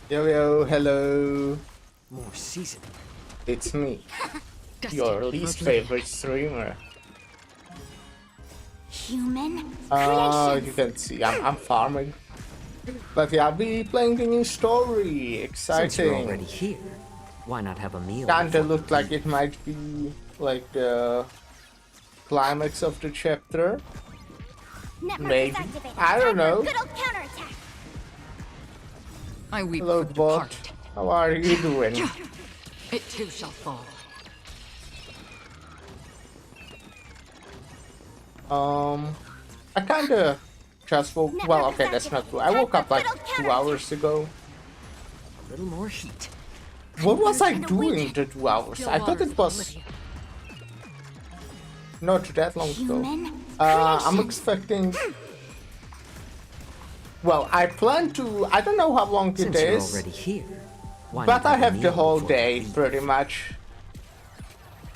Yo yo, hello. More seasoning. It's me, Dusty your for least oblivion. favorite streamer. Human You creations. can see I'm farming. But yeah, I'll be playing the new story. Since you're already Exciting. here, why not have a meal? Kinda before looked you like leave? it might be like the climax of the chapter. Network Maybe. is activated. I don't Time for know. good old counterattack. I weep Hello for the bot. departed. How are you doing? It too shall fall. I kinda just woke. Well, okay, that's not true. I woke up like 2 hours ago. A little more heat. What was I doing the 2 hours? I thought it was not that long ago. Human I'm creations. expecting. Well, I plan to. I don't know how long it Since you're is, already here, why but not I have a have the meal whole before you day leave? pretty much.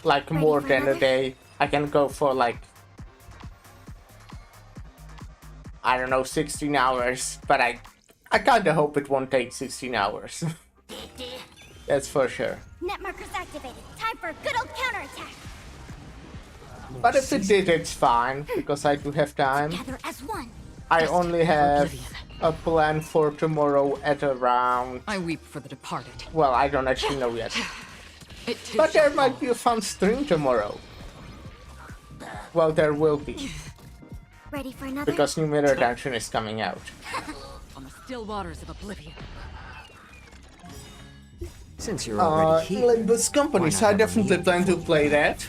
Like more for than a another? day. I can go for like. I don't know, 16 hours, but I kinda hope it won't take 16 hours. That's for sure. Network is activated. Time for good old counterattack. But if it did, it's fine, because I do have time. Gather as one. I only have oblivion. a plan for tomorrow at around. I weep for the departed. Well, I don't actually know yet. It too But shall there might be a fun stream tomorrow. Well, there will be, Ready for another? because New Mirror Dungeon is coming out. on the still waters of oblivion. Since you're already here, Limbus Companies, why I not have a definitely meal plan to before play you that.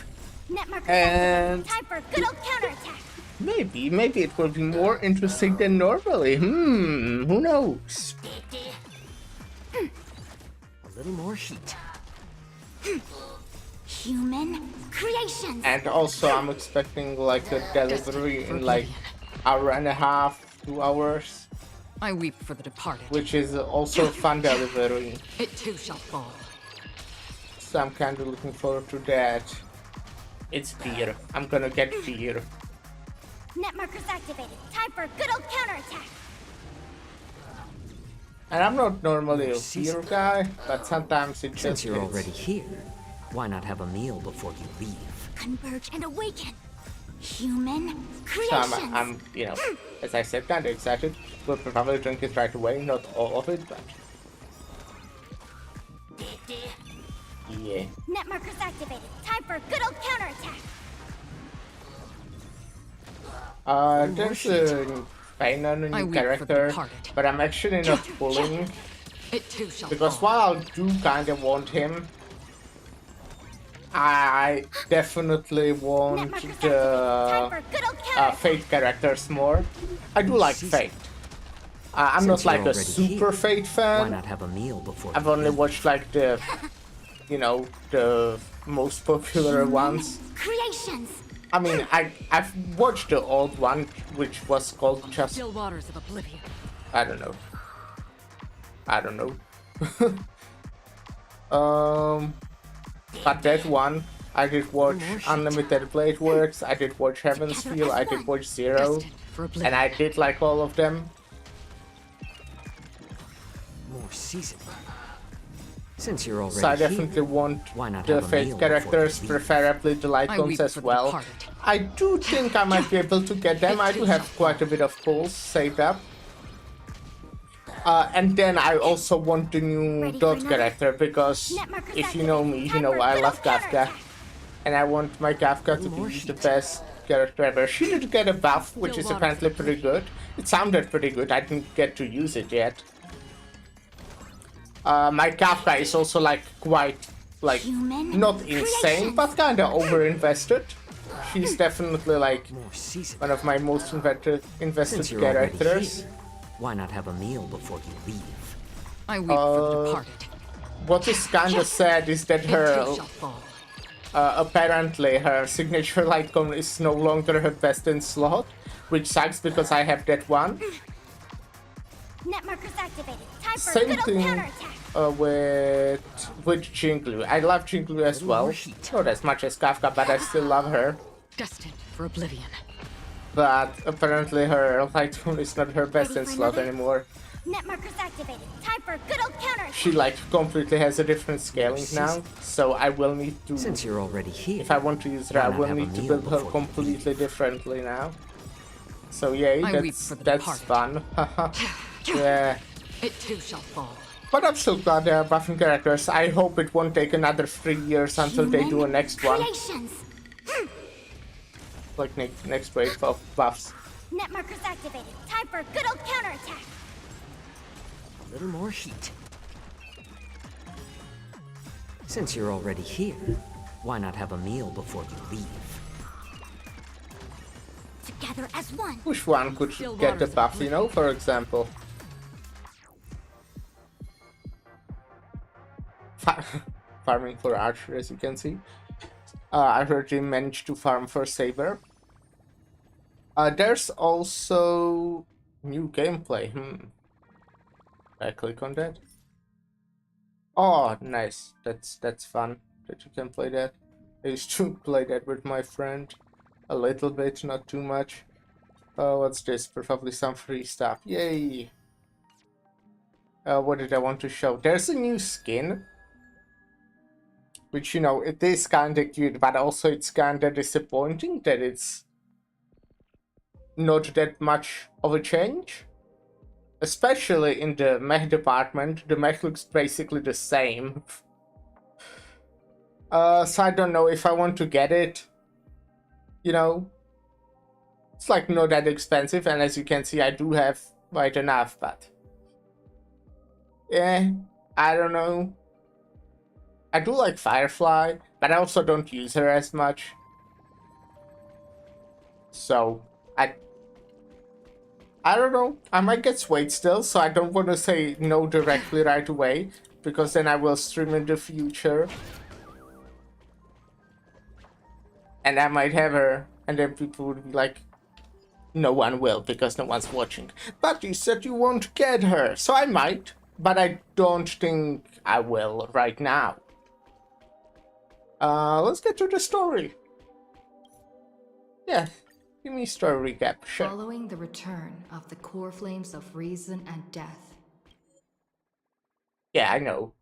Network is And- activated. Time for good old counterattack. Maybe it will be more interesting than normally. Who knows? a little more heat. Human creations. And also, I'm expecting like a delivery in like hour and a half, 2 hours, I weep for the departed. which is also a fun delivery. It too shall fall. So I'm kind of looking forward to that. It's beer. I'm gonna get beer. Network is activated. Time for good old counterattack. And I'm not normally a beer guy, but sometimes it Since just you're hits. already here, why not have a meal before you leave? Converge and awaken. Human So creations. I'm, as I said, kind of excited. We'll probably drink it right away, not all of it, but yeah. Network is activated. Time for good old counterattack. There's a Pain on a I new weep for the character, departed. but I'm actually not pulling, It too shall because fall. while I do kind of want him, I definitely want Network is activated. Time the for good old counterattack. Fate characters more. I do like Fate. I'm not Since you're like a already super here, Fate Why fan. not have a meal before I've you only leave? watched like the most popular ones. Creations. I mean, I've watched the old one, which was called just Still waters of oblivion. I don't know. But that one, I did watch Unlimited Blade Works, I did watch Heaven's Feel, I did watch Zero, Destined for oblivion. and I did like all of them. More seasoning. Since you're already So I here, definitely want why not the have a Fate meal before characters, you leave? preferably the light I ones weep as for the well. departed. I do think I might be able to get them. I do have quite a bit of pulls saved up. And then I also want the new Ready for Dot another? character, because Network is if you know me, you activated. know Time for I good love old Kafka. counterattack. And I want my Kafka to More be the heat. best character ever. She did get a buff, which is apparently pretty good. It sounded pretty good, I didn't get to use it yet. My Kafka is also like quite, like, Human not insane, creations. but kinda over-invested. She's definitely like More seasoning. one of my most invested Since you're already characters. here, why not have a meal before you leave? I weep for the Uh, departed. What is kinda sad is that It her too shall fall. apparently her signature icon is no longer her best in slot, which sucks because I have that one. Network is activated. Time for Same good old thing counterattack. with Jinglu. I love Jinglu as well. Not as much as Kafka, but I still love her. Destined for oblivion. But apparently her light tone is not her best in slot anymore. Net markers activated. Time for good old counter. She like completely has a different scaling now, so I will need to. Since you're already here, If I want to use her, why I not will have a need to meal build her before you completely differently now. So yay, I weep for the that's fun. Yeah. It too shall fall. But I'm still glad they are buffing characters. I hope it won't take another 3 years until they do a next one. Creations. Like next wave of buffs. Net markers activated. Time for good old counterattack. A little more heat. Since you're already here, why not have a meal before you leave? Together as one. Which one could get the buff, you know, for example? Farming for Archer, as you can see. I heard he managed to farm for Saber. There's also new gameplay. I click on that. Oh, nice. That's fun that you can play that. I used to play that with my friend a little bit, not too much. Oh, what's this? Probably some free stuff. Yay! What did I want to show? There's a new skin. Which, you know, it is kinda cute, but also it's kinda disappointing that it's not that much of a change. Especially in the mech department, the mech looks basically the same. So I don't know if I want to get it. You know, it's like not that expensive, and as you can see, I do have quite enough, but yeah, I don't know. I do like Firefly, but I also don't use her as much. So I don't know. I might get swayed still, so I don't want to say no directly right away, because then I will stream in the future. And I might have her, and then people would be like, no one will, because no one's watching. But you said you won't get her, so I might, but I don't think I will right now. Let's get to the story. Yeah. Give me a story recap, sure. Following the return of the core flames of reason and death. Yeah, I know.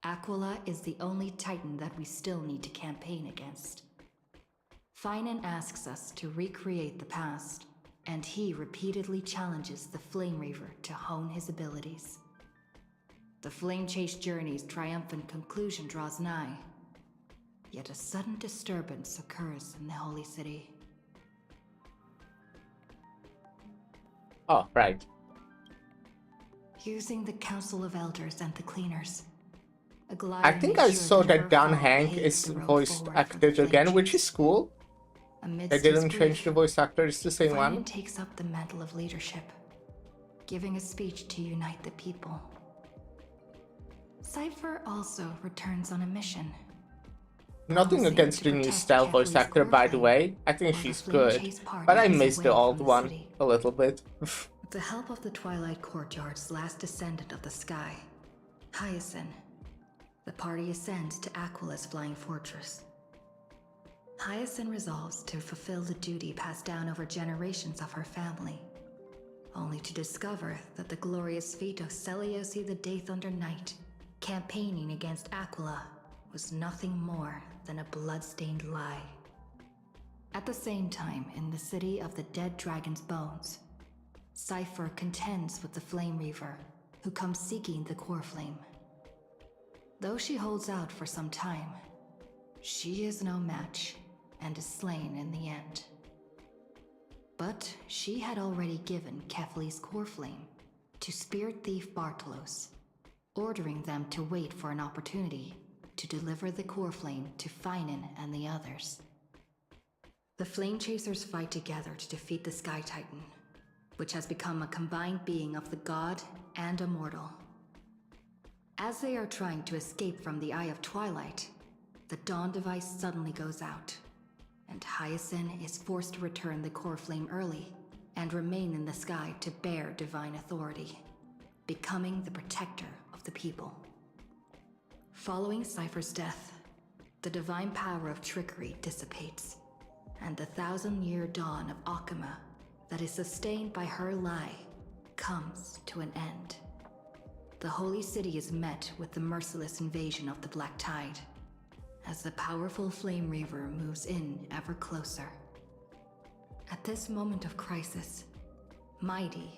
Aquila is the only titan that we still need to campaign against. Finan asks us to recreate the past, and he repeatedly challenges the Flame Reaver to hone his abilities. The Flame Chase journey's triumphant conclusion draws nigh. Yet a sudden disturbance occurs in the Holy City. Oh, right. Using the Council of Elders and the Cleaners, I think I saw that Dan Hank is voice acted again, which is cool. They didn't change the voice actor, it's the same one. Takes up the mantle of leadership, giving a speech to unite the people. Cypher also returns on a mission. Nothing against the new style voice actor, by the way. I think she's good, but I miss the old one a little bit. With the help of the Twilight Courtyard's last descendant of the sky, Hyacinth, the party ascends to Aquila's flying fortress. Hyacinth resolves to fulfill the duty passed down over generations of her family, only to discover that the glorious feat of Seliosi the Day Thunder Knight, campaigning against Aquila, was nothing more than a blood-stained lie. At the same time, in the city of the dead dragon's bones, Cypher contends with the Flame Reaver, who comes seeking the core flame. Though she holds out for some time, she is no match and is slain in the end. But she had already given Kefli's core flame to spirit thief Bartolos, ordering them to wait for an opportunity to deliver the core flame to Finan and the others. The Flame Chasers fight together to defeat the Sky Titan, which has become a combined being of the god and a mortal. As they are trying to escape from the Eye of Twilight, the Dawn device suddenly goes out, and Hyacinth is forced to return the core flame early and remain in the sky to bear divine authority, becoming the protector of the people. Following Cypher's death, the divine power of trickery dissipates, and the 1,000-year dawn of Akama that is sustained by her lie comes to an end. The Holy City is met with the merciless invasion of the Black Tide, as the powerful Flame Reaver moves in ever closer. At this moment of crisis, Mighty,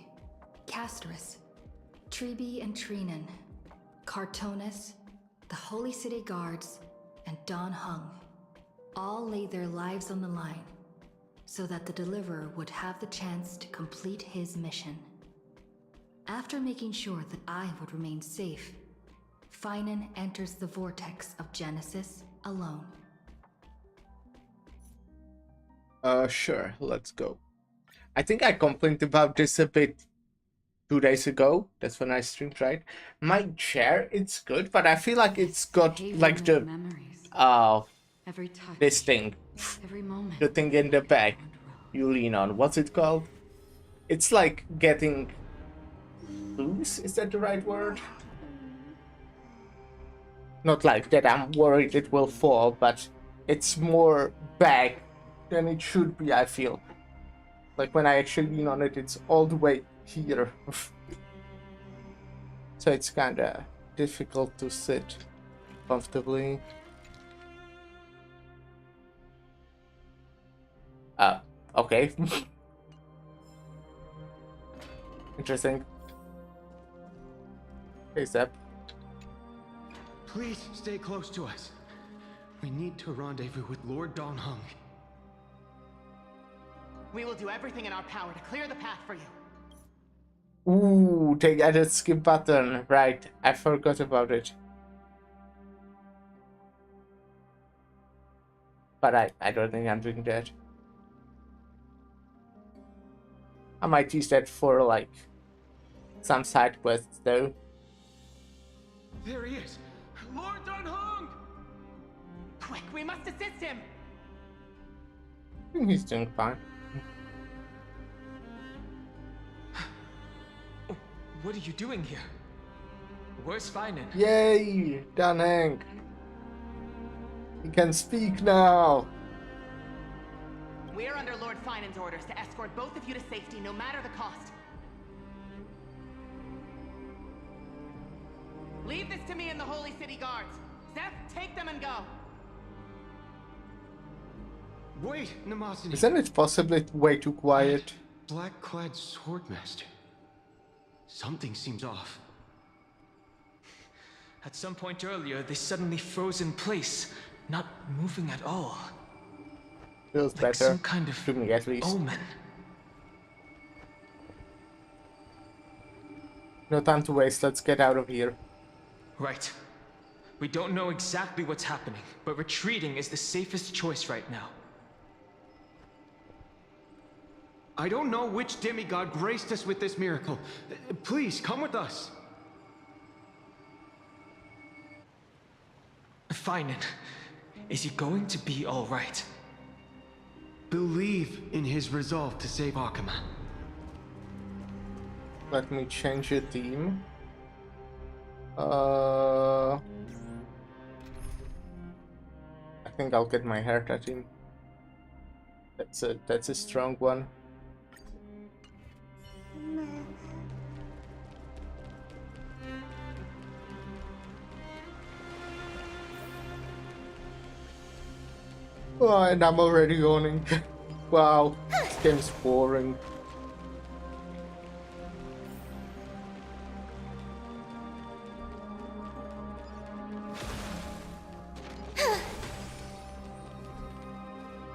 Casterus, Treeby and Treenan, Cartonis, the Holy City Guards, and Don Hung all laid their lives on the line so that the Deliverer would have the chance to complete his mission. After making sure that I would remain safe, Finan enters the vortex of Genesis alone. Sure, let's go. I think I complained about this a bit 2 days ago. That's when I streamed, right? My chair, it's good, but I feel like it's got like the memories. Every touch. this thing, Every moment. the thing in the back you lean on. What's it called? It's like getting loose. Is that the right word? Not like that I'm worried it will fall, but it's more back than it should be, I feel. Like when I actually lean on it, it's all the way here. So it's kinda difficult to sit comfortably. Okay. Interesting. Hey, Zep. Please stay close to us. We need to rendezvous with Lord Don Hung. We will do everything in our power to clear the path for you. Ooh, they added skip button. Right, I forgot about it. But I don't think I'm doing that. I might use that for like some side quests though. There he is! Lord Don Hung! Quick, we must assist him! I think he's doing fine. What are you doing here? Where's Finan? Yay! Dan Hank! He can speak now! We are under Lord Finan's orders to escort both of you to safety, no matter the cost. Leave this to me and the Holy City Guards. Zeph, take them and go. Wait, Nemazini. Isn't it possibly way too quiet? Black-clad swordmaster. Something seems off. At some point earlier, they suddenly froze in place, not moving at all. Feels Like better. some kind of To me at least. omen. No time to waste, let's get out of here. Right. We don't know exactly what's happening, but retreating is the safest choice right now. I don't know which demigod graced us with this miracle. Please, come with us. Finan, is he going to be alright? Believe in his resolve to save Akama. Let me change the theme. I think I'll get my hair tattooed. That's a strong one. Oh, and I'm already yawning. Wow, this game's boring.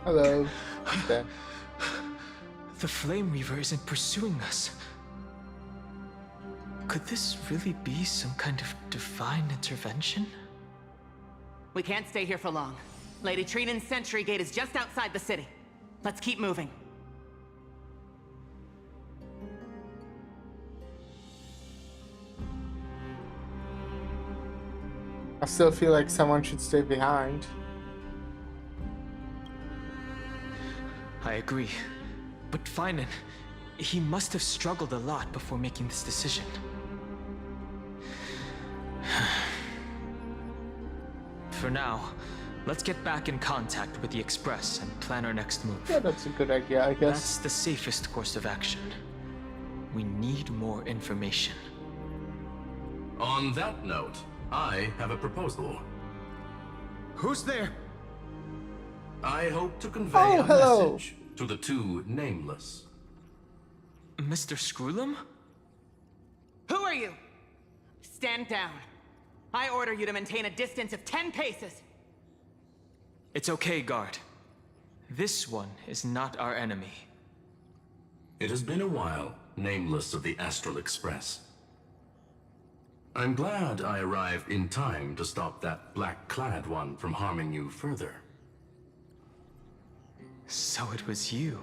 Hello. Who's there? The Flame Reaver isn't pursuing us. Could this really be some kind of divine intervention? We can't stay here for long. Lady Treenan's sentry gate is just outside the city. Let's keep moving. I still feel like someone should stay behind. I agree. But Finan, he must have struggled a lot before making this decision. For now, Let's get back in contact with the Express and plan our next move. Yeah, that's a good idea, I guess. That's the safest course of action. We need more information. On that note, I have a proposal. Who's there? I hope to convey a hello. message to the two nameless. Mr. Screwlum? Who are you? Stand down. I order you to maintain a distance of 10 paces. It's okay, guard. This one is not our enemy. It has been a while, nameless of the Astral Express. I'm glad I arrived in time to stop that black-clad one from harming you further. So it was you.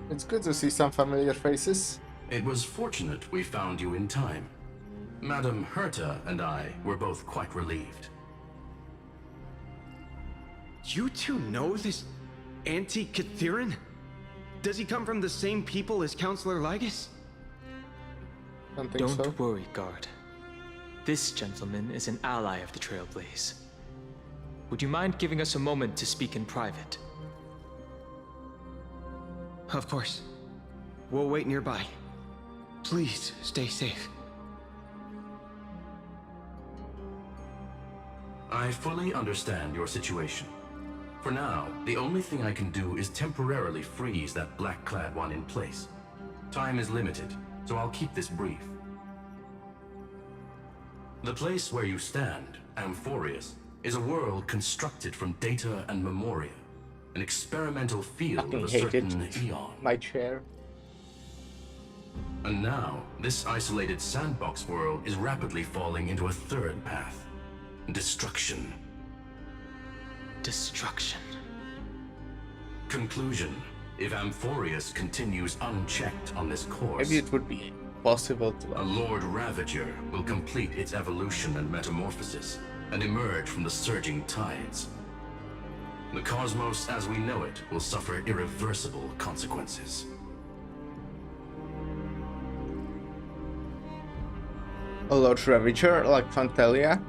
It's good to see some familiar faces. It was fortunate we found you in time. Madam Herta and I were both quite relieved. You two know this anti-Catharin? Does he come from the same people as Counselor Lygus? Don't think Don't so. worry, guard. This gentleman is an ally of the Trailblaze. Would you mind giving us a moment to speak in private? Of course. We'll wait nearby. Please, stay safe. I fully understand your situation. For now, the only thing I can do is temporarily freeze that black-clad one in place. Time is limited, so I'll keep this brief. The place where you stand, Amphorius, is a world constructed from data and memoria. An experimental field Fucking of a hate certain it. eon. My chair. And now, this isolated sandbox world is rapidly falling into a third path. Destruction. Destruction. Conclusion. If Amphorius continues unchecked on this course, Maybe it would be possible to a Lord Ravager will complete its evolution and metamorphosis, and emerge from the surging tides. The cosmos as we know it will suffer irreversible consequences. a Lord Ravager like Fantalia.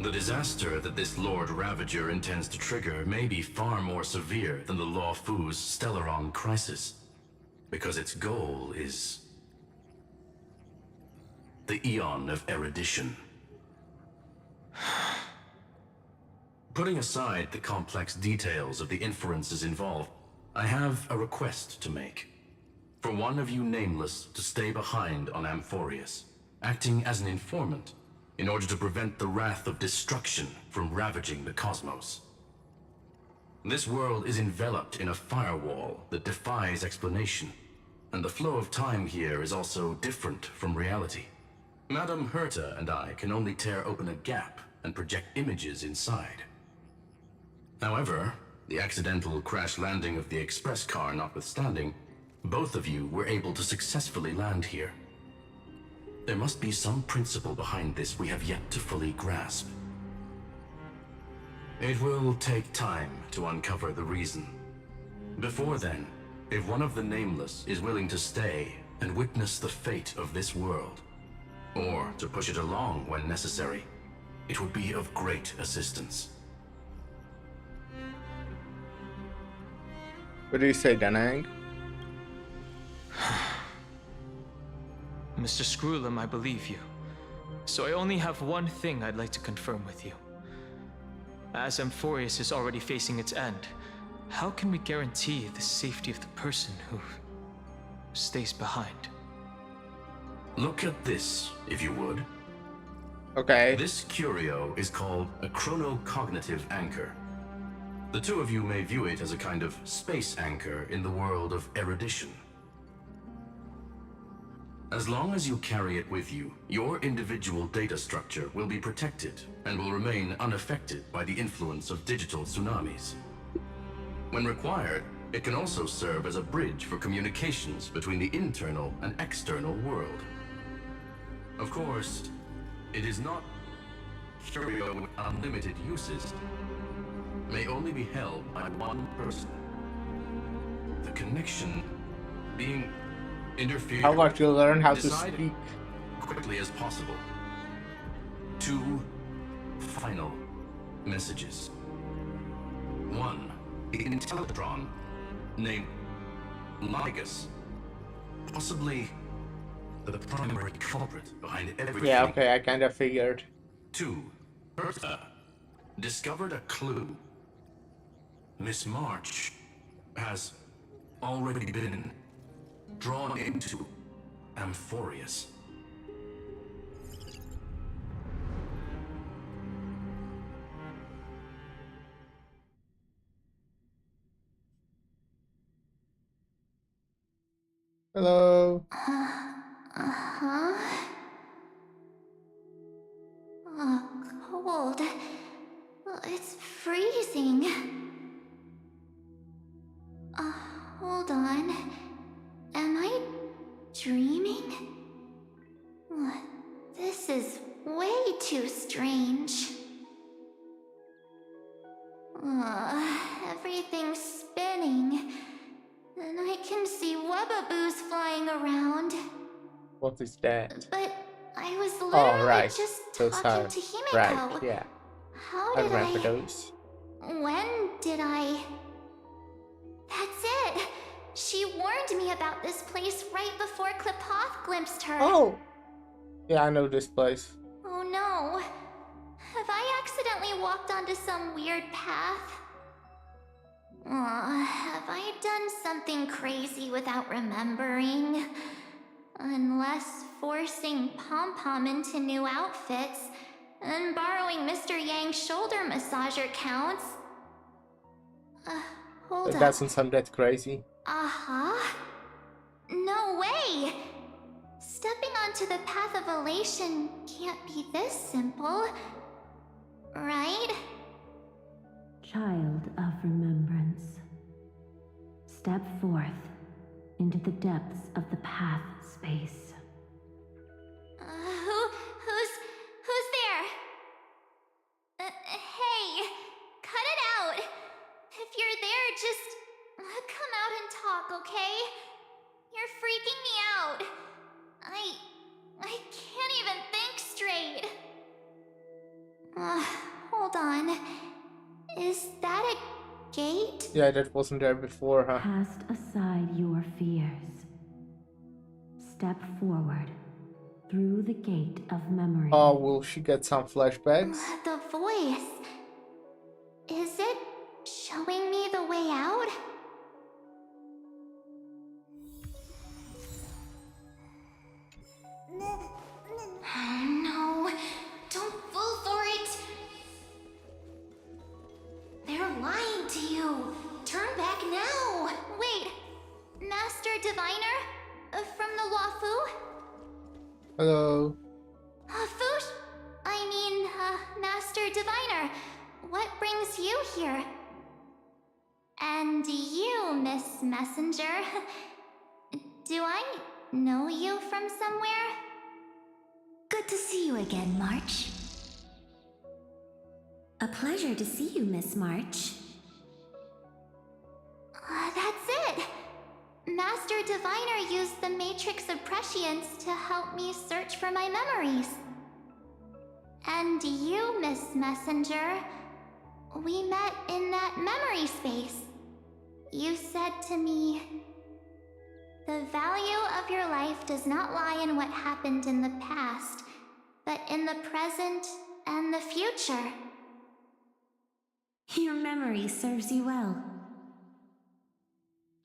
The disaster that this Lord Ravager intends to trigger may be far more severe than the Law Fu's Stellaron crisis, because its goal is the Eon of Erudition. Putting aside the complex details of the inferences involved, I have a request to make. For one of you nameless to stay behind on Amphorius, acting as an informant, in order to prevent the wrath of destruction from ravaging the cosmos. This world is enveloped in a firewall that defies explanation, and the flow of time here is also different from reality. Madam Herta and I can only tear open a gap and project images inside. However, the accidental crash landing of the express car notwithstanding, both of you were able to successfully land here. There must be some principle behind this we have yet to fully grasp. It will take time to uncover the reason. Before then, if one of the Nameless is willing to stay and witness the fate of this world, or to push it along when necessary, it would be of great assistance. What do you say, Danang? Mr. Screwlum, I believe you. So I only have one thing I'd like to confirm with you. As Amphorius is already facing its end, how can we guarantee the safety of the person who stays behind? Look at this, if you would. Okay. This curio is called a chronocognitive anchor. The two of you may view it as a kind of space anchor in the world of erudition. As long as you carry it with you, your individual data structure will be protected and will remain unaffected by the influence of digital tsunamis. When required, it can also serve as a bridge for communications between the internal and external world. Of course, it is not curio with unlimited uses. May only be held by one person. The connection being interfered. How about you learn how to decided. speak? quickly as possible. 2 final messages. 1 Intellatron named Ligus, possibly the primary culprit behind everything. Yeah, okay, I kind of figured. 2 Bertha discovered a clue. Miss March has already been drawn into Amphorius. Hello. Uh-huh. Oh, cold. It's freezing. Hold on. Am I dreaming? This is way too strange. Everything's spinning. And I can see webbaboos flying around. What is that? But I was literally right. just Those talking are to Himiko. right, yeah. How I did remember those. When did I... That's it! She warned me about this place right before Klipoth glimpsed her. Oh! Yeah, I know this place. Oh no. Have I accidentally walked onto some weird path? Have I done something crazy without remembering? Unless forcing Pom-Pom into new outfits and borrowing Mr. Yang's shoulder massager counts. Hold It up. doesn't sound that crazy. Uh-huh. No way! Stepping onto the path of elation can't be this simple. Right? Child of remembrance, step forth into the depths of the path space. Who's there? Hey, cut it out. If you're there, just come out and talk, okay? You're freaking me out. I can't even think straight. Hold on. Is that a gate? Yeah, that wasn't there before, huh? Cast aside your fears. Step forward through the gate of memory. Oh, will she get some flashbacks? The voice. Is it showing me the way out? No, don't fall for it. They're lying to you. Turn back now. Wait, Master Diviner? From the Wafu? Hello. Fush? Master Diviner, what brings you here? And you, Miss Messenger, do I know you from somewhere? Good to see you again, March. A pleasure to see you, Miss March. That's it! Master Diviner used the Matrix of Prescience to help me search for my memories. And you, Miss Messenger, we met in that memory space. You said to me, the value of your life does not lie in what happened in the past, but in the present and the future. Your memory serves you well.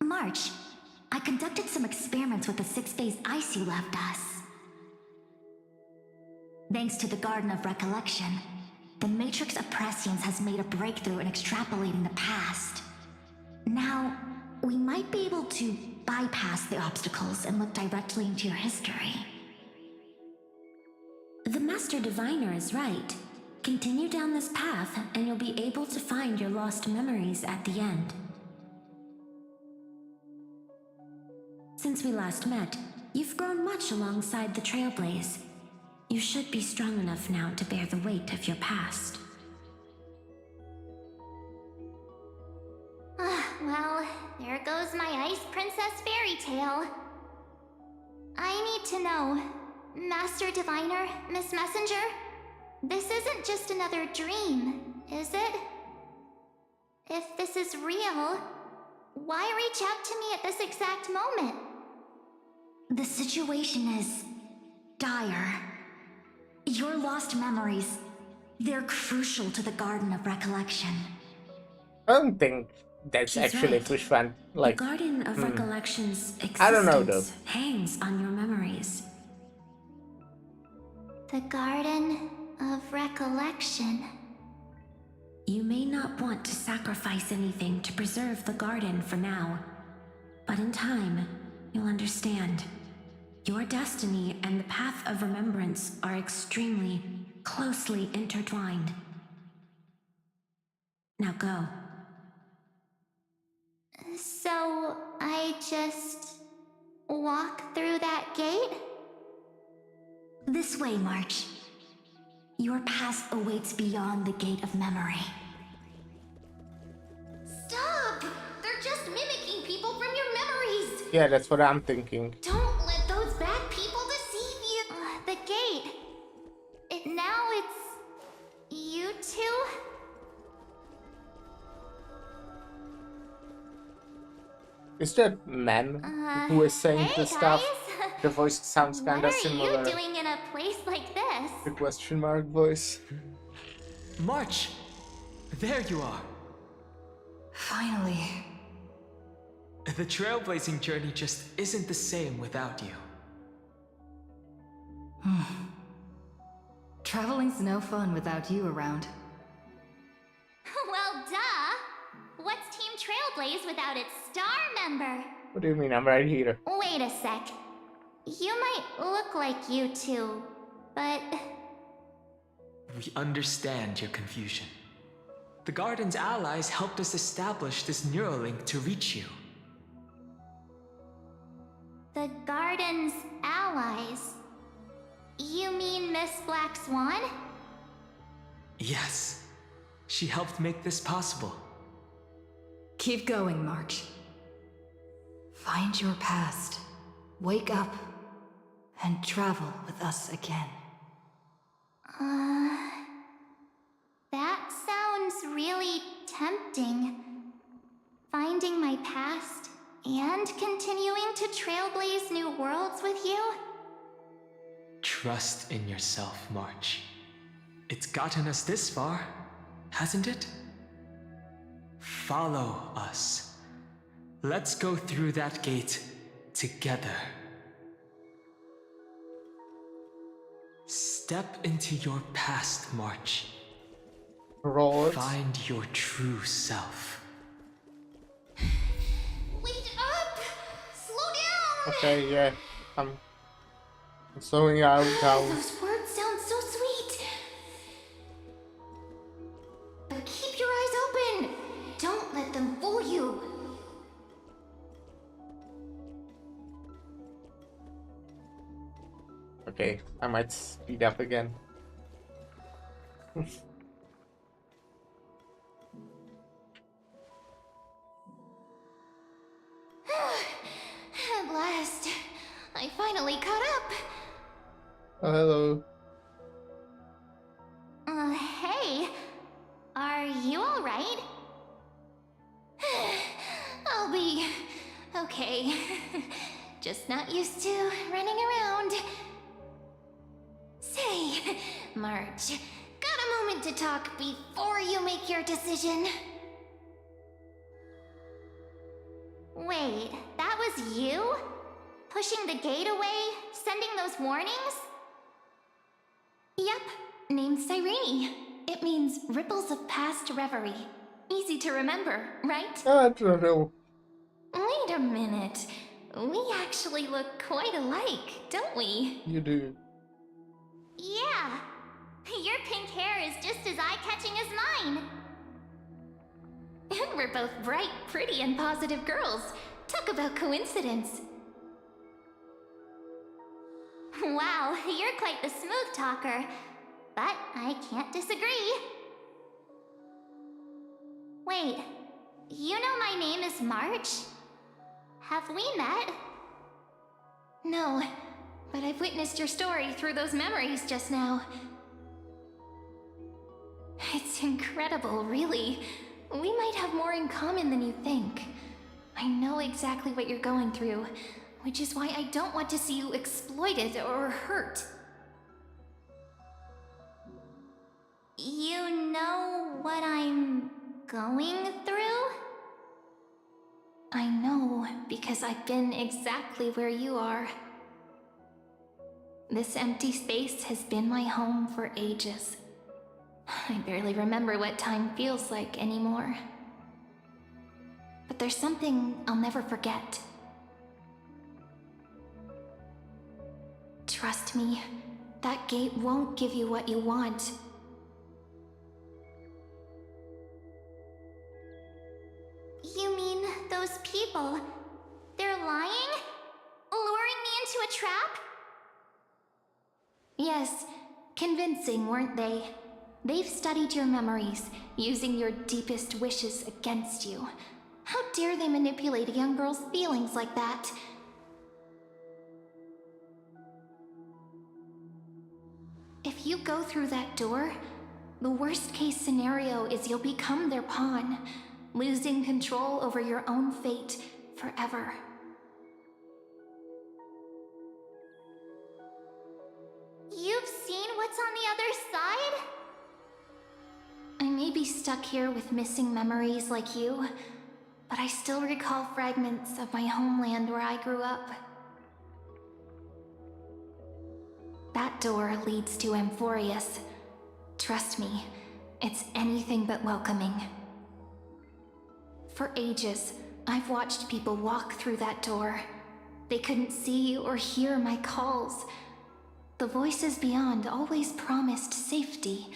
March, I conducted some experiments with the 6-phase ice you left us. Thanks to the Garden of Recollection, the Matrix of Prescience has made a breakthrough in extrapolating the past. Now, we might be able to bypass the obstacles and look directly into your history. The Master Diviner is right. Continue down this path, and you'll be able to find your lost memories at the end. Since we last met, you've grown much alongside the Trailblaze. You should be strong enough now to bear the weight of your past. Well, there goes my Ice Princess fairy tale. I need to know, Master Diviner, Miss Messenger? This isn't just another dream, is it? If this is real, why reach out to me at this exact moment? The situation is dire. Your lost memories, they're crucial to the Garden of Recollection. I don't think that's She's actually right. fish fan. Like, the Garden of Recollection's I don't know though. existence hangs on your memories. The Garden of Recollection. You may not want to sacrifice anything to preserve the garden for now, but in time, you'll understand. Your destiny and the path of remembrance are extremely, closely intertwined. Now go. So, I just walk through that gate? This way, March. Your past awaits beyond the Gate of Memory. Stop! They're just mimicking people from your memories! Yeah, that's what I'm thinking. Don't let those bad people deceive you! The gate. Now it's... you two? Is that man who is saying Hey this stuff? guys. The voice sounds What kinda are similar. you doing in a place like this? The question mark voice. March! There you are! Finally. The trailblazing journey just isn't the same without you. Traveling's no fun without you around. Well, duh! What's Team Trailblaze without its star member? What do you mean? I'm right here. Wait a sec. You might look like you two, but... We understand your confusion. The Garden's allies helped us establish this Neuralink to reach you. The Garden's allies? You mean Miss Black Swan? Yes, she helped make this possible. Keep going, March. Find your past. Wake up. And travel with us again. That sounds really tempting. Finding my past and continuing to trailblaze new worlds with you? Trust in yourself, March. It's gotten us this far, hasn't it? Follow us. Let's go through that gate together. Step into your past, March. Roll it. Find your true self. Wait up! Slow down! Okay, yeah. I'm slowing out now. Those words sound so sweet. But keep your eyes open. Don't let them fool you. Okay, I might speed up again. At last, I finally caught up. Oh, hello. Hey, are you alright? I'll be okay. Just not used to running around. Say, March, got a moment to talk before you make your decision? Wait, that was you? Pushing the gate away? Sending those warnings? Yep, named Cyrene. It means ripples of past reverie. Easy to remember, right? I don't know. Wait a minute. We actually look quite alike, don't we? You do. Yeah. Your pink hair is just as eye-catching as mine. And we're both bright, pretty, and positive girls. Talk about coincidence. Wow, you're quite the smooth talker. But I can't disagree. Wait, you know my name is March? Have we met? No, But I've witnessed your story through those memories just now. It's incredible, really. We might have more in common than you think. I know exactly what you're going through, which is why I don't want to see you exploited or hurt. You know what I'm going through? I know, because I've been exactly where you are. This empty space has been my home for ages. I barely remember what time feels like anymore. But there's something I'll never forget. Trust me, that gate won't give you what you want. You mean those people? They're lying? Luring me into a trap? Yes, convincing, weren't they? They've studied your memories, using your deepest wishes against you. How dare they manipulate a young girl's feelings like that? If you go through that door, the worst case scenario is you'll become their pawn, losing control over your own fate forever. You've seen what's on the other side? I may be stuck here with missing memories like you, but I still recall fragments of my homeland where I grew up. That door leads to Amphorius. Trust me, it's anything but welcoming. For ages, I've watched people walk through that door. They couldn't see or hear my calls. The voices beyond always promised safety,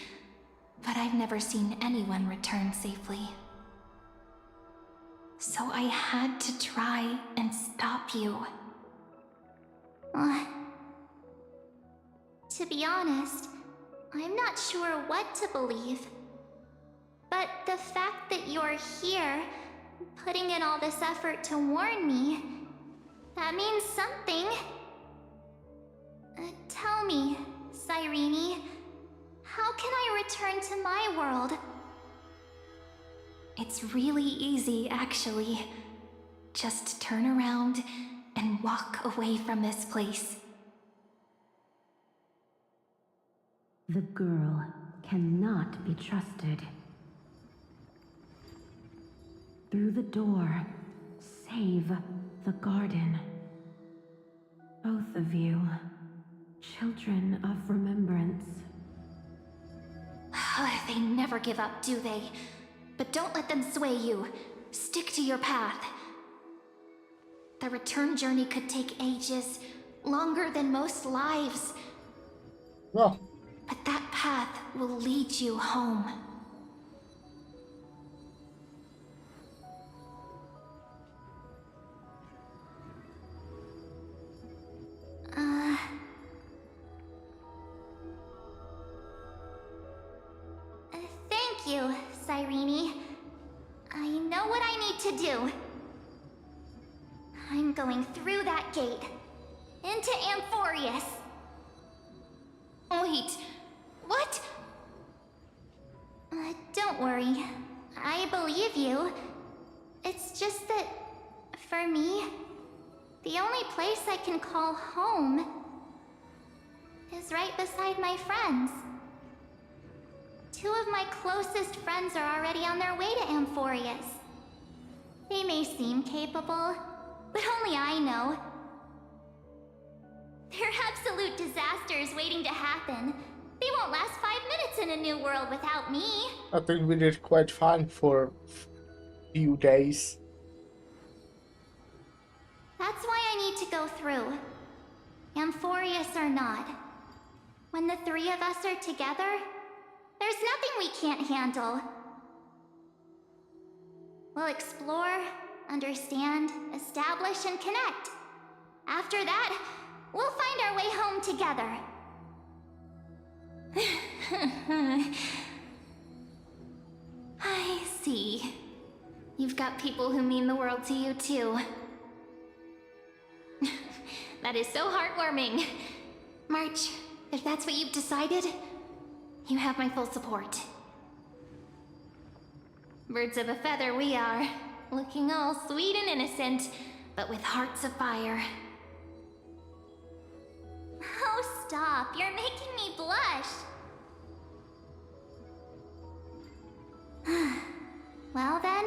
but I've never seen anyone return safely. So I had to try and stop you. To be honest, I'm not sure what to believe. But the fact that you're here, putting in all this effort to warn me, that means something. Tell me, Cyrene, how can I return to my world? It's really easy, actually. Just turn around and walk away from this place. The girl cannot be trusted. Through the door, save the garden. Both of you, children of remembrance. They never give up, do they? But don't let them sway you. Stick to your path. The return journey could take ages, longer than most lives. Oh. But that path will lead you home. Thank you, Cyrene. I know what I need to do. I'm going through that gate. Into Amphorius. Wait, what? Don't worry. I believe you. It's just that, for me, the only place I can call home is right beside my friends. Two of my closest friends are already on their way to Amphorius. They may seem capable, but only I know. They're absolute disasters waiting to happen. They won't last 5 minutes in a new world without me. I think we did quite fine for a few days. That's why I need to go through. Amphorius or not. When the three of us are together, there's nothing we can't handle. We'll explore, understand, establish, and connect. After that, we'll find our way home together. I see. You've got people who mean the world to you, too. That is so heartwarming. March, if that's what you've decided, you have my full support. Birds of a feather we are, looking all sweet and innocent, but with hearts of fire. Oh, stop. You're making me blush. Well then,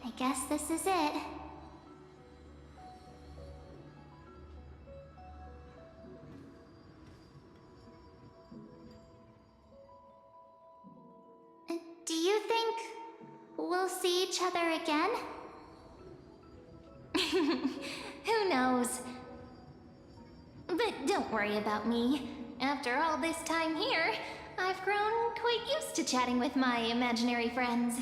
I guess this is it. Do you think we'll see each other again? Who knows? But don't worry about me. After all this time here, I've grown quite used to chatting with my imaginary friends.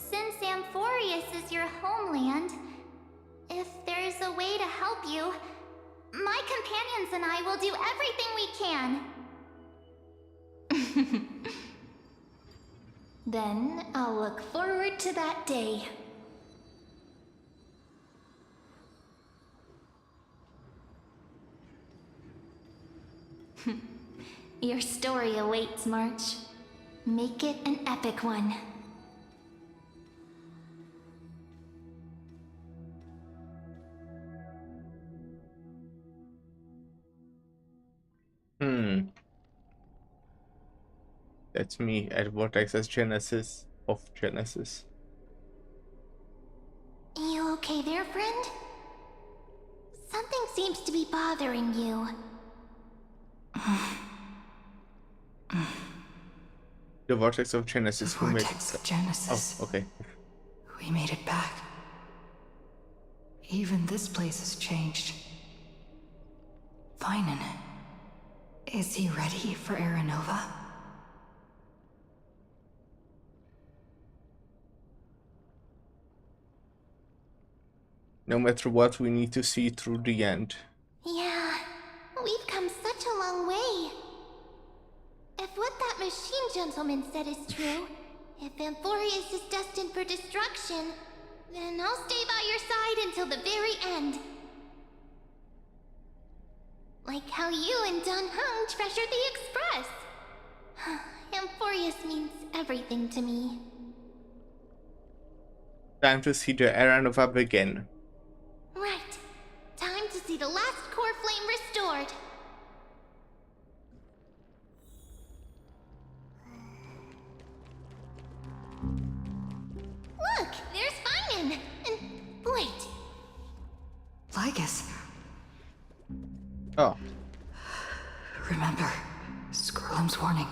Since Amphorius is your homeland, if there's a way to help you, my companions and I will do everything we can. Then I'll look forward to that day. Your story awaits, March. Make it an epic one. That's me at Vortex's Genesis of Genesis. You okay there, friend? Something seems to be bothering you. The Vortex of Genesis. The Vortex of Genesis. Oh, okay. We made it back. Even this place has changed. Finan. Is he ready for Aranova? No matter what, we need to see through the end. Yeah, we've come such a long way. If what that machine gentleman said is true, if Amphorius is destined for destruction, then I'll stay by your side until the very end. Like how you and Dun Hung treasured the Express. Amphorius means everything to me. Time to see the Aranova begin. Right. Time to see the last core flame restored. Look, there's Finan. And wait. Lygus. Oh. Remember, Skrulum's warning.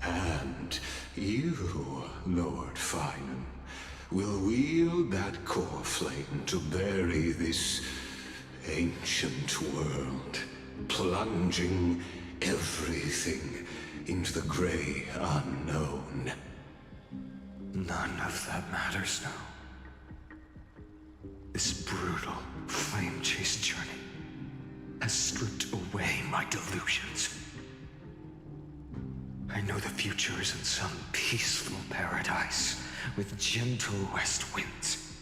And you, Lord Finan, will wield that core flame to bury this ancient world, plunging everything into the gray unknown. None of that matters now. This brutal, flame-chased journey has stripped away my delusions. I know the future is in some peaceful paradise with gentle west winds,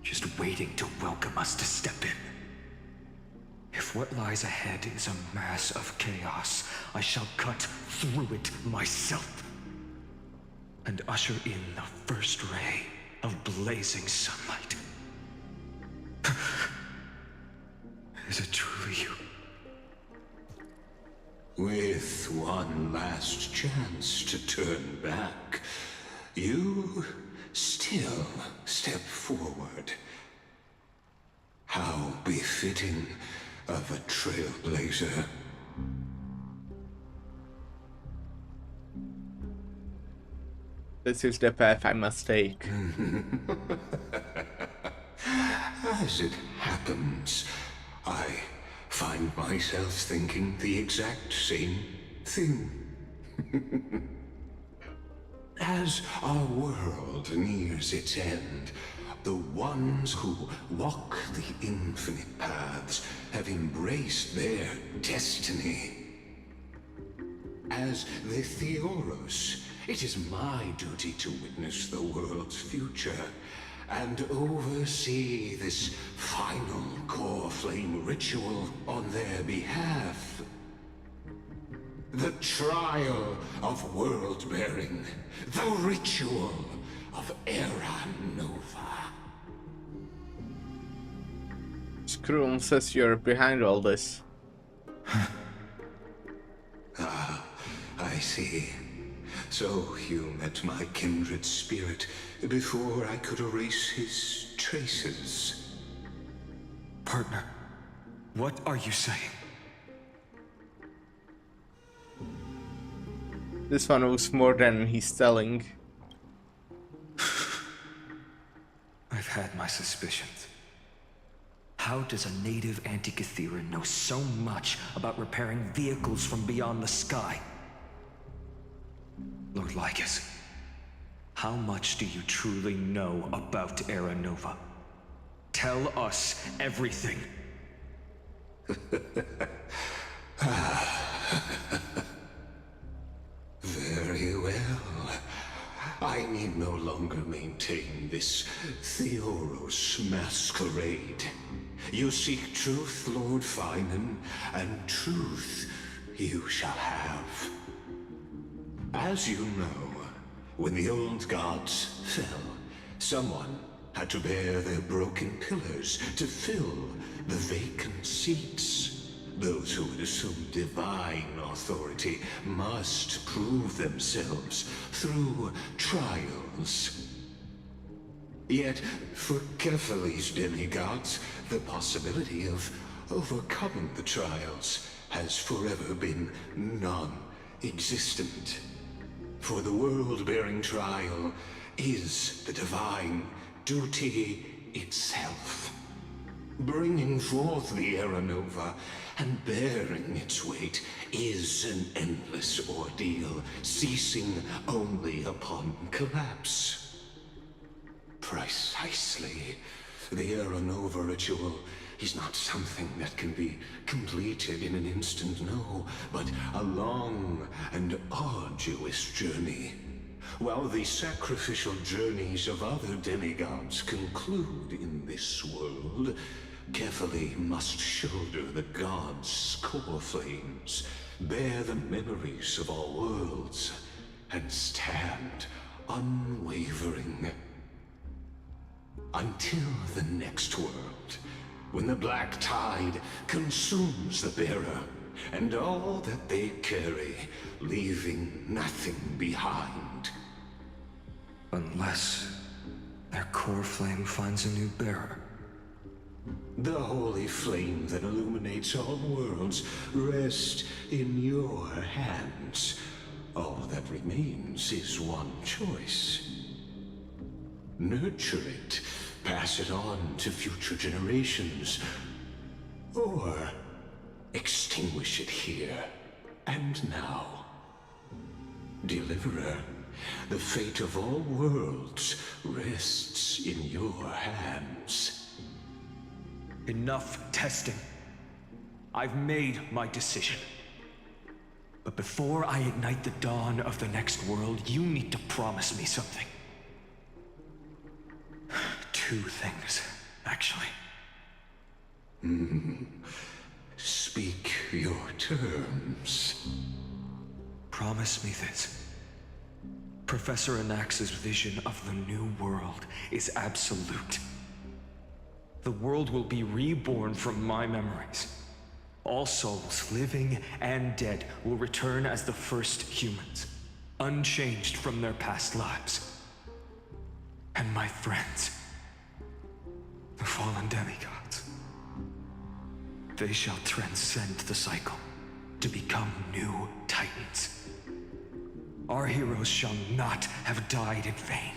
just waiting to welcome us to step in. If what lies ahead is a mass of chaos, I shall cut through it myself and usher in the first ray of blazing sunlight. Is it truly you? With one last chance to turn back, you still step forward. How befitting of a trailblazer. This is the path I must take. As it happens, I find myself thinking the exact same thing. As our world nears its end, the ones who walk the infinite paths have embraced their destiny. as the Theoros, it is my duty to witness the world's future and oversee this final core flame ritual on their behalf. The trial of world-bearing, the ritual of Era Nova. Skrull says you're behind all this. Ah, I see. So you met my kindred spirit before I could erase his traces. Partner, what are you saying? This one was more than he's telling. I've had my suspicions. How does a native Antikytheran know so much about repairing vehicles from beyond the sky? Lord Lycus, how much do you truly know about Era Nova? Tell us everything. Very well. I need no longer maintain this Theoros masquerade. You seek truth, Lord Finan, and truth you shall have. As you know, when the old gods fell, someone had to bear their broken pillars to fill the vacant seats. Those who would assume divine authority must prove themselves through trials. Yet, for Kephales's demigods, the possibility of overcoming the trials has forever been non-existent. For the world-bearing trial is the divine duty itself. Bringing forth the Era Nova and bearing its weight is an endless ordeal, ceasing only upon collapse. Precisely. The Era Nova ritual is not something that can be completed in an instant, no, but a long and arduous journey. While the sacrificial journeys of other demigods conclude in this world, Kephale must shoulder the gods' core flames, bear the memories of all worlds, and stand unwavering. Until the next world, when the black tide consumes the bearer, and all that they carry, leaving nothing behind. Unless their core flame finds a new bearer. The holy flame that illuminates all worlds rests in your hands. All that remains is one choice. Nurture it, pass it on to future generations, or extinguish it here and now. Deliverer, the fate of all worlds rests in your hands. Enough testing. I've made my decision. But before I ignite the dawn of the next world, you need to promise me something. Two things, actually. Speak your terms. Promise me this. Professor Anax's vision of the new world is absolute. The world will be reborn from my memories. All souls, living and dead, will return as the first humans, unchanged from their past lives. And my friends, the fallen demigods, they shall transcend the cycle to become new titans. Our heroes shall not have died in vain.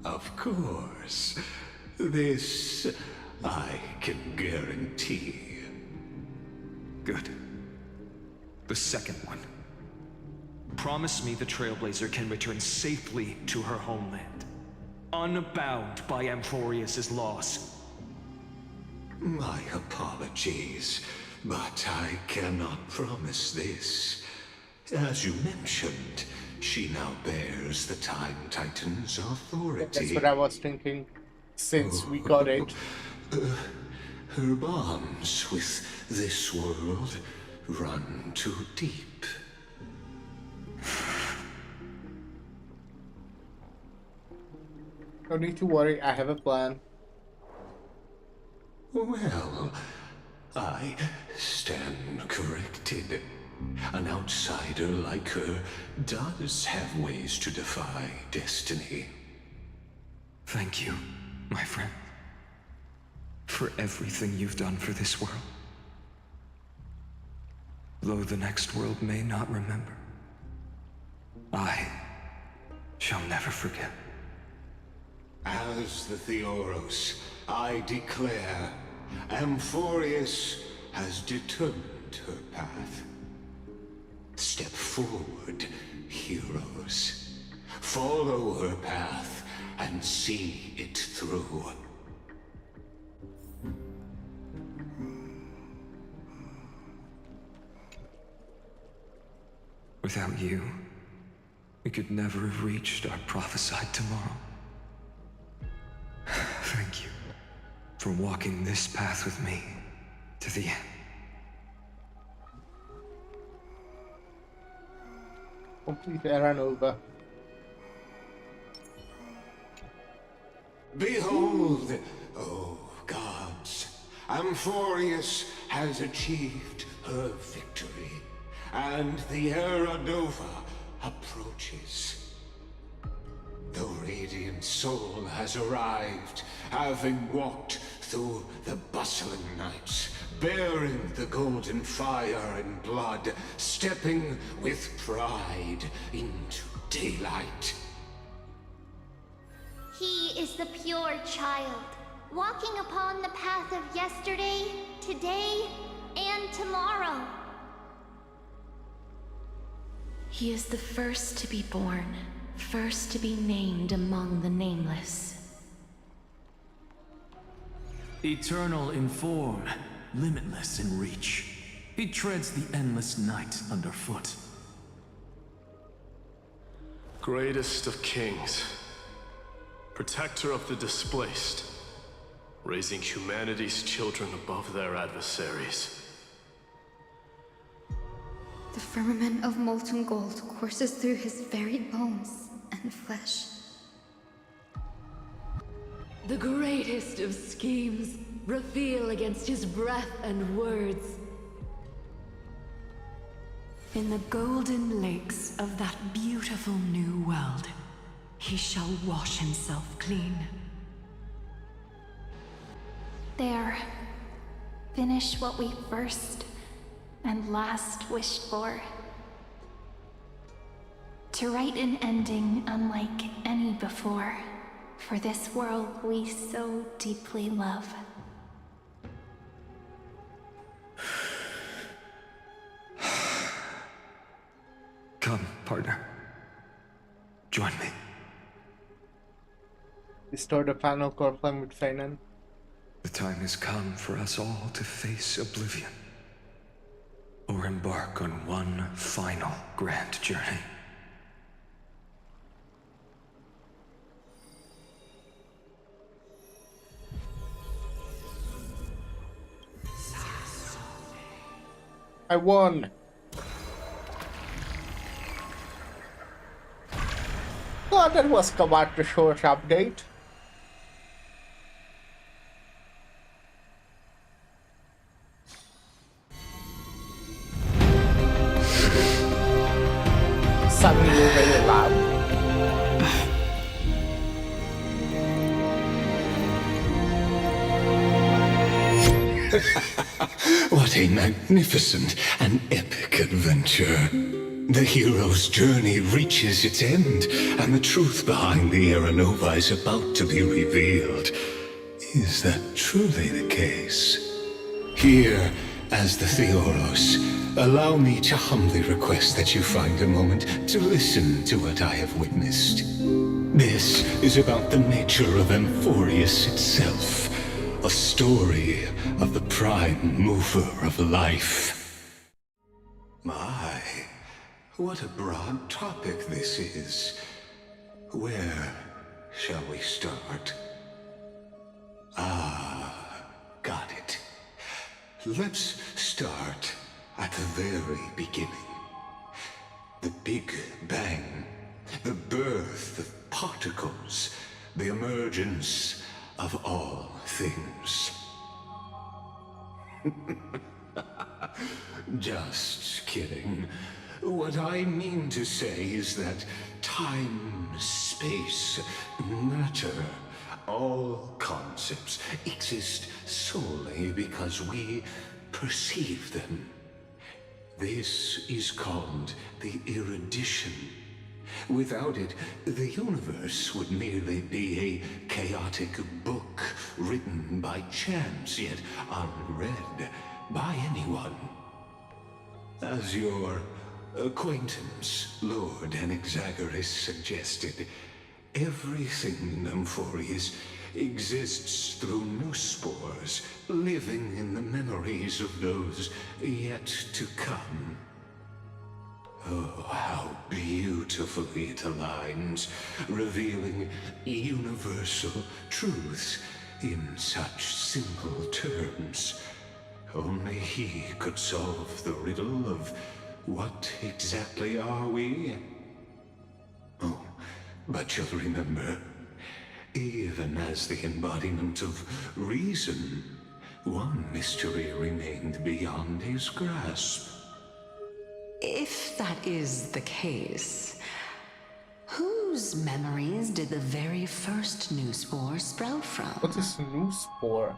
Of course. This I can guarantee. Good. The second one. Promise me the Trailblazer can return safely to her homeland, unbound by Amphorius' loss. My apologies, but I cannot promise this. As you mentioned, she now bears the Time Titan's authority. That's what I was thinking since we got it. Her bonds with this world run too deep. No need to worry, I have a plan. Well, I stand corrected. An outsider like her does have ways to defy destiny. Thank you, my friend, for everything you've done for this world. Though the next world may not remember, I shall never forget. As the Theoros, I declare, Amphorius has determined her path. Step forward, heroes. Follow her path and see it through. Without you, we could never have reached our prophesied tomorrow. Thank you for walking this path with me to the end. Complete Aranova. Behold, oh gods, Amphorius has achieved her victory, and the Era Nova approaches. The radiant soul has arrived, having walked through the bustling nights, bearing the golden fire and blood, stepping with pride into daylight. He is the pure child, walking upon the path of yesterday, today, and tomorrow. He is the first to be born, first to be named among the nameless. Eternal in form, limitless in reach. He treads the endless night underfoot. Greatest of kings, protector of the displaced, raising humanity's children above their adversaries. The firmament of molten gold courses through his very bones and flesh. The greatest of schemes reveal against his breath and words. In the golden lakes of that beautiful new world, he shall wash himself clean. There. Finish what we first and last wished for. To write an ending unlike any before, for this world we so deeply love. Come, partner. Join me. Restore the final core flame with Feynman. The time has come for us all to face oblivion, or embark on one final grand journey. I won! Oh, that was about the short update. Suddenly you're very loud. What a magnificent and epic adventure. The hero's journey reaches its end, and the truth behind the Era Nova is about to be revealed. Is that truly the case? Here, as the Theoros, allow me to humbly request that you find a moment to listen to what I have witnessed. This is about the nature of Amphorius itself, a story of the prime mover of life. My, What a broad topic this is. Where shall we start? Ah, got it. Let's start at the very beginning. The Big Bang, the birth of particles, the emergence of all things. Just kidding. What I mean to say is that time, space, matter, all concepts exist solely because we perceive them. This is called the erudition. Without it, the universe would merely be a chaotic book written by chance, yet unread by anyone. As your acquaintance, Lord Anaxagoras, suggested, everything in Amphorius exists through new spores, living in the memories of those yet to come. Oh, how beautifully it aligns, revealing universal truths in such simple terms. Only he could solve the riddle of what exactly are we? Oh, but you'll remember, even as the embodiment of reason, one mystery remained beyond his grasp. If that is the case, whose memories did the very first new spore sprout from? What is new spore?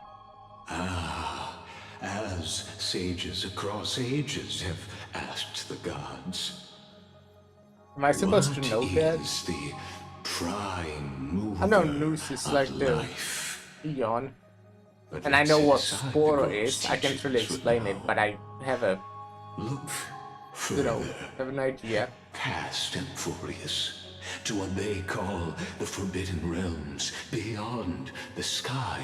Ah, as sages across ages have asked the gods. Am I supposed to know that? What is the prime mover I know Noose is like the life? Eon. But And I know what inside the spore God's is. I can't really teachings explain it, now. but I have a, Look you know, further have an idea. past Amphorius to what they call the Forbidden Realms beyond the sky.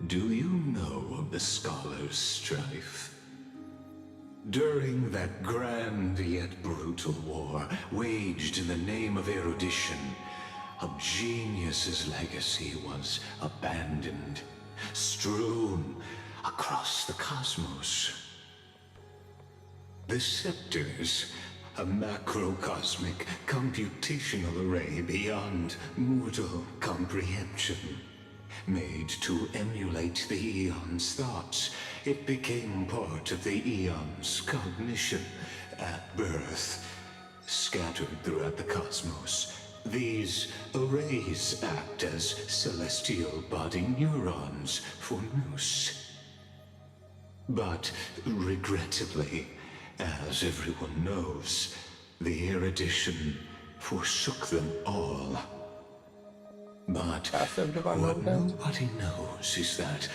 Do you know of the Scholar's Strife? During that grand yet brutal war waged in the name of erudition, a genius's legacy was abandoned, strewn across the cosmos. The Scepters, a macrocosmic computational array beyond mortal comprehension. Made to emulate the Eon's thoughts, it became part of the Eon's cognition at birth. Scattered throughout the cosmos, these arrays act as celestial body neurons for Nous. But regrettably, as everyone knows, the erudition forsook them all. But what nobody knows is that,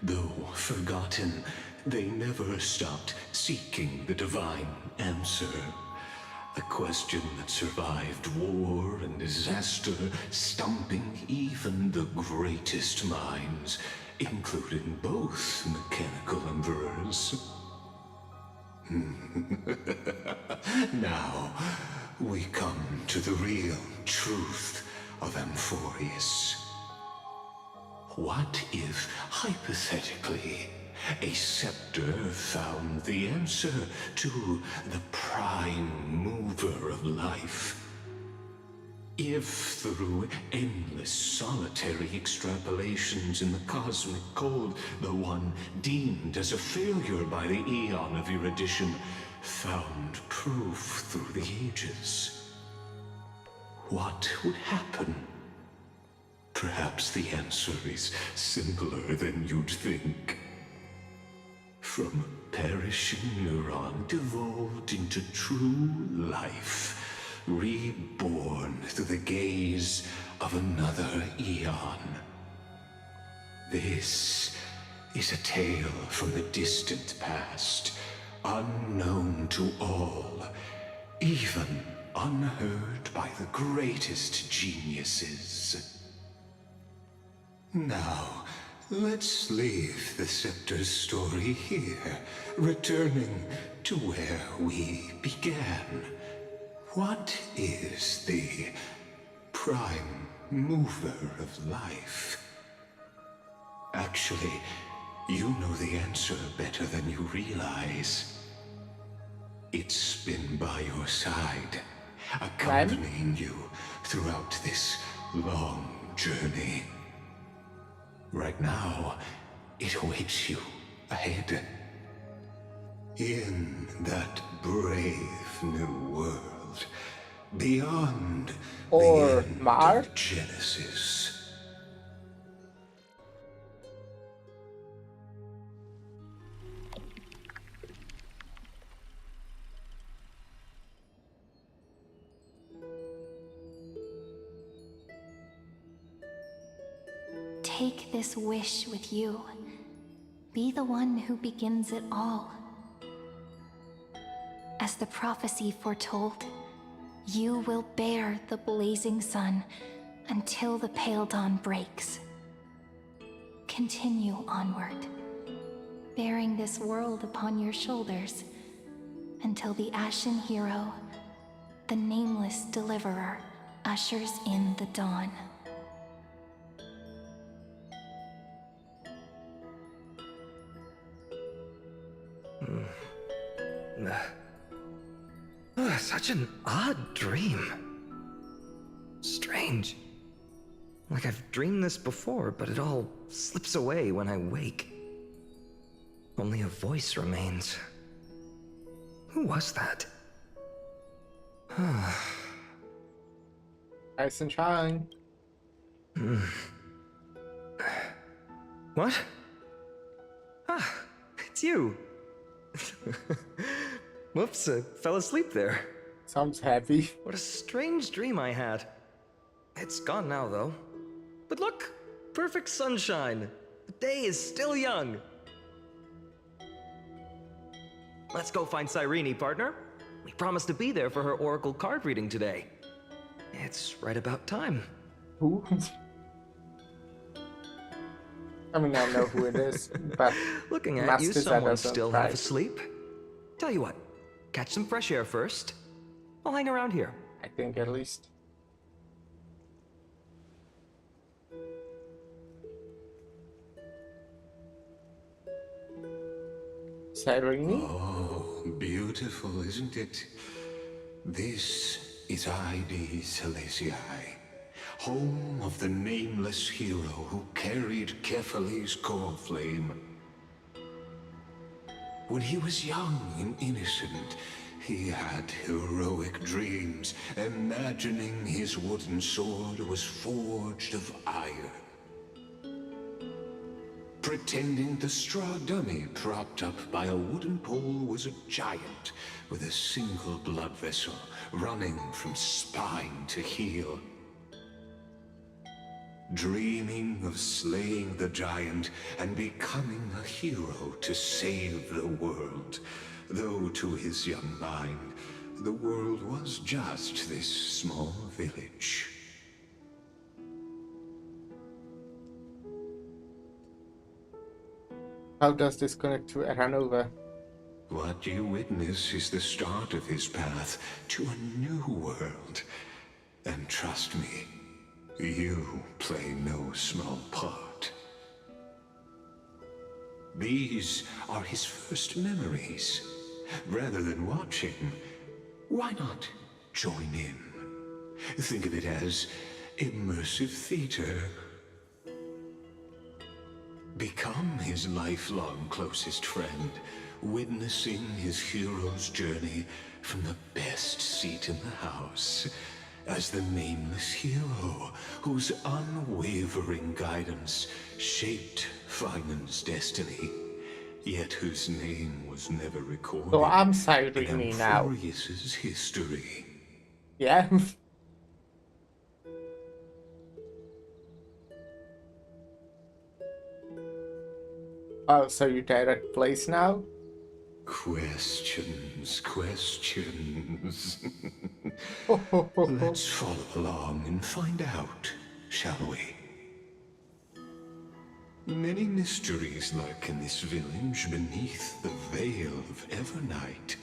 though forgotten, they never stopped seeking the divine answer. A question that survived war and disaster, stumping even the greatest minds, including both mechanical emperors. Now, we come to the real truth of Amphorius. What if, hypothetically, a scepter found the answer to the prime mover of life? If through endless solitary extrapolations in the cosmic code, the one deemed as a failure by the Eon of erudition found proof through the ages, what would happen? Perhaps the answer is simpler than you'd think. From a perishing neuron devolved into true life, reborn through the gaze of another Eon. This is a tale from the distant past, unknown to all, even unheard by the greatest geniuses. Now, Let's leave the Scepter's story here, returning to where we began. What is the prime mover of life? Actually, you know the answer better than you realize. It's been by your side, accompanying you throughout this long journey. Right now, it awaits you ahead. In that brave new world, beyond Or the end Mars? of Genesis. Take this wish with you. Be the one who begins it all. As the prophecy foretold, you will bear the blazing sun until the pale dawn breaks. Continue onward, bearing this world upon your shoulders until the Ashen Hero, the nameless deliverer, ushers in the dawn. Such an odd dream. Strange. Like I've dreamed this before, but it all slips away when I wake. Only a voice remains. Who was that? Ice and shine. What? Ah, it's you. Whoops, I fell asleep there. Sounds heavy. What a strange dream I had. It's gone now, though. But look, perfect sunshine. The day is still young. Let's go find Cyrene, partner. We promised to be there for her oracle card reading today. It's right about time. Who? I mean, I know who it is, but looking at you, Master someone's doesn't still cry. half asleep. Tell you what, catch some fresh air first. I'll hang around here. I think at least. Cyrene? Oh, beautiful, isn't it? This is Ide Celestii, home of the nameless hero who carried Kefali's core flame. When he was young and innocent, he had heroic dreams, imagining his wooden sword was forged of iron. Pretending the straw dummy propped up by a wooden pole was a giant with a single blood vessel running from spine to heel. Dreaming of slaying the giant and becoming a hero to save the world, though to his young mind, the world was just this small village. How does this connect to Aranova? What you witness is the start of his path to a new world. And trust me, you play no small part. These are his first memories. Rather than watching, why not join in? Think of it as immersive theater. Become his lifelong closest friend, witnessing his hero's journey from the best seat in the house, as the nameless hero whose unwavering guidance shaped Finan's destiny, yet whose name was never recorded So I'm in Cyrene now. Amphorius's history. Yeah. Oh, so you direct place now? Questions. Let's follow along and find out, shall we? Many mysteries lurk in this village beneath the veil of Evernight.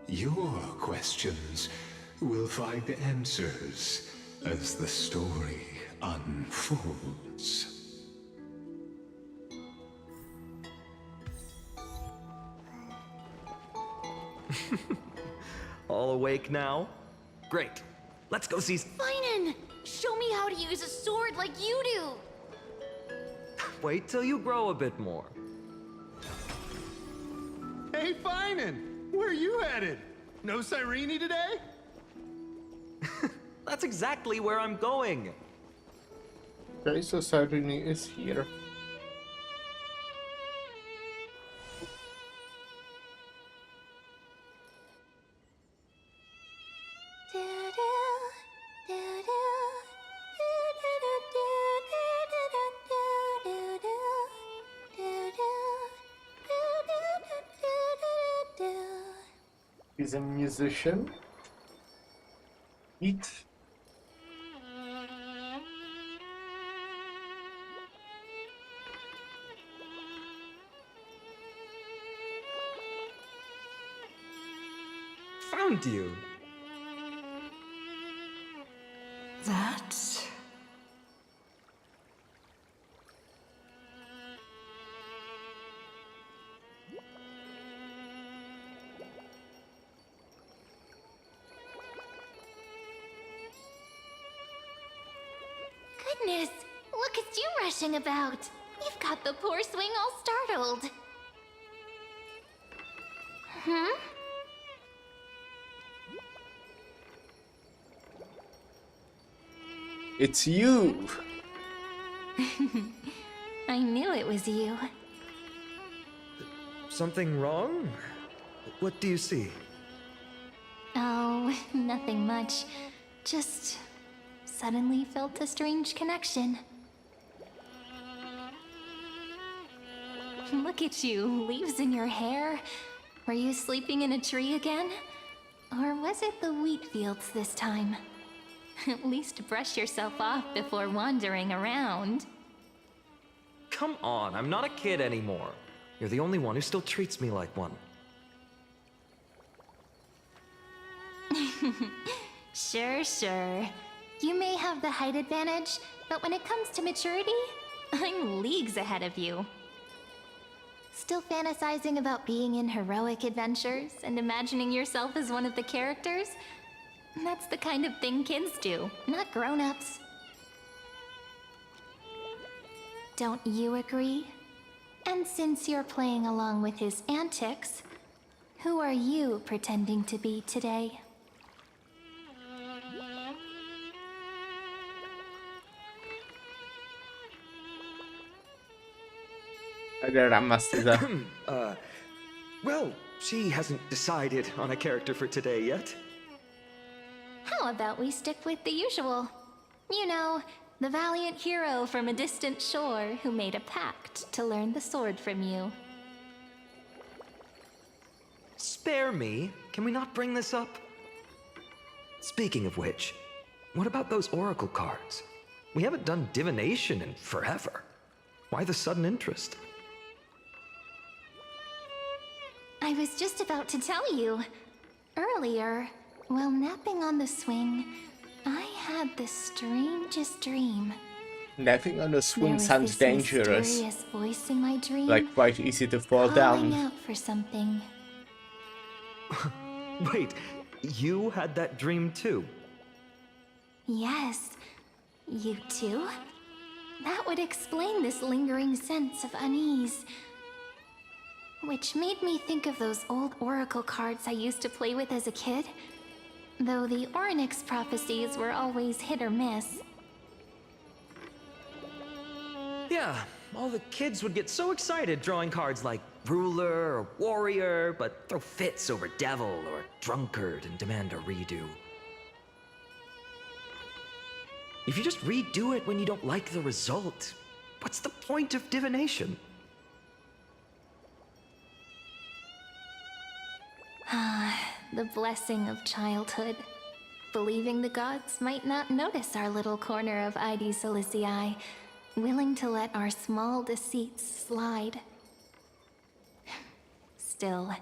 Your questions will find answers as the story unfolds. All awake now? Great. Let's go see. Finan! Show me how to use a sword like you do! Wait till you grow a bit more. Hey, Finan! Where are you headed? No Cyrene today? That's exactly where I'm going. Okay, so Cyrene is here. He's a musician. Eat. Found you. That... Goodness, look at you rushing about. You've got the poor swing all startled. Hmm? It's you! I knew it was you. Something wrong? What do you see? Oh, nothing much. Just suddenly felt a strange connection. Look at you, leaves in your hair. Were you sleeping in a tree again? Or was it the wheat fields this time? At least brush yourself off before wandering around. Come on, I'm not a kid anymore. You're the only one who still treats me like one. Sure. You may have the height advantage, but when it comes to maturity, I'm leagues ahead of you. Still fantasizing about being in heroic adventures and imagining yourself as one of the characters? That's the kind of thing kids do, not grown-ups. Don't you agree? And since you're playing along with his antics, who are you pretending to be today? Well, she hasn't decided on a character for today yet. How about we stick with the usual? You know, the valiant hero from a distant shore who made a pact to learn the sword from you. Spare me. Can we not bring this up? Speaking of which, what about those oracle cards? We haven't done divination in forever. Why the sudden interest? I was just about to tell you. Earlier, while napping on the swing, I had the strangest dream. Napping on the swing There was sounds this dangerous. mysterious voice in my dream, Like quite easy to fall calling down. out for something. Wait, you had that dream too? Yes, you too? That would explain this lingering sense of unease. Which made me think of those old oracle cards I used to play with as a kid. Though the Ornyx prophecies were always hit or miss. Yeah, all the kids would get so excited drawing cards like ruler or warrior, but throw fits over devil or drunkard and demand a redo. If you just redo it when you don't like the result, what's the point of divination? The blessing of childhood. Believing the gods might not notice our little corner of ID Silicii, willing to let our small deceits slide. Still,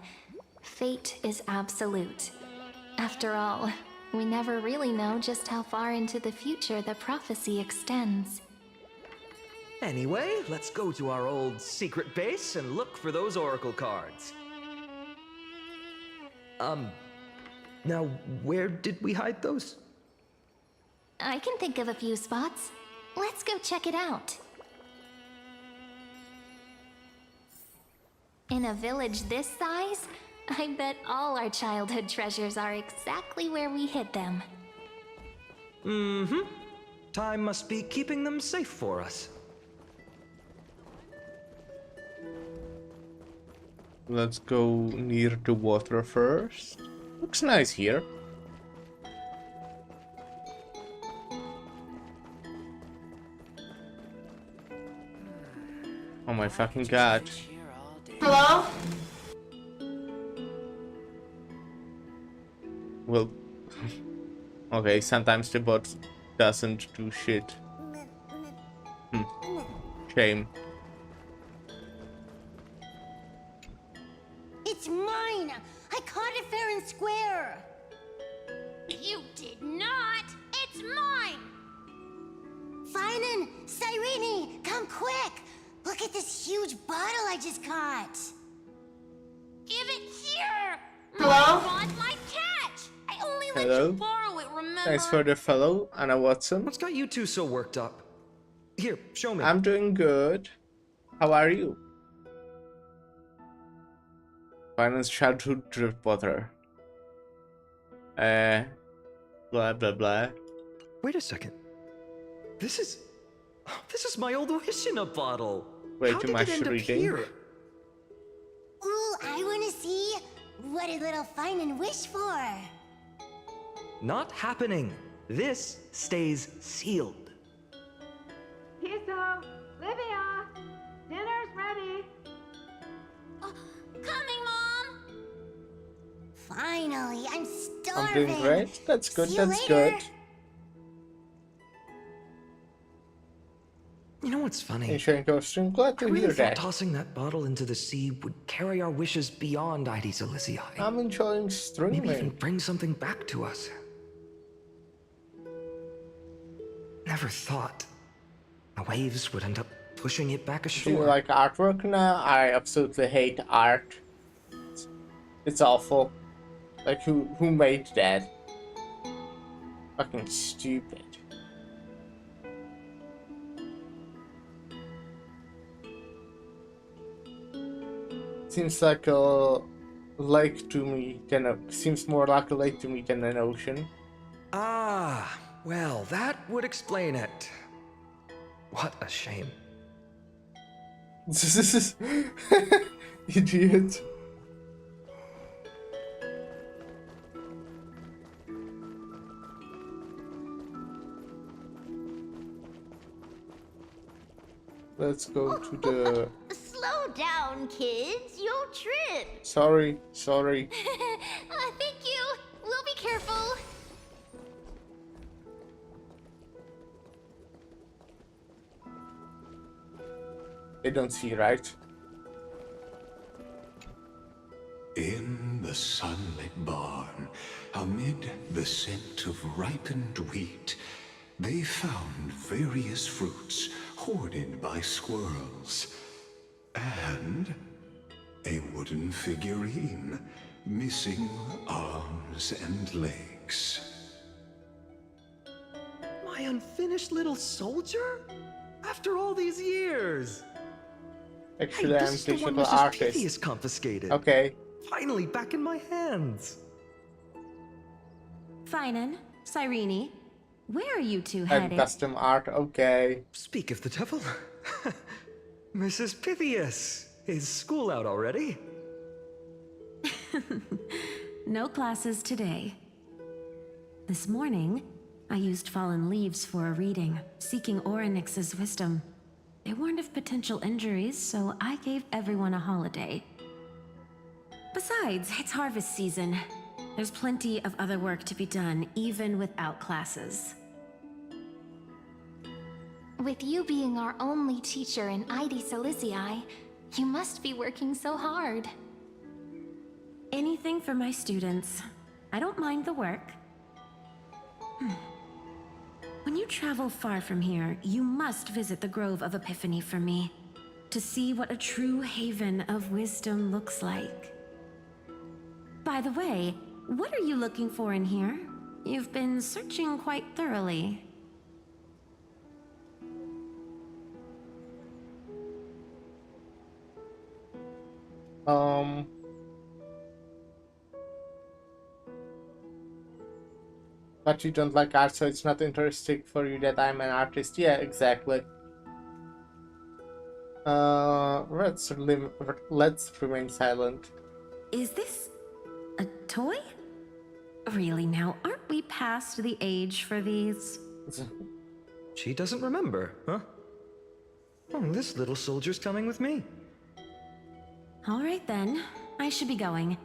fate is absolute. After all, we never really know just how far into the future the prophecy extends. Anyway, let's go to our old secret base and look for those oracle cards. Now, where did we hide those? I can think of a few spots. Let's go check it out. In a village this size, I bet all our childhood treasures are exactly where we hid them. Mm-hmm. Time must be keeping them safe for us. Let's go near the water first. Looks nice here. Oh my fucking god. Hello? Well, okay, sometimes the bot doesn't do shit. Shame. It's mine! I caught it fair and square! You did not! It's mine! Finan! Cyrene! Come quick! Look at this huge bottle I just caught! Give it here! Hello? I want my catch! I only let Hello? you borrow it, remember? Thanks for the follow, Anna Watson. What's got you two so worked up? Here, show me. I'm doing good. How are you? Finance childhood drift water. Blah blah blah. Wait a second. This is my old wish in a bottle. Way How too did much it end up reading. here? Ooh, I wanna see! What did little Finan wish for? Not happening. This stays sealed. Piso, Livia, dinner's ready. Coming, Mom! Finally, I'm starving! I'm doing great. That's good, See you that's later. good. You know what's funny? Ancient costume, glad I to really hear thought that. tossing that bottle into the sea would carry our wishes beyond Ides Elysiae. I'm enjoying Maybe streaming. even bring something back to us. Never thought the waves would end up pushing it back Do ashore. you like artwork now? I absolutely hate art. It's awful. Like who made that? Fucking stupid. Seems like a lake to me than seems more like a lake to me than an ocean. Ah, well, that would explain it. What a shame. Idiot. Let's go to the... Slow down, kids. You'll trip. Sorry. Thank you. We'll be careful. They don't see, right? In the sunlit barn, amid the scent of ripened wheat, they found various fruits hoarded by squirrels. And a wooden figurine, missing arms and legs. My unfinished little soldier? After all these years! Actually, hey, I'm this is the one digital Mrs. artist. Pithias confiscated. Okay. Finally back in my hands. Finan, Cyrene, where are you two And headed? custom art, okay. Speak of the devil. Mrs. Pithias, is school out already? No classes today. This morning, I used fallen leaves for a reading, seeking Orynyx's wisdom. They warned of potential injuries, so I gave everyone a holiday. Besides, it's harvest season. There's plenty of other work to be done, even without classes. With you being our only teacher in ID Silicii, you must be working so hard. Anything for my students. I don't mind the work. When you travel far from here, you must visit the Grove of Epiphany for me, to see what a true haven of wisdom looks like. By the way, what are you looking for in here? You've been searching quite thoroughly. But you don't like art, so it's not interesting for you that I'm an artist. Yeah, exactly. Let's remain silent. Is this a toy? Really now, aren't we past the age for these? She doesn't remember, huh? Oh, this little soldier's coming with me. All right then, I should be going.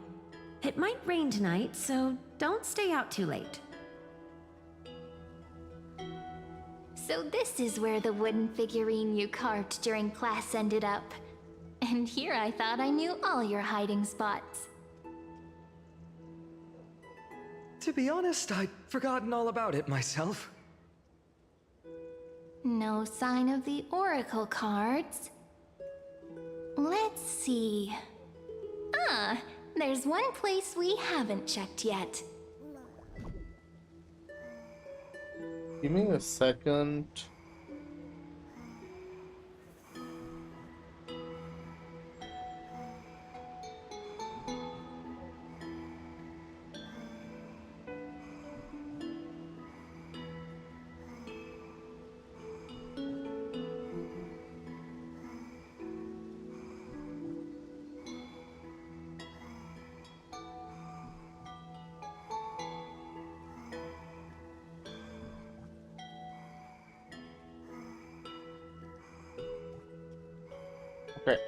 It might rain tonight, so don't stay out too late. So this is where the wooden figurine you carved during class ended up. And here I thought I knew all your hiding spots. To be honest, I'd forgotten all about it myself. No sign of the oracle cards. Let's see. Ah, there's one place we haven't checked yet. Give me a second. Okay.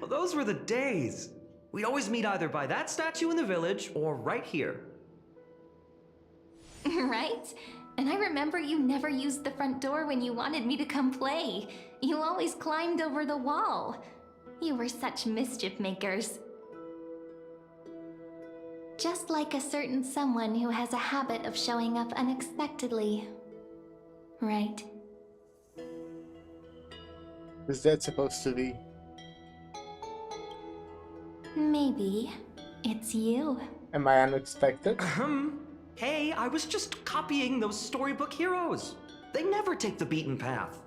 Well, those were the days. We'd always meet either by that statue in the village or right here. Right? And I remember you never used the front door when you wanted me to come play. You always climbed over the wall. You were such mischief makers. Just like a certain someone who has a habit of showing up unexpectedly. Right? Is that supposed to be? Maybe. It's you. Am I unexpected? Hey, I was just copying those storybook heroes. They never take the beaten path.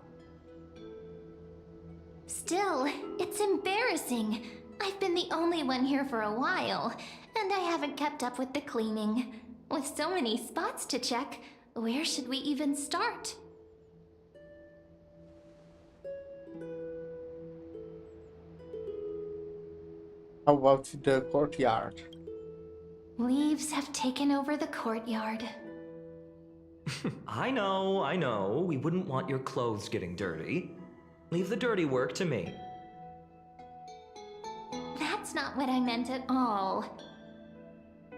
Still, it's embarrassing. I've been the only one here for a while, and I haven't kept up with the cleaning. With so many spots to check, where should we even start? How about the courtyard? Leaves have taken over the courtyard. I know. We wouldn't want your clothes getting dirty. Leave the dirty work to me. That's not what I meant at all.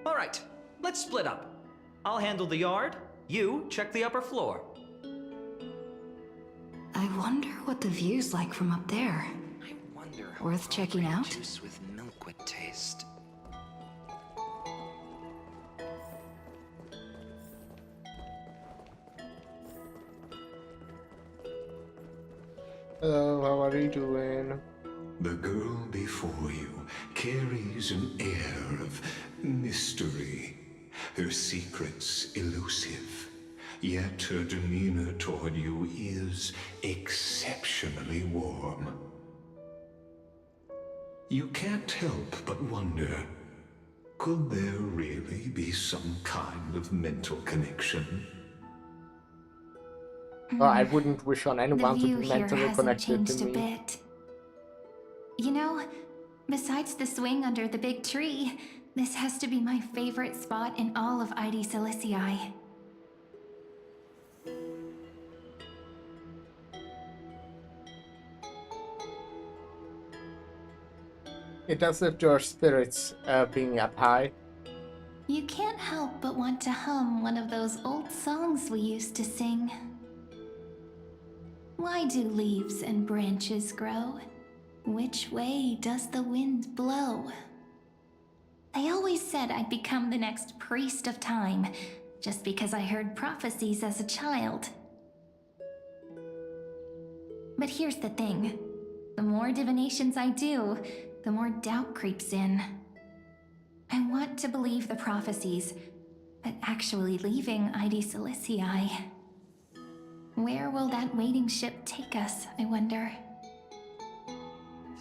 All right, let's split up. I'll handle the yard. You check the upper floor. I wonder what the view's like from up there. I wonder Worth checking out? juice with milk would taste. Hello, how are you doing? The girl before you carries an air of mystery, her secrets elusive, yet her demeanor toward you is exceptionally warm. You can't help but wonder, could there really be some kind of mental connection? Well, I wouldn't wish on The anyone to view be here mentally hasn't connected changed to a me. bit. You know, besides the swing under the big tree, this has to be my favorite spot in all of ID Silicii. It does lift your spirits being up high. You can't help but want to hum one of those old songs we used to sing. Why do leaves and branches grow? Which way does the wind blow? They always said I'd become the next priest of time, just because I heard prophecies as a child. But here's the thing. The more divinations I do, the more doubt creeps in. I want to believe the prophecies, but actually leaving ID Silicii. Where will that waiting ship take us, I wonder?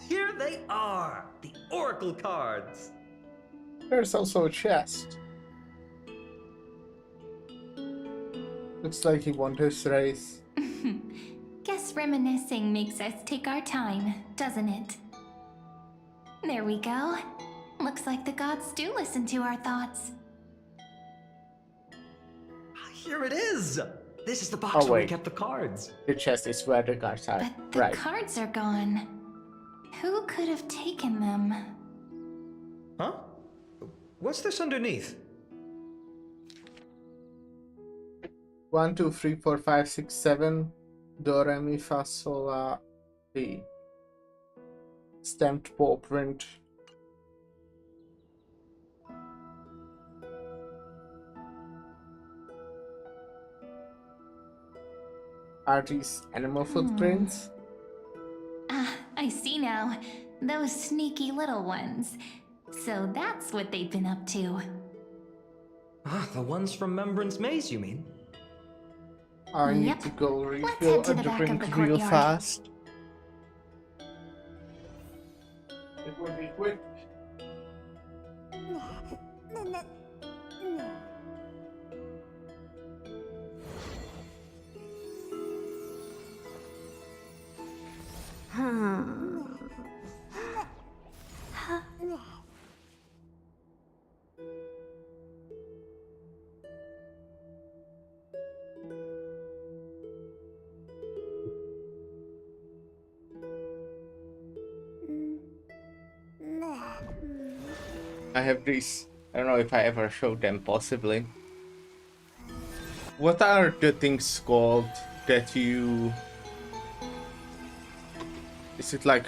Here they are! The Oracle cards! There's also a chest. Looks like he won this race. Guess reminiscing makes us take our time, doesn't it? There we go. Looks like the gods do listen to our thoughts. Here it is! This is the box where we kept the cards. The chest is where the cards are. But the cards are gone. Who could have taken them? Huh? What's this underneath? 1, 2, 3, 4, 5, 6, 7. Do, re, mi, fa, sol, la, ti. Stamped paw print. Are these animal footprints? Ah, I see now. Those sneaky little ones. So that's what they've been up to. Ah, the ones from Remembrance Maze, you mean? I need to go refill a drink real fast. It will be quick. I have these. I don't know if I ever showed them, possibly. What are the things called that you... Is it like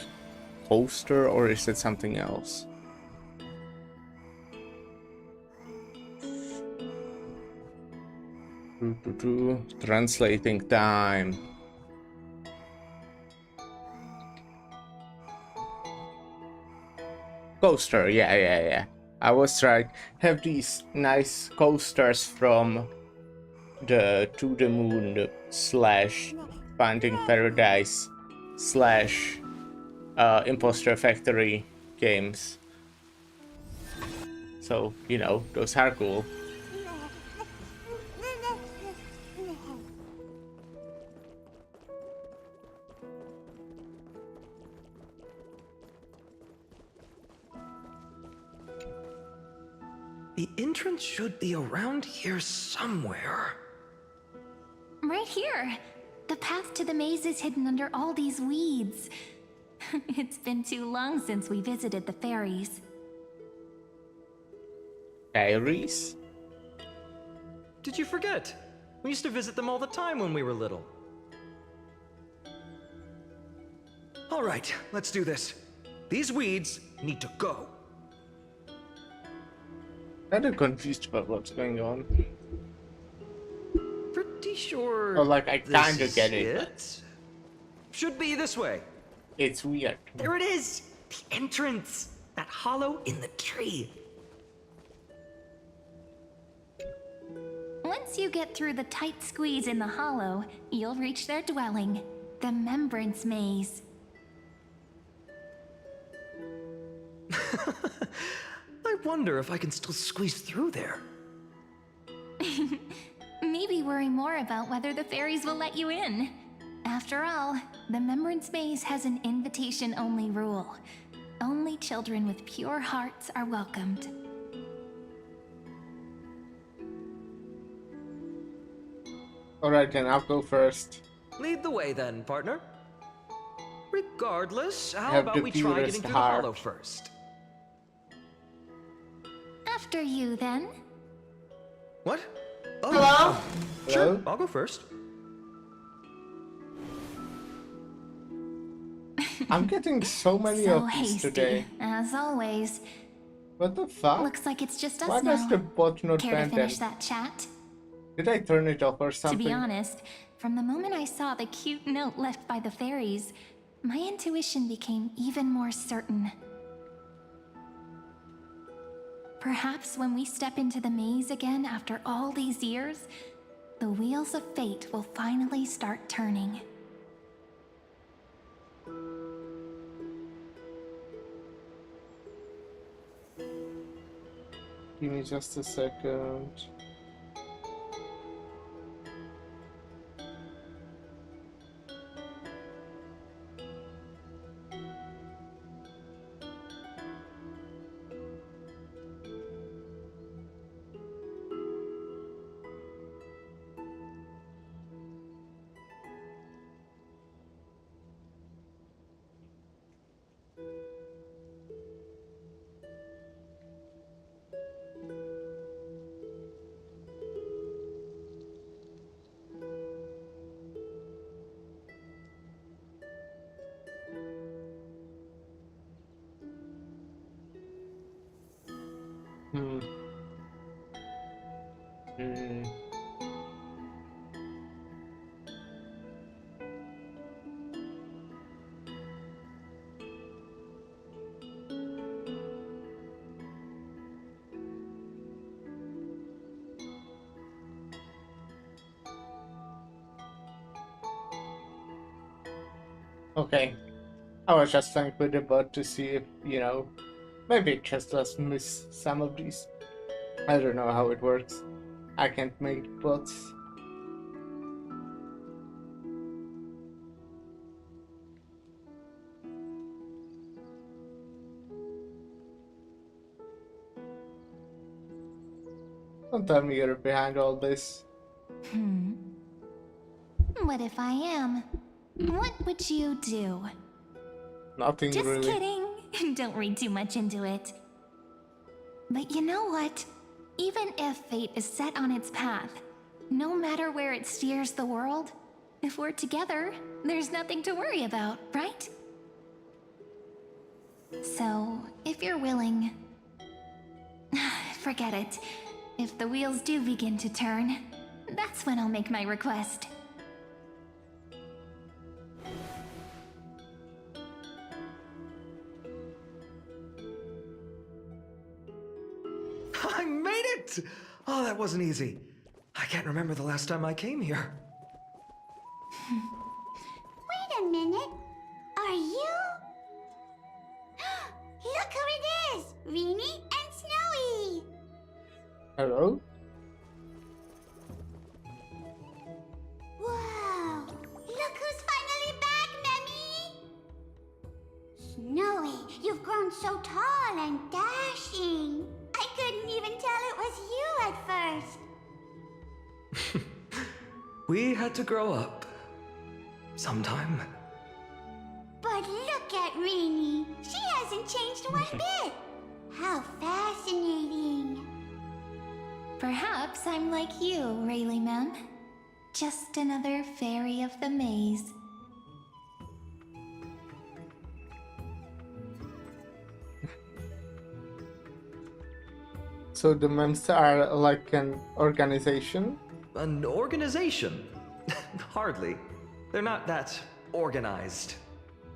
poster or is it something else? Translating time. Coaster, yeah. I was right. Have these nice coasters from the To the Moon / Finding Paradise / Imposter Factory games. So, you know, those are cool. The entrance should be around here somewhere. Right here. The path to the maze is hidden under all these weeds. It's been too long since we visited the fairies. Fairies? Did you forget? We used to visit them all the time when we were little. All right, let's do this. These weeds need to go. I'm kind of confused about what's going on. Pretty sure. Oh, like I kind of get it. But... Should be this way. It's weird. There it is! The entrance! That hollow in the tree. Once you get through the tight squeeze in the hollow, you'll reach their dwelling, the Remembrance Maze. I wonder if I can still squeeze through there. Maybe worry more about whether the fairies will let you in. After all, the Remembrance Maze has an invitation-only rule. Only children with pure hearts are welcomed. Alright then, I'll go first. Lead the way then, partner. Regardless, how Have about the we try purest getting through heart. the hollow first? After you, then. What? Oh, Hello? Sure, Hello? I'll go first. I'm getting so many So of these hasty, today. as always. What the fuck? Looks like it's just us Why does now. the bot not Care to bend finish then? that chat? Did I turn it off or To something? be honest, from the moment I saw the cute note left by the fairies, my intuition became even more certain. Perhaps when we step into the maze again after all these years, the wheels of fate will finally start turning. Give me just a second. Hmm. Hmm. Okay. I was just playing with the bot to see if, maybe it just does miss some of these. I don't know how it works. I can't make bots. Don't tell me you're behind all this. What if I am? What would you do? Nothing Just really. kidding. Don't read too much into it. But you know what? Even if fate is set on its path, no matter where it steers the world, if we're together, there's nothing to worry about, right? So, if you're willing... Forget it. If the wheels do begin to turn, that's when I'll make my request. I made it! Oh, that wasn't easy. I can't remember the last time I came here. Wait a minute. Are you? Look who it is! Rini and Snowy! Hello? Wow! Look who's finally back, Memmy! Snowy, you've grown so tall and dashing. I couldn't even tell it was you at first. We had to grow up. Sometime. But look at Rini. She hasn't changed one bit. How fascinating. Perhaps I'm like you, Rayleigh Mem. Just another fairy of the maze. So the memes are like an organization? An organization? Hardly. They're not that organized.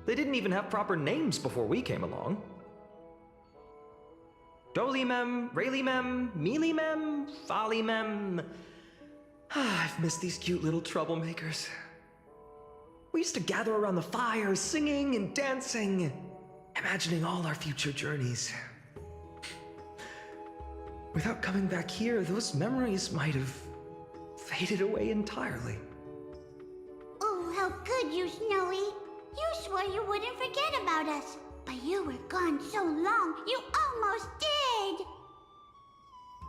They didn't even have proper names before we came along. Doly Mem, Rayleigh Mem, Mealy Mem, Folly Mem. I've missed these cute little troublemakers. We used to gather around the fire, singing and dancing, imagining all our future journeys. Without coming back here, those memories might have faded away entirely. Oh, how could you, Snowy? You swore you wouldn't forget about us. But you were gone so long, you almost did!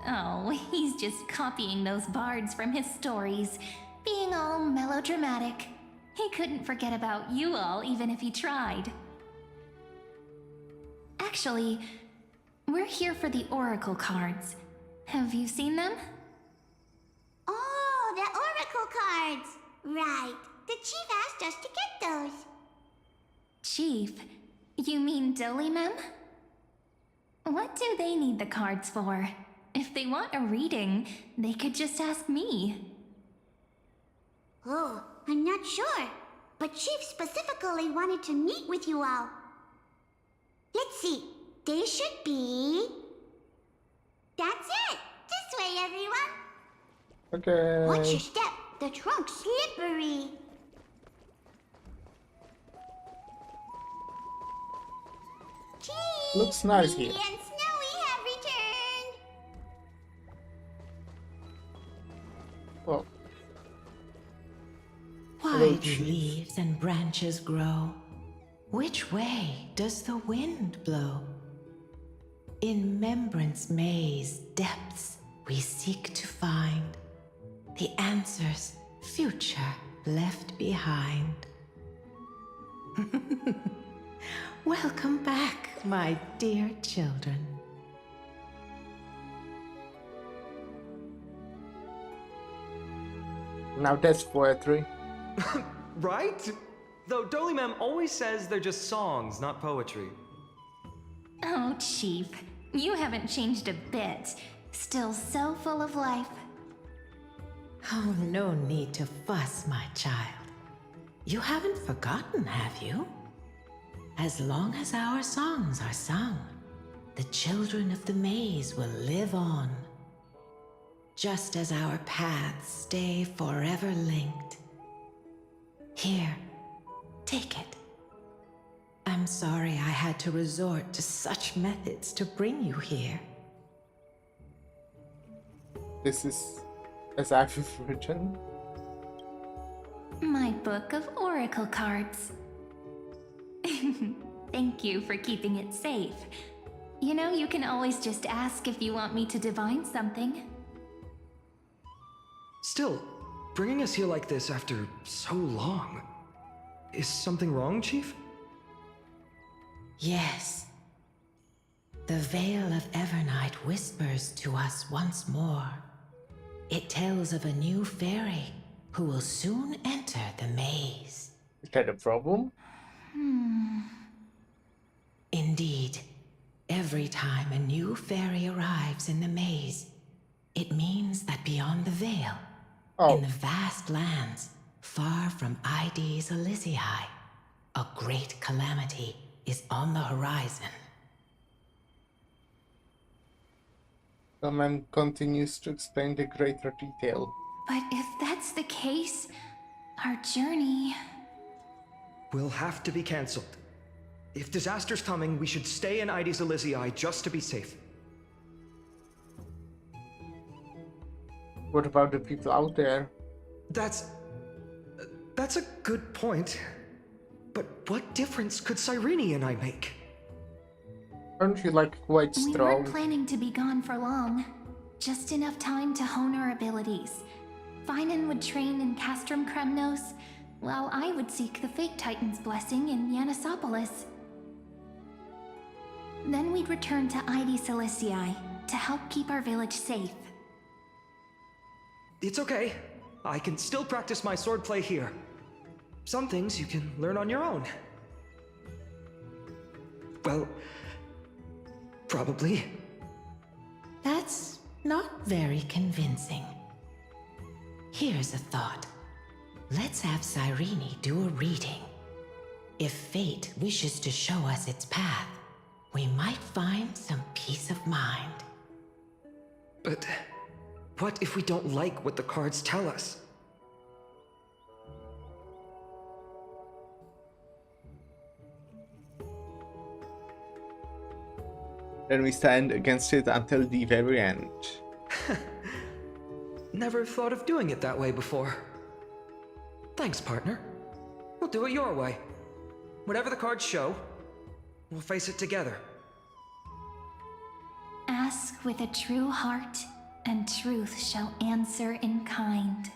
Oh, he's just copying those bards from his stories, being all melodramatic. He couldn't forget about you all, even if he tried. Actually, We're here for the Oracle cards. Have you seen them? Oh, the Oracle cards! Right. The chief asked us to get those. Chief? You mean Dolimem? What do they need the cards for? If they want a reading, they could just ask me. Oh, I'm not sure. But Chief specifically wanted to meet with you all. Let's see. They should be... That's it! This way, everyone! Okay. Watch your step. The trunk's slippery. Chief! Looks nice here. Minnie and Snowy have returned! Well. Why do leaves and branches grow? Which way does the wind blow? In Remembrance Maze depths we seek to find the answers future left behind. Welcome back, my dear children. Now that's poetry. Right? Though Dolimem always says they're just songs, not poetry. Oh, Chief. You haven't changed a bit. Still so full of life. Oh, no need to fuss, my child. You haven't forgotten, have you? As long as our songs are sung, the children of the maze will live on. Just as our paths stay forever linked. Here, take it. I'm sorry I had to resort to such methods to bring you here. This is as I've written. My book of Oracle cards. Thank you for keeping it safe. You know, you can always just ask if you want me to divine something. Still, bringing us here like this after so long. Is something wrong, Chief? Yes. The Veil of Evernight whispers to us once more. It tells of a new fairy who will soon enter the maze. Is that a problem? Indeed. Every time a new fairy arrives in the maze, it means that beyond the veil, in the vast lands, far from Ides Elysiae, a great calamity is on the horizon. The man continues to explain the greater detail. But if that's the case, our journey... Will have to be cancelled. If disaster's coming, we should stay in Ides Elysiae just to be safe. What about the people out there? That's a good point. But what difference could Cyrene and I make? Aren't you like quite We strong? weren't planning to be gone for long. Just enough time to hone our abilities. Finan would train in Castrum Kremnos, while I would seek the Fake Titan's blessing in Yanisopolis. Then we'd return to Ides Elysiae to help keep our village safe. It's okay. I can still practice my swordplay here. Some things you can learn on your own. Well, probably. That's not very convincing. Here's a thought. Let's have Cyrene do a reading. If fate wishes to show us its path, we might find some peace of mind. But what if we don't like what the cards tell us? Then we stand against it until the very end. Never thought of doing it that way before. Thanks, partner. We'll do it your way. Whatever the cards show, we'll face it together. Ask with a true heart, and truth shall answer in kind.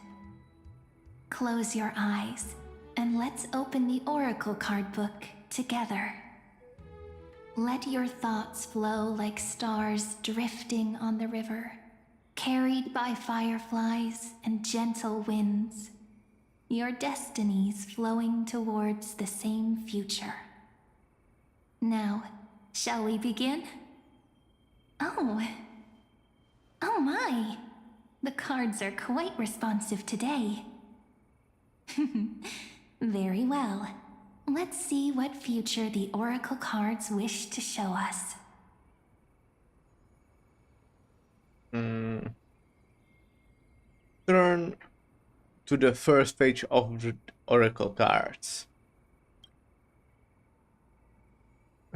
Close your eyes, and let's open the Oracle card book together. Let your thoughts flow like stars drifting on the river, carried by fireflies and gentle winds. Your destinies flowing towards the same future. Now, shall we begin? Oh my! The cards are quite responsive today. Very well. Let's see what future the oracle cards wish to show us. Turn to the first page of the oracle cards.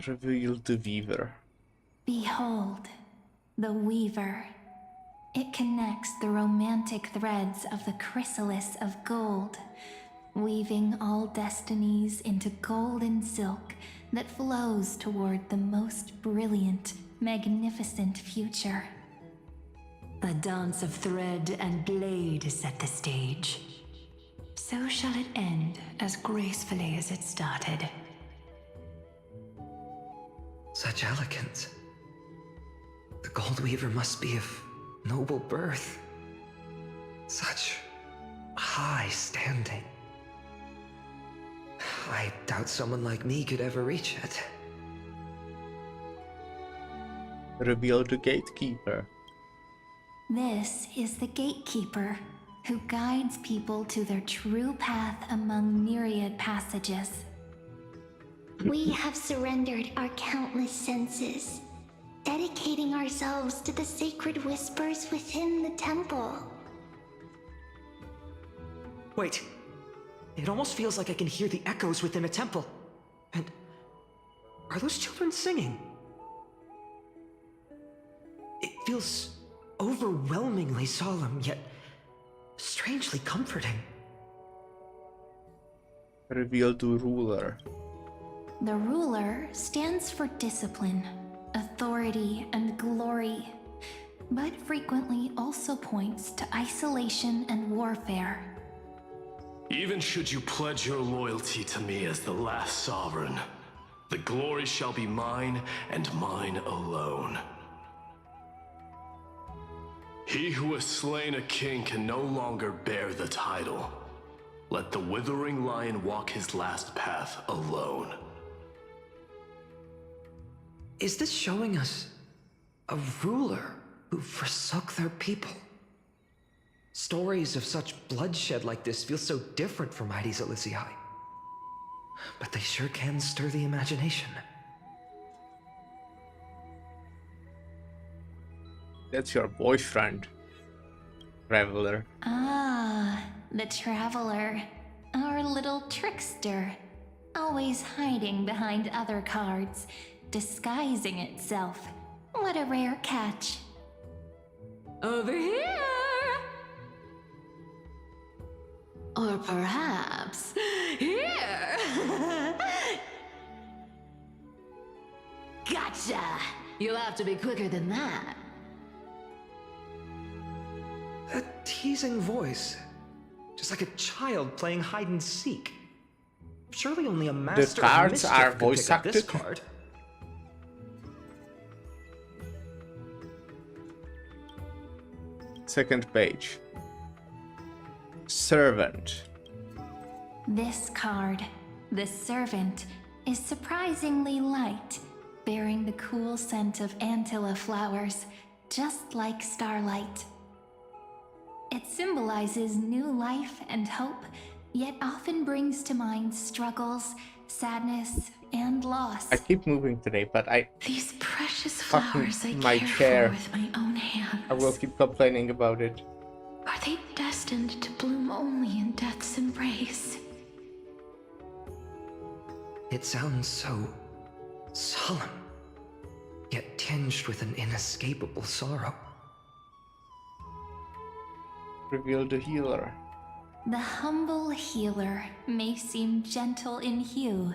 Reveal the Weaver. Behold, the Weaver. It connects the romantic threads of the chrysalis of gold, weaving all destinies into golden silk that flows toward the most brilliant, magnificent future. The dance of thread and blade set the stage. So shall it end as gracefully as it started. Such elegance. The Gold Weaver must be of noble birth. Such high standing. I doubt someone like me could ever reach it. Reveal the Gatekeeper. This is the Gatekeeper, who guides people to their true path among myriad passages. We have surrendered our countless senses, dedicating ourselves to the sacred whispers within the temple. Wait. It almost feels like I can hear the echoes within a temple. And are those children singing? It feels overwhelmingly solemn, yet strangely comforting. Reveal the Ruler. The Ruler stands for discipline, authority, and glory, but frequently also points to isolation and warfare. Even should you pledge your loyalty to me as the last sovereign, the glory shall be mine and mine alone. He who has slain a king can no longer bear the title. Let the withering lion walk his last path alone. Is this showing us a ruler who forsook their people? Stories of such bloodshed like this feel so different from Heidi's Elysiae. But they sure can stir the imagination. That's your boyfriend, Traveler. Ah, the Traveler. Our little trickster. Always hiding behind other cards, disguising itself. What a rare catch. Over here! Or perhaps here! Gotcha! You'll have to be quicker than that. A teasing voice. Just like a child playing hide and seek. Surely only a master The cards of are mischief could voice pick up this acted. card. Second page. Servant. This card, the Servant, is surprisingly light, bearing the cool scent of Antilla flowers, just like starlight. It symbolizes new life and hope, yet often brings to mind struggles, sadness, and loss. I keep moving today, but These precious fucking flowers I my care chair. for with my own hands. I will keep complaining about it. Are they destined to bloom only in death's embrace? It sounds so solemn, yet tinged with an inescapable sorrow. Reveal the Healer. The humble healer may seem gentle in hue,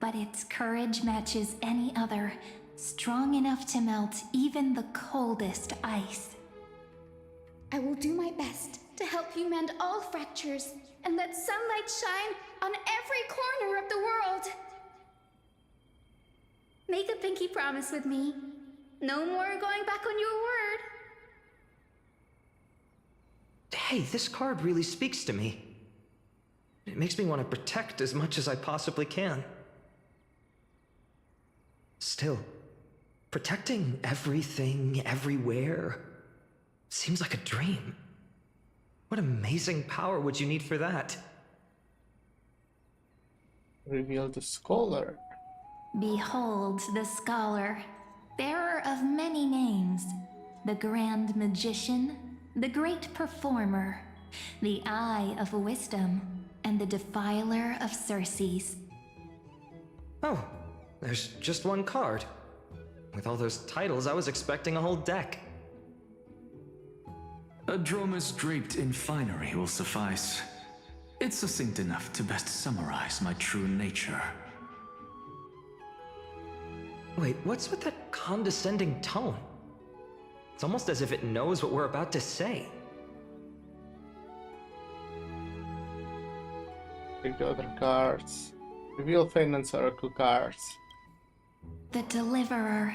but its courage matches any other, strong enough to melt even the coldest ice. I will do my best to help you mend all fractures and let sunlight shine on every corner of the world. Make a pinky promise with me. No more going back on your word. Hey, this card really speaks to me. It makes me want to protect as much as I possibly can. Still, protecting everything, everywhere, seems like a dream. What amazing power would you need for that? Reveal the scholar. Behold the scholar, bearer of many names, the grand magician, the great performer, the eye of wisdom, and the defiler of Circes. Oh, there's just one card. With all those titles, I was expecting a whole deck. A dromus draped in finery will suffice. It's succinct enough to best summarize my true nature. Wait, what's with that condescending tone? It's almost as if it knows what we're about to say. Take the other cards. Reveal Fate and Oracle cards. The Deliverer.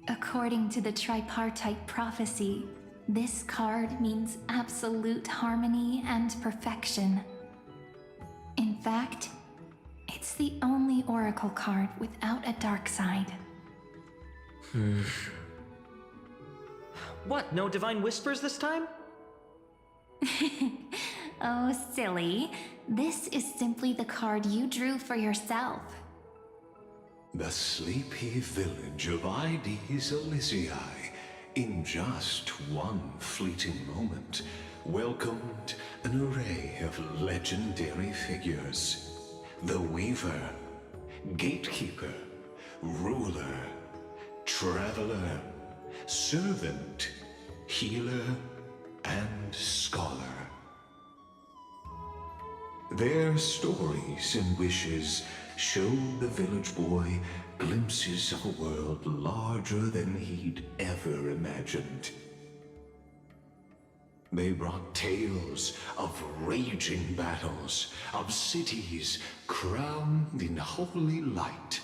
According to the tripartite prophecy, this card means absolute harmony and perfection. In fact, it's the only oracle card without a dark side. What, no divine whispers this time? Oh, silly. This is simply the card you drew for yourself. The sleepy village of Ides Elysiae, in just one fleeting moment, welcomed an array of legendary figures. The Weaver, Gatekeeper, Ruler, Traveler, Servant, Healer, and Scholar. Their stories and wishes showed the village boy glimpses of a world larger than he'd ever imagined. They brought tales of raging battles, of cities crowned in holy light,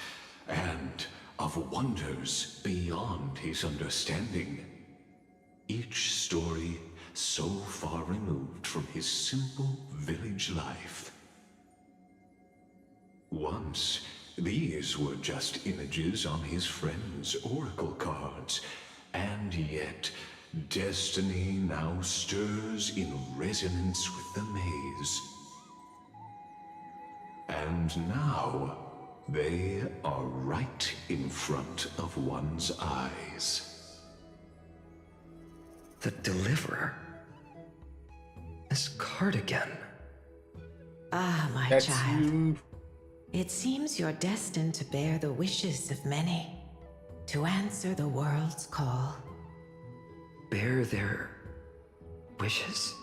and of wonders beyond his understanding. Each story so far removed from his simple village life. Once, these were just images on his friend's oracle cards, and yet destiny now stirs in resonance with the maze. And now, they are right in front of one's eyes. The Deliverer? This card again. Ah, my That's child. you. It seems you're destined to bear the wishes of many, to answer the world's call. Bear their wishes?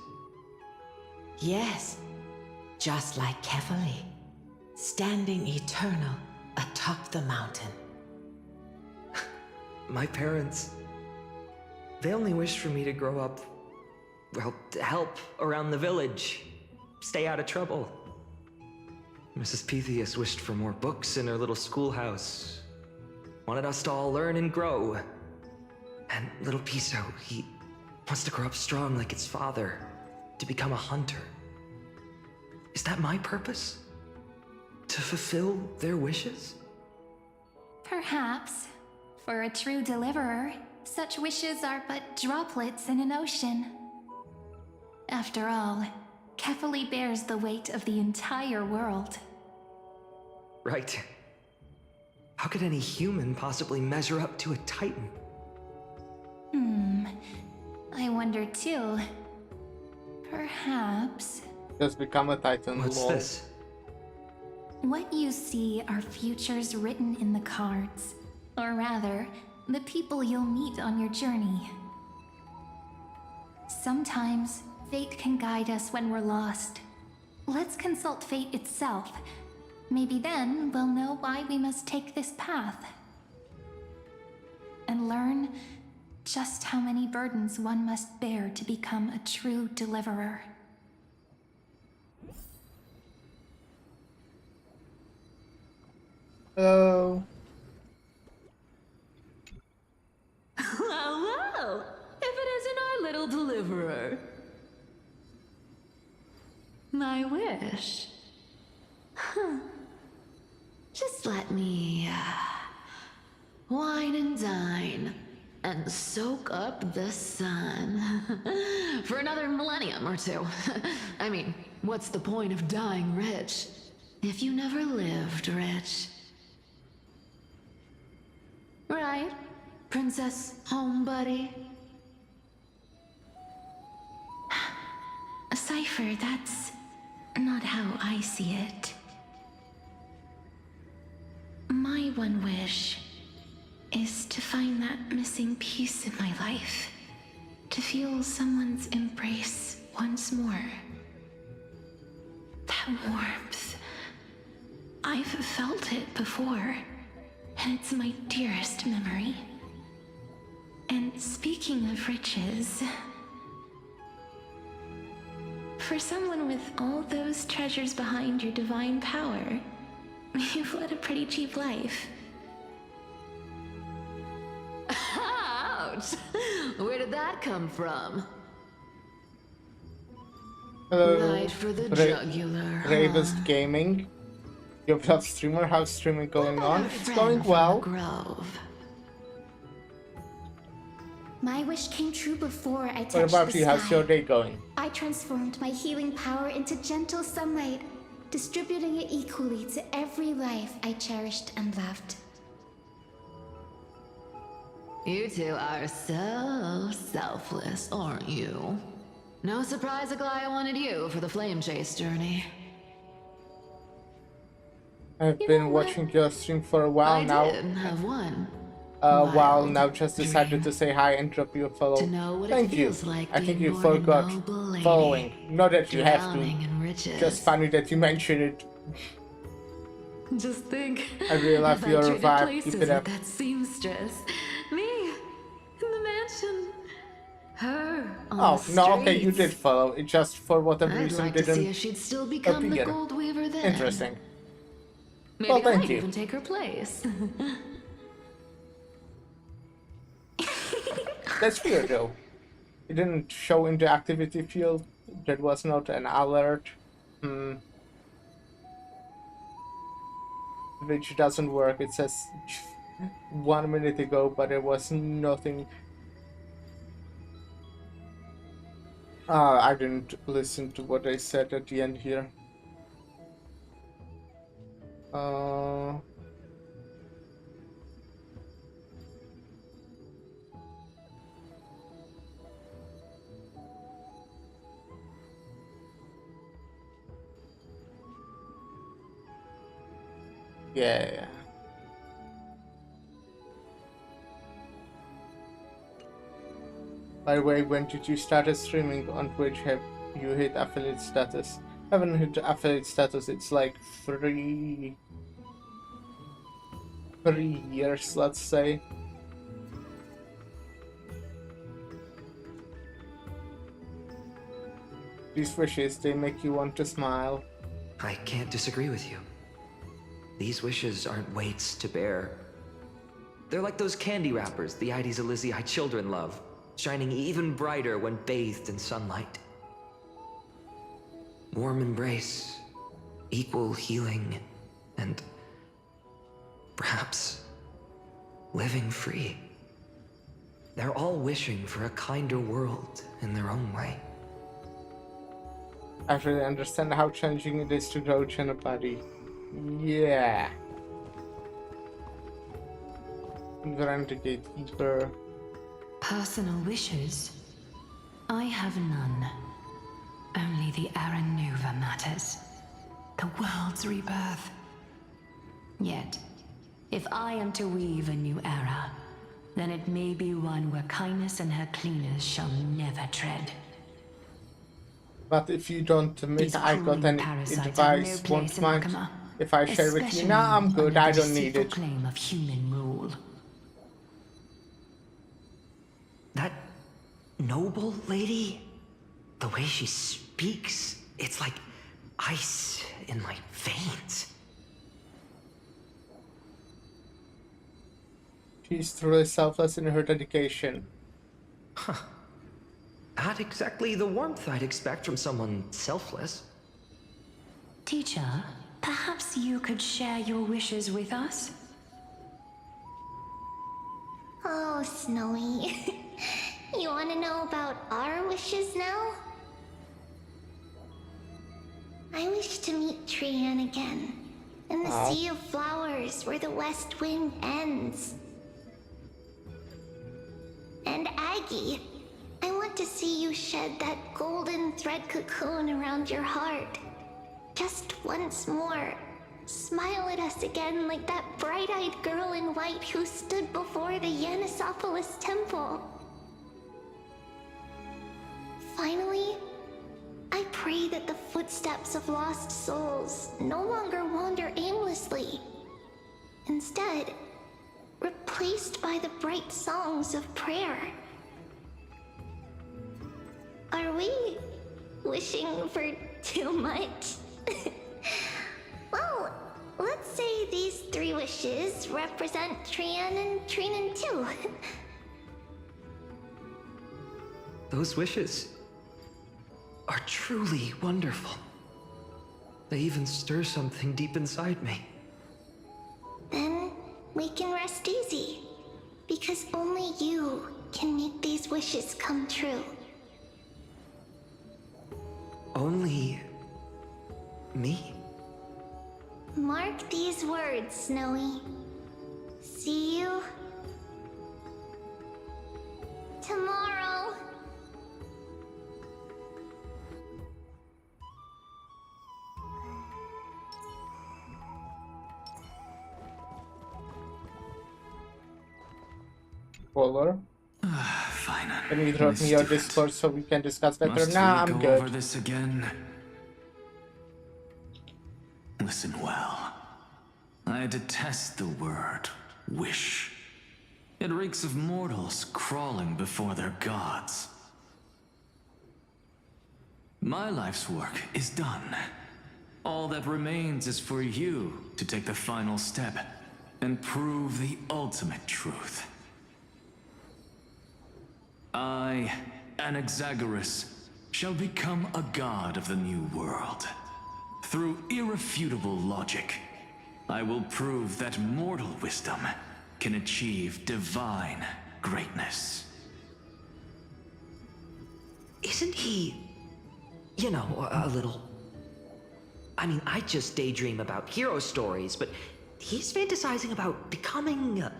Yes, just like Kefali, standing eternal atop the mountain. My parents, they only wished for me to grow up, well, to help around the village, stay out of trouble. Mrs. Pythias wished for more books in her little schoolhouse, wanted us to all learn and grow. And little Piso, he wants to grow up strong like its father, to become a hunter. Is that my purpose? To fulfill their wishes? Perhaps. For a true deliverer, such wishes are but droplets in an ocean. After all, Kefali bears the weight of the entire world. Right. How could any human possibly measure up to a Titan? I wonder too. Perhaps... Just become a Titan. What's lol. this? What you see are futures written in the cards. Or rather, the people you'll meet on your journey. Sometimes, fate can guide us when we're lost. Let's consult fate itself. Maybe then we'll know why we must take this path. And learn just how many burdens one must bear to become a true deliverer. Hello. Well, if it isn't our little deliverer. My wish. Huh. Just let me, wine and dine and soak up the sun for another millennium or two. I mean, what's the point of dying rich if you never lived rich? Right, Princess Homebuddy? Cypher, that's not how I see it. My one wish is to find that missing piece in my life. To feel someone's embrace once more. That warmth. I've felt it before, and it's my dearest memory. And speaking of riches, for someone with all those treasures behind your divine power, you've led a pretty cheap life. Ouch! Where did that come from? Hello, Right for the jugular. Bravest Gaming. Your top streamer, how's streaming going on? It's going well. My wish came true before I touched What about the you? How's sky. your day going? I transformed my healing power into gentle sunlight, distributing it equally to every life I cherished and loved. You two are so selfless, aren't you? No surprise Aglaya wanted you for the flame chase journey. I've been watching your stream for a while now. I did have one. While now just decided to say hi and drop you a follow. To know what Thank it you. feels like I think being you born a forgot noble lady, following. Not that you have drowning to. in riches. Just funny that you mentioned it. Just think. I really love if I your traded vibe. places Keep it up. with that seamstress. Me in the mansion. Her on Oh the no, okay, you streets. did follow. It just for whatever I'd reason like to didn't see if she'd still become the appear. gold weaver then. Interesting. Maybe Well, thank I'd you. even take her place. That's weird though. It didn't show in the activity field. That was not an alert. Which doesn't work. It says 1 minute ago, but there was nothing. I didn't listen to what they said at the end here. Yeah. By the way, when did you start streaming on Twitch? Have you hit affiliate status? Haven't hit affiliate status. It's like 3 years, let's say. These wishes, they make you want to smile. I can't disagree with you. These wishes aren't weights to bear. They're like those candy wrappers the Ides Elysiae children love, shining even brighter when bathed in sunlight. Warm embrace, equal healing, and perhaps living free. They're all wishing for a kinder world in their own way. I really understand how challenging it is to grow in a body. Yeah. Investigate deeper. Personal wishes? I have none. Only the Era Nova matters. The world's rebirth. Yet, if I am to weave a new era, then it may be one where kindness and her cleaners shall never tread. But if you don't admit These I got cruel any parasites have advice, no won't place in mind Akama, if I share with you. especially Nah, I'm good. under I the don't need deceitful it. claim of human rule. That noble lady, the way she speaks, it's like ice in my veins. She's truly selfless in her dedication. Not exactly the warmth I'd expect from someone selfless. Teacher, perhaps you could share your wishes with us? Oh, Snowy. You want to know about our wishes now? I wish to meet Trian again, in the sea of flowers where the west wind ends. And Aggie, I want to see you shed that golden thread cocoon around your heart. Just once more. Smile at us again like that bright-eyed girl in white who stood before the Yanisopolis temple. Finally, I pray that the footsteps of lost souls no longer wander aimlessly. Instead, replaced by the bright songs of prayer. Are we wishing for too much? Well, let's say these 3 wishes represent Trian and Trinan too. Those wishes are truly wonderful. They even stir something deep inside me. Then we can rest easy, because only you can make these wishes come true. Only me? Mark these words, Snowy. See you tomorrow. Polar. Fine. Can you drop me your Discord so we can discuss better? Nah, I'm good. Over this again? Listen well. I detest the word wish. It reeks of mortals crawling before their gods. My life's work is done. All that remains is for you to take the final step and prove the ultimate truth. I, Anaxagoras, shall become a god of the new world. Through irrefutable logic, I will prove that mortal wisdom can achieve divine greatness. Isn't he, you know, a little... I mean, I just daydream about hero stories, but he's fantasizing about becoming a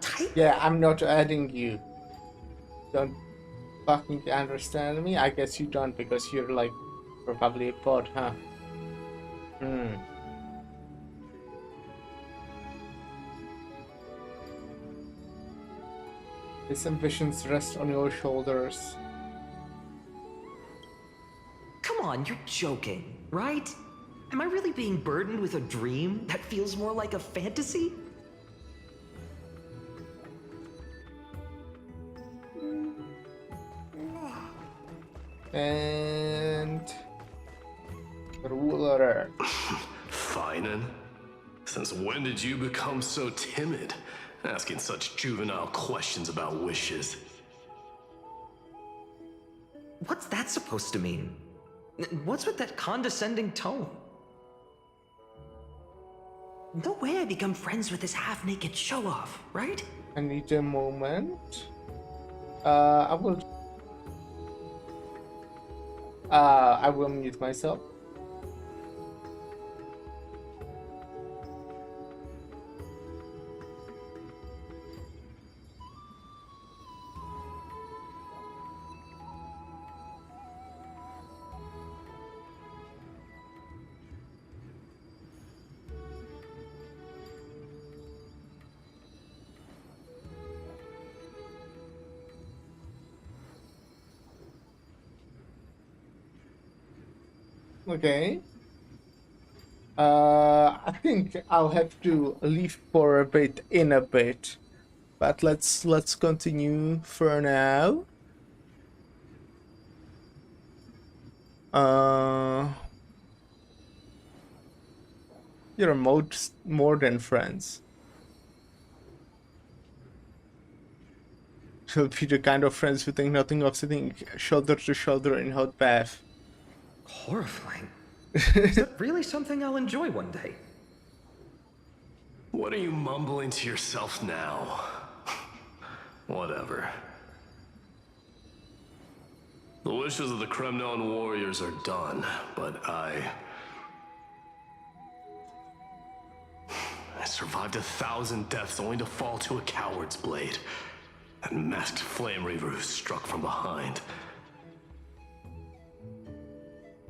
type... Yeah, I'm not adding you. Don't fucking understand me? I guess you don't because you're like probably a bot, huh? His ambitions rest on your shoulders. Come on, you're joking, right? Am I really being burdened with a dream that feels more like a fantasy? And... ruler. Finan? Since when did you become so timid? Asking such juvenile questions about wishes. What's that supposed to mean? What's with that condescending tone? No way I become friends with this half-naked show-off, right? I need a moment. I will mute myself. Okay. I think I'll have to leave for a bit in a bit, but let's continue for now. You're more than friends. She'll be the kind of friends who think nothing of sitting shoulder to shoulder in hot bath. Horrifying. Is that really something I'll enjoy one day? What are you mumbling to yourself now? Whatever. The wishes of the Kremnon warriors are done, but I survived 1,000 deaths only to fall to a coward's blade. That masked flame reaver who struck from behind.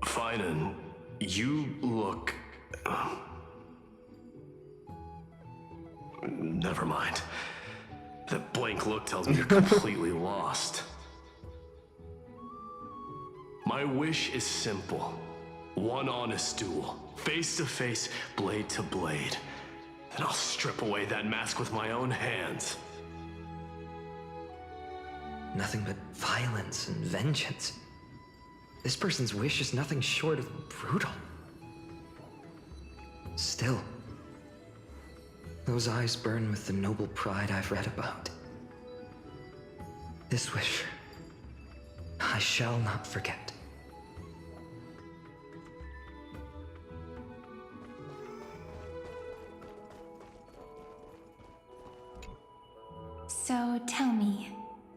Finan, you look... Never mind. That blank look tells me you're completely lost. My wish is simple. One honest duel. Face to face, blade to blade. Then I'll strip away that mask with my own hands. Nothing but violence and vengeance. This person's wish is nothing short of brutal. Still, those eyes burn with the noble pride I've read about. This wish, I shall not forget. So tell me,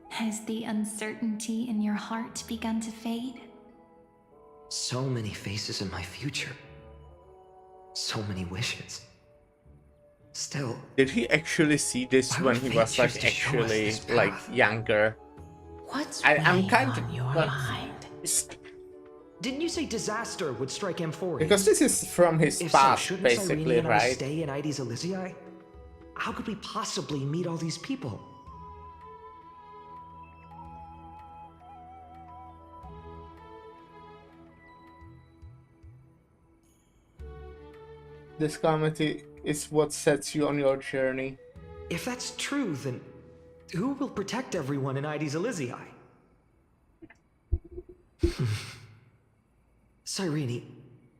has the uncertainty in your heart begun to fade? So many faces in my future. So many wishes. Still... Did he actually see this when he was like actually like younger? I'm kind of your mind? Didn't you say disaster would strike M4? Because this is from his past, shouldn't basically, Cyrene right? stay in Ides Elysiae? How could we possibly meet all these people? This calamity is what sets you on your journey. If that's true, then who will protect everyone in Ides Elysiae? Cyrene,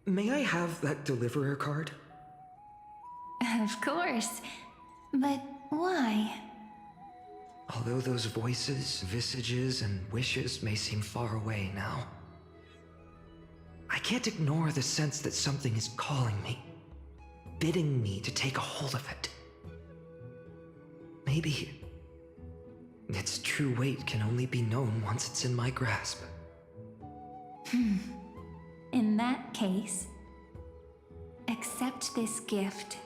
may I have that deliverer card? Of course. But why? Although those voices, visages, and wishes may seem far away now, I can't ignore the sense that something is calling me, bidding me to take a hold of it. Maybe its true weight can only be known once it's in my grasp. In that case, accept this gift.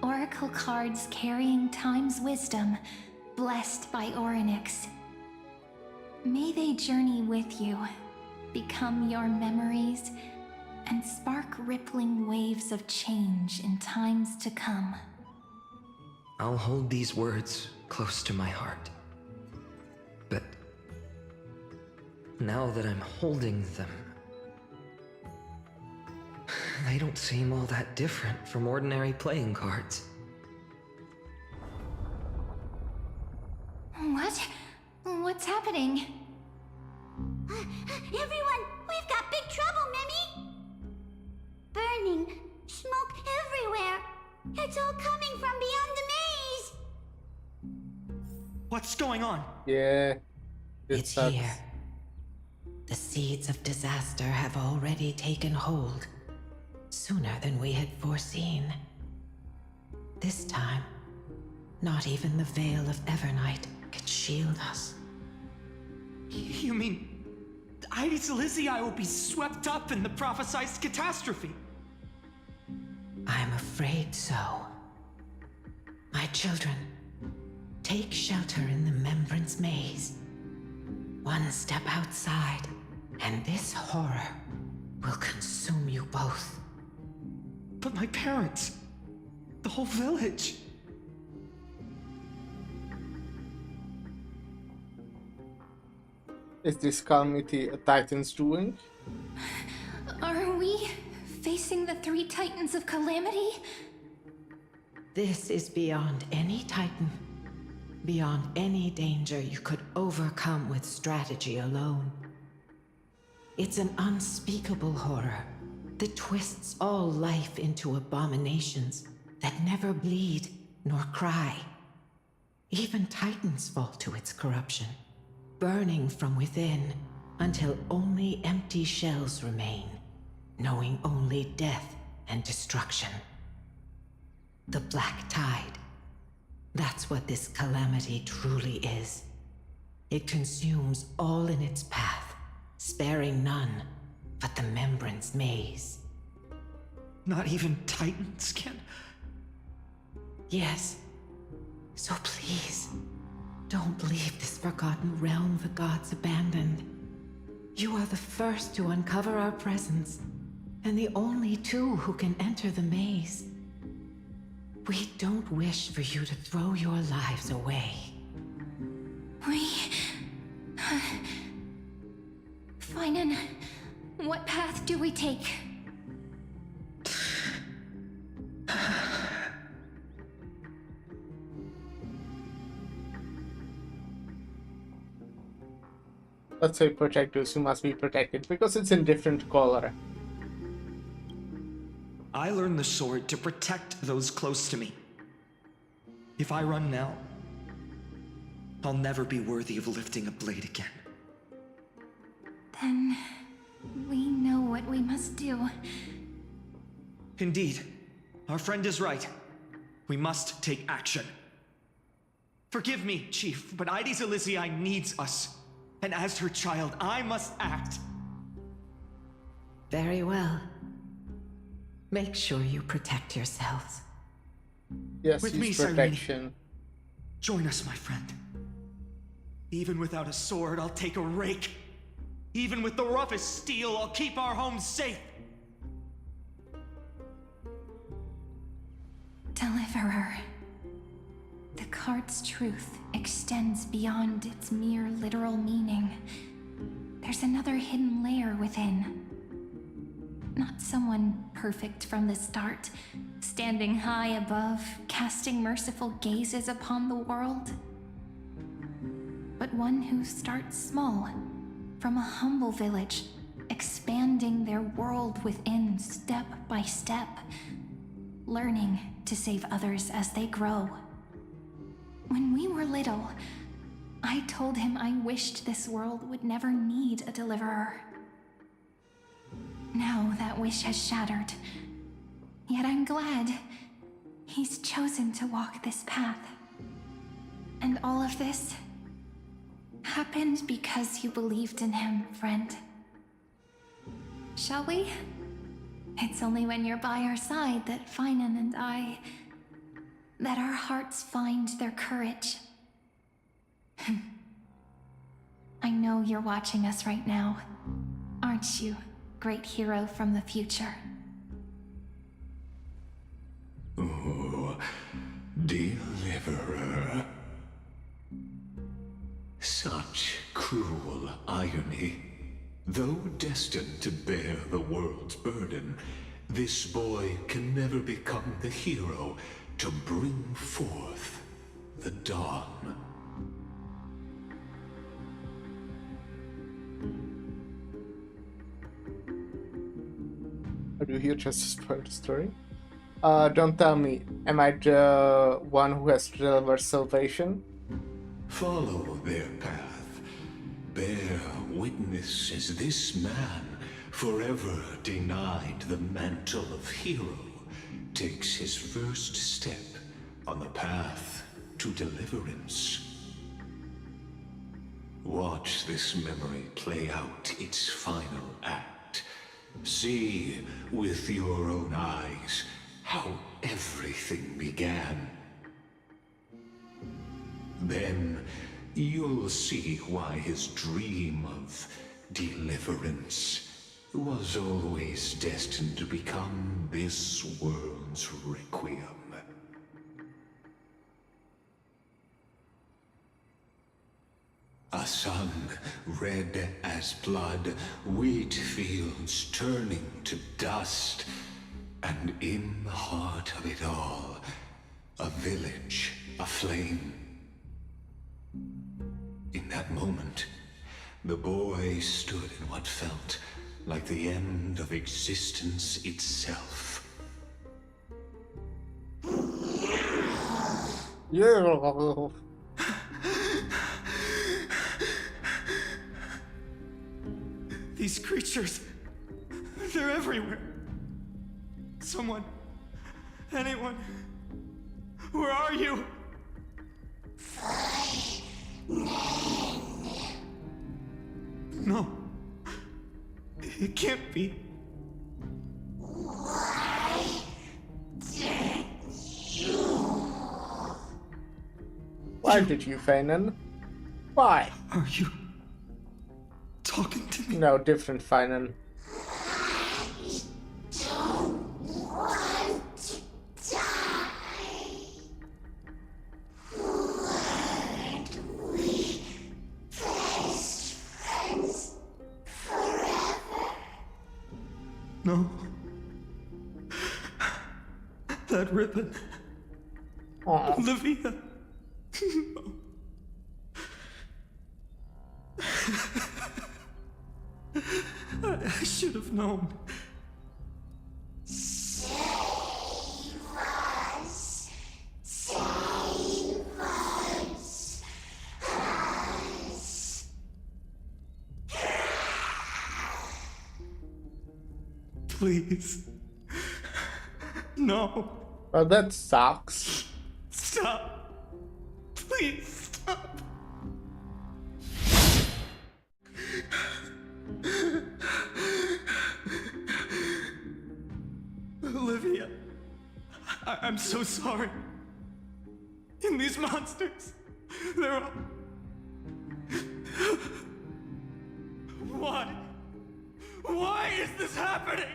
Oracle cards carrying time's wisdom, blessed by Orynyx. May they journey with you, become your memories, and spark rippling waves of change in times to come. I'll hold these words close to my heart. But now that I'm holding them, they don't seem all that different from ordinary playing cards. What? What's happening? Everyone, we've got big trouble, Mimi! Burning, smoke everywhere. It's all coming from beyond the maze. What's going on? Yeah. It's here. The seeds of disaster have already taken hold, sooner than we had foreseen. This time, not even the veil of Evernight can shield us. You mean Ides Elysiae will be swept up in the prophesied catastrophe? I'm afraid so. My children, take shelter in the Membrance Maze. One step outside, and this horror will consume you both. But my parents, the whole village. Is this calamity a Titan's doing? Are we facing the three Titans of Calamity? This is beyond any Titan, beyond any danger you could overcome with strategy alone. It's an unspeakable horror that twists all life into abominations that never bleed nor cry. Even titans fall to its corruption, burning from within until only empty shells remain, knowing only death and destruction. The Black Tide. That's what this calamity truly is. It consumes all in its path, sparing none but the Membrane's maze. Not even titans can... Yes. So please, don't leave this forgotten realm the gods abandoned. You are the first to uncover our presence, and the only two who can enter the maze. We don't wish for you to throw your lives away. Finan, what path do we take? Let's say protect those who must be protected, because it's in different color. I learned the sword to protect those close to me. If I run now, I'll never be worthy of lifting a blade again. Then we know what we must do. Indeed, our friend is right. We must take action. Forgive me, Chief, but Ides Elysiae needs us. And as her child, I must act. Very well. Make sure you protect yourselves. Yes, With me, protection. Cyrene. Join us, my friend. Even without a sword, I'll take a rake. Even with the roughest steel, I'll keep our home safe. Deliverer. The card's truth extends beyond its mere literal meaning. There's another hidden layer within. Not someone perfect from the start, standing high above, casting merciful gazes upon the world. But one who starts small, from a humble village, expanding their world within step by step, learning to save others as they grow. When we were little, I told him I wished this world would never need a deliverer. Now that wish has shattered. Yet I'm glad he's chosen to walk this path. And all of this happened because you believed in him, friend. Shall we? It's only when you're by our side that Finan and that our hearts find their courage. I know you're watching us right now, aren't you, great hero from the future? Oh, deliverer. Such cruel irony. Though destined to bear the world's burden, this boy can never become the hero to bring forth the dawn. Are you here just to spoil the story? Don't tell me. Am I the one who has to deliver salvation? Follow their path. Bear witness as this man, forever denied the mantle of hero, takes his first step on the path to deliverance. Watch this memory play out its final act. See with your own eyes how everything began. Then you'll see why his dream of deliverance was always destined to become this world's requiem. A sun red as blood, wheat fields turning to dust, and in the heart of it all, a village aflame. In that moment, the boy stood in what felt like the end of existence itself. Yeah. These creatures, they're everywhere. Someone, anyone, where are you? No, it can't be. Why did you, Feynman? Why? Are you talking to me? No, different Feynman. No. That ribbon. Aww. Olivia. I should have known. Save us. Save us. Please. No. Well, that sucks. Stop. Please stop. Olivia, I'm so sorry. And these monsters, they're all... Why? Why is this happening?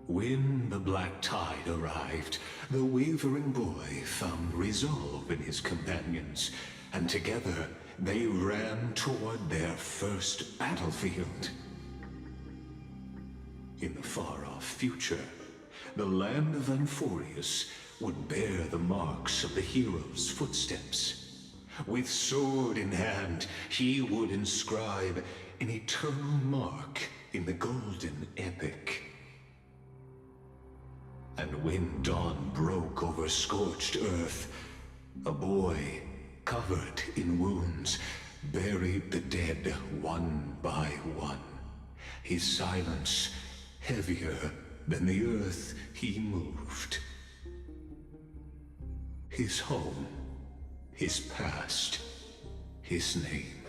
When the black tide arrived, the wavering boy found resolve in his companions, and together they ran toward their first battlefield. In the far-off future, the land of Amphorius would bear the marks of the hero's footsteps. With sword in hand, he would inscribe an eternal mark in the golden epic. And when dawn broke over scorched earth, a boy, covered in wounds, buried the dead one by one. His silence heavier than the earth he moved. His home, his past, his name,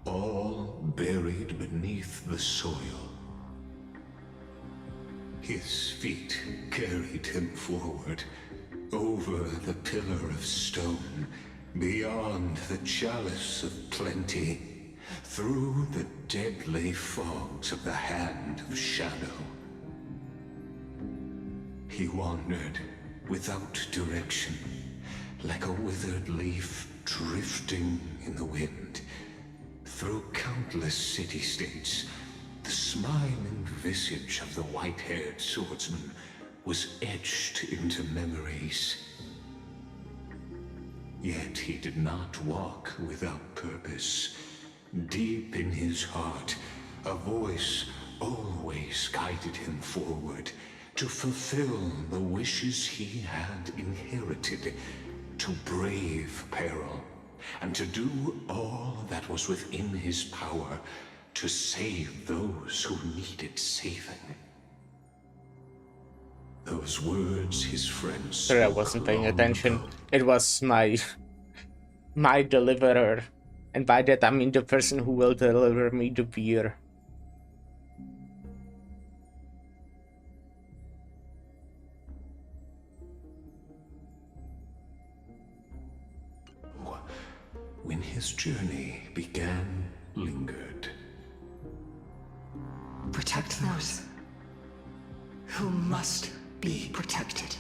all buried beneath the soil. His feet carried him forward, over the pillar of stone, beyond the chalice of plenty, through the deadly fogs of the hand of shadow. He wandered without direction, like a withered leaf drifting in the wind, through countless city-states. The smiling visage of the white-haired swordsman was etched into memories. Yet he did not walk without purpose. Deep in his heart, a voice always guided him forward to fulfill the wishes he had inherited, to brave peril, and to do all that was within his power to save those who needed saving. Those words his friends spoke. Sorry, I wasn't paying attention. It was my deliverer, and by that I mean the person who will deliver me the beer. When his journey began, lingered. Protect those who must be protected.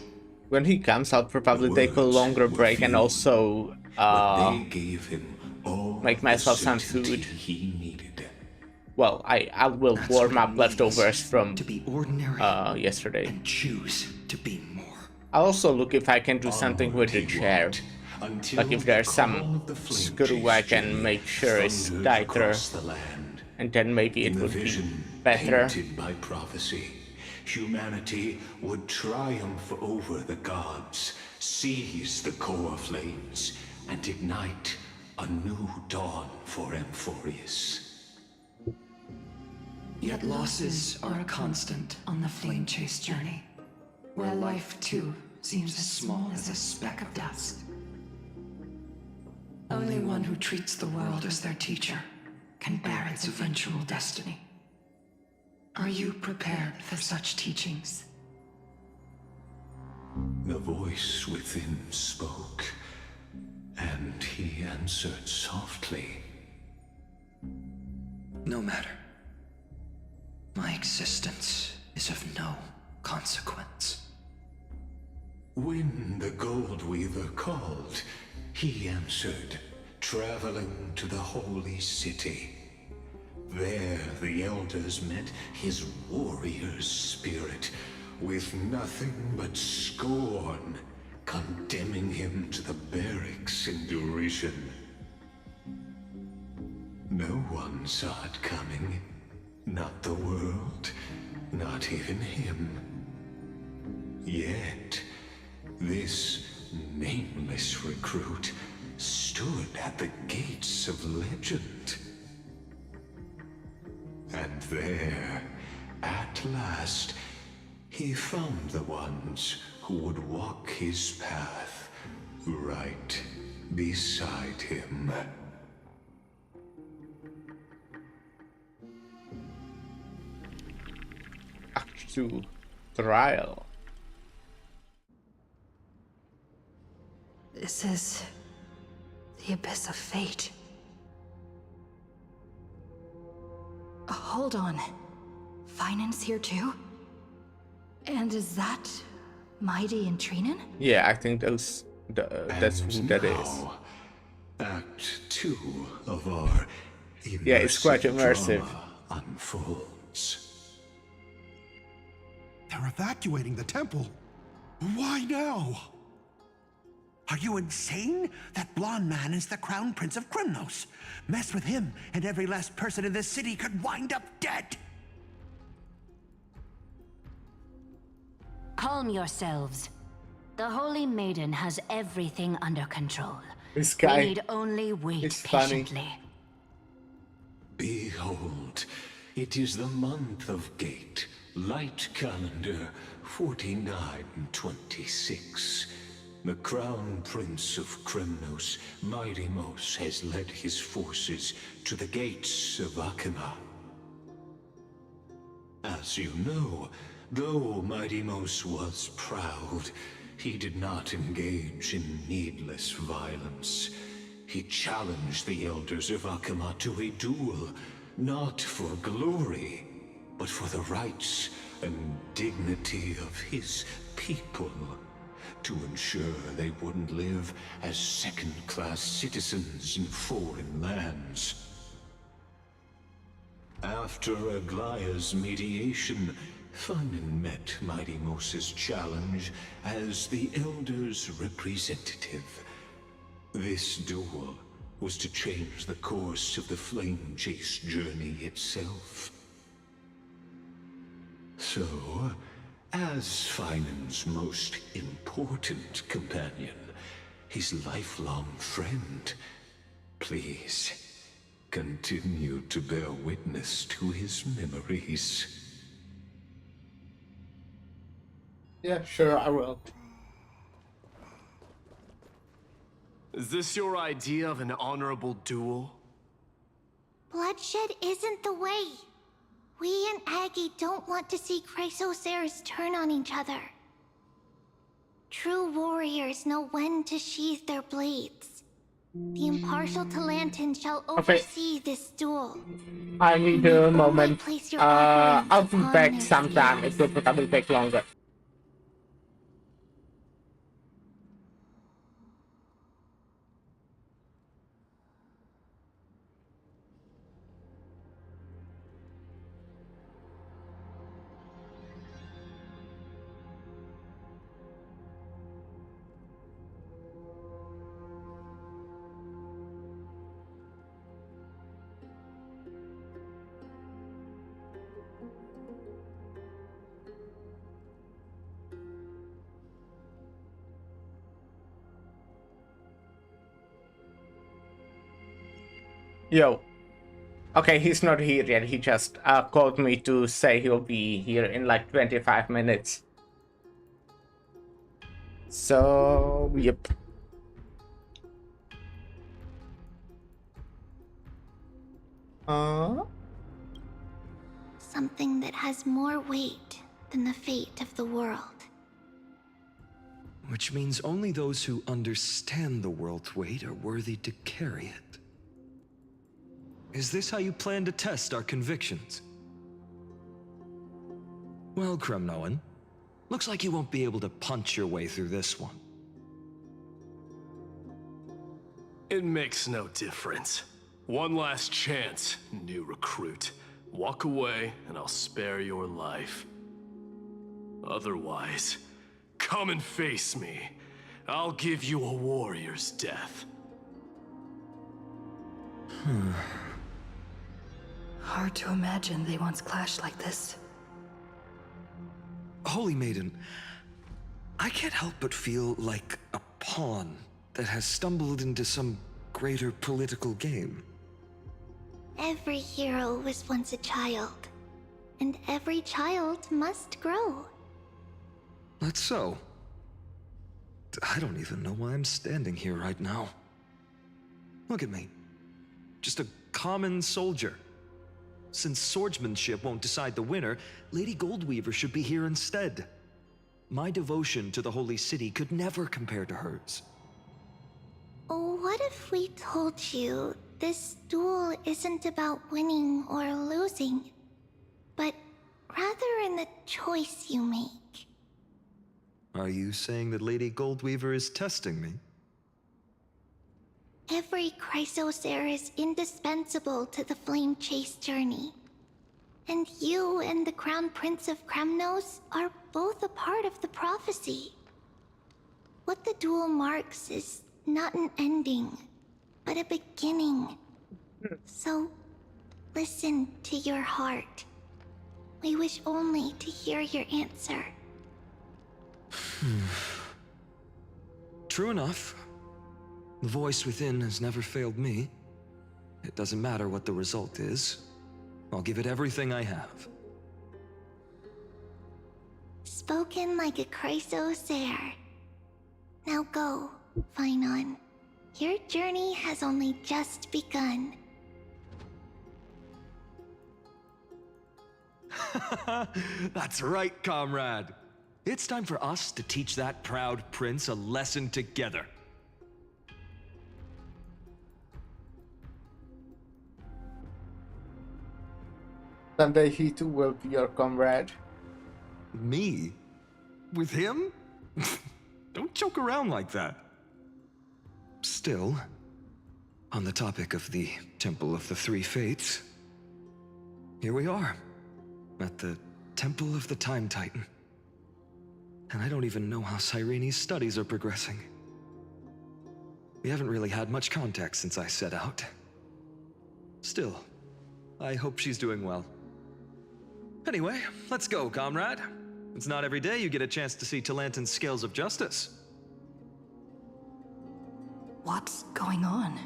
When he comes, I'll probably take a longer break and also they gave him all make myself some food. Well, I will warm up leftovers from yesterday. And choose to be more. I'll also look if I can do something with the chair. Like if there's some screw I can make sure it's tighter, and then maybe it would be better. By prophecy, humanity would triumph over the gods, seize the core flames, and ignite a new dawn for Amphorius. Yet losses are a constant on the flame chase journey, where life too seems as small as a speck of dust. Only one who treats the world as their teacher can bear its eventual destiny. Are you prepared for such teachings? The voice within spoke, and he answered softly. No matter. My existence is of no consequence. When the Gold Weaver called, he answered, traveling to the holy city. There the elders met his warrior's spirit, with nothing but scorn, condemning him to the barracks in derision. No one saw it coming. Not the world, not even him. Yet, this nameless recruit stood at the gates of legend. And there, at last, he found the ones who would walk his path right beside him. Act 2 Trial. This is the abyss of fate. Hold on. Finance here too? And is that Mighty and Trinan? Yeah, I think that's who that is. Act 2 of our yeah, it's quite immersive. Unfolds. They're evacuating the temple. Why now? Are you insane? That blonde man is the Crown Prince of Krymnos. Mess with him, and every last person in this city could wind up dead. Calm yourselves. The Holy Maiden has everything under control. This guy we need only wait patiently. Behold, it is the month of Gate, light calendar 4926. The Crown Prince of Krymnos, Midimos, has led his forces to the gates of Akima. As you know, though Midimos was proud, he did not engage in needless violence. He challenged the elders of Akima to a duel, not for glory, but for the rights and dignity of his people, to ensure they wouldn't live as second-class citizens in foreign lands. After Aglaya's mediation, Finan met Midimos' challenge as the Elder's representative. This duel was to change the course of the Flame Chase journey itself. So, as Finan's most important companion, his lifelong friend, please continue to bear witness to his memories. Yeah, sure, I will. Is this your idea of an honorable duel? Bloodshed isn't the way. We and Aggie don't want to see Chrysoceres turn on each other. True warriors know when to sheathe their blades. The impartial Talantin shall oversee this duel. I need a moment. Place your I'll be upon back their sometime. It will probably take longer. Yo. Okay, he's not here yet. He just called me to say he'll be here in like 25 minutes. So, yep. Something that has more weight than the fate of the world. Which means only those who understand the world's weight are worthy to carry it. Is this how you plan to test our convictions? Well, Kremnoan, looks like you won't be able to punch your way through this one. It makes no difference. One last chance, new recruit. Walk away, and I'll spare your life. Otherwise, come and face me. I'll give you a warrior's death. Hard to imagine they once clashed like this. Holy Maiden, I can't help but feel like a pawn that has stumbled into some greater political game. Every hero was once a child, and every child must grow. That's so. I don't even know why I'm standing here right now. Look at me. Just a common soldier. Since swordsmanship won't decide the winner, Lady Goldweaver should be here instead. My devotion to the Holy City could never compare to hers. What if we told you this duel isn't about winning or losing, but rather in the choice you make? Are you saying that Lady Goldweaver is testing me? Every Chrysosaur is indispensable to the Flame Chase journey. And you and the Crown Prince of Kremnos are both a part of the prophecy. What the duel marks is not an ending, but a beginning. So, listen to your heart. We wish only to hear your answer. True enough. The voice within has never failed me. It doesn't matter what the result is. I'll give it everything I have. Spoken like a Chrysosaur. Now go, Finon. Your journey has only just begun. That's right, comrade. It's time for us to teach that proud prince a lesson together. Someday he too will be your comrade. Me? With him? Don't joke around like that. Still, on the topic of the Temple of the Three Fates, here we are, at the Temple of the Time Titan. And I don't even know how Cyrene's studies are progressing. We haven't really had much contact since I set out. Still, I hope she's doing well. Anyway, let's go, comrade. It's not every day you get a chance to see Talantin's scales of justice. What's going on?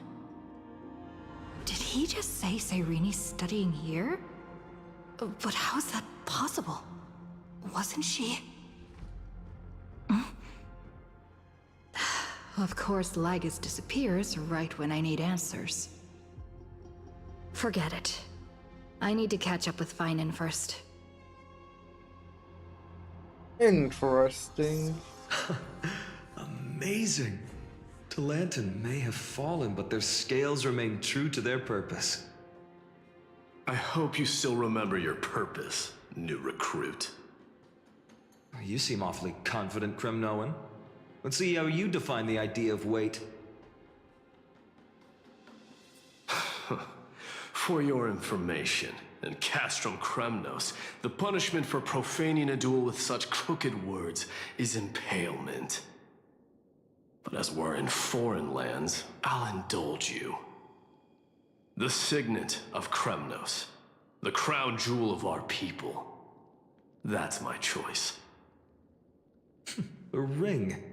Did he just say Cyrene's studying here? But how's that possible? Wasn't she? Of course, Lygus disappears right when I need answers. Forget it. I need to catch up with Finon first. Interesting. Amazing. Talantin may have fallen, but their scales remain true to their purpose. I hope you still remember your purpose, new recruit. You seem awfully confident, Kremnoan. Let's see how you define the idea of weight. For your information, in Castrum Kremnos, the punishment for profaning a duel with such crooked words is impalement. But as we're in foreign lands, I'll indulge you. The signet of Kremnos, the crown jewel of our people. That's my choice. A ring.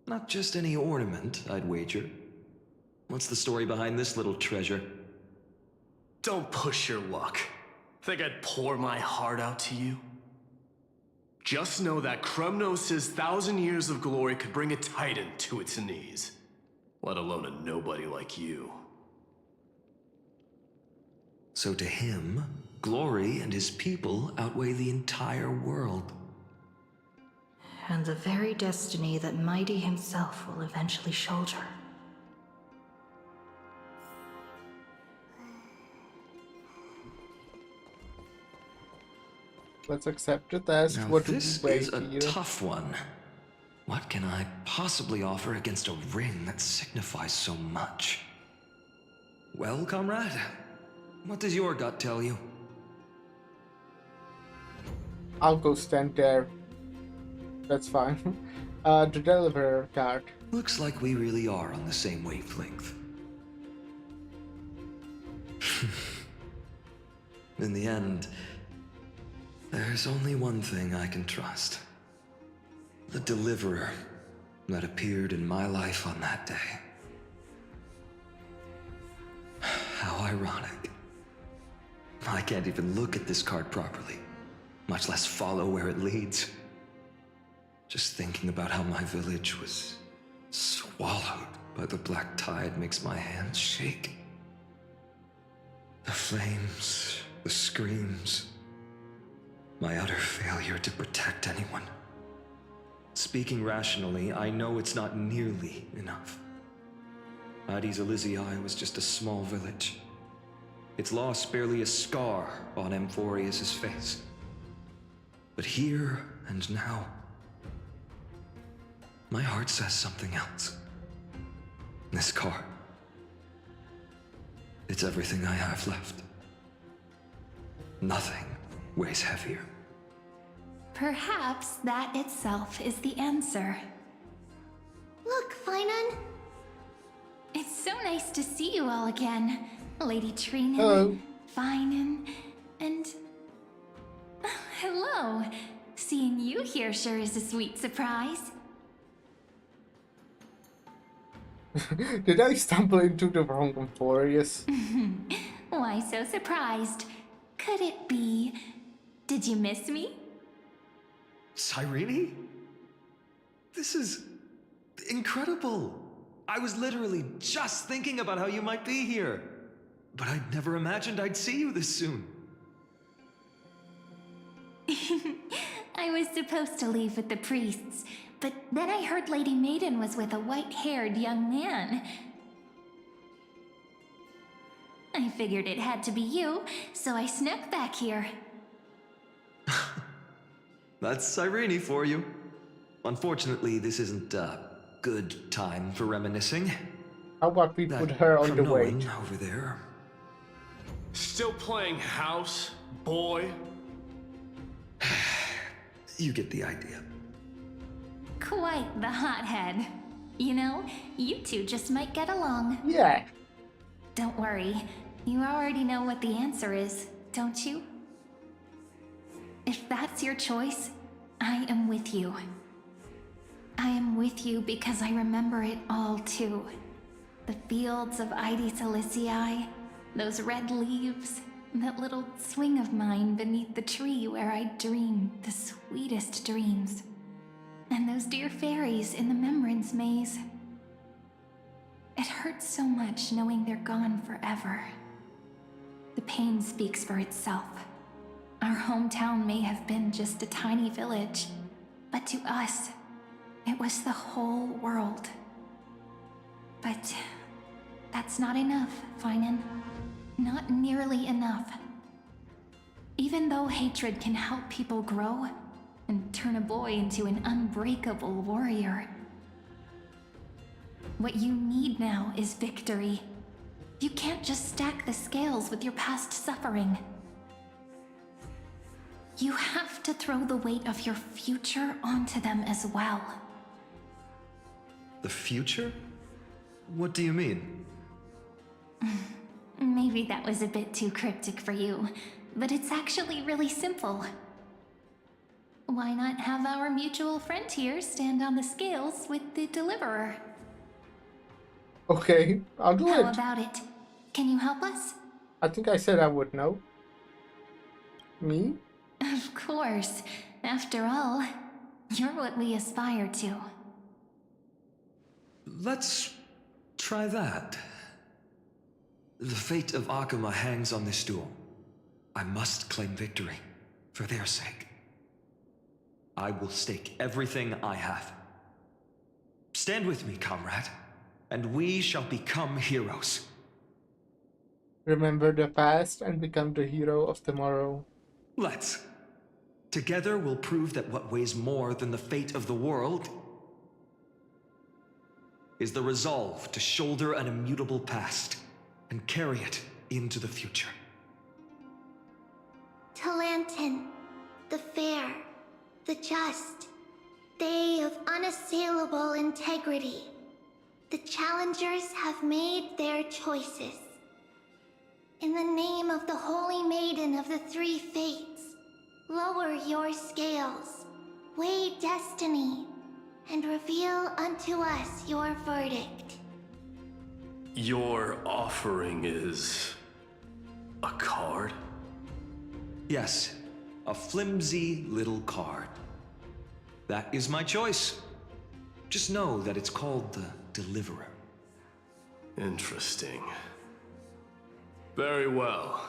Not just any ornament, I'd wager. What's the story behind this little treasure? Don't push your luck. Think I'd pour my heart out to you? Just know that Kremnos' 1,000 years of glory could bring a titan to its knees. Let alone a nobody like you. So to him, glory and his people outweigh the entire world. And the very destiny that Mighty himself will eventually shoulder. Let's accept it as Now, what this we is a here. tough one. What can I possibly offer against a ring that signifies so much? Well, comrade, what does your gut tell you? I'll go stand there. That's fine. The deliverer card. Looks like we really are on the same wavelength. In the end, there's only one thing I can trust. The deliverer that appeared in my life on that day. How ironic. I can't even look at this card properly, much less follow where it leads. Just thinking about how my village was swallowed by the black tide makes my hands shake. The flames, the screams, my utter failure to protect anyone. Speaking rationally, I know it's not nearly enough. Hades Elysiae was just a small village. Its loss barely a scar on Amphorius' face. But here and now, my heart says something else. This card, it's everything I have left. Nothing weighs heavier. Perhaps that itself is the answer. Look, Finan. It's so nice to see you all again. Lady Trina, Hello. Finan, and... hello. Seeing you here sure is a sweet surprise. Did I stumble into the wrong Amphorius? Why so surprised? Could it be... Did you miss me? Cyrene? This is incredible. I was literally just thinking about how you might be here. But I'd never imagined I'd see you this soon. I was supposed to leave with the priests, but then I heard Lady Maiden was with a white-haired young man. I figured it had to be you, so I snuck back here. That's Cyrene for you. Unfortunately, this isn't a good time for reminiscing. How about we put her on the weight? Over there. Still playing house, boy? You get the idea. Quite the hothead. You know, you two just might get along. Yeah. Don't worry. You already know what the answer is, don't you? If that's your choice, I am with you. I am with you because I remember it all too. The fields of Hades Elysiae, those red leaves, that little swing of mine beneath the tree where I dreamed the sweetest dreams. And those dear fairies in the Membrance Maze. It hurts so much knowing they're gone forever. The pain speaks for itself. Our hometown may have been just a tiny village, but to us, it was the whole world. But that's not enough, Finan. Not nearly enough. Even though hatred can help people grow and turn a boy into an unbreakable warrior, what you need now is victory. You can't just stack the scales with your past suffering. You have to throw the weight of your future onto them as well. The future? What do you mean? Maybe that was a bit too cryptic for you, but it's actually really simple. Why not have our mutual friend here stand on the scales with the deliverer? Okay, I'll do it. How about it? Can you help us? I think I said I would know. Me? Of course. After all, you're what we aspire to. Let's try that. The fate of Akuma hangs on this duel. I must claim victory, for their sake. I will stake everything I have. Stand with me, comrade, and we shall become heroes. Remember the past and become the hero of tomorrow. Let's. Together we'll prove that what weighs more than the fate of the world is the resolve to shoulder an immutable past and carry it into the future. Talantin, the fair, the just, they of unassailable integrity. The challengers have made their choices. In the name of the Holy Maiden of the Three Fates, lower your scales, weigh destiny, and reveal unto us your verdict. Your offering is a card? Yes, a flimsy little card. That is my choice. Just know that it's called the Deliverer. Interesting. Very well.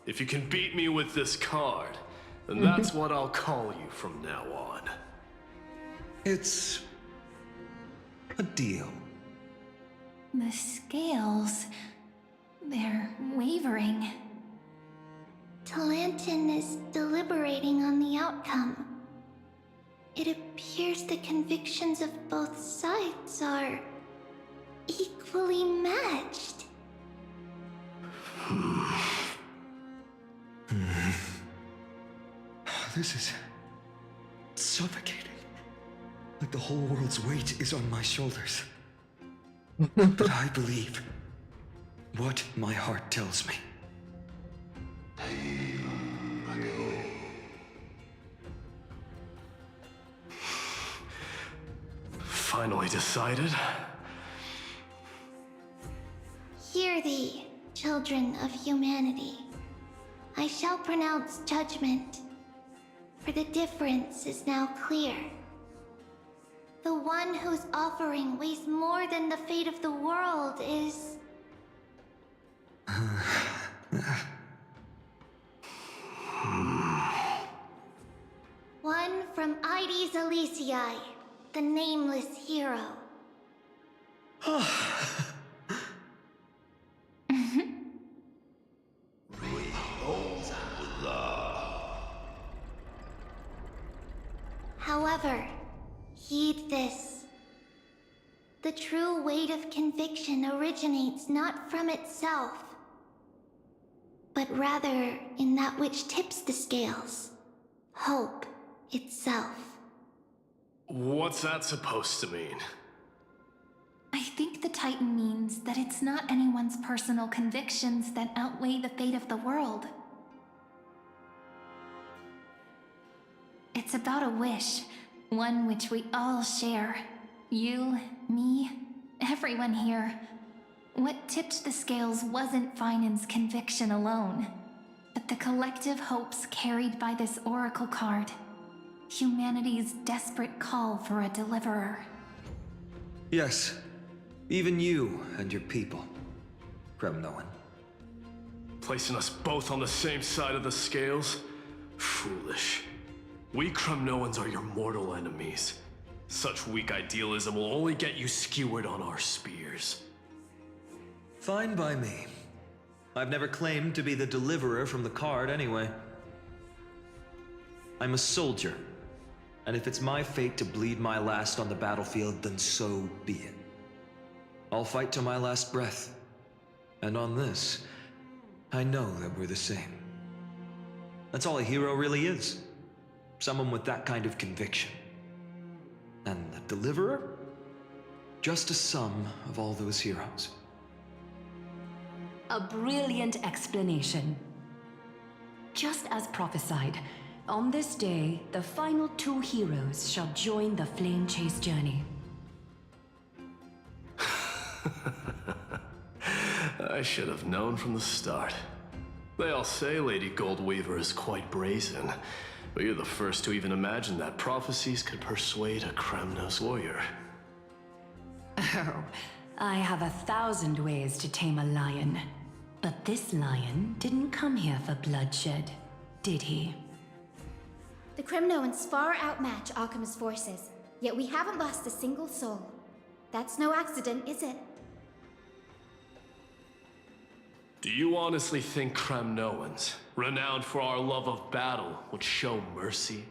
If you can beat me with this card, then that's what I'll call you from now on. It's a deal. The scales... they're wavering. Talantin is deliberating on the outcome. It appears the convictions of both sides are equally matched. This is suffocating. Like the whole world's weight is on my shoulders. But I believe what my heart tells me. Finally decided? Hear thee, children of humanity. I shall pronounce judgment, for the difference is now clear. The one whose offering weighs more than the fate of the world is... one from Ides Elysiae, the nameless hero. However, heed this. The true weight of conviction originates not from itself, but rather in that which tips the scales, hope itself. What's that supposed to mean? I think the Titan means that it's not anyone's personal convictions that outweigh the fate of the world. It's about a wish, one which we all share. You, me, everyone here. What tipped the scales wasn't Finan's conviction alone, but the collective hopes carried by this oracle card. Humanity's desperate call for a deliverer. Yes, even you and your people, Kremnoan. Placing us both on the same side of the scales? Foolish. We Kremnoans are your mortal enemies. Such weak idealism will only get you skewered on our spears. Fine by me. I've never claimed to be the deliverer from the card anyway. I'm a soldier, and if it's my fate to bleed my last on the battlefield, then so be it. I'll fight to my last breath. And on this, I know that we're the same. That's all a hero really is. Someone with that kind of conviction. And the deliverer? Just a sum of all those heroes. A brilliant explanation. Just as prophesied, on this day, the final two heroes shall join the flame chase journey. I should have known from the start. They all say Lady Goldweaver is quite brazen, but you're the first to even imagine that prophecies could persuade a Kremnos warrior. Oh, I have 1,000 ways to tame a lion. But this lion didn't come here for bloodshed, did he? The Kremnoans far outmatch Akima's forces, yet we haven't lost a single soul. That's no accident, is it? Do you honestly think Kremnoans, renowned for our love of battle, would show mercy?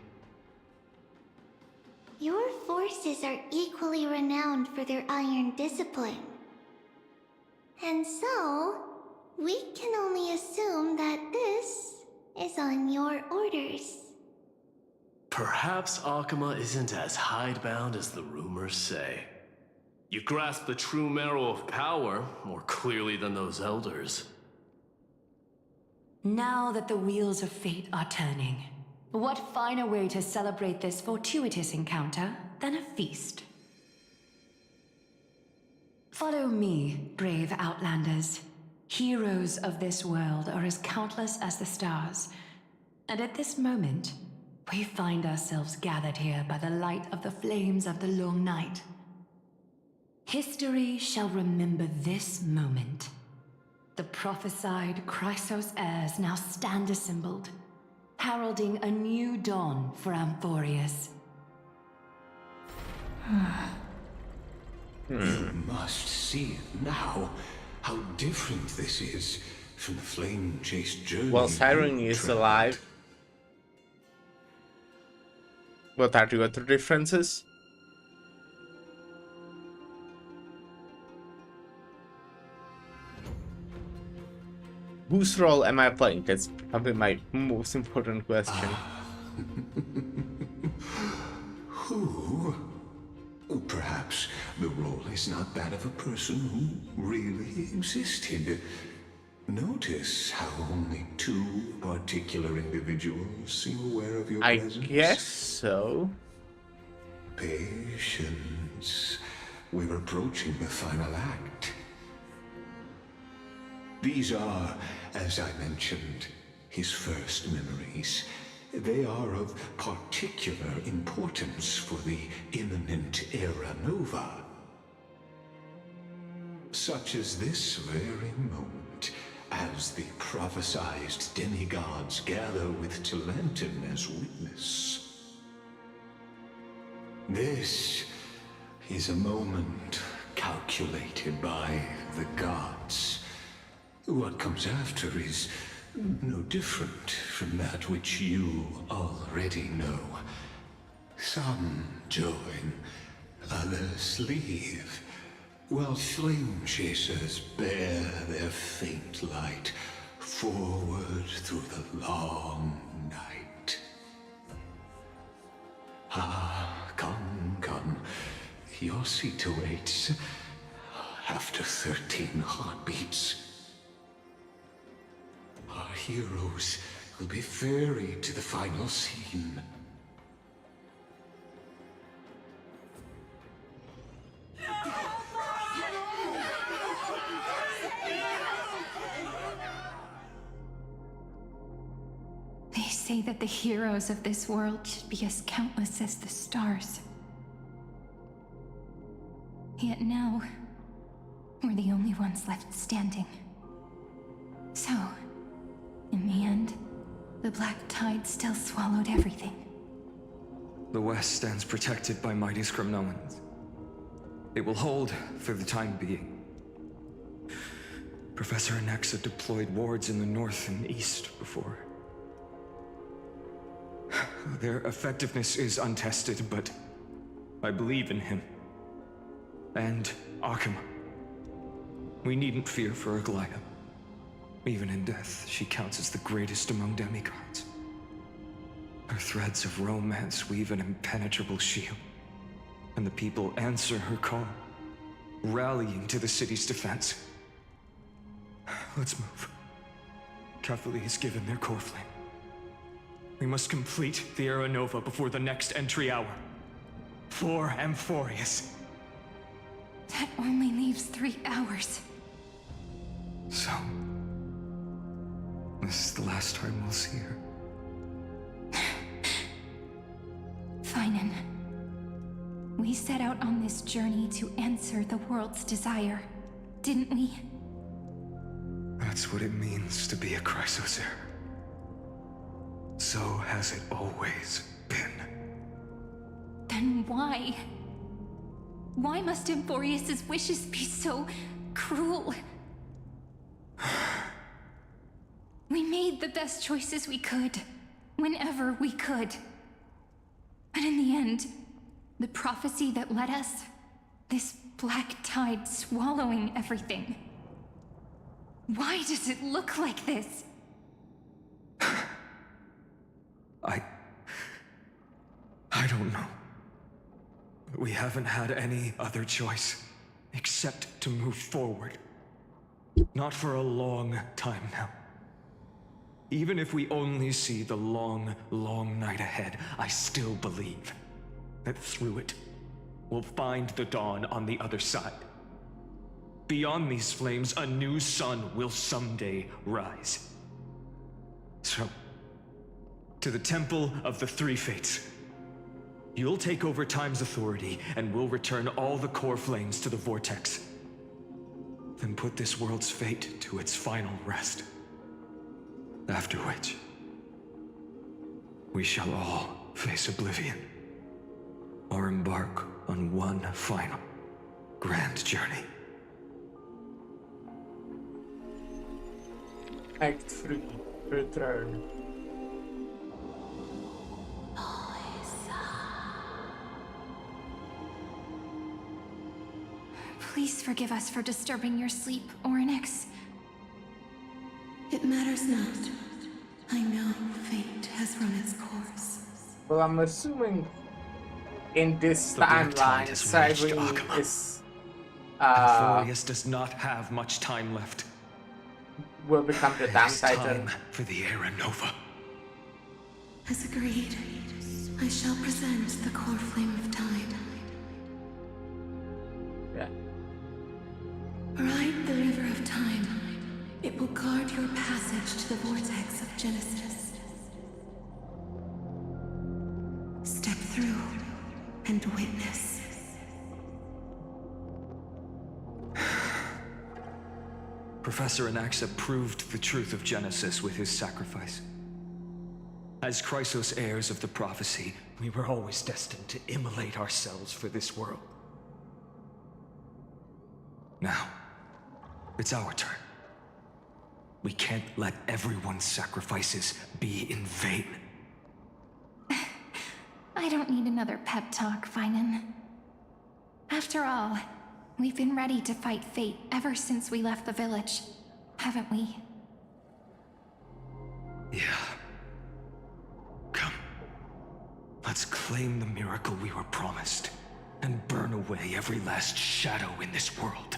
Your forces are equally renowned for their iron discipline. And so, we can only assume that this is on your orders. Perhaps Akima isn't as hidebound as the rumors say. You grasp the true marrow of power more clearly than those elders. Now that the wheels of fate are turning, what finer way to celebrate this fortuitous encounter than a feast? Follow me, brave Outlanders. Heroes of this world are as countless as the stars, and at this moment, we find ourselves gathered here by the light of the flames of the long night. History shall remember this moment. The prophesied Chrysos heirs now stand assembled, heralding a new dawn for Amphorius. You must see now how different this is from the flame-chased journey. Well, Siren is alive. What are the other differences? Whose role am I playing? That's probably my most important question. Who? Oh, perhaps the role is not that of a person who really existed. Notice how only two particular individuals seem aware of your presence. I guess so. Patience. We're approaching the final act. These are, as I mentioned, his first memories. They are of particular importance for the imminent Era Nova. Such as this very moment, as the prophesized demigods gather with Talentum as witness. This is a moment calculated by the gods. What comes after is no different from that which you already know. Some join, others leave, while flame chasers bear their faint light forward through the long night. Ah, come. Your seat awaits after 13 heartbeats. Our heroes will be ferried to the final scene. They say that the heroes of this world should be as countless as the stars. Yet now, we're the only ones left standing. So, in the end, the black tide still swallowed everything. The West stands protected by mighty Kremnoans. It will hold for the time being. Professor Anexa deployed wards in the north and east before. Their effectiveness is untested, but I believe in him. And Akima. We needn't fear for Aglaya. Even in death, she counts as the greatest among demigods. Her threads of romance weave an impenetrable shield, and the people answer her call, rallying to the city's defense. Let's move. Catholic has given their core flame. We must complete the Era Nova before the next entry hour. For Amphorius. That only leaves 3 hours. So, This is the last time we'll see her. Finan, we set out on this journey to answer the world's desire, didn't we? That's what it means to be a Chrysos heir. So has it always been. Then why? Why must Amphorius's wishes be so cruel? We made the best choices we could, whenever we could. And in the end, the prophecy that led us, this black tide swallowing everything. Why does it look like this? I don't know. We haven't had any other choice except to move forward. Not for a long time now. Even if we only see the long, long night ahead, I still believe that through it, we'll find the dawn on the other side. Beyond these flames, a new sun will someday rise. So, to the Temple of the Three Fates. You'll take over Time's authority, and we'll return all the core flames to the Vortex. Then put this world's fate to its final rest. After which, we shall all face oblivion, or embark on one final, grand journey. Act 3, Return. Please forgive us for disturbing your sleep, Oryx. It matters not. I know fate has run its course. Well, I'm assuming in this timeline, Cyrene is Amphorius does not have much time left. Will become the Damn It's Titan. time for the Era Nova. As agreed, I shall present the core flame of time. Yeah. Ride the river of time. It will guard your passage to the vortex of Genesis. Step through and witness. Professor Anaxa proved the truth of Genesis with his sacrifice. As Chrysos heirs of the prophecy, we were always destined to immolate ourselves for this world. Now, it's our turn. We can't let everyone's sacrifices be in vain. I don't need another pep talk, Finan. After all, we've been ready to fight fate ever since we left the village, haven't we? Yeah. Come. Let's claim the miracle we were promised, and burn away every last shadow in this world.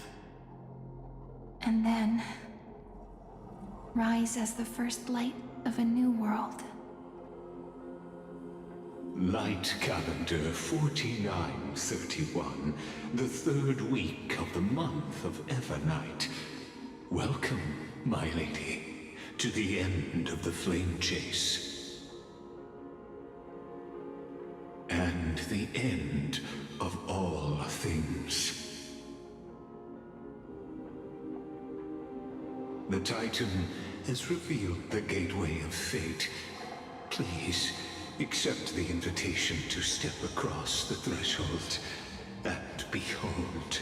And then rise as the first light of a new world. Light calendar 4931, the third week of the month of Evernight. Welcome, my lady, to the end of the flame chase. And the end of all things. The Titan has revealed the gateway of fate. Please, accept the invitation to step across the threshold and behold.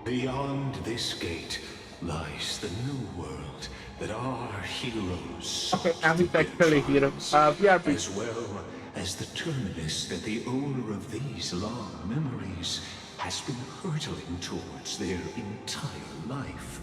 Beyond this gate lies the new world that our heroes Okay, now he's actually hero. BRB. as well as the terminus that the owner of these long memories has been hurtling towards their entire life.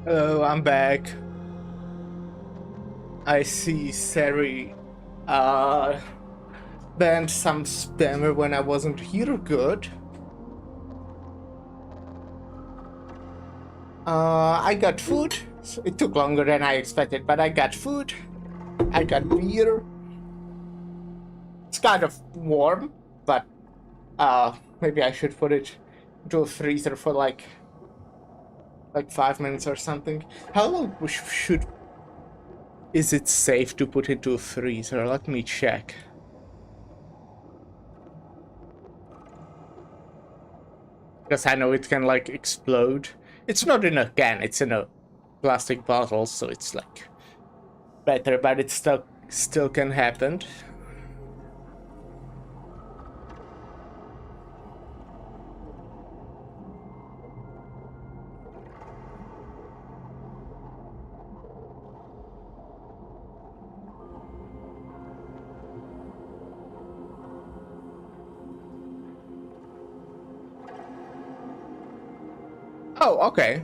Hello, I'm back. I see Sari banned some spammer when I wasn't here. Good. I got food. So it took longer than I expected, but I got food. I got beer. It's kind of warm, but maybe I should put it into a freezer for like 5 minutes or something. How long is it safe to put into a freezer? Let me check. Because I know it can like explode. It's not in a can, it's in a plastic bottle, so it's like better, but it still can happen. Oh, okay.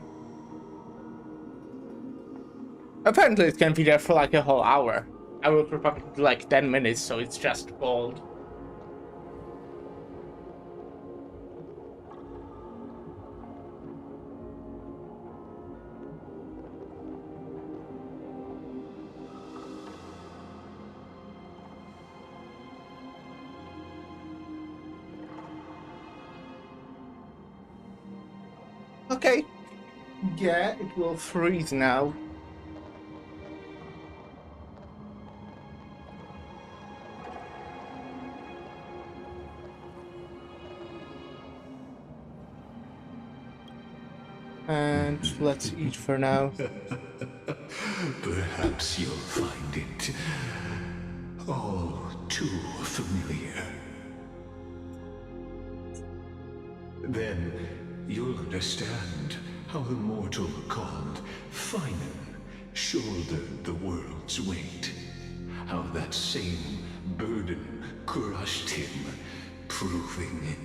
Apparently it can be there for like a whole hour. I will probably do like 10 minutes, so it's just cold. Okay. Yeah, it will freeze now. And let's eat for now. Perhaps you'll find it all too familiar. Then you'll understand how the mortal called Finan shouldered the world's weight. How that same burden crushed him, proving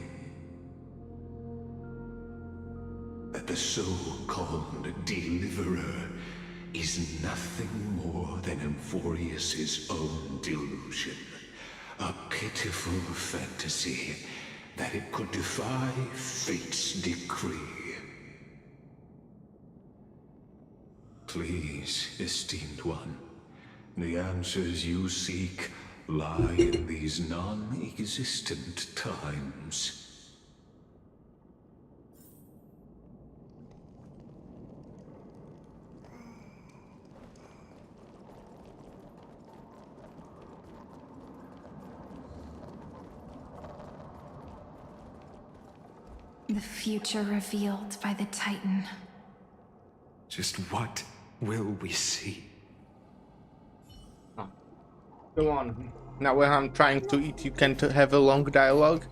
that the so-called deliverer is nothing more than Amphorius's own delusion. A pitiful fantasy that it could defy fate's decree. Please, esteemed one, the answers you seek lie in these non-existent times. The future revealed by the Titan. Just what will we see? Go on. Now when I'm trying to eat, you can have a long dialogue.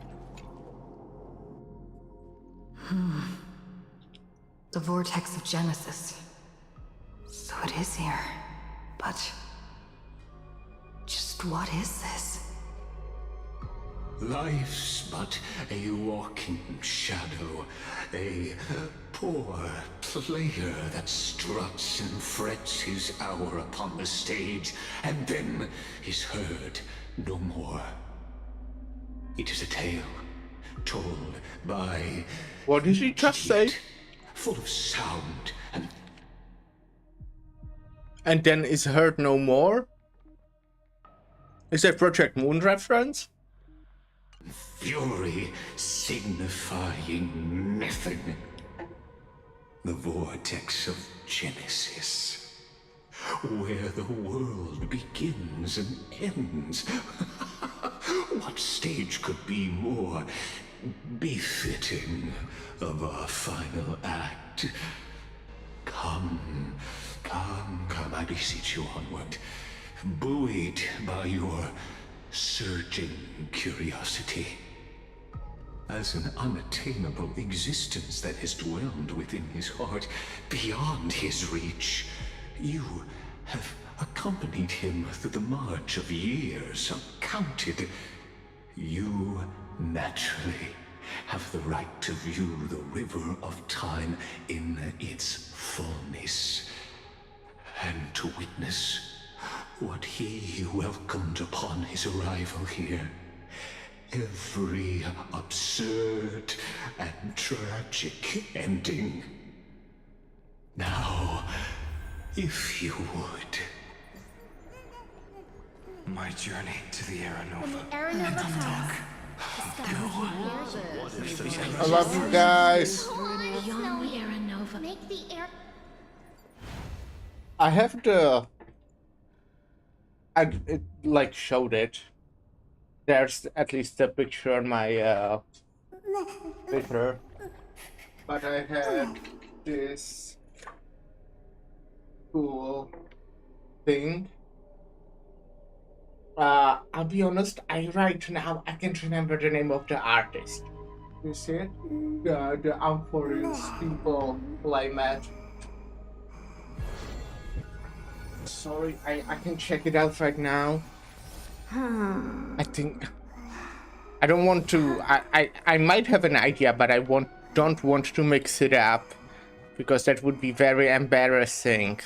The vortex of Genesis. So it is here. But just what is this? Life's but a walking shadow, a poor player that struts and frets his hour upon the stage, and then is heard no more. It is a tale told by... What did he just say? Full of sound and... And then is heard no more? Is that Project Moon reference? Fury signifying nothing. The vortex of Genesis, where the world begins and ends. What stage could be more befitting of our final act? Come, I beseech you onward, buoyed by your surging curiosity. As an unattainable existence that has dwelled within his heart, beyond his reach, you have accompanied him through the march of years uncounted. You naturally have the right to view the river of time in its fullness, and to witness what he welcomed upon his arrival here. Every absurd and tragic ending. Now, if you would. My journey to the Aranova. I love you guys. Beyond the Aranova. Make the air. I have it like showed it. There's at least a picture on my Twitter. But I had this cool thing. I'll be honest, right now I can't remember the name of the artist. You see it? The Amphorius people play met. Sorry, I can check it out right now. I think I don't want to. I might have an idea, but I don't want to mix it up because that would be very embarrassing.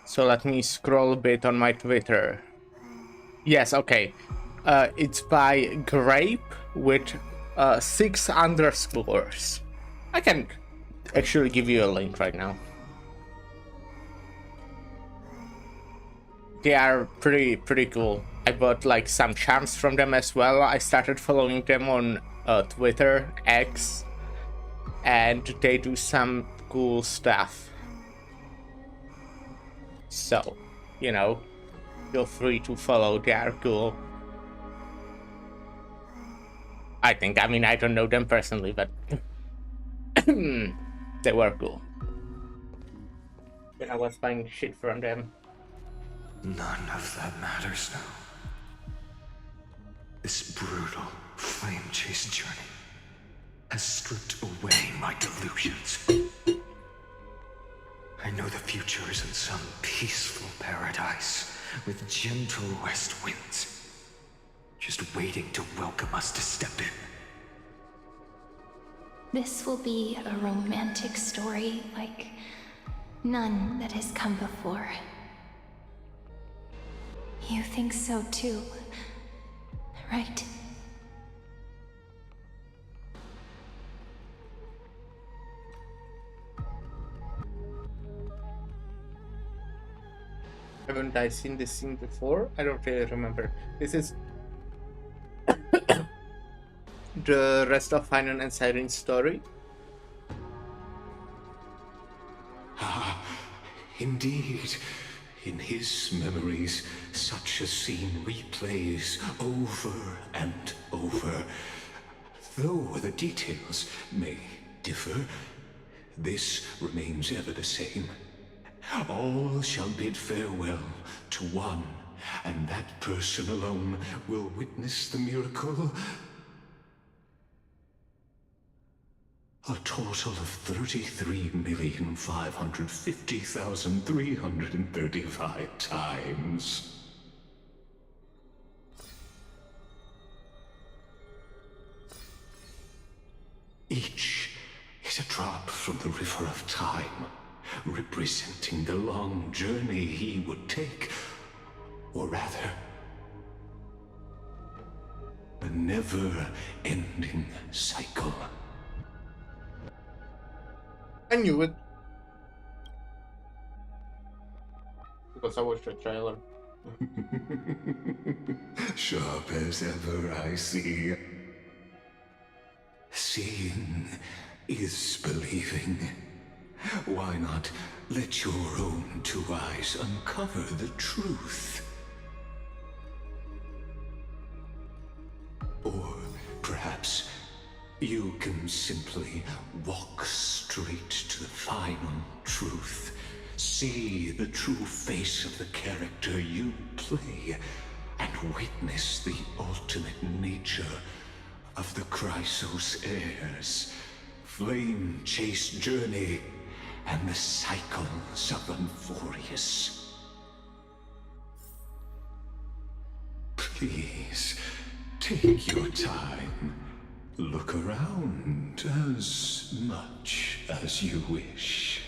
So let me scroll a bit on my Twitter. Yes, okay. It's by Grape with 6 underscores. I can actually give you a link right now. They are pretty cool. I bought like some charms from them as well. I started following them on Twitter, X, and they do some cool stuff. So, you know, feel free to follow. They are cool. I think. I mean, I don't know them personally, but they were cool. When I was buying shit from them. None of that matters now. This brutal, flame-chased journey has stripped away my delusions. I know the future is in some peaceful paradise with gentle west winds, just waiting to welcome us to step in. This will be a romantic story like none that has come before. You think so too, right? Haven't I seen this scene before? I don't really remember. This is the rest of Final and Siren's story. Ah, indeed. In his memories, such a scene replays over and over. Though the details may differ, this remains ever the same. All shall bid farewell to one, and that person alone will witness the miracle. A total of 33,550,335 times. Each is a drop from the river of time, representing the long journey he would take, or rather, a never-ending cycle. I knew it. Because I watched the trailer. Sharp as ever, I see. Seeing is believing. Why not let your own 2 eyes uncover the truth? Or perhaps you can simply walk straight to the final truth. See the true face of the character you play, and witness the ultimate nature of the Chrysos heirs, flame-chased journey, and the cycles of Amphorius. Please, take your time. Look around as much as you wish.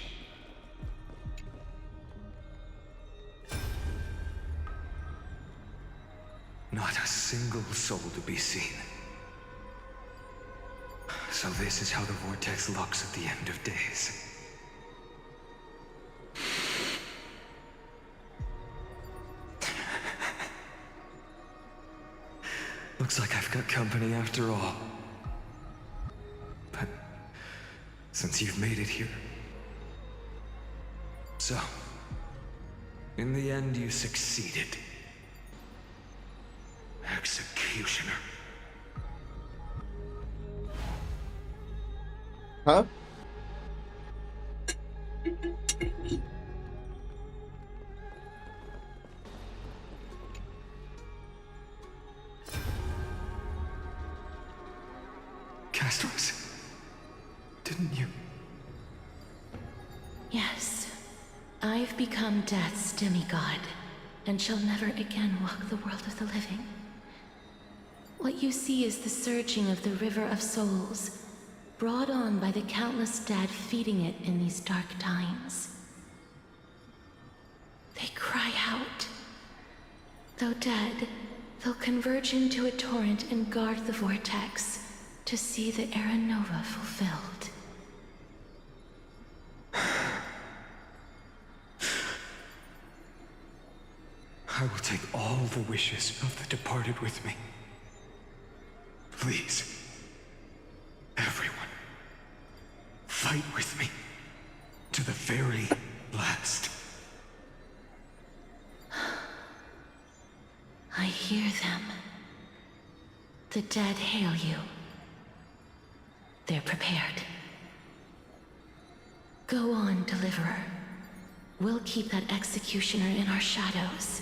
Not a single soul to be seen. So this is how the vortex looks at the end of days. Looks like I've got company after all. But since you've made it here... So, in the end you succeeded. Executioner. Huh? Castros, didn't you? Yes. I've become Death's demigod, and shall never again walk the world of the living. What you see is the surging of the river of souls, brought on by the countless dead feeding it in these dark times. They cry out. Though dead, they'll converge into a torrent and guard the vortex to see the Era Nova fulfilled. I will take all the wishes of the departed with me. Please, everyone, fight with me to the very last. I hear them. The dead hail you. They're prepared. Go on, Deliverer. We'll keep that executioner in our shadows.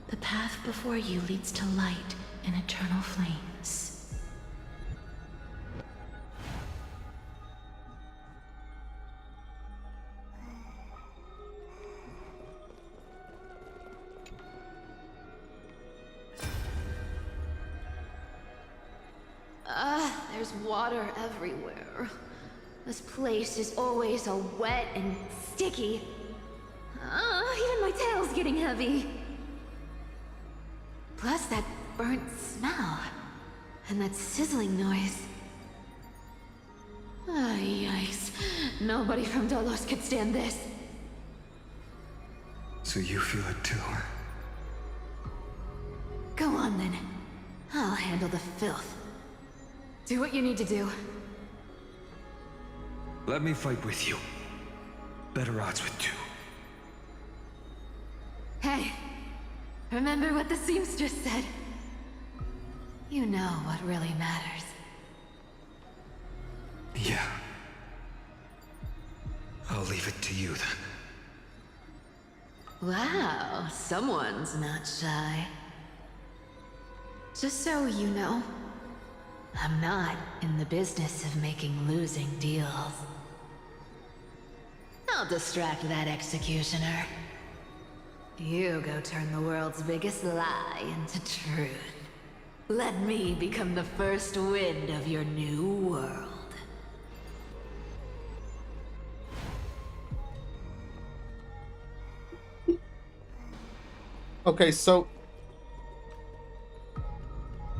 The path before you leads to light and eternal flames. There's water everywhere. This place is always so wet and sticky. Even my tail's getting heavy. Plus that burnt smell. And that sizzling noise. Yikes. Nobody from Dolos could stand this. So you feel it too? Go on then. I'll handle the filth. Do what you need to do. Let me fight with you. Better odds with two. Hey, remember what the seamstress said? You know what really matters. Yeah. I'll leave it to you then. Wow, someone's not shy. Just so you know, I'm not in the business of making losing deals. I'll distract that executioner. You go turn the world's biggest lie into truth. Let me become the first wind of your new world. Okay, so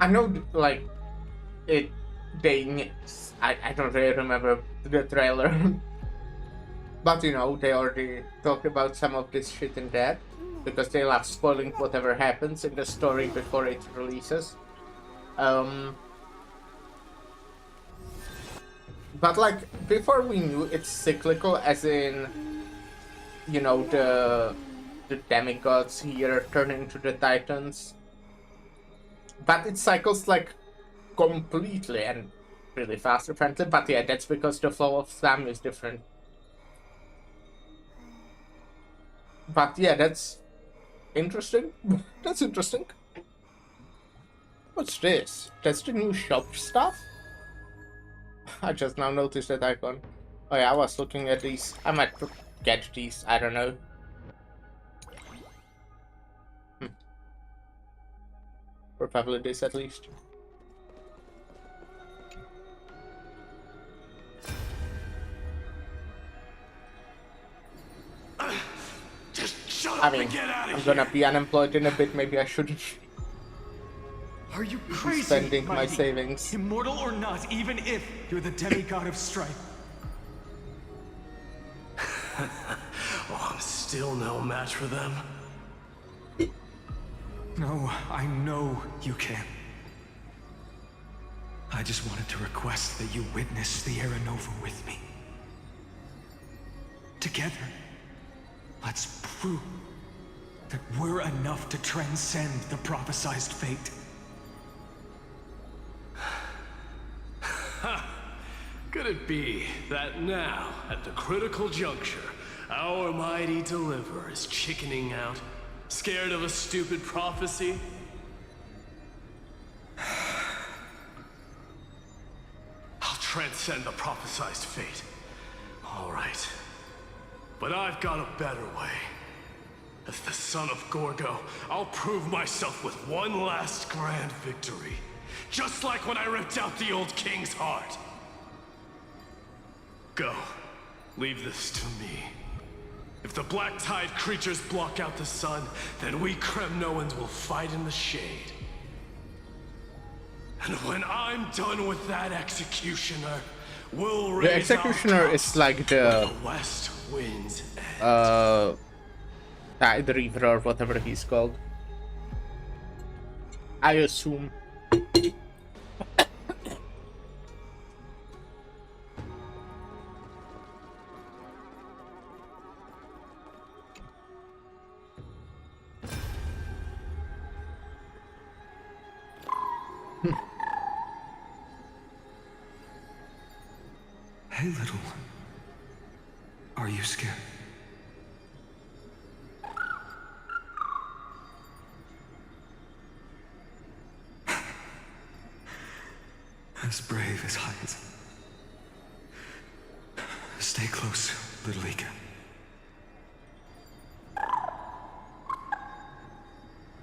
I know, like, I don't really remember the trailer, but you know, they already talked about some of this shit in that, because they love spoiling whatever happens in the story before it releases. But like, before we knew it's cyclical, as in, you know, the demigods here turning into the titans. But it cycles like completely and really fast apparently, but yeah, that's because the flow of time is different. But yeah, that's interesting. That's interesting. What's this? That's the new shop stuff? I just now noticed that icon. Oh yeah, I was looking at these. I might get these, I don't know. Probably this at least. I mean, I'm gonna be unemployed in a bit. Maybe I shouldn't Are you be crazy, spending my Mighty? savings. Immortal or not, even if you're the demigod of strife. Oh, I'm still no match for them. No, I know you can. I just wanted to request that you witness the Era Nova with me. Together, let's prove that we're enough to transcend the prophesized fate. Could it be that now, at the critical juncture, our mighty deliverer is chickening out, scared of a stupid prophecy? I'll transcend the prophesized fate. All right. But I've got a better way. As the son of Gorgo, I'll prove myself with one last grand victory. Just like when I ripped out the old king's heart. Go. Leave this to me. If the black tide creatures block out the sun, then we Kremnoans will fight in the shade. And when I'm done with that executioner, we'll raise The executioner is like the west winds Tide Reaver or whatever he's called. I assume. Hey, little one. Are you scared? As brave as Hyacinth. Stay close, little Ika.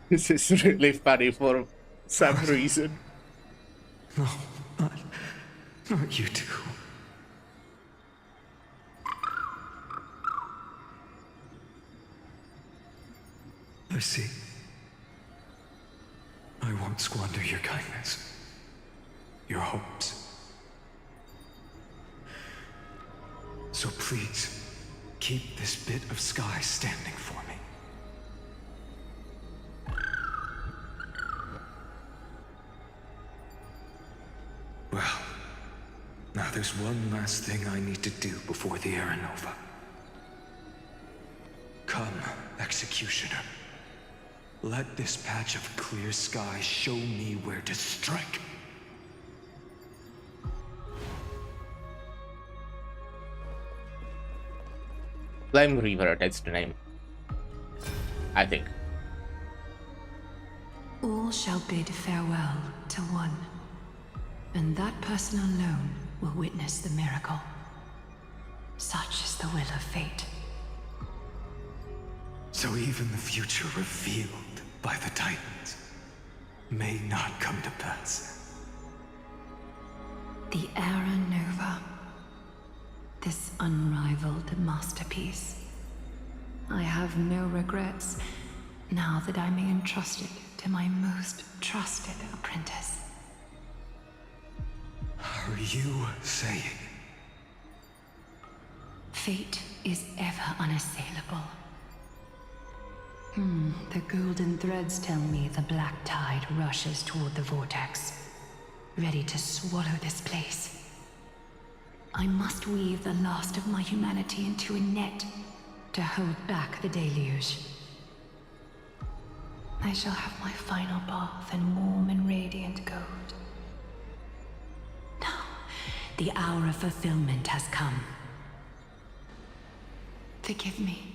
This is really funny for some reason. No, not you two. I see. I won't squander your kindness. Your hopes. So please, keep this bit of sky standing for me. Well, now there's one last thing I need to do before the Era Nova. Come, Executioner. Let this patch of clear sky show me where to strike. Flame Reaver, that's the name. I think. All shall bid farewell to one, and that person alone will witness the miracle. Such is the will of fate. So even the future revealed by the Titans may not come to pass. The Era Nova. This unrivaled masterpiece. I have no regrets now that I may entrust it to my most trusted apprentice. Are you saying? Fate is ever unassailable. The golden threads tell me the black tide rushes toward the vortex, ready to swallow this place. I must weave the last of my humanity into a net to hold back the deluge. I shall have my final bath in warm and radiant gold. Now, the hour of fulfillment has come. Forgive me.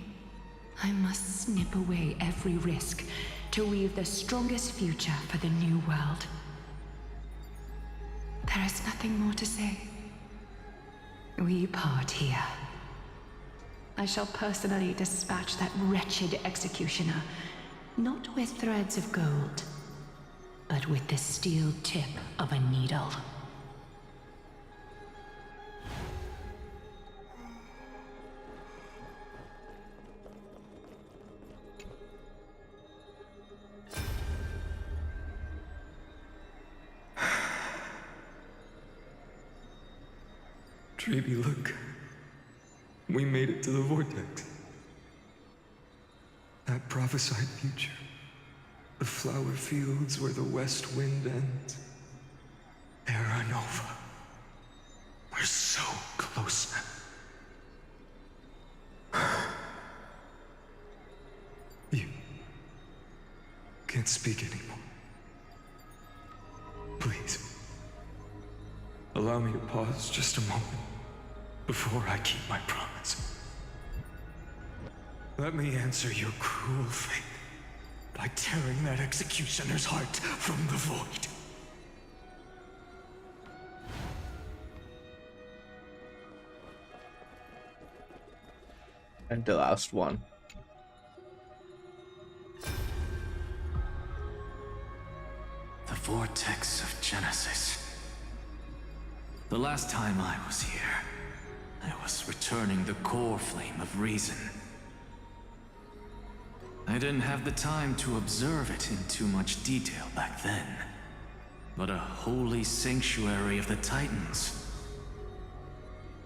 I must snip away every risk to weave the strongest future for the new world. There is nothing more to say. We part here. I shall personally dispatch that wretched executioner, not with threads of gold, but with the steel tip of a needle. Treaty, look. We made it to the vortex. That prophesied future. The flower fields where the west wind ends. Terra Nova. We're so close now. You can't speak anymore. Please, allow me to pause just a moment before I keep my promise. Let me answer your cruel fate by tearing that executioner's heart from the void. And the last one. The vortex of Genesis. The last time I was here, I was returning the core flame of reason. I didn't have the time to observe it in too much detail back then. But a holy sanctuary of the Titans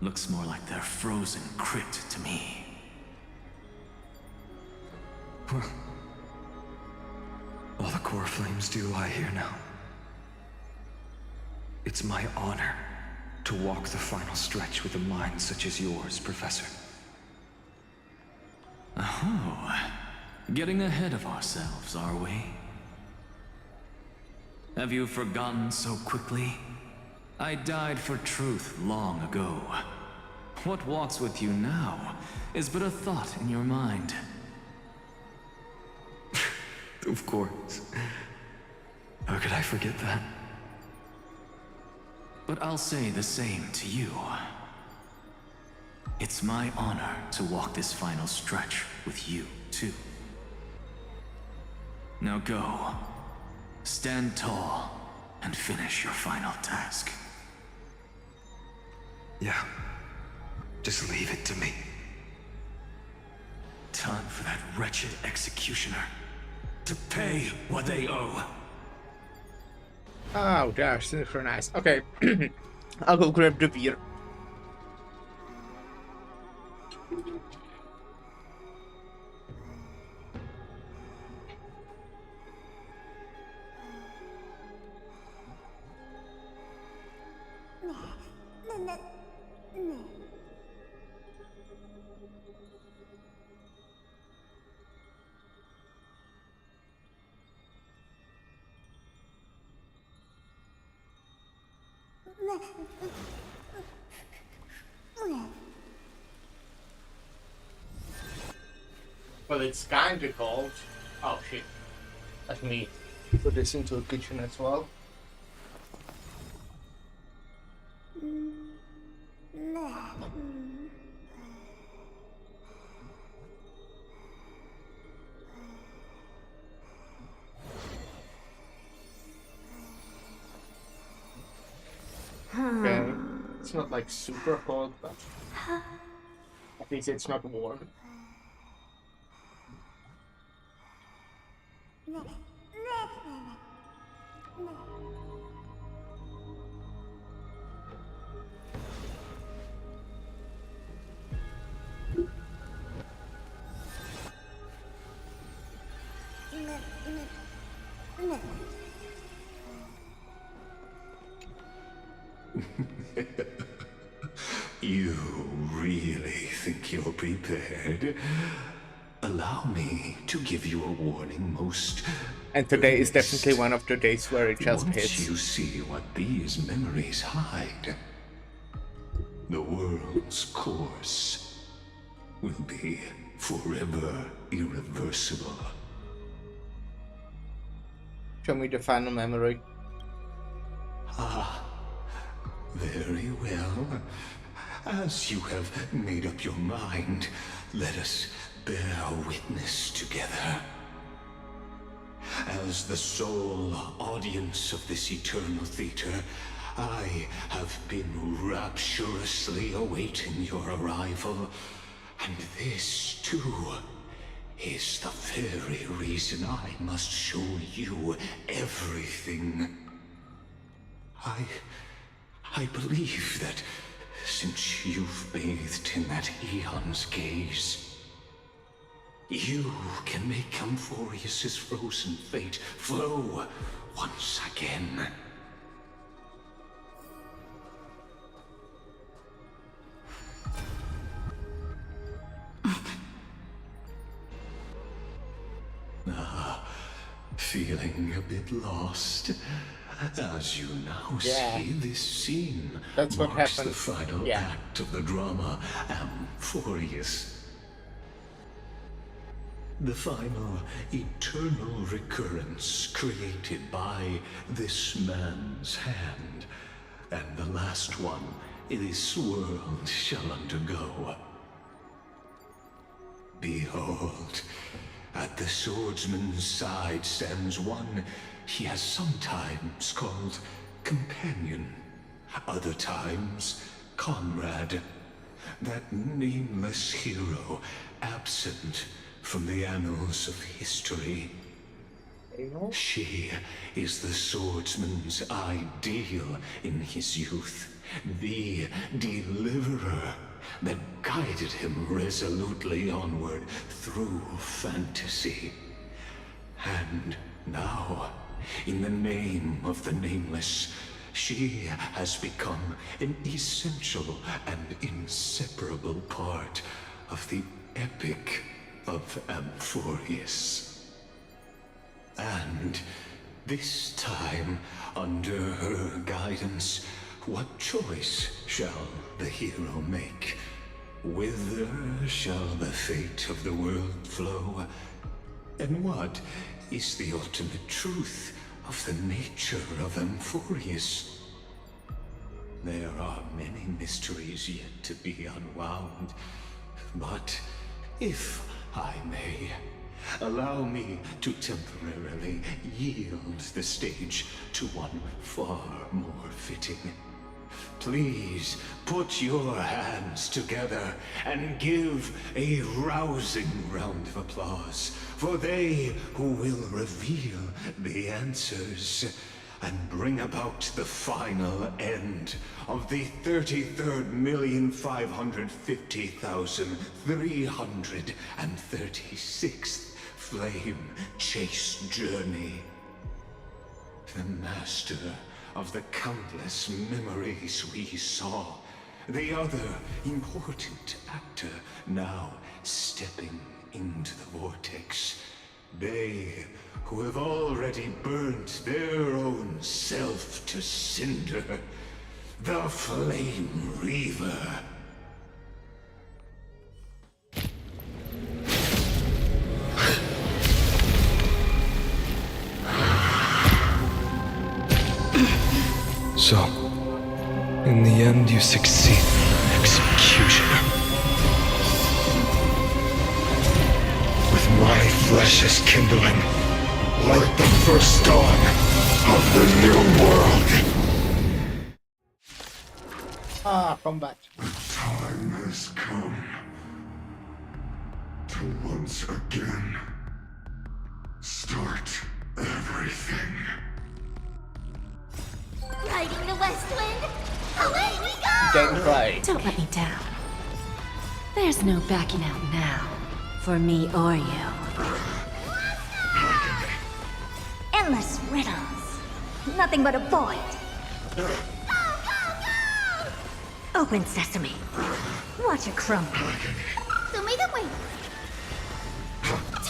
looks more like their frozen crypt to me. Well, all the core flames do lie here now. It's my honor to walk the final stretch with a mind such as yours, Professor. Oh, getting ahead of ourselves, are we? Have you forgotten so quickly? I died for truth long ago. What walks with you now is but a thought in your mind. Of course. How could I forget that? But I'll say the same to you. It's my honor to walk this final stretch with you, too. Now go. Stand tall and finish your final task. Yeah. Just leave it to me. Time for that wretched executioner to pay what they owe. Oh gosh, synchronized. Okay. I'll go grab the beer. Well, it's kinda cold. Oh shit. Let me put this into a kitchen as well. Okay. It's not like super cold, but at least it's not warm. You really think you're prepared? Allow me to give you a warning, most. And today is definitely one of the days where it just Once hits. you see what these memories hide, the world's course will be forever irreversible. Show me the final memory. Ah, very well. As you have made up your mind, let us bear witness together. As the sole audience of this eternal theater, I have been rapturously awaiting your arrival, and this, too, is the very reason I must show you everything. I believe that since you've bathed in that Eon's gaze. You can make Amphorius's frozen fate flow once again. Feeling a bit lost? As you now see, this scene That's what marks happened. the final act of the drama, Amphorius. The final eternal recurrence created by this man's hand, and the last one this world shall undergo. Behold, at the swordsman's side stands one he has sometimes called companion, other times comrade, that nameless hero absent from the annals of history. She is the swordsman's ideal in his youth, the deliverer that guided him resolutely onward through fantasy. And now, in the name of the Nameless, she has become an essential and inseparable part of the epic of Amphorius. And this time, under her guidance, what choice shall the hero make? Whither shall the fate of the world flow? And what is the ultimate truth of the nature of Amphorius? There are many mysteries yet to be unwound, but if I may, allow me to temporarily yield the stage to one far more fitting. Please put your hands together and give a rousing round of applause for they who will reveal the answers and bring about the final end of the 33,550,336th flame chase journey. The master of the countless memories we saw, the other important actor now stepping into the vortex. They who have already burnt their own self to cinder, the Flame Reaver. So, in the end, you succeed. Executioner. With my flesh as kindling, like the first dawn of the new world. Combat. The time has come to once again start everything. Riding the west wind, away we go! Gameplay. Don't let me down. There's no backing out now, for me or you. Endless riddles. Nothing but a void. Go, go, go! Open sesame. Watch it crumble. Show me the way.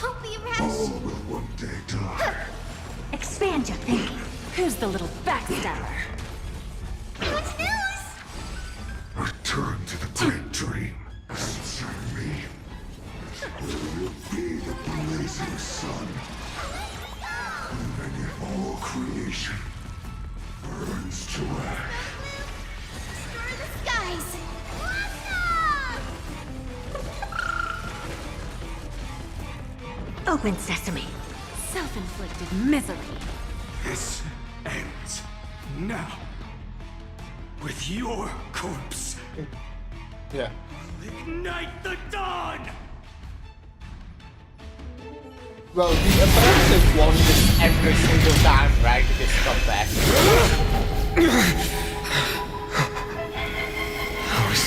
Don't be rash. All will one day die. Expand your thinking. Who's the little backstabber? What's news? Return to the great dream. Answer me. Will you be the blazing sun? When all creation burns to ash. Destroy the skies. Open sesame. Self-inflicted misery. This ends now. With your corpse. Yeah. Ignite the dawn! Well, the appearances won this every single time, right? This comeback. I was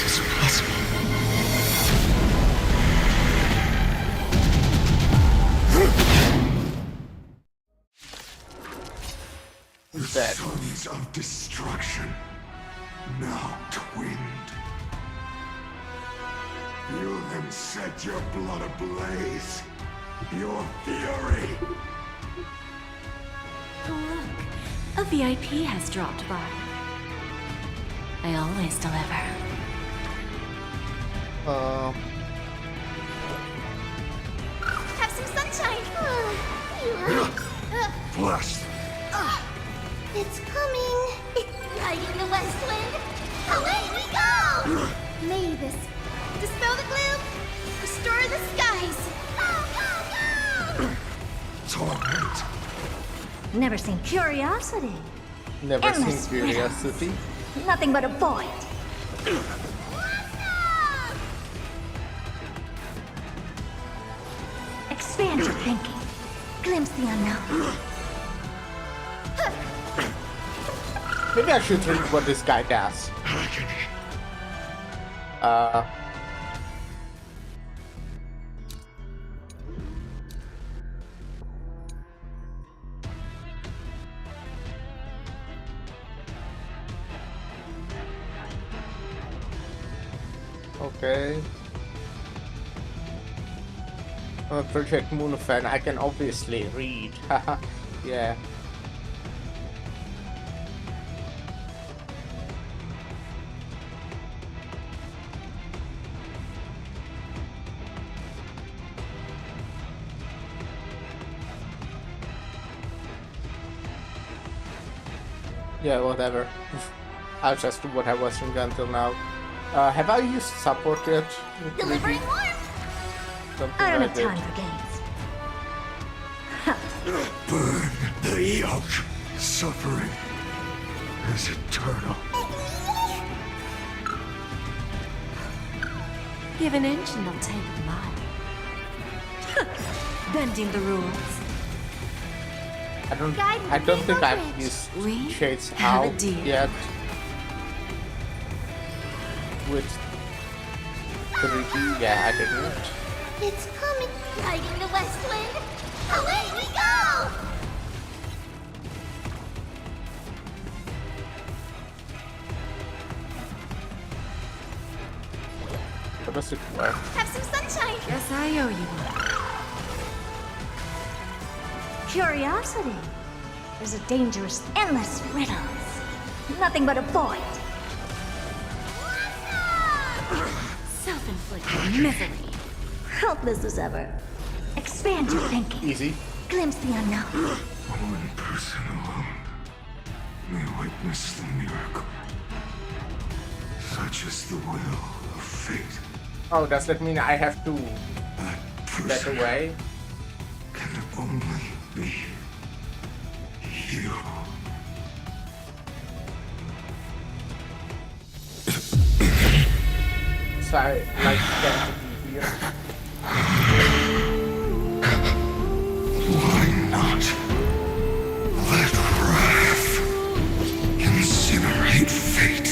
The sons of destruction, now twinned. You then set your blood ablaze. Your fury. Oh, look. A VIP has dropped by. I always deliver. Have some sunshine. Blast. It's coming. It's riding the west wind. Away we go! May this dispel the gloom, restore the skies. Go, go, go! Torment. Never seen curiosity. Never Endless seen curiosity. Nothing but a void. Expand your thinking. Glimpse the unknown. Maybe I should read what this guy does. Okay. Project Moonfan, I can obviously read. Haha, yeah. Yeah, whatever. I'll just do what I was doing until now. Have I used support yet? Delivering warmth. I don't have time for games. Burn the yoke. Suffering is eternal. Give an inch and they'll take a mile. Bending the rules. I don't think I've used Shades out yet. With 3D, yeah, I didn't. It's coming, riding the west wind. Away we go! What does it work? Have some sunshine. Guess I owe you one. Curiosity. There's a dangerous, endless riddles. Nothing but a void. Self-inflicted misery. Helpless as ever. Expand your thinking. Easy. Glimpse the unknown. One person alone may witness the miracle. Such is the will of fate. Oh, does that mean I have to get away? Can only be you. So I like them to be here. Why not? Let wrath incinerate fate.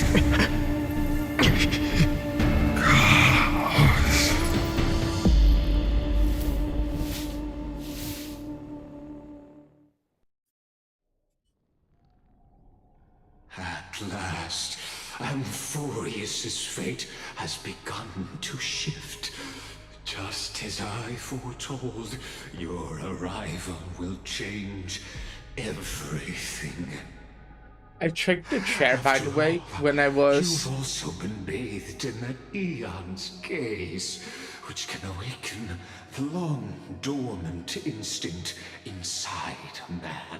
At last, Amphorius's fate has begun to shift. Just as I foretold, your arrival will change everything. I checked the chair, by the way, when I was... You've also been bathed in that eon's gaze, which can awaken the long-dormant instinct inside a man.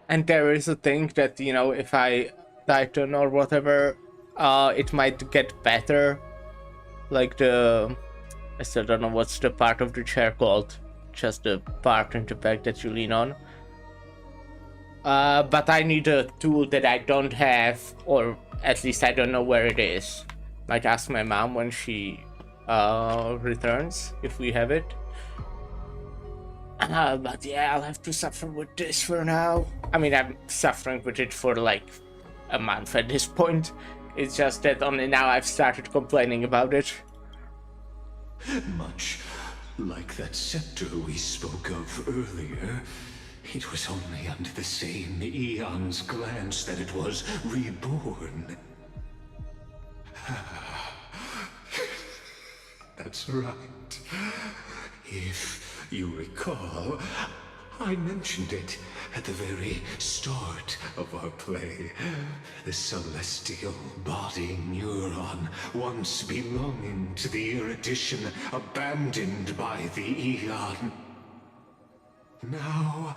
And there is a thing that, you know, if I tighten or whatever, it might get better. Like the... I still don't know what's the part of the chair called. Just the part in the back that you lean on. But I need a tool that I don't have, or at least I don't know where it is. Might ask my mom when she returns, if we have it. But yeah, I'll have to suffer with this for now. I mean, I'm suffering with it for like a month at this point. It's just that only now I've started complaining about it. Much like that scepter we spoke of earlier, It was only under the same Eon's glance that it was reborn. That's right. If you recall, I mentioned it at the very start of our play. The celestial body neuron, once belonging to the erudition abandoned by the Eon. Now,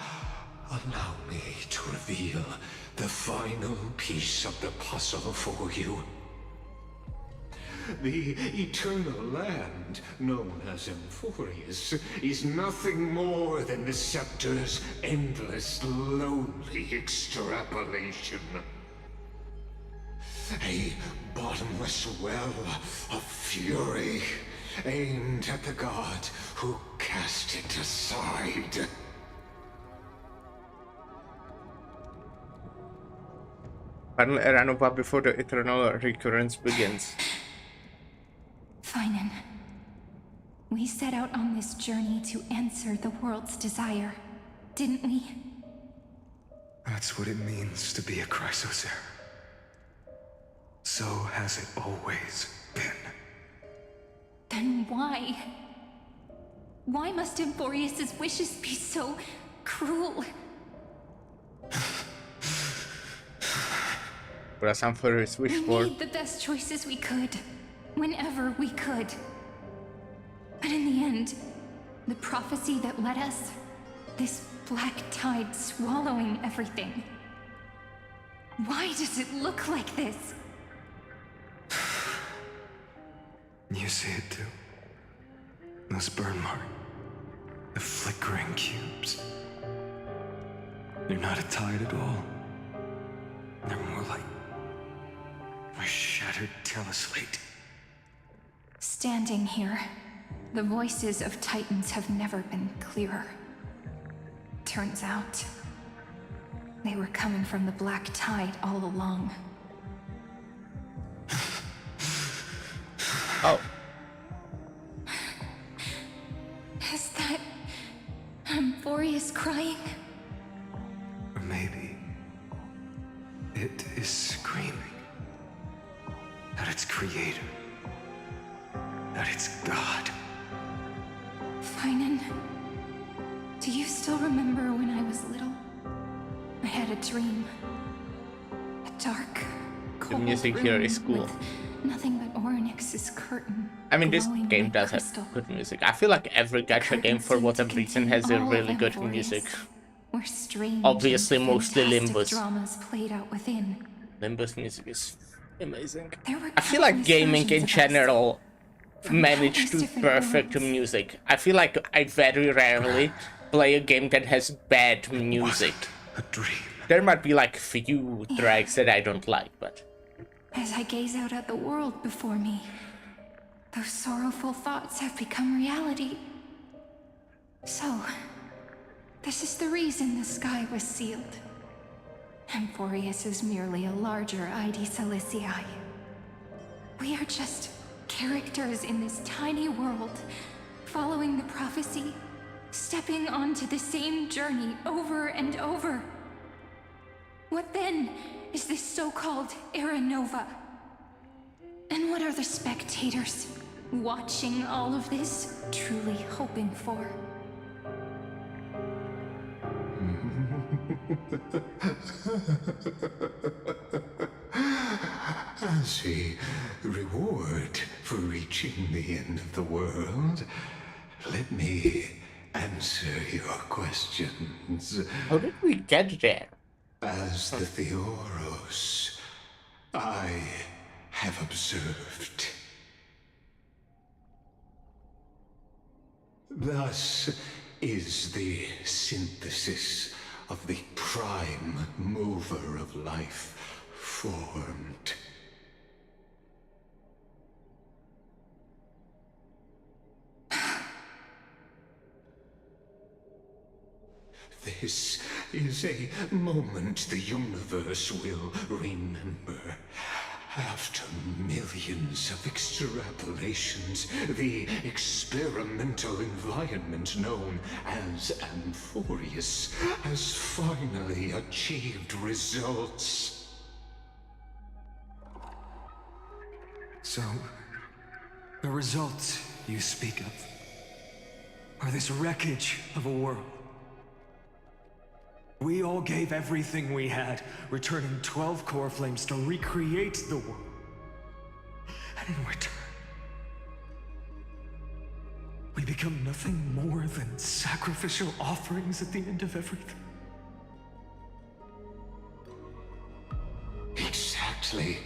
allow me to reveal the final piece of the puzzle for you. The eternal land, known as Amphorius, is nothing more than the scepter's endless, lonely extrapolation. A bottomless well of fury, aimed at the god who cast it aside. Final era nova before the eternal recurrence begins. Finan, we set out on this journey to answer the world's desire, didn't we? That's what it means to be a Chrysosaur. So has it always been. Then why? Why must Amphorius' wishes be so cruel? What does Amphorius wish for? We made the best choices we could, whenever we could. But in the end, the prophecy that led us, this black tide swallowing everything. Why does it look like this? You see it too? Those burn marks, the flickering cubes. They're not a tide at all. They're more like a shattered teleslate. Standing here, the voices of Titans have never been clearer. Turns out, they were coming from the black tide all along. Oh. Is that Amphorius crying? Or maybe it is screaming at its creator, at its god. Finan, do you still remember when I was little? I had a dream. A dark, cold The music here is room cool. with nothing but Orynyx's curtain. I mean, this glowing game like does crystal. have good music. I feel like every gacha game, for whatever reason, has a all really of good Amphorius, music. Where strange Obviously, and mostly fantastic Limbus. dramas played out within. Limbus music is amazing. There were I feel like countless gaming versions in of us, general from managed countless to different perfect worlds. music. I feel like I very rarely play a game that has bad music. A dream. There might be like few tracks that I don't like, but As I gaze out at the world before me, those sorrowful thoughts have become reality. So, this is the reason the sky was sealed. Amphorius is merely a larger ID Silicii. We are just characters in this tiny world, following the prophecy, stepping onto the same journey over and over. What then is this so-called Era Nova? And what are the spectators watching all of this truly hoping for? As a reward for reaching the end of the world, let me answer your questions. how did we get there? As the Theoros, I have observed. Thus is the synthesis of the prime mover of life formed. This is a moment the universe will remember. After millions of extrapolations, the experimental environment known as Amphorius has finally achieved results. So, the results you speak of are this wreckage of a world. We all gave everything we had, returning 12 core flames to recreate the world. And in return, we become nothing more than sacrificial offerings at the end of everything. Exactly.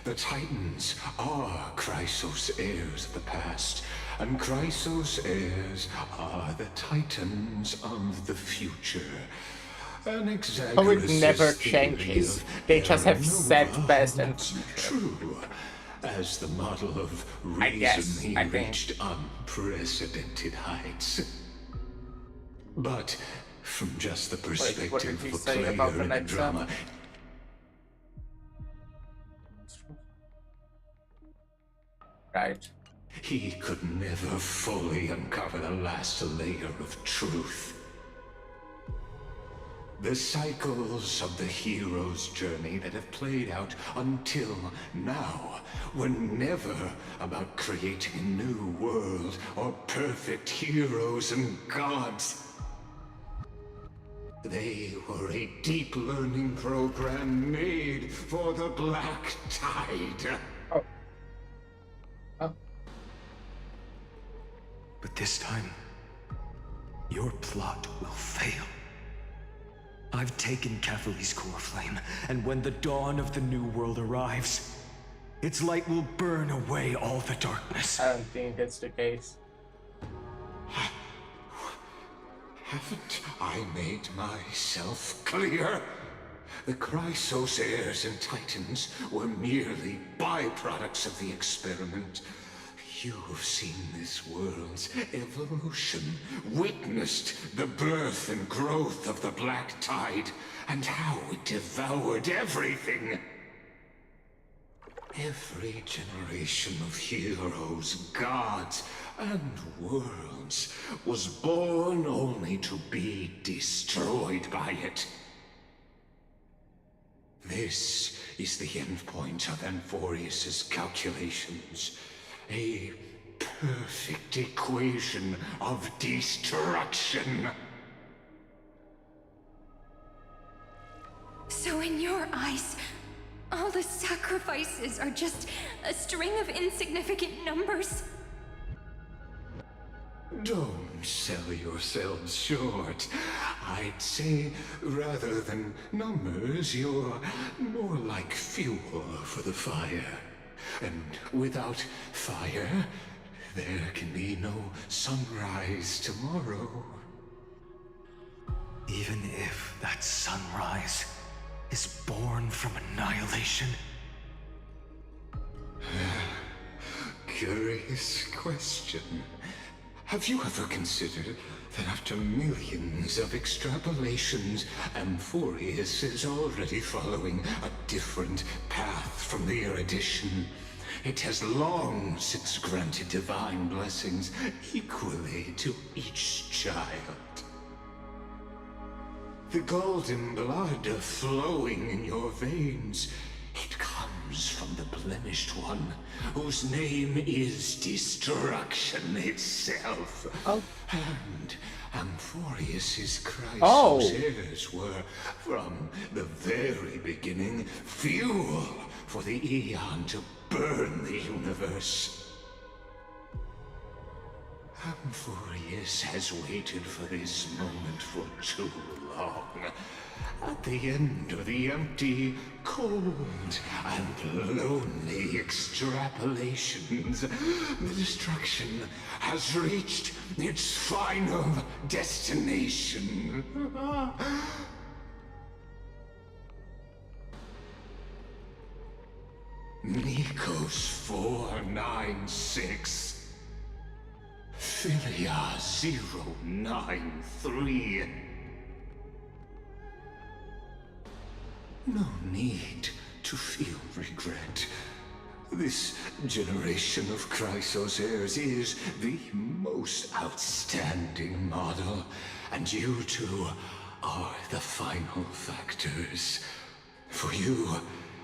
The Titans are Chrysos heirs of the past, and Chrysos heirs are the Titans of the future. An exaggerous Oh, it never changes. They just have set best and true. As the model of reason, he reached unprecedented heights. But from just the perspective of a player in a drama, right. He could never fully uncover the last layer of truth. The cycles of the hero's journey that have played out until now were never about creating a new world or perfect heroes and gods. They were a deep learning program made for the Black Tide. But this time, your plot will fail. I've taken Catholi's core flame, and when the dawn of the new world arrives, its light will burn away all the darkness. I don't think that's the case. Haven't I made myself clear? The Chrysos heirs and Titans were merely byproducts of the experiment. You've seen this world's evolution, witnessed the birth and growth of the Black Tide, and how it devoured everything. Every generation of heroes, gods, and worlds was born only to be destroyed by it. This is the endpoint of Amphorius's calculations. A perfect equation of destruction. So in your eyes, all the sacrifices are just a string of insignificant numbers? Don't sell yourselves short. I'd say, rather than numbers, you're more like fuel for the fire. And without fire, there can be no sunrise tomorrow. Even if that sunrise is born from annihilation? Curious question. Have you ever considered that after millions of extrapolations, Amphorius is already following a different path from the erudition? It has long since granted divine blessings equally to each child. The golden blood flowing in your veins, it comes from the blemished one, whose name is destruction itself. Oh. And Amphorius's Chrysos heirs were, from the very beginning, fuel for the Aeon to burn the universe. Amphorius has waited for this moment for too long. At the end of the empty, cold, and lonely extrapolations, the destruction has reached its final destination. Nikos 496. Philia 093. No need to feel regret. This generation of Chrysos heirs is the most outstanding model, and you two are the final factors. For you,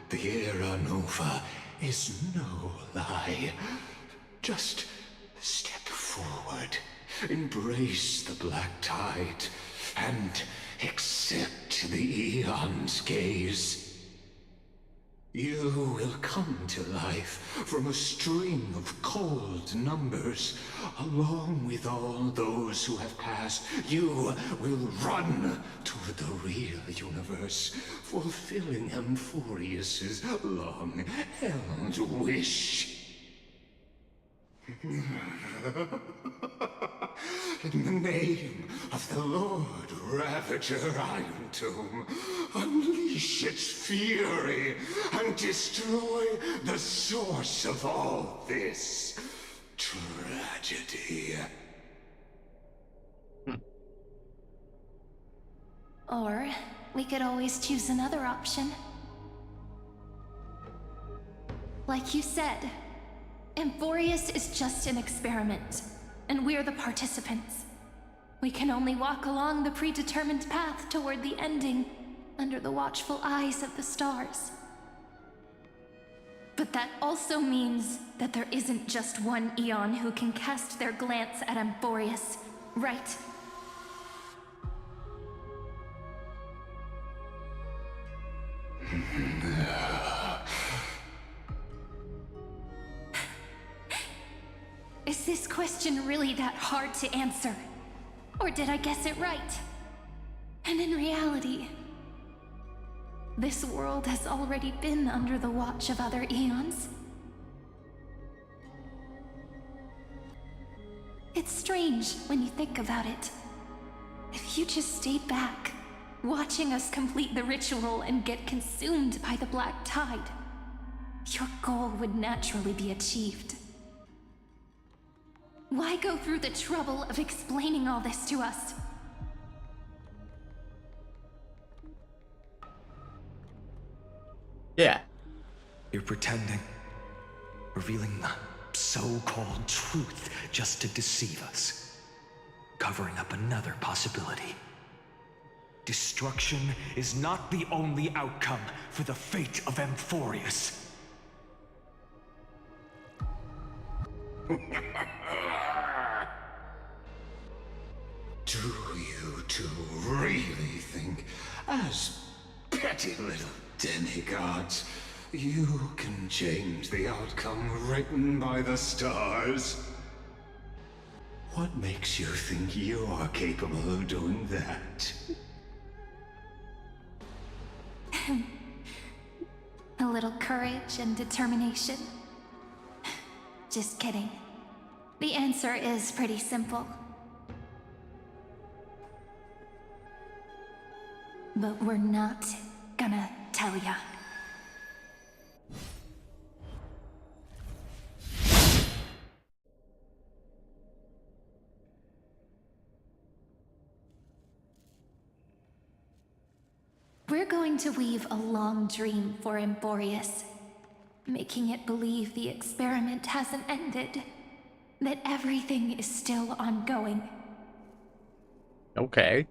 the Era Nova is no lie. Just step forward, embrace the black tide, and accept the Eon's gaze. You will come to life from a string of cold numbers. Along with all those who have passed, you will run toward the real universe, fulfilling Amphorius's long-held wish. In the name of the Lord Ravager Iron Tomb, unleash its fury and destroy the source of all this tragedy. Or we could always choose another option. Like you said, Amphorius is just an experiment, and we're the participants. We can only walk along the predetermined path toward the ending, under the watchful eyes of the stars. But that also means that there isn't just one Eon who can cast their glance at Amphorius, right? Is this question really that hard to answer? Or did I guess it right? And in reality, this world has already been under the watch of other Eons. It's strange when you think about it. If you just stayed back, watching us complete the ritual and get consumed by the black tide, your goal would naturally be achieved. Why go through the trouble of explaining all this to us? Yeah. You're pretending. Revealing the so-called truth just to deceive us. Covering up another possibility. Destruction is not the only outcome for the fate of Amphorius. Do you two really think, as petty little demigods, you can change the outcome written by the stars? What makes you think you're capable of doing that? A little courage and determination. Just kidding. The answer is pretty simple. But we're not gonna tell ya. We're going to weave a long dream for Amphorius, making it believe the experiment hasn't ended, that everything is still ongoing. Okay.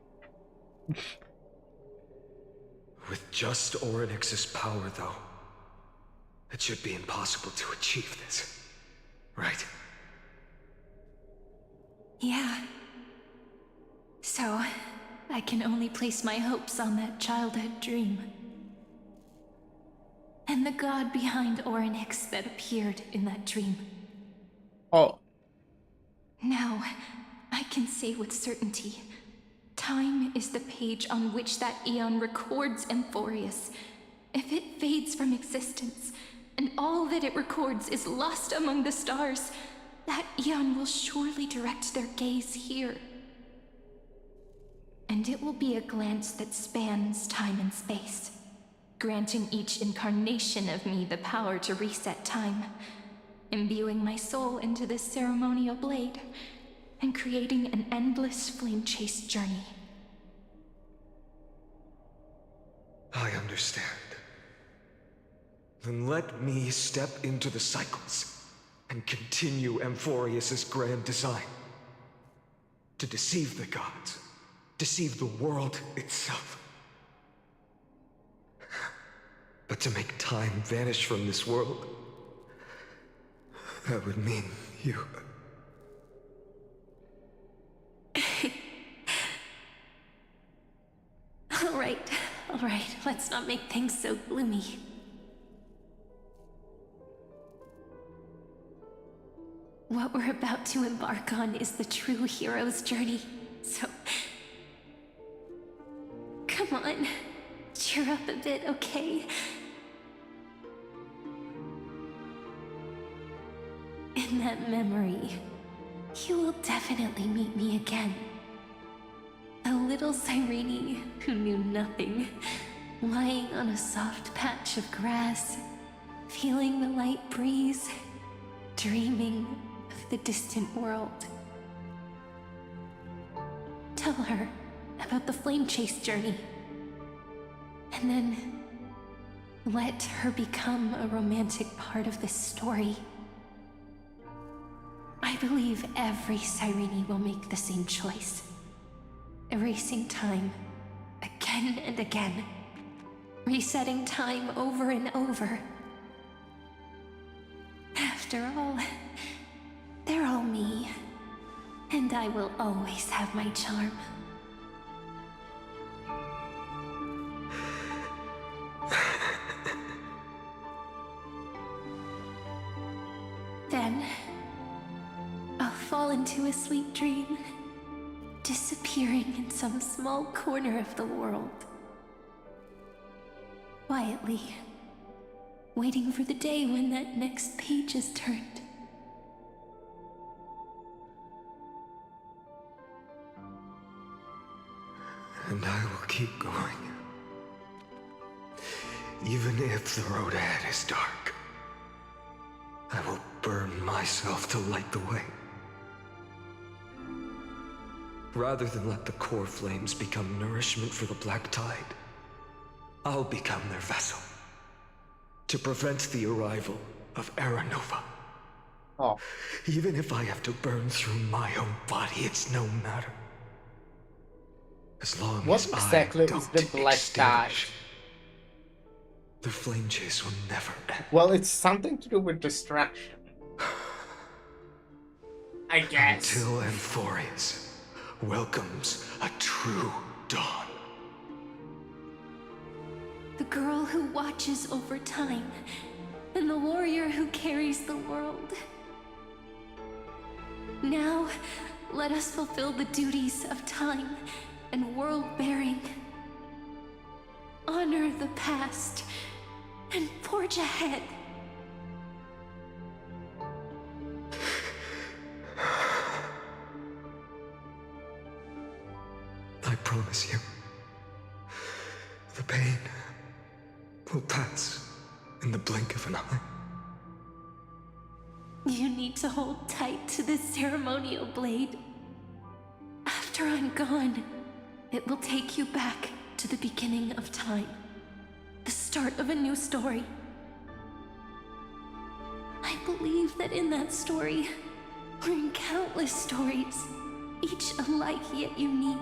With just Orynyx's power, though, it should be impossible to achieve this, right? Yeah. So, I can only place my hopes on that childhood dream. And the god behind Orynyx that appeared in that dream. Oh. Now, I can say with certainty, time is the page on which that Eon records Amphorius. If it fades from existence, and all that it records is lost among the stars, that Eon will surely direct their gaze here. And it will be a glance that spans time and space, granting each incarnation of me the power to reset time, imbuing my soul into this ceremonial blade, and creating an endless flame-chased journey. I understand. Then let me step into the cycles and continue Amphorius's grand design. To deceive the gods, deceive the world itself. But to make time vanish from this world, that would mean you. All right, let's not make things so gloomy. What we're about to embark on is the true hero's journey, so... Come on, cheer up a bit, okay? In that memory, you will definitely meet me again. A little Cyrene who knew nothing, lying on a soft patch of grass, feeling the light breeze, dreaming of the distant world. Tell her about the flame chase journey, and then let her become a romantic part of this story. I believe every Cyrene will make the same choice. Erasing time again and again. Resetting time over and over. After all, they're all me. And I will always have my charm. Then, I'll fall into a sweet dream, disappearing in some small corner of the world. Quietly, waiting for the day when that next page is turned. And I will keep going. Even if the road ahead is dark, I will burn myself to light the way. Rather than let the core flames become nourishment for the Black Tide, I'll become their vessel. To prevent the arrival of Era Nova. Oh. Even if I have to burn through my own body, it's no matter. As long What as exactly I is don't the Black Tide? extinguish, the flame chase will never end. Well, it's something to do with distraction. I guess. Until Amphorius welcomes a true dawn. The girl who watches over time, and the warrior who carries the world. Now, let us fulfill the duties of time and world-bearing. Honor the past and forge ahead. I promise you, the pain will pass in the blink of an eye. You need to hold tight to this ceremonial blade. After I'm gone, it will take you back to the beginning of time. The start of a new story. I believe that in that story, or in countless stories, each alike yet unique,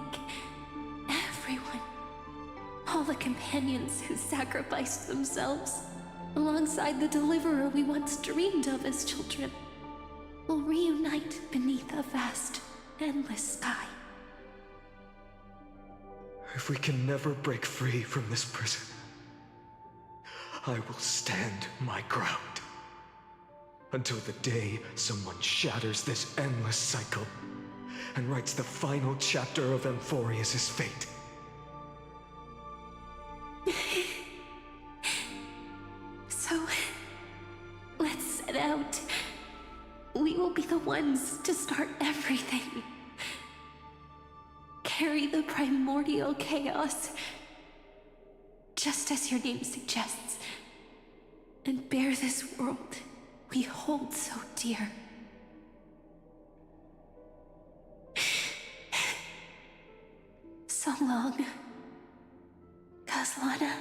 everyone, all the companions who sacrificed themselves, alongside the deliverer we once dreamed of as children, will reunite beneath a vast, endless sky. If we can never break free from this prison, I will stand my ground. Until the day someone shatters this endless cycle and writes the final chapter of Amphorius' fate. So, let's set out. We will be the ones to start everything. Carry the primordial chaos, just as your name suggests, and bear this world we hold so dear. So long, Kaslana.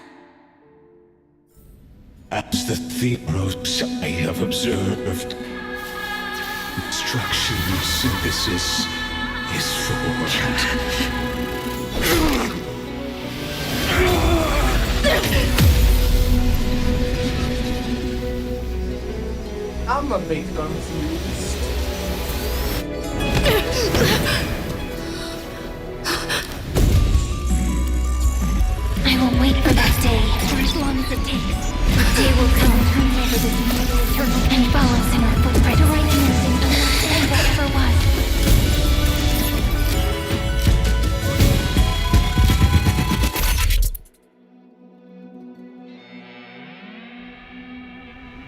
As the Theros I have observed, instruction synthesis is formed. I'm a bit confused. I will wait for that day, for as long as it takes. The day will come when whoever this nearly eternal and follows in her footprint to write anything and whatever was.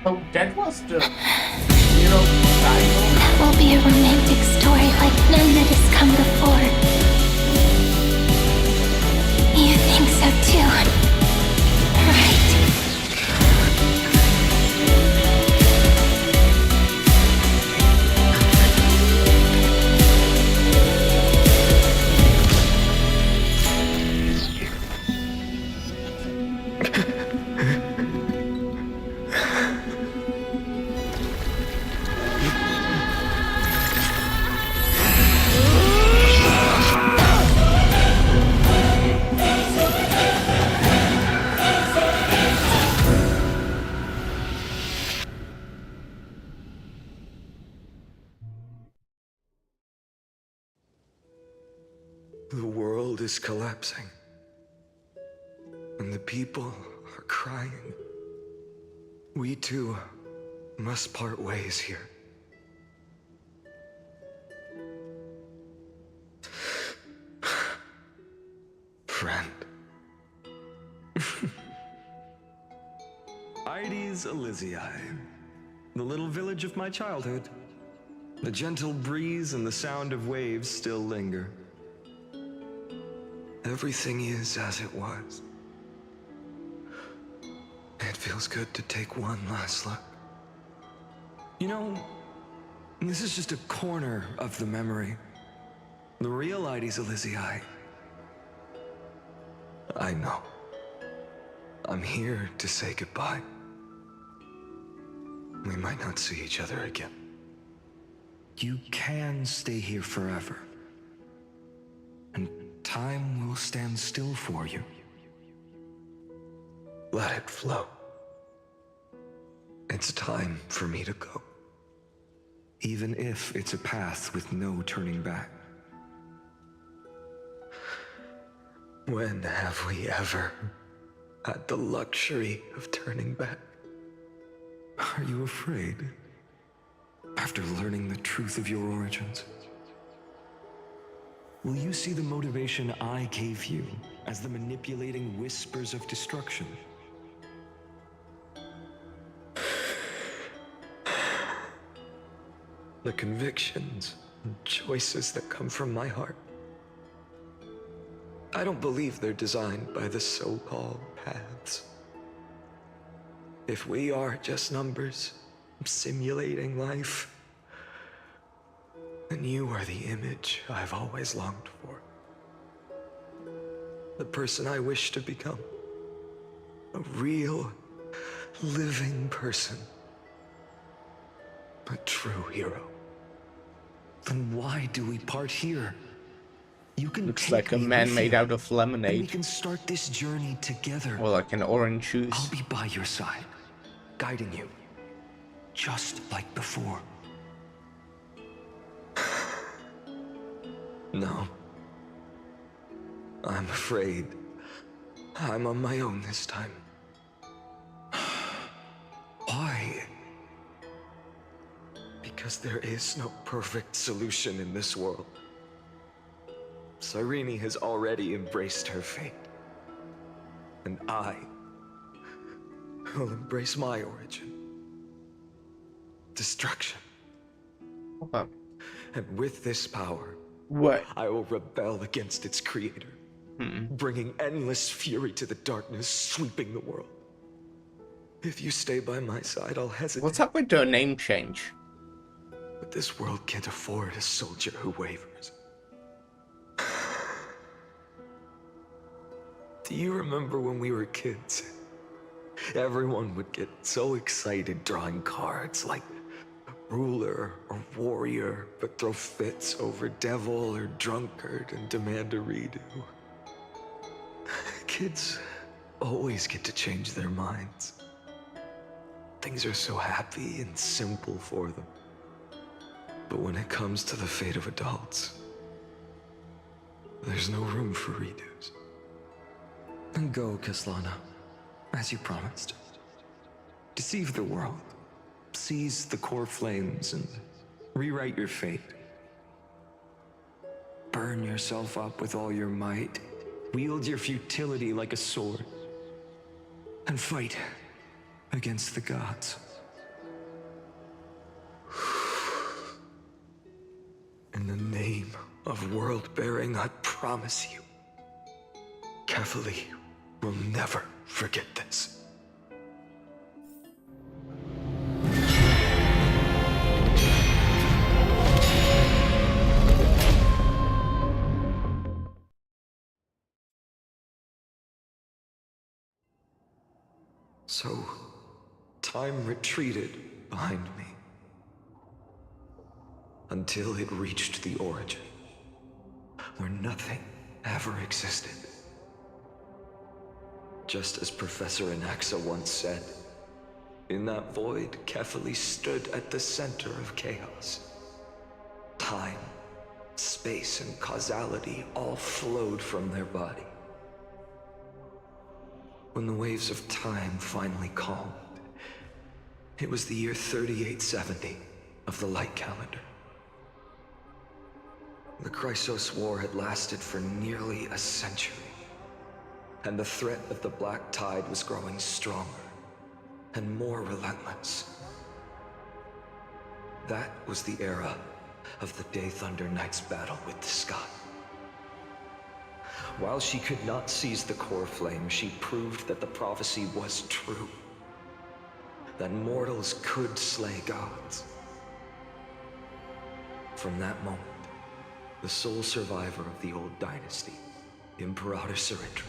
Oh, that was the hero title. That will be a romantic story like none that has come before. You think so too, right? The world is collapsing, and the people are crying. We too must part ways here. Friend. Ides Elysiae, the little village of my childhood. The gentle breeze and the sound of waves still linger. Everything is as it was. It feels good to take one last look. You know, this is just a corner of the memory. The real Ides Elysiae. I know. I'm here to say goodbye. We might not see each other again. You can stay here forever. And time will stand still for you. Let it flow. It's time for me to go. Even if it's a path with no turning back. When have we ever had the luxury of turning back? Are you afraid? After learning the truth of your origins? Will you see the motivation I gave you as the manipulating whispers of destruction? The convictions and choices that come from my heart. I don't believe they're designed by the so-called paths. If we are just numbers simulating life, then you are the image I've always longed for. The person I wish to become. A real, living person. A true hero. Then why do we part here? You can Looks like a man made out of lemonade. And we can start this journey together. Or like an orange juice. I'll be by your side, guiding you, just like before. No. I'm afraid I'm on my own this time. Why? Because there is no perfect solution in this world. Cyrene has already embraced her fate. And I will embrace my origin. Destruction. Okay. And with this power, what? I will rebel against its creator, bringing endless fury to the darkness, sweeping the world. If you stay by my side, I'll hesitate. What's up with the name change? But this world can't afford a soldier who wavers. Do you remember when we were kids? Everyone would get so excited drawing cards like ruler or warrior, but throw fits over devil or drunkard and demand a redo. Kids always get to change their minds. Things are so happy and simple for them. But when it comes to the fate of adults, there's no room for redos. And go, Kaslana, as you promised. Deceive the world. Seize the core flames and rewrite your fate. Burn yourself up with all your might. Wield your futility like a sword. And fight against the gods. In the name of world-bearing, I promise you, Kefali will never forget this. So, time retreated behind me until it reached the origin, where nothing ever existed. Just as Professor Anaxa once said, in that void, Kefali stood at the center of chaos. Time, space, and causality all flowed from their body. When the waves of time finally calmed, it was the year 3870 of the light calendar. The Chrysos War had lasted for nearly a century, and the threat of the Black Tide was growing stronger and more relentless. That was the era of the Day Thunder Knight's battle with the sky. While she could not seize the core flame, she proved that the prophecy was true. That mortals could slay gods. From that moment, the sole survivor of the old dynasty, Imperator Cyrindra,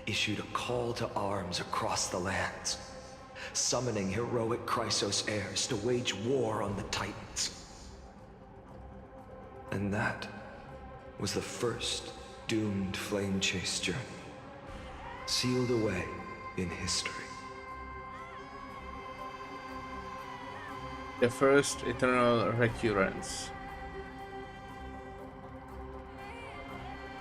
issued a call to arms across the lands, summoning heroic Chrysos heirs to wage war on the Titans. And that was the first doomed flame chase journey, sealed away in history. The first eternal recurrence.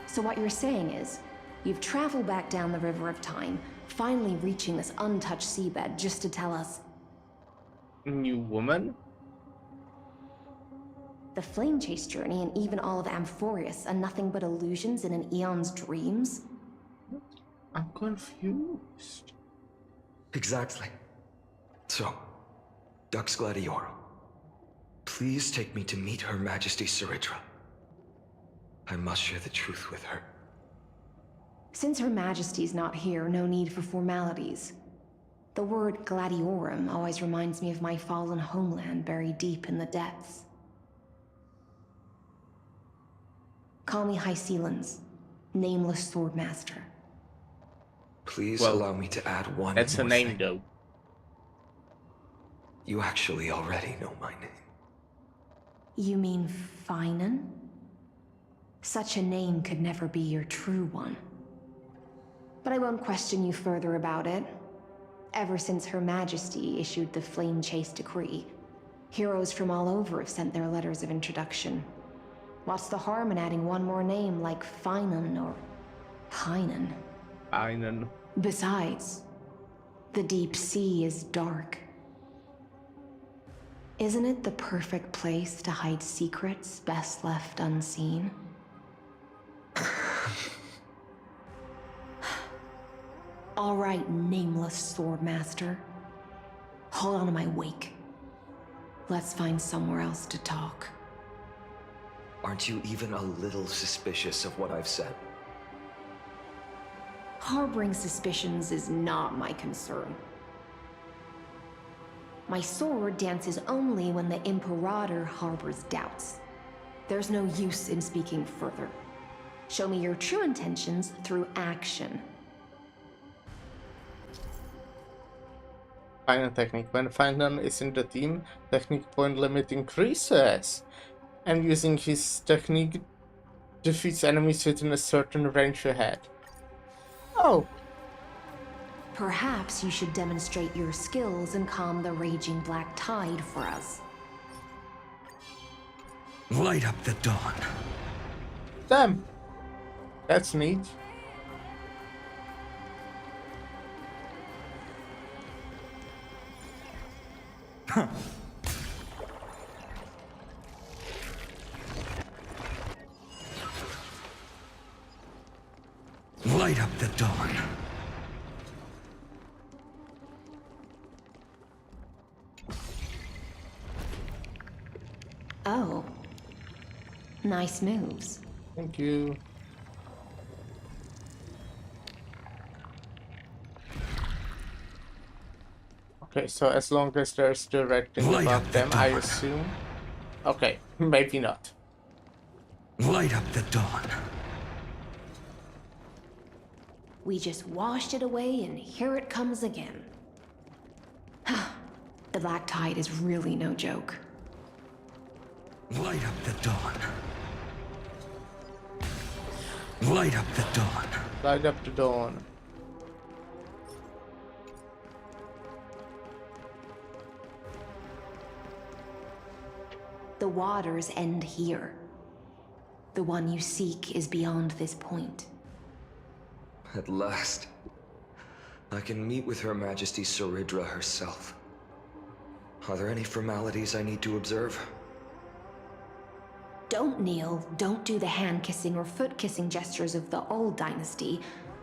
So what you're saying is, you've traveled back down the river of time, finally reaching this untouched seabed just to tell us... New woman? The flame chase journey and even all of Amphorius are nothing but illusions in an eon's dreams? I'm confused. Exactly. So, Dux Gladiorum, please take me to meet Her Majesty Cyrindra. I must share the truth with her. Since Her Majesty's not here, no need for formalities. The word Gladiorum always reminds me of my fallen homeland buried deep in the depths. Call me High Sealans, Nameless Swordmaster. Please allow me to add one That's more a name, thing. though. You actually already know my name. You mean Finan? Such a name could never be your true one. But I won't question you further about it. Ever since Her Majesty issued the Flame Chase Decree, heroes from all over have sent their letters of introduction. What's the harm in adding one more name like Finan or Pinan? Pinan. Besides, the deep sea is dark. Isn't it the perfect place to hide secrets best left unseen? All right, Nameless Swordmaster. Hold on to my wake. Let's find somewhere else to talk. Aren't you even a little suspicious of what I've said? Harboring suspicions is not my concern. My sword dances only when the Imperator harbors doubts. There's no use in speaking further. Show me your true intentions through action. Final technique. When Final is in the team, technique point limit increases. And using his technique defeats enemies within a certain range ahead. Oh. Perhaps you should demonstrate your skills and calm the raging black tide for us. Light up the dawn. Damn. That's neat. Huh. Light up the dawn. Oh. Nice moves. Thank you. Okay, so as long as there's the red thing above them, I assume. Okay, maybe not. Light up the dawn. We just washed it away and here it comes again. The black tide is really no joke. Light up the dawn. Light up the dawn. Light up the dawn. The waters end here. The one you seek is beyond this point. At last, I can meet with Her Majesty Saridra herself. Are there any formalities I need to observe? Don't kneel, don't do the hand-kissing or foot-kissing gestures of the old dynasty,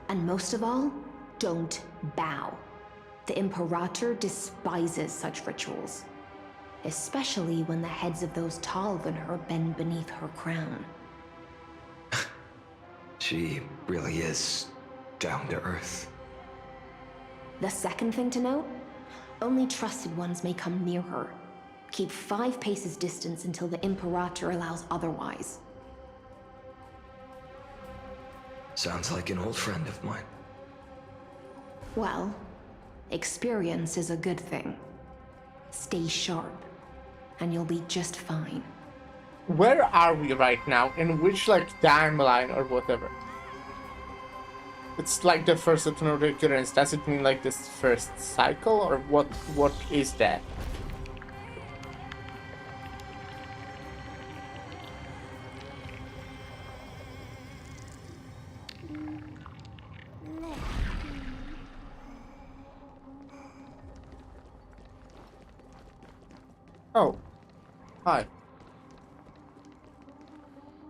and most of all, don't bow. The Imperator despises such rituals, especially when the heads of those taller than her bend beneath her crown. She really is down to earth. The second thing to note, only trusted ones may come near her. Keep 5 paces distance until the Imperator allows otherwise. Sounds like an old friend of mine. Well, experience is a good thing. Stay sharp, and you'll be just fine. Where are we right now? In which, like, timeline or whatever? It's like the first of no recurrence. Does it mean like this first cycle, or what is that? Oh. Hi.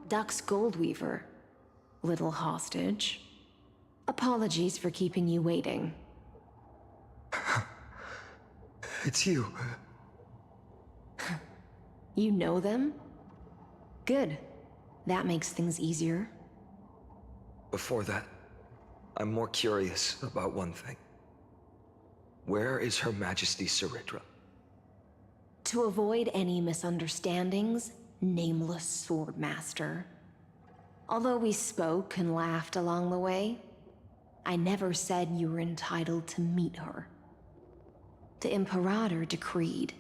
Dux Goldweaver, little hostage. Apologies for keeping you waiting. It's you. You know them? Good. That makes things easier. Before that, I'm more curious about one thing. Where is Her Majesty Saridra? To avoid any misunderstandings, nameless Swordmaster. Although we spoke and laughed along the way, I never said you were entitled to meet her. The Imperator decreed,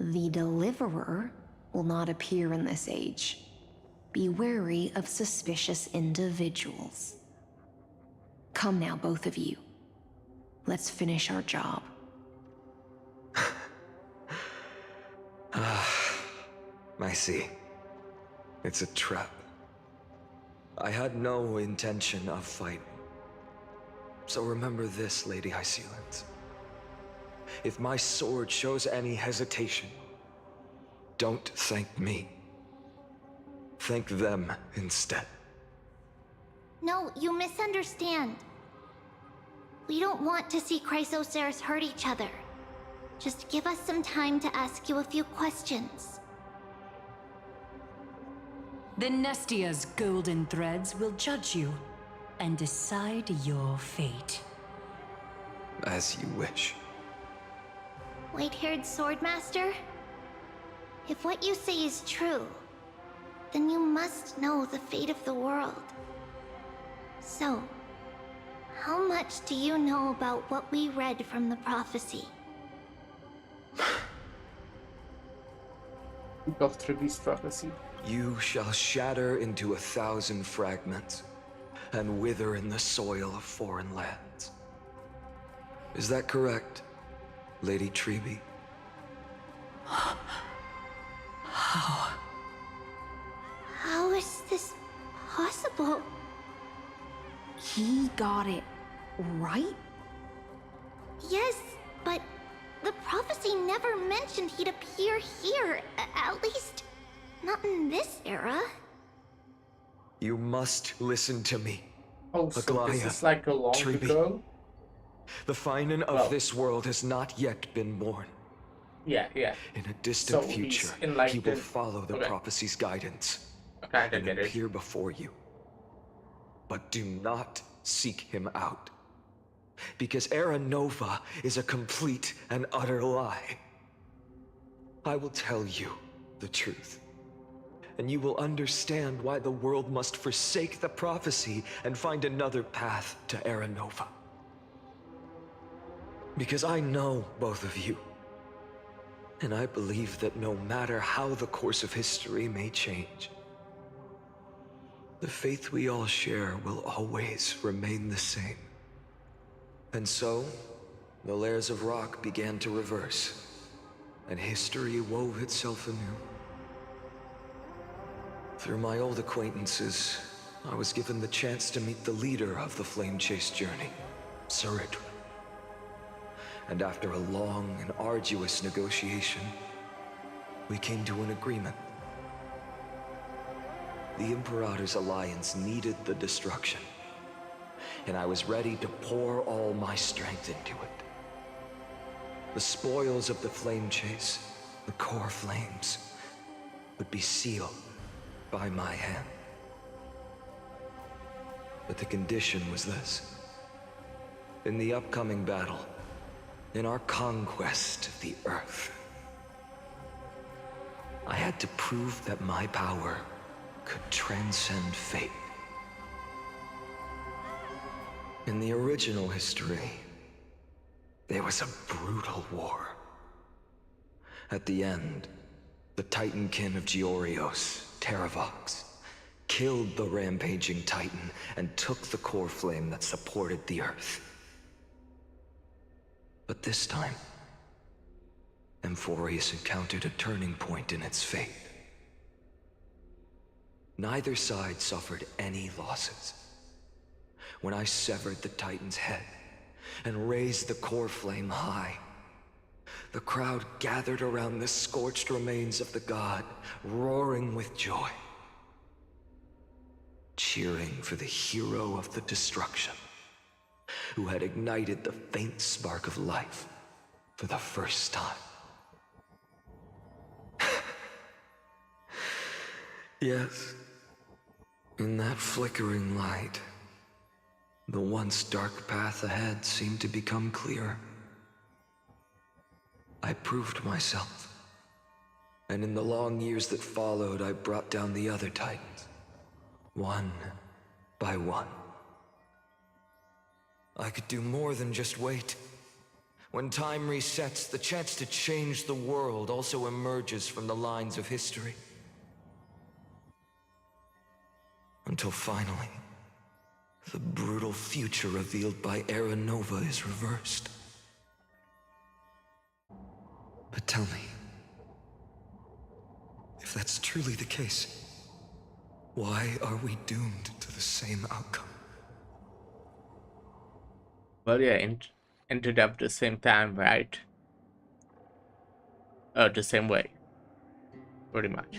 the Deliverer will not appear in this age. Be wary of suspicious individuals. Come now, both of you. Let's finish our job. I see. It's a trap. I had no intention of fighting. So remember this, Lady Hysealant. If my sword shows any hesitation, don't thank me. Thank them instead. No, you misunderstand. We don't want to see Chrysoceres hurt each other. Just give us some time to ask you a few questions. The Nestia's golden threads will judge you and decide your fate. As you wish. White-haired Swordmaster? If what you say is true, then you must know the fate of the world. So, how much do you know about what we read from the prophecy? of Triby's prophecy? You shall shatter into 1,000 fragments and wither in the soil of foreign lands. Is that correct, Lady Treby? How? How is this possible? He got it right? Yes, but the prophecy never mentioned he'd appear here. At least, not in this era. You must listen to me. Oh, so Aglaya, this is like a long Treby. ago? The Finan of this world has not yet been born. Yeah. In a distant So future, he's enlightened. he will follow the Okay. prophecy's guidance I and get it. appear before you. But do not seek him out, because Era Nova is a complete and utter lie. I will tell you the truth, and you will understand why the world must forsake the prophecy and find another path to Era Nova. Because I know both of you, and I believe that no matter how the course of history may change, the faith we all share will always remain the same. And so, the layers of rock began to reverse, and history wove itself anew. Through my old acquaintances, I was given the chance to meet the leader of the Flame Chase journey, Saridra. And after a long and arduous negotiation, we came to an agreement. The Imperator's alliance needed the destruction, and I was ready to pour all my strength into it. The spoils of the Flame Chase, the core flames, would be sealed by my hand. But the condition was this. In the upcoming battle, in our conquest of the Earth, I had to prove that my power could transcend fate. In the original history, there was a brutal war. At the end, the Titankin of Georios, Terravox, killed the rampaging Titan and took the core flame that supported the Earth. But this time, Amphorius encountered a turning point in its fate. Neither side suffered any losses. When I severed the Titan's head and raised the core flame high, the crowd gathered around the scorched remains of the god, roaring with joy, cheering for the hero of the destruction, who had ignited the faint spark of life for the first time. Yes, in that flickering light, the once dark path ahead seemed to become clearer. I proved myself, and in the long years that followed, I brought down the other Titans, one by one. I could do more than just wait. When time resets, the chance to change the world also emerges from the lines of history. Until finally, the brutal future revealed by Era Nova is reversed. But tell me, if that's truly the case, why are we doomed to the same outcome? Well, yeah, ended up the same time, right? The same way. Pretty much.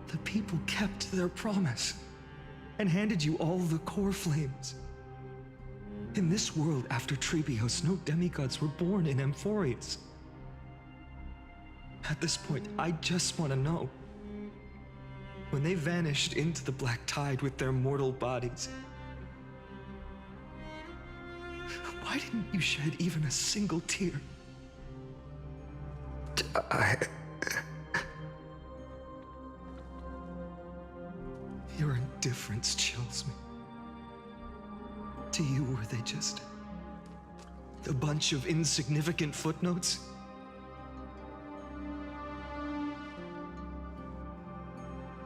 The people kept their promise and handed you all the core flames. In this world after Trebios, no demigods were born in Amphorius. At this point, I just want to know, when they vanished into the black tide with their mortal bodies, why didn't you shed even a single tear? Your indifference chills me. To you, were they just A bunch of insignificant footnotes?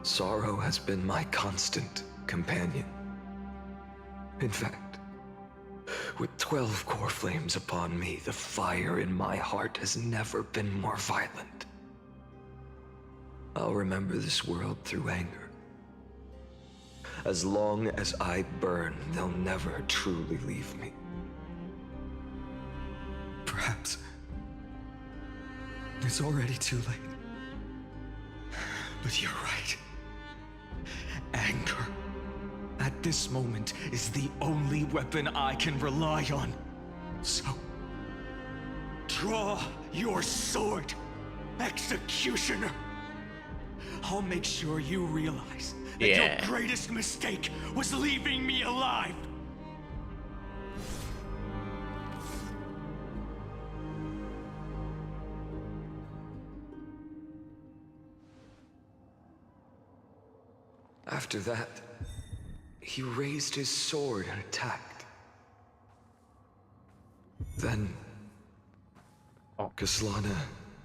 Sorrow has been my constant companion. In fact, with 12 core flames upon me, the fire in my heart has never been more violent. I'll remember this world through anger. As long as I burn, they'll never truly leave me. Perhaps it's already too late. But you're right. Anger, at this moment, is the only weapon I can rely on. So, draw your sword, Executioner. I'll make sure you realize that your greatest mistake was leaving me alive. After that, he raised his sword and attacked. Then, Kaslana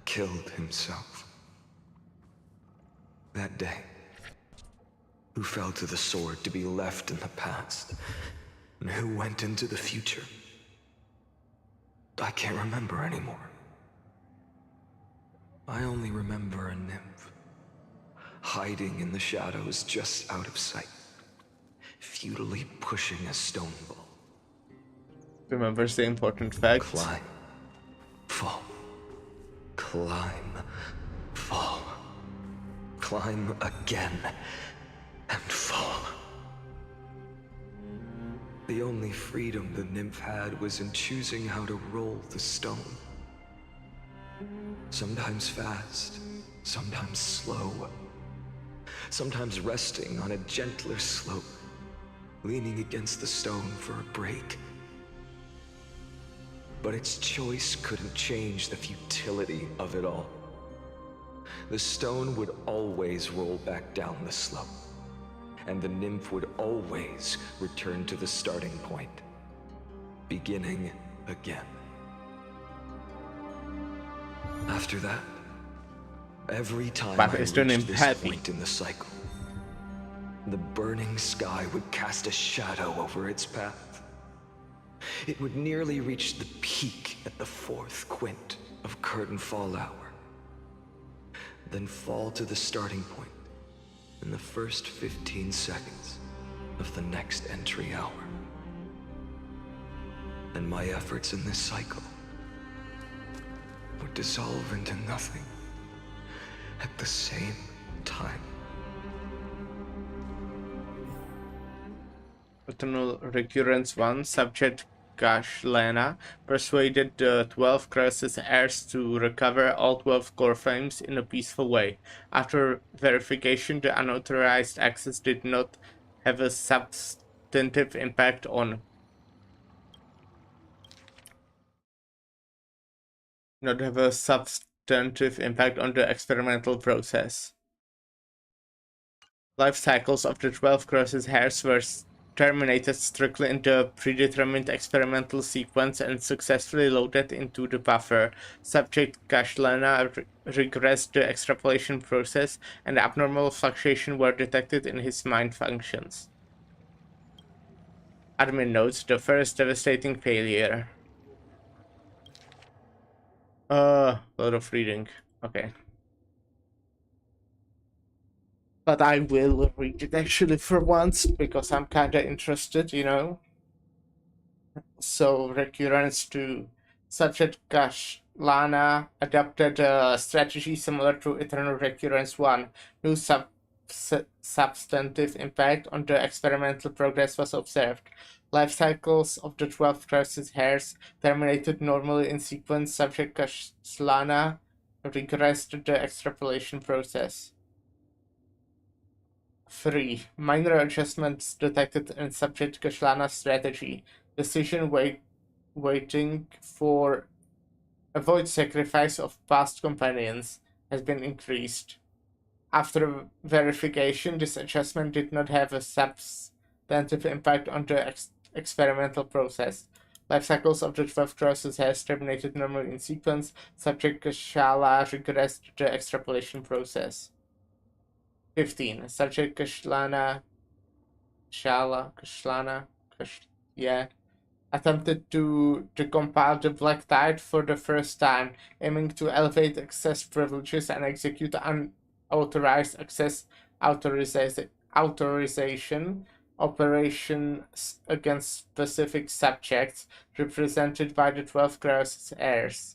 killed himself. That day, who fell to the sword to be left in the past, and who went into the future, I can't remember anymore. I only remember a nymph, hiding in the shadows just out of sight, futilely pushing a stone ball. Remembers the important facts. Climb, fall, climb, fall, climb again, and fall. The only freedom the nymph had was in choosing how to roll the stone. Sometimes fast, sometimes slow, sometimes resting on a gentler slope, leaning against the stone for a break. But its choice couldn't change the futility of it all. The stone would always roll back down the slope, and the nymph would always return to the starting point, beginning again. After that, every time I reached this point in the cycle, the burning sky would cast a shadow over its path. It would nearly reach the peak at the 4th quint of curtain fall hour, then fall to the starting point in the first 15 seconds of the next entry hour. And my efforts in this cycle would dissolve into nothing at the same time. Eternal Recurrence 1, Subject Kashlana persuaded the 12 Crosses heirs to recover all 12 core frames in a peaceful way. After verification, the unauthorized access did not have a substantive impact on the experimental process. Life cycles of the 12 Crosses heirs were terminated strictly in the predetermined experimental sequence and successfully loaded into the buffer. Subject Kashlana regressed the extrapolation process, and abnormal fluctuations were detected in his mind functions. Admin notes the first devastating failure. A lot of reading. Okay. But I will read it actually for once, because I'm kinda interested, you know? So, Recurrence 2. Subject Kashlana adopted a strategy similar to Eternal Recurrence 1. No substantive impact on the experimental progress was observed. Life cycles of the 12 Crosses heirs terminated normally in sequence. Subject Kashlana regressed the extrapolation process. 3. Minor adjustments detected in Subject Kashlana's strategy. Decision waiting for avoid sacrifice of past companions has been increased. After verification, this adjustment did not have a substantive impact on the experimental process. Life cycles of the 12 crosses has terminated normally in sequence, subject Kashala regressed to the extrapolation process. 15. Subject Kashlana attempted to compile the Black Tide for the first time, aiming to elevate access privileges and execute unauthorized access authorization operations against specific subjects represented by the 12 Crosses heirs.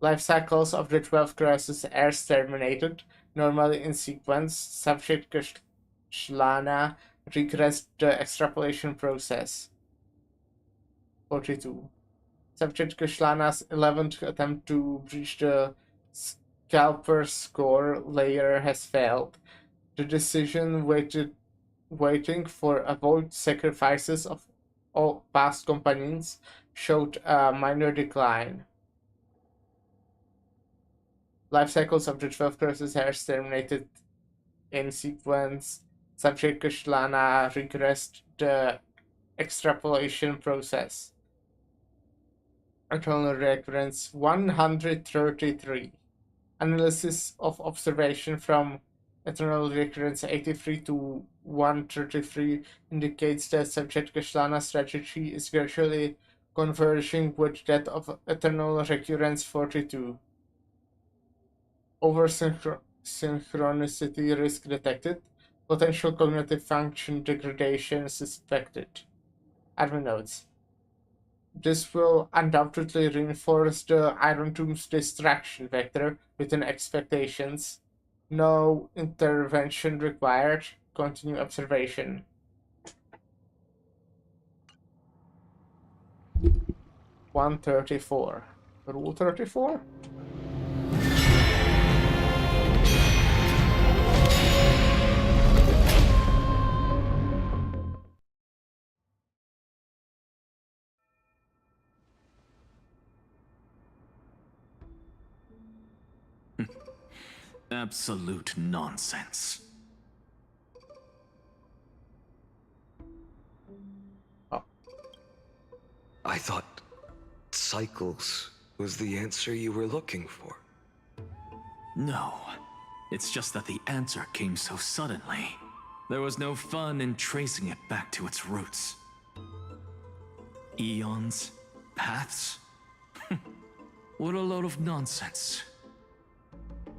Life cycles of the 12 Crosses heirs terminated, normally in sequence. Subject Kashlana regressed the extrapolation process. 42. Subject Kashlana's 11th attempt to breach the Scalper score layer has failed. The decision waiting for avoid sacrifices of all past companions showed a minor decline. Life cycles of the 12 Crosses heirs terminated in sequence. Subject Kashlana regressed the extrapolation process. Eternal recurrence 133. Analysis of observation from eternal recurrence 83 to 133 indicates that subject Kashlana's strategy is gradually converging with that of eternal recurrence 42. Over synchronicity risk detected. Potential cognitive function degradation suspected. Admin notes. This will undoubtedly reinforce the Iron Tomb's distraction vector within expectations. No intervention required. Continue observation. (134) Rule 34? Absolute nonsense. I thought cycles was the answer you were looking for. No. It's just that the answer came so suddenly. There was no fun in tracing it back to its roots. Eons? Paths? What a load of nonsense.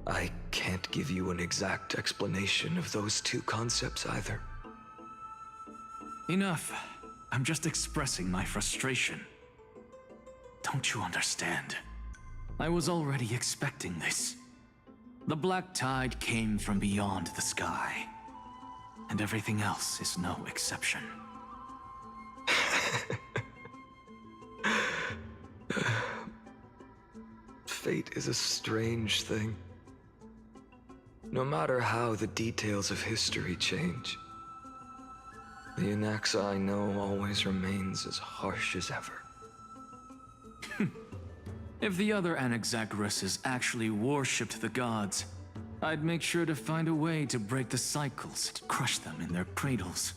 I can't give you an exact explanation of those two concepts either. Enough. I'm just expressing my frustration. Don't you understand? I was already expecting this. The Black Tide came from beyond the sky. And everything else is no exception. Fate is a strange thing. No matter how the details of history change, the Anaxa I know always remains as harsh as ever. If the other Anaxagoras actually worshipped the gods, I'd make sure to find a way to break the cycles and crush them in their cradles.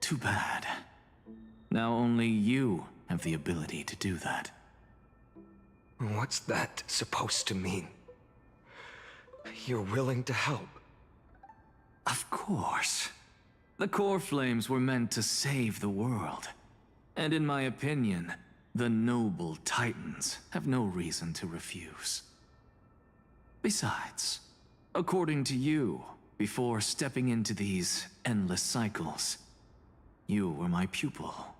Too bad. Now only you have the ability to do that. What's that supposed to mean? You're willing to help? Of course. The core flames were meant to save the world. And in my opinion, the noble Titans have no reason to refuse. Besides, according to you, before stepping into these endless cycles, you were my pupil.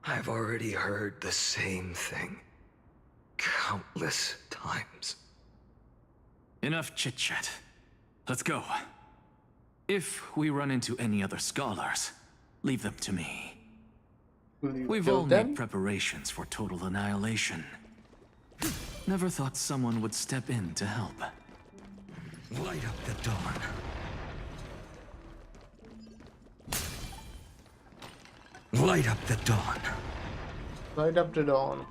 I've already heard the same thing countless times. Enough chit-chat. Let's go. If we run into any other scholars, leave them to me. We've all made preparations for total annihilation. Never thought someone would step in to help. Light up the dawn. Light up the dawn. Light up the dawn.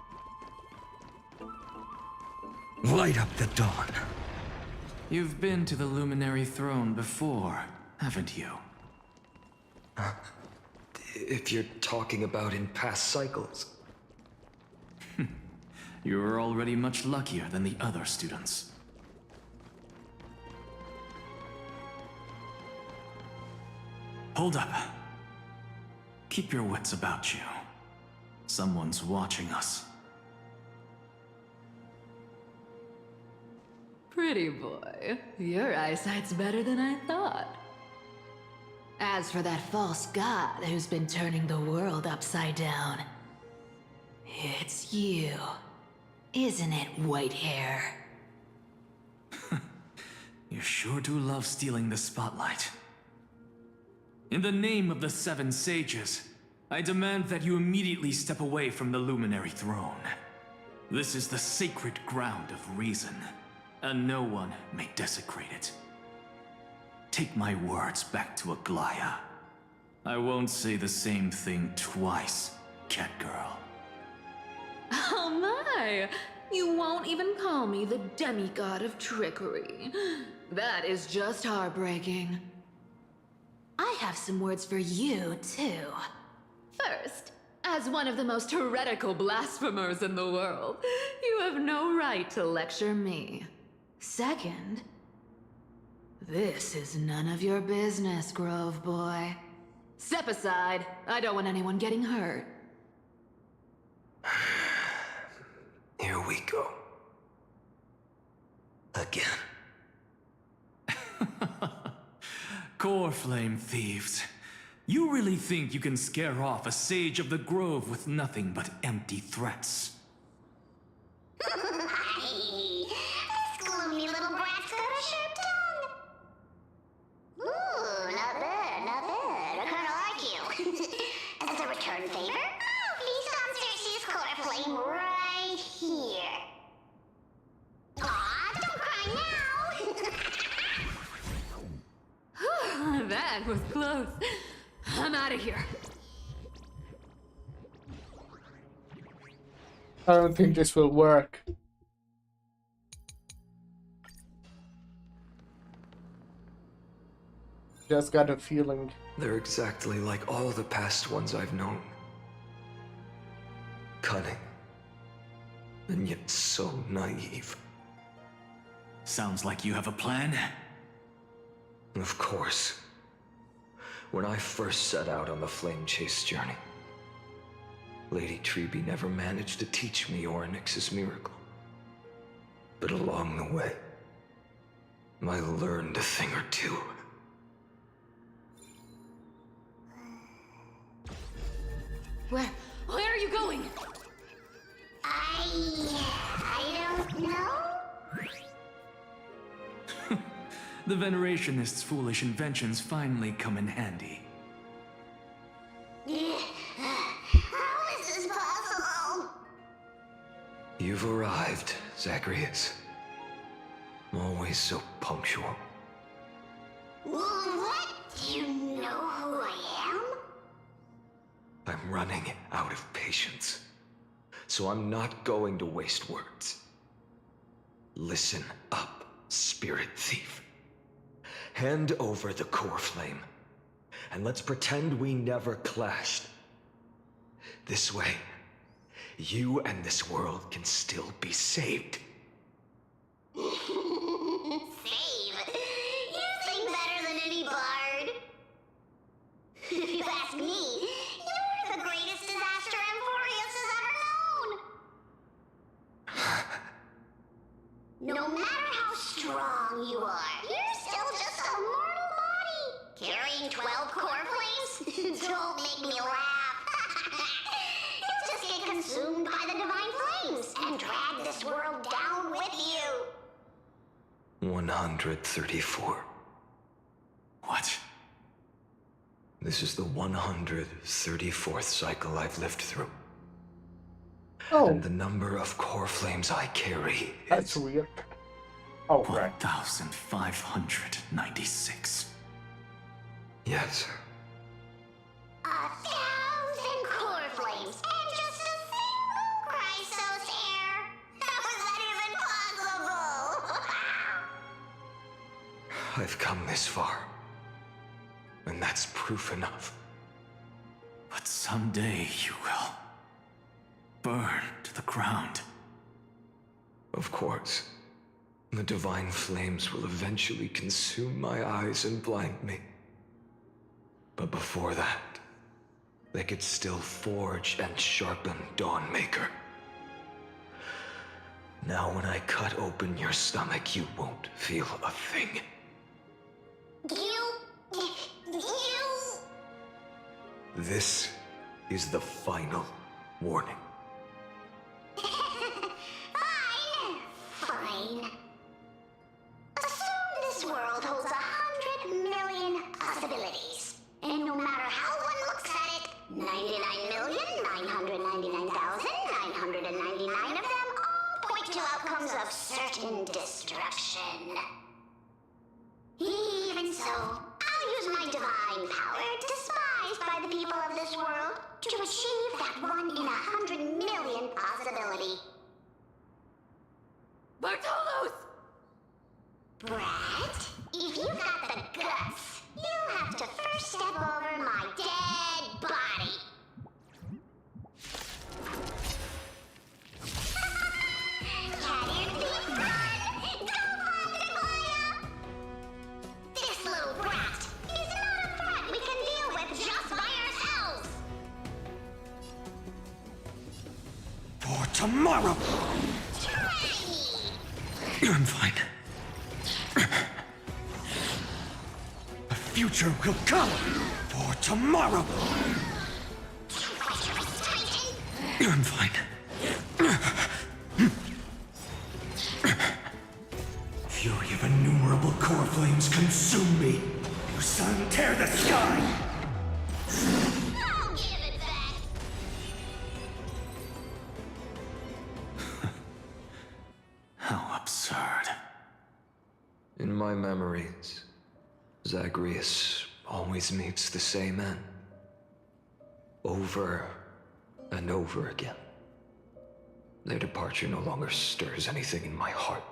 Light up the dawn. You've been to the Luminary Throne before, haven't you? If you're talking about in past cycles. You're already much luckier than the other students. Hold up. Keep your wits about you. Someone's watching us. Pretty boy, your eyesight's better than I thought. As for that false god who's been turning the world upside down, it's you, isn't it, white hair? You sure do love stealing the spotlight. In the name of the Seven Sages, I demand that you immediately step away from the Luminary Throne. This is the sacred ground of reason, and no one may desecrate it. Take my words back to Aglaya. I won't say the same thing twice, Catgirl. Oh my! You won't even call me the demigod of trickery. That is just heartbreaking. I have some words for you, too. First, as one of the most heretical blasphemers in the world, you have no right to lecture me. Second, this is none of your business, Grove Boy. Step aside. I don't want anyone getting hurt. Here we go. Again. Core Flame thieves. You really think you can scare off a sage of the Grove with nothing but empty threats? This gloomy little brat's got a sharp tongue. Ooh, not bad, not bad. I kinda like you. As a return favor, please come search this core flame right here. Aw, don't cry now. That was close. I'm out of here. I don't think this will work. Just got a feeling. They're exactly like all the past ones I've known. Cunning. And yet so naive. Sounds like you have a plan. Of course. When I first set out on the Flame Chase journey, Lady Treby never managed to teach me Orynyx's miracle. But along the way, I learned a thing or two. Where are you going? I don't know. The Venerationists' foolish inventions finally come in handy. How is this possible? You've arrived, Zacharias. Always so punctual. What? Do you know who I am? I'm running out of patience. So I'm not going to waste words. Listen up, Spirit Thief. Hand over the core flame, and let's pretend we never clashed. This way, you and this world can still be saved. Save? You sing better than any bard. If you ask me, you're the greatest disaster Amphorius has ever known. No matter how strong you are, you're still just a mortal body. Carrying 12 core flames? Don't make me laugh. You'll just get consumed by the divine flames and drag this world down with you. 134. What? This is the 134th cycle I've lived through. Oh. And the number of core flames I carry That's weird. Oh, right. 1,596. Yes. 1,000 core flames and just a single Chrysos hair. How is that even possible? I've come this far. and that's proof enough. But someday you will burn to the ground. Of course. The divine flames will eventually consume my eyes and blind me. But before that, they could still forge and sharpen Dawnmaker. Now when I cut open your stomach, you won't feel a thing. You... This is the final warning. Fine. Assume this world holds 100 million possibilities. And no matter how one looks at it, 99,999,999 of them all point to outcomes of certain destruction. Even so, I'll use my divine power, despised by the people of this world, to achieve that 1 in 100 million possibility. Bartolos! Brett, if you've got the guts, you'll have to first step over my dead body. Cat and thief run! Go find Aglaya! This little brat is not a threat we can deal with just by ourselves! For tomorrow! I'm fine. A future will come for tomorrow. I'm fine. Fury of innumerable core flames consume me. You sun, tear the sky! I'll give it back! How absurd. In my memories, Zagreus always meets the same end. Over and over again. Their departure no longer stirs anything in my heart.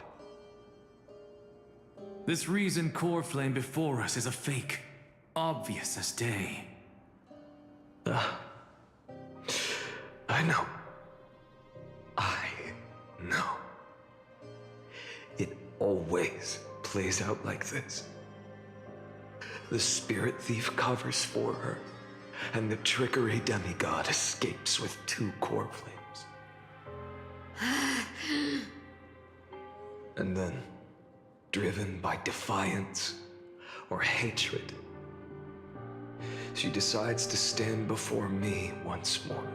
This reason core flame before us is a fake, obvious as day. I know. I know. It always plays out like this. The spirit thief covers for her, and the trickery demigod escapes with 2 core flames. And then, driven by defiance or hatred, she decides to stand before me once more.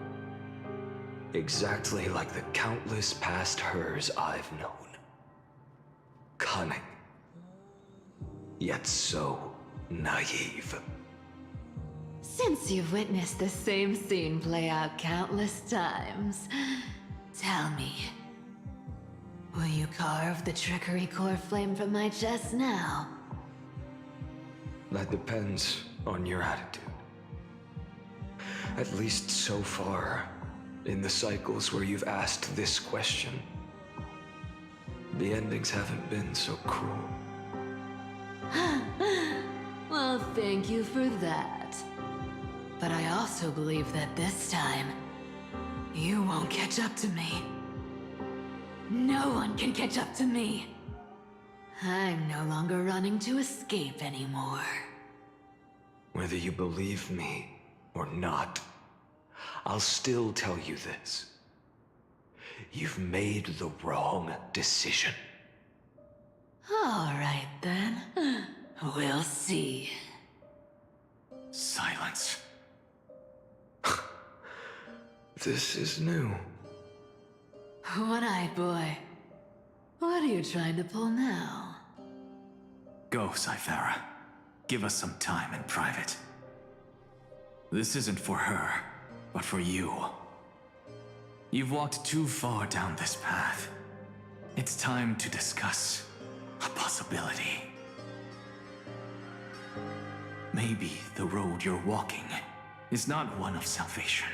Exactly like the countless past hers I've known. Cunning, yet so naive. Since you've witnessed the same scene play out countless times, tell me, will you carve the trickery core flame from my chest now? That depends on your attitude. At least so far, in the cycles where you've asked this question, the endings haven't been so cruel. Well, thank you for that. But I also believe that this time, you won't catch up to me. No one can catch up to me. I'm no longer running to escape anymore. Whether you believe me or not, I'll still tell you this. You've made the wrong decision. All right, then. We'll see. Silence. This is new. One-eyed boy. What are you trying to pull now? Go, Cythera. Give us some time in private. This isn't for her, but for you. You've walked too far down this path. It's time to discuss a possibility. Maybe the road you're walking is not one of salvation,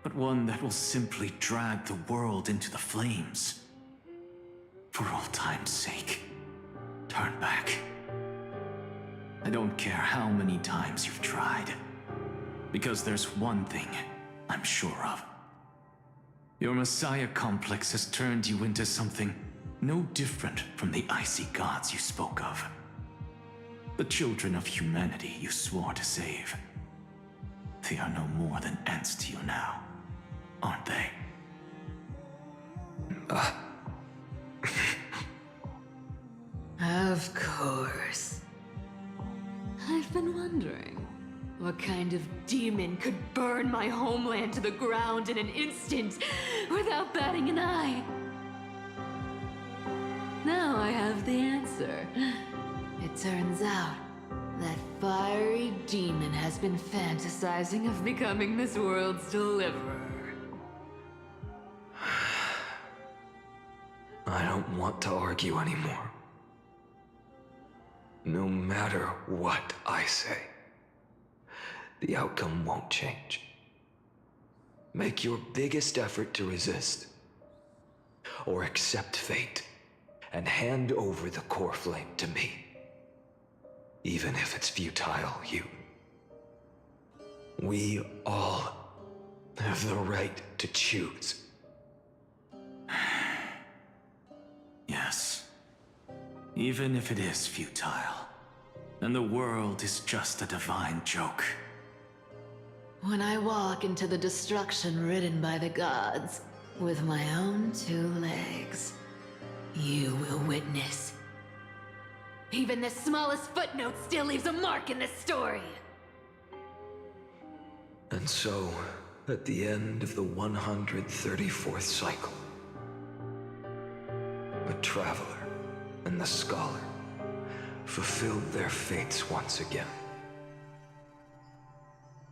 but one that will simply drag the world into the flames. For old time's sake, turn back. I don't care how many times you've tried. Because there's one thing I'm sure of. Your Messiah complex has turned you into something no different from the icy gods you spoke of. The children of humanity you swore to save. They are no more than ants to you now, aren't they? Of course. I've been wondering, what kind of demon could burn my homeland to the ground in an instant without batting an eye? Now I have the answer. It turns out that fiery demon has been fantasizing of becoming this world's deliverer. I don't want to argue anymore. No matter what I say, the outcome won't change. Make your biggest effort to resist, or accept fate, and hand over the core flame to me. Even if it's futile, we all have the right to choose. Yes. Even if it is futile, and the world is just a divine joke. When I walk into the destruction ridden by the gods, with my own 2 legs, you will witness. Even the smallest footnote still leaves a mark in this story. And so, at the end of the 134th cycle, the Traveler and the Scholar fulfilled their fates once again.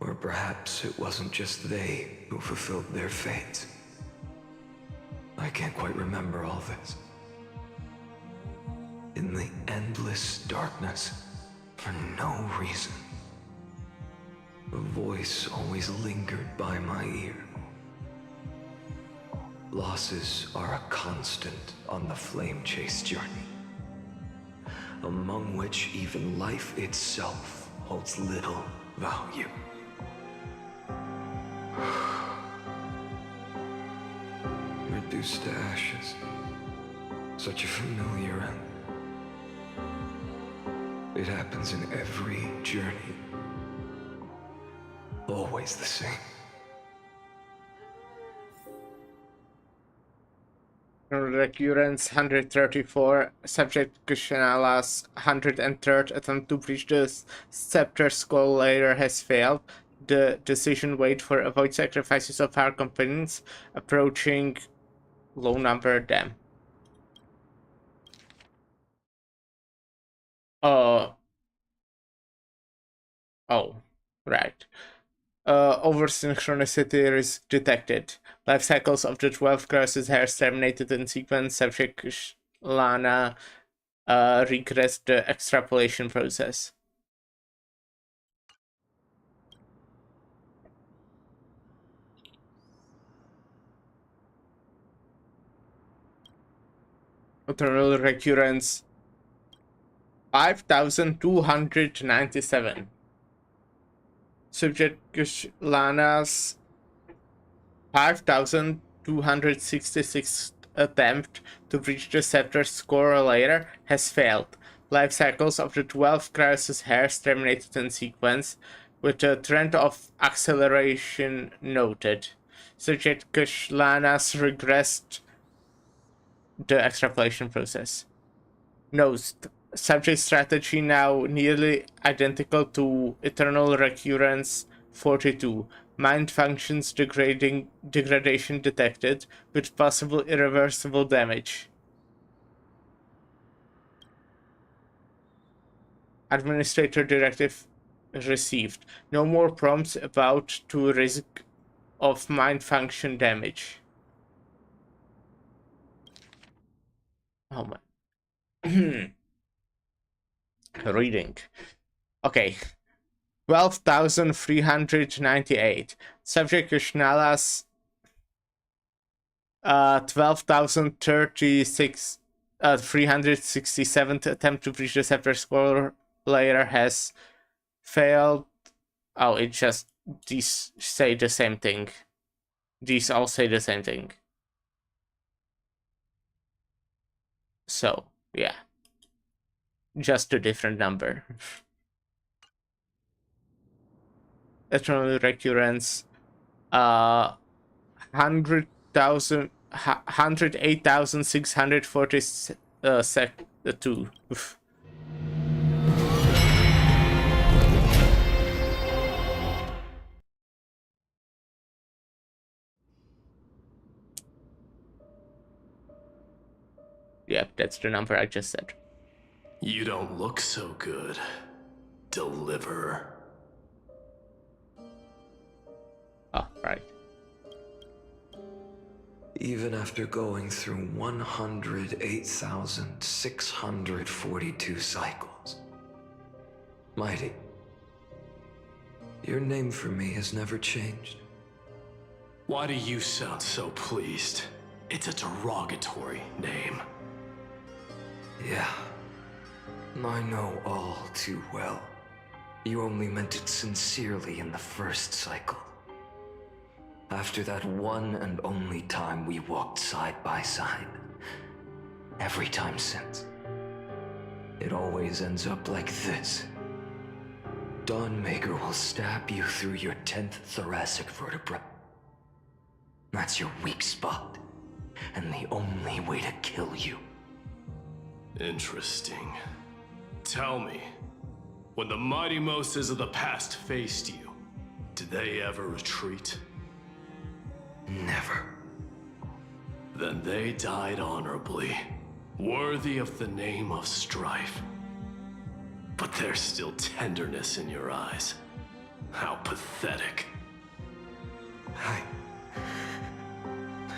Or perhaps it wasn't just they who fulfilled their fates. I can't quite remember all this. In the endless darkness, for no reason, a voice always lingered by my ear. Losses are a constant on the flame chase journey, among which even life itself holds little value. Reduced to ashes. Such a familiar end. It happens in every journey. Always the same. Recurrence 134, subject Kushanala's 103rd attempt to breach the scepter skull layer has failed. The decision wait for avoid sacrifices of our companions, approaching low number of them. Oh, right. Over-synchronicity is detected. Life cycles of the 12 crosses hairs terminated in sequence. Subject Lana regressed the extrapolation process. Eternal recurrence 5297. Subject Lana's 5266 attempt to reach the scepter's score later has failed. Life cycles of the 12 Krause's hairs terminated in sequence, with a trend of acceleration noted. Subject Lana's regressed the extrapolation process. Note, subject strategy now nearly identical to Eternal Recurrence 42. Mind functions degradation detected, with possible irreversible damage. Administrator directive received. No more prompts about to risk of mind function damage. Oh my. Reading. Okay. 12,398. Subject Krishnala's 12,036 367th attempt to breach the scepter score player has failed. Oh, it just these say the same thing. These all say the same thing. So yeah, just a different number. Eternal recurrence. 108,642. Yep, that's the number I just said. You don't look so good, Deliverer. Oh, right. Even after going through 108,642 cycles. Mighty, your name for me has never changed. Why do you sound so pleased? It's a derogatory name. Yeah, I know all too well. You only meant it sincerely in the first cycle. After that one and only time we walked side by side. Every time since. It always ends up like this. Dawnmaker will stab you through your 10th thoracic vertebra. That's your weak spot, and the only way to kill you. Interesting. Tell me, when the mighty Moses of the past faced you, did they ever retreat? Never. Then they died honorably, worthy of the name of strife. But there's still tenderness in your eyes. How pathetic. I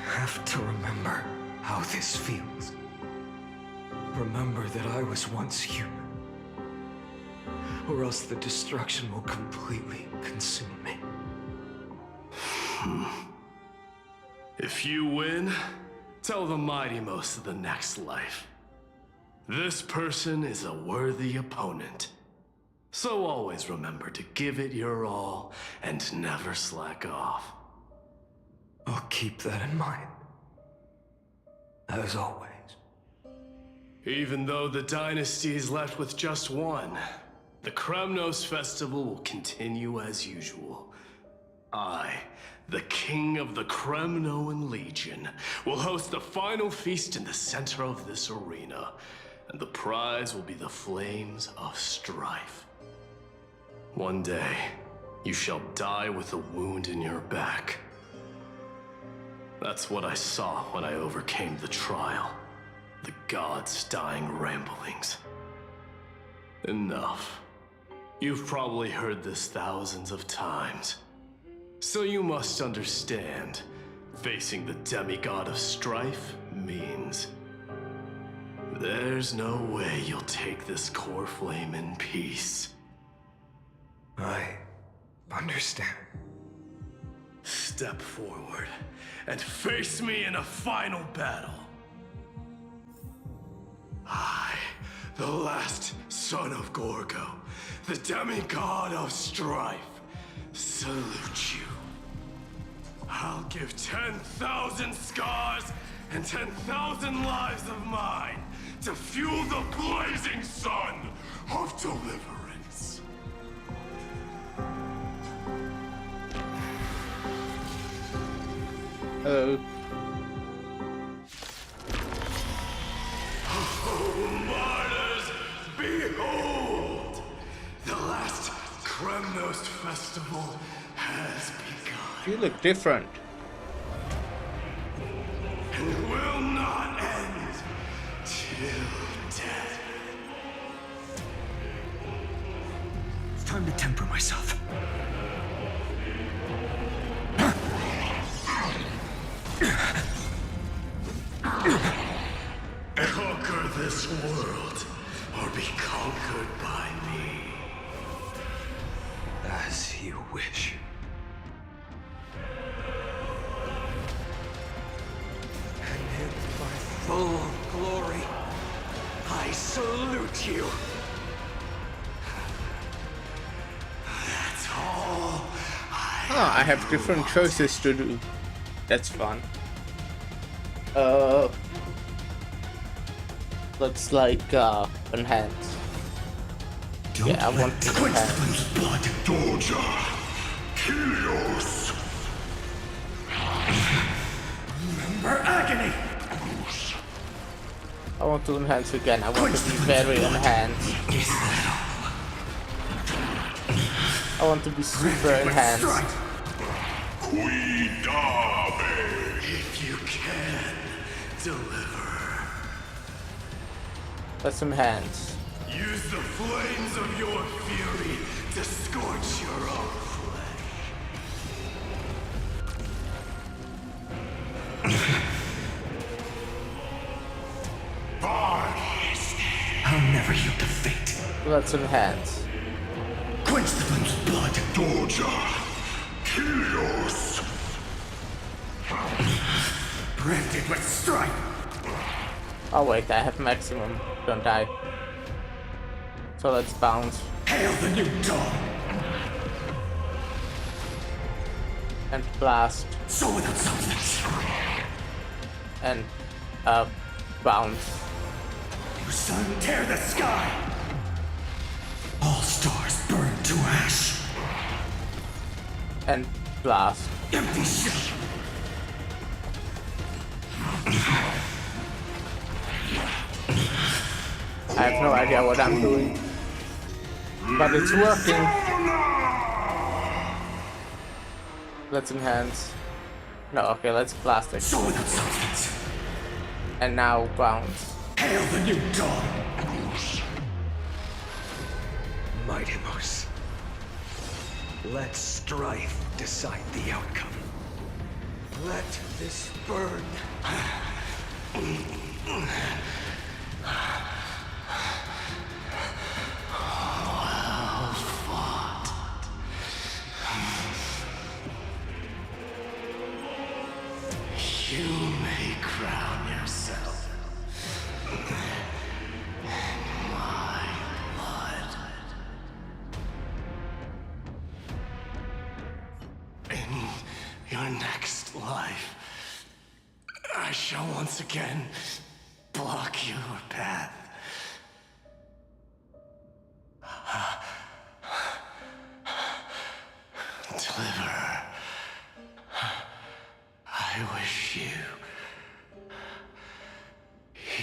have to remember how this feels. Remember that I was once human. Or else the destruction will completely consume me. If you win, tell the mighty most of the next life. This person is a worthy opponent. So always remember to give it your all and never slack off. I'll keep that in mind. As always. Even though the dynasty is left with just one, the Kremnos festival will continue as usual. I, the king of the Kremnoan Legion, will host the final feast in the center of this arena, and the prize will be the flames of strife. One day, you shall die with a wound in your back. That's what I saw when I overcame the trial. The gods' dying ramblings. Enough. You've probably heard this thousands of times. So you must understand, facing the demigod of strife means there's no way you'll take this core flame in peace. I understand. Step forward and face me in a final battle. I, the last son of Gorgo, the demigod of strife, salute you. I'll give 10,000 scars and 10,000 lives of mine to fuel the blazing sun of deliverance. Hello. Oh, martyrs, behold! The last Kremnos festival has begun. You look different. And will not end till death. It's time to temper myself. Conquer this world, or be conquered by me. As you wish. And in my full glory, I salute you. Oh, I have different choices to do. That's fun. Looks like enhance. Yeah, I want to enhance. Blood, Doja. Kilios. Remember agony. I want to enhance again. I want to be very enhanced. I want to be super enhanced. If you can, deliver. Let's enhance. Use the flames of your fury to scorch your own flesh. I'll never yield to fate. Let's enhance. Quench the flame's blood. Doja. Kilios. Branded with strife. Oh wait, I have maximum. Don't die. So let's bounce. Hail the new dawn. And blast. So without substance. And bounce. Your sun tear the sky. All stars burn to ash. And blast. Empty shell. I have no idea what I'm doing. But it's working. Let's enhance. No, okay, let's blast it. So without substance. And now bounce. Hail the new dawn. Mightimus. Let strife decide the outcome. Let this burn. Well fought. You may crown yourself in my blood. In your next life, I shall once again block your path. Deliver. I wish you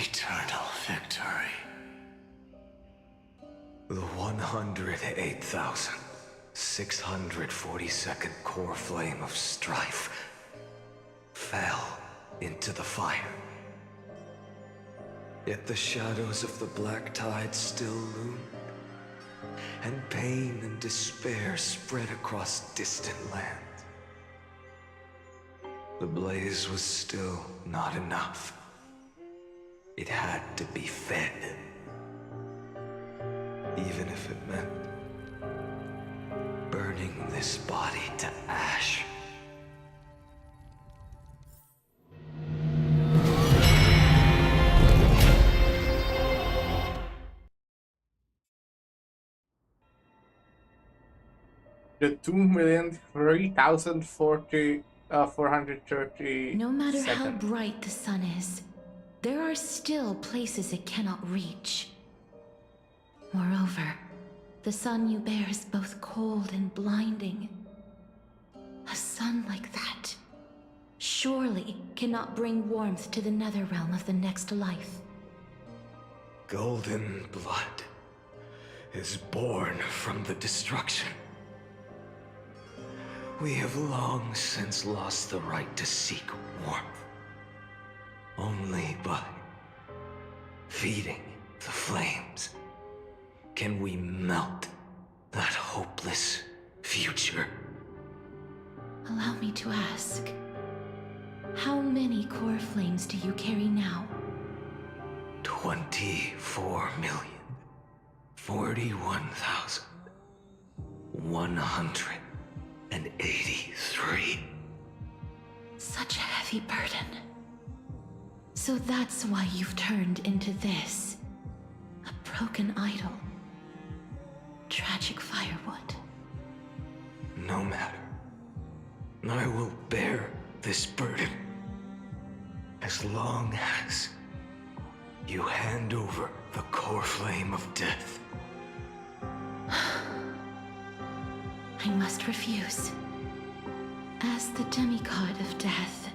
eternal victory. The 108,642nd core flame of strife fell into the fire. Yet the shadows of the black tide still loomed, and pain and despair spread across distant lands. The blaze was still not enough. It had to be fed. Even if it meant burning this body to ash. The 2,003,430. No matter how bright the sun is, there are still places it cannot reach. Moreover, the sun you bear is both cold and blinding. A sun like that surely cannot bring warmth to the nether realm of the next life. Golden blood is born from the destruction. We have long since lost the right to seek warmth. Only by feeding the flames can we melt that hopeless future. Allow me to ask, how many core flames do you carry now? 24,041,183. Such a heavy burden. So that's why you've turned into this. A broken idol. Tragic firewood. No matter. I will bear this burden as long as you hand over the core flame of death. I must refuse. As the demigod of death,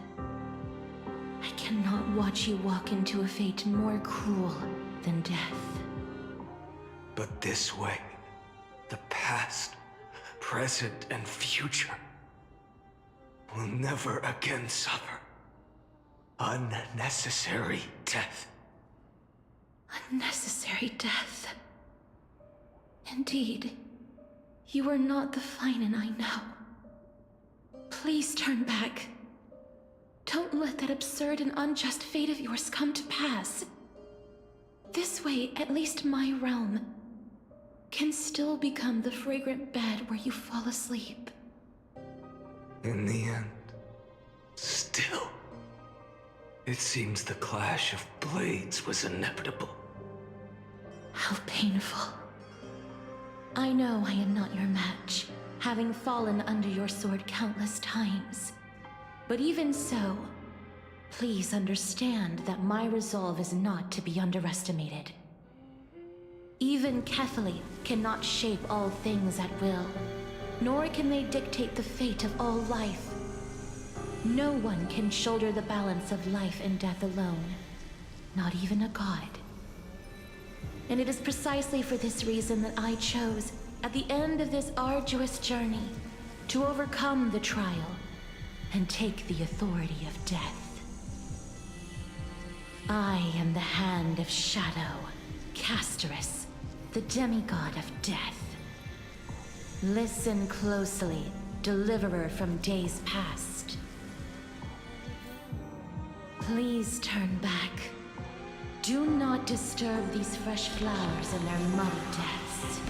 I cannot watch you walk into a fate more cruel than death. But this way, the past, present, and future will never again suffer unnecessary death. Unnecessary death. Indeed, you are not the Finan I know. Please turn back. Don't let that absurd and unjust fate of yours come to pass. This way, at least my realm can still become the fragrant bed where you fall asleep. In the end, still, it seems the clash of blades was inevitable. How painful. I know I am not your match, having fallen under your sword countless times. But even so, please understand that my resolve is not to be underestimated. Even Kethali cannot shape all things at will, nor can they dictate the fate of all life. No one can shoulder the balance of life and death alone, not even a god. And it is precisely for this reason that I chose, at the end of this arduous journey, to overcome the trial and take the authority of death. I am the Hand of Shadow, Castorus, the demigod of death. Listen closely, deliverer from days past. Please turn back. Do not disturb these fresh flowers in their muddy deaths.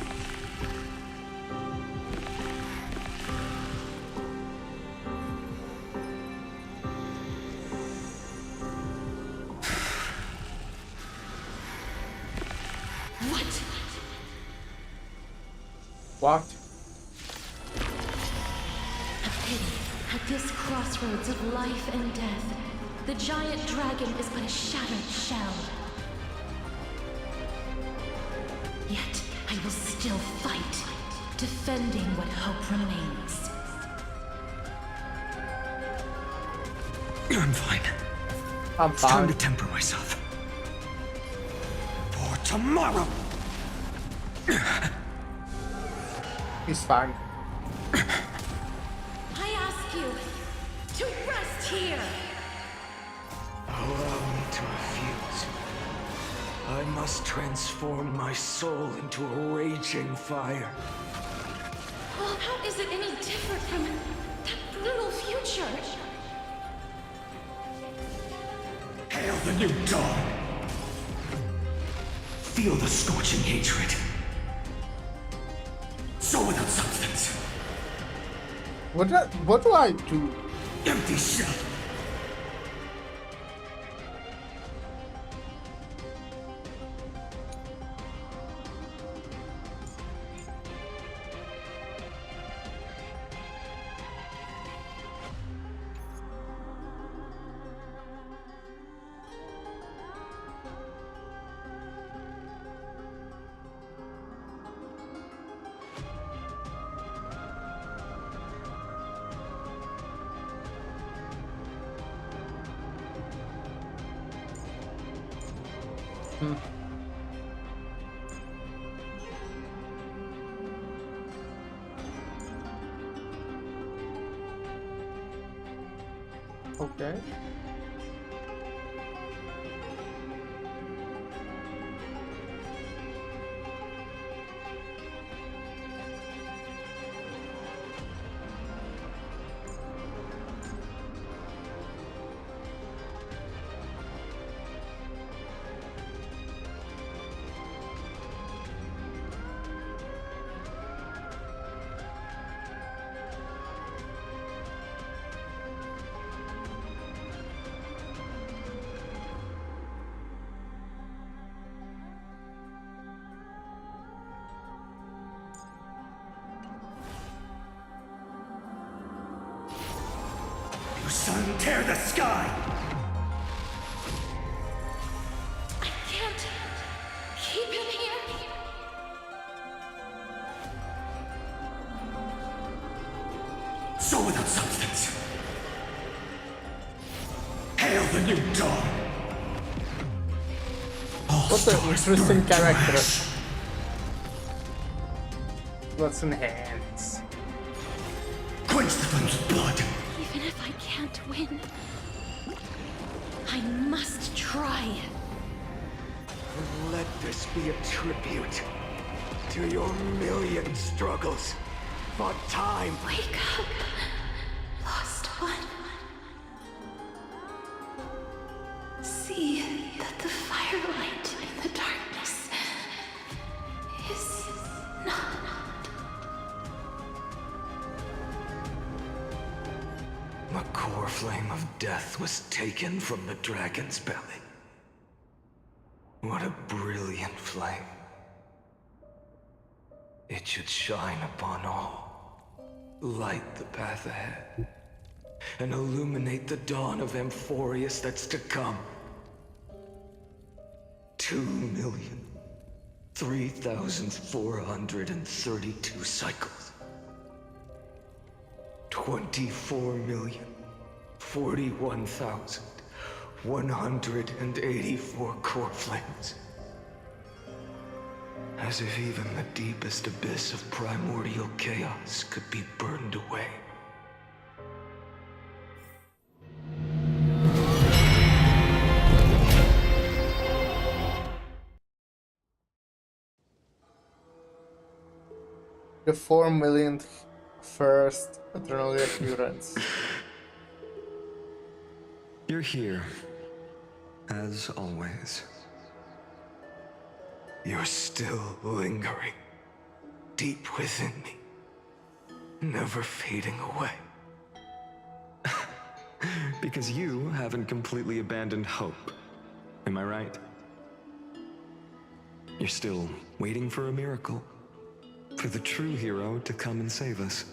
What? A pity, at this crossroads of life and death, the giant dragon is but a shattered shell. Yet, I will still fight, defending what hope remains. I'm fine. I'm It's fine. time to temper myself. For tomorrow! He's fine. I ask you to rest here! Allow me to refuse. I must transform my soul into a raging fire. Well, how is it any different from that brutal future? Hail the new dawn! Feel the scorching hatred. Soul without substance. What do I do? Empty shell. Okay. Sun, tear the sky! I can't keep him here. Soul without substance. Hail the new dawn! What an interesting character. What's in hands? Quench the flame's blood! Even if I can't win, I must try. Let this be a tribute to your million struggles for time. Wake up, lost one. See that the firelight in the darkness is not. The core flame of death was taken from the dragon's belly. What a brilliant flame. It should shine upon all, light the path ahead, and illuminate the dawn of Amphorius that's to come. 2,003,432 cycles. 24,041,184 core flames. As if even the deepest abyss of primordial chaos could be burned away. The 4 millionth first eternal recurrence. You're here, as always. You're still lingering, deep within me, never fading away. Because you haven't completely abandoned hope. Am I right? You're still waiting for a miracle. For the true hero to come and save us.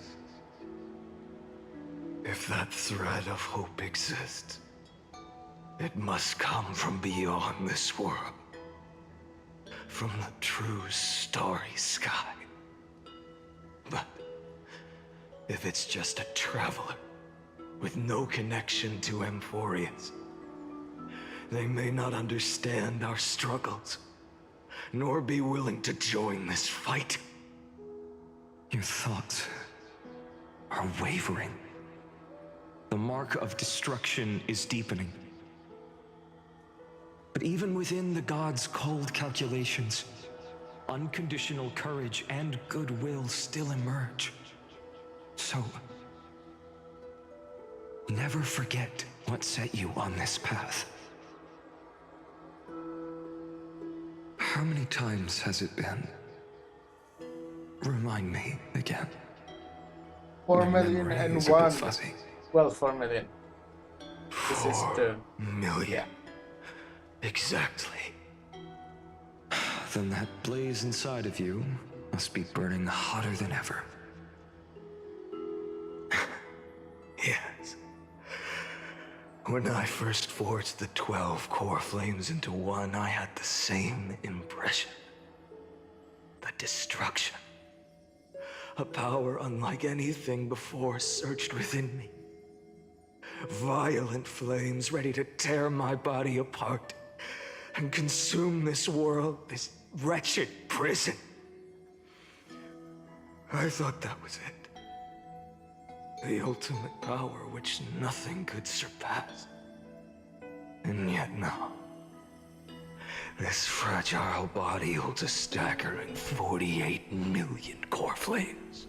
If that thread of hope exists, it must come from beyond this world. From the true starry sky. But if it's just a traveler with no connection to Amphorius, they may not understand our struggles, nor be willing to join this fight. Your thoughts are wavering. The mark of destruction is deepening. But even within the gods' cold calculations, unconditional courage and goodwill still emerge. So, never forget what set you on this path. How many times has it been? Remind me again. 4 My million memory and is a bit one. fuzzy. Well, 4 million. This is the 4 million. Exactly. Then that blaze inside of you must be burning hotter than ever. Yes. When I first forged the 12 core flames into one, I had the same impression. The destruction. A power unlike anything before surged within me. Violent flames ready to tear my body apart and consume this world, this wretched prison. I thought that was it. The ultimate power which nothing could surpass. And yet no. This fragile body holds a staggering 48 million core flames.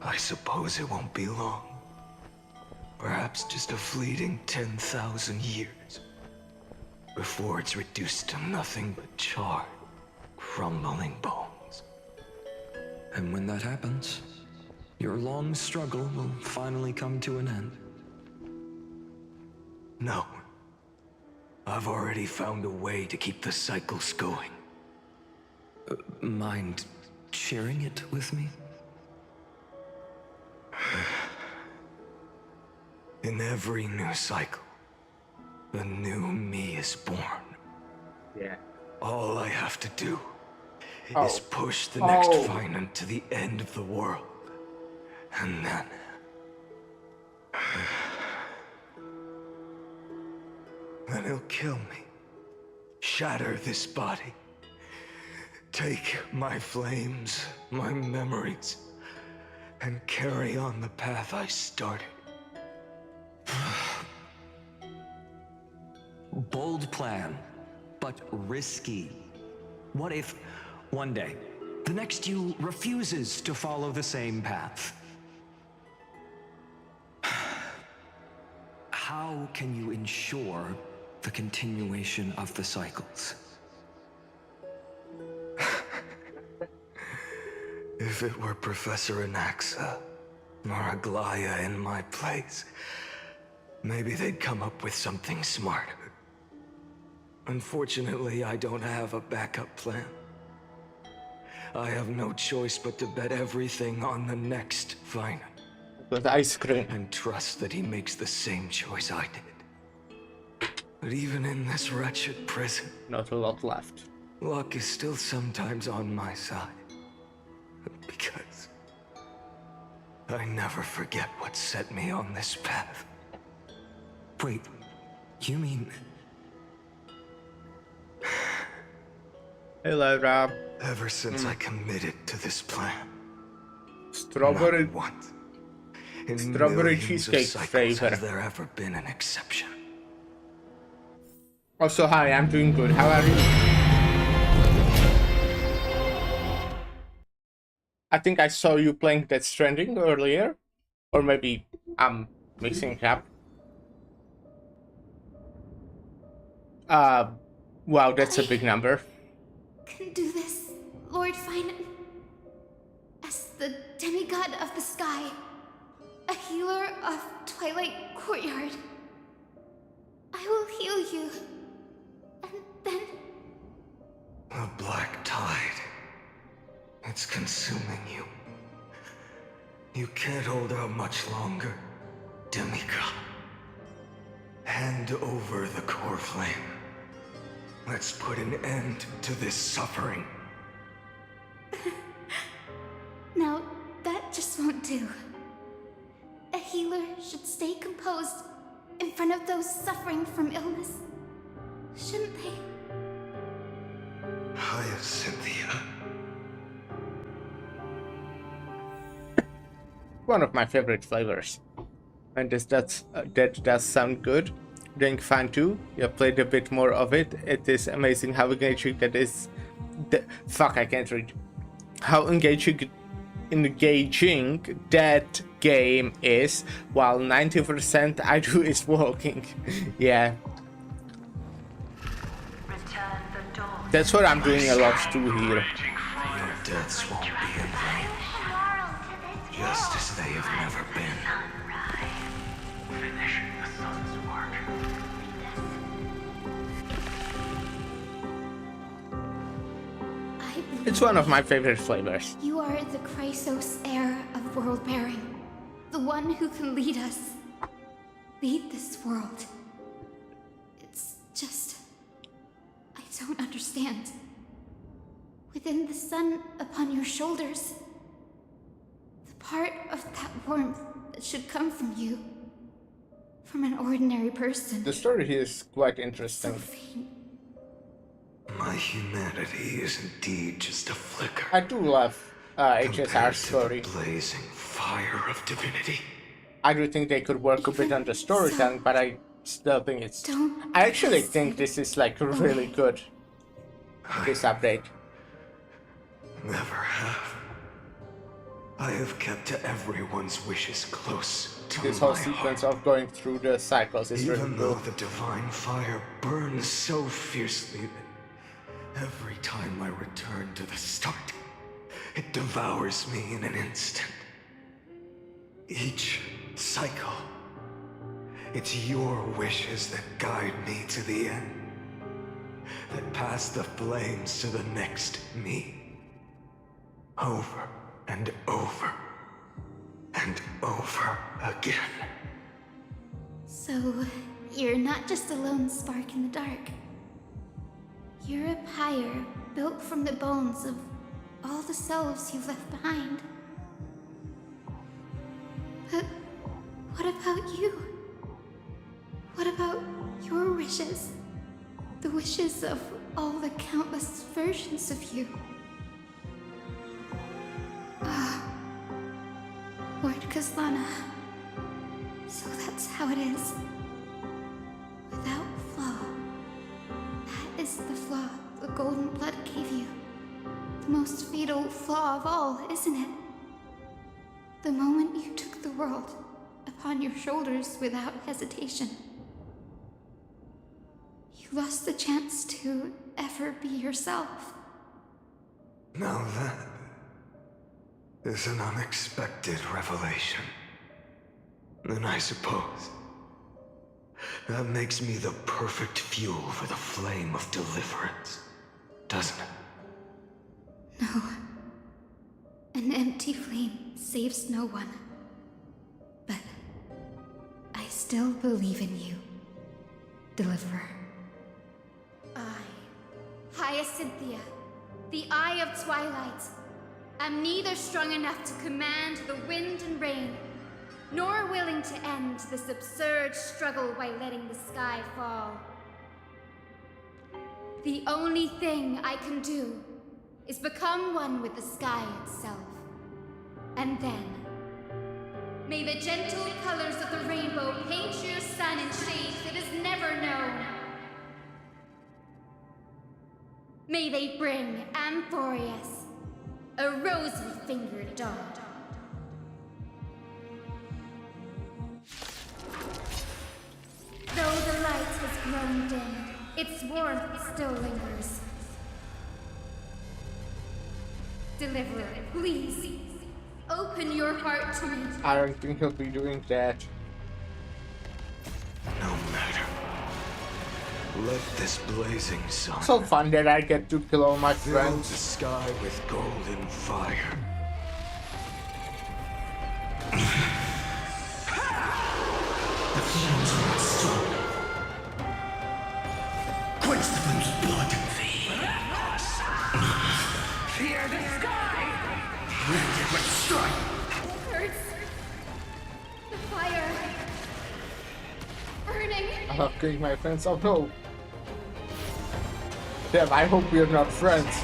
I suppose it won't be long. Perhaps just a fleeting 10,000 years. Before it's reduced to nothing but charred, crumbling bones. And when that happens, your long struggle will finally come to an end. No. I've already found a way to keep the cycles going. Mind sharing it with me? In every new cycle, a new me is born. Yeah. All I have to do is push the next Finant to the end of the world. And then... then he'll kill me. Shatter this body. Take my flames, my memories, and carry on the path I started. Bold plan, but risky. What if, one day, the next you refuses to follow the same path? How can you ensure the continuation of the cycles? If it were Professor Anaxa or Aglaya in my place, maybe they'd come up with something smarter. Unfortunately, I don't have a backup plan. I have no choice but to bet everything on the next Finant. With ice cream. And trust that he makes the same choice I did. But even in this wretched prison, not a lot left. Luck is still sometimes on my side. Because I never forget what set me on this path. Wait, you mean... Hello, Rob. Ever since I committed to this plan, strawberry not once in strawberry millions cheesecake of cycles flavor. has there ever been an exception? Also, hi, I'm doing good. How are you? I think I saw you playing Death Stranding earlier, or maybe I'm mixing it up. Wow, that's a big number. Can do this, Lord Finant. As the demigod of the sky, a healer of Twilight Courtyard, I will heal you, and then... The black tide. It's consuming you. You can't hold out much longer, demigod. Hand over the core flame. Let's put an end to this suffering. Now, that just won't do. A healer should stay composed in front of those suffering from illness, shouldn't they? Hyacinthia. One of my favorite flavors. And that does sound good. Doing fun too. You played a bit more of it. It is amazing how engaging that is. Fuck, I can't read. How engaging that game is, while 90% I do is walking. Yeah. That's what I'm doing a lot too here. Your deaths won't be in vain. Just as they have never been. Finish the sun's work. It's one of my favorite flavors. You are the Chrysos heir of world bearing. The one who can lead us. Lead this world. It's just... I don't understand. Within the sun upon your shoulders, the part of that warmth that should come from you, from an ordinary person. The story here is quite interesting. So faint. My humanity is indeed just a flicker. I do love HSR's story. The blazing fire of divinity. I do think they could work a bit on the storytelling, but I still think it's... I actually think this is like really good. This update. Never have. I have kept to everyone's wishes close to this whole my sequence heart. of going through the cycles is really Even though good. the divine fire burns so fiercely that every time I return to the start, it devours me in an instant. Each cycle, it's your wishes that guide me to the end, that pass the flames to the next me. Over and over and over again. So, you're not just a lone spark in the dark. You're a pyre built from the bones of all the selves you've left behind. But what about you? What about your wishes? The wishes of all the countless versions of you? Lord Kazlana. So that's how it is. Without flaw. That is the flaw the golden blood gave you. The most fatal flaw of all, isn't it? The moment you took the world upon your shoulders without hesitation. You lost the chance to ever be yourself. Now that is an unexpected revelation. Then I suppose that makes me the perfect fuel for the flame of deliverance, doesn't it? No. An empty flame saves no one. But I still believe in you, Deliverer. I, Hyacinthia, the Eye of Twilight, am neither strong enough to command the wind and rain, nor willing to end this absurd struggle by letting the sky fall. The only thing I can do is become one with the sky itself. And then, may the gentle colors of the rainbow paint your sun in shades it has never known. May they bring Amphorius, a rosy-fingered dog. Though the light has grown dim, its warmth still lingers. Deliverer, please, open your heart to me. I don't think he'll be doing that. No matter. Let this blazing sun So fun that I get to kill all my fill friends. the sky with golden fire. The flames are not strong. Quench the flame's blood. Fear the sky! Rend it with strike. It hurts. The fire. Burning. I love killing my friends. Oh no. Damn, I hope we're not friends.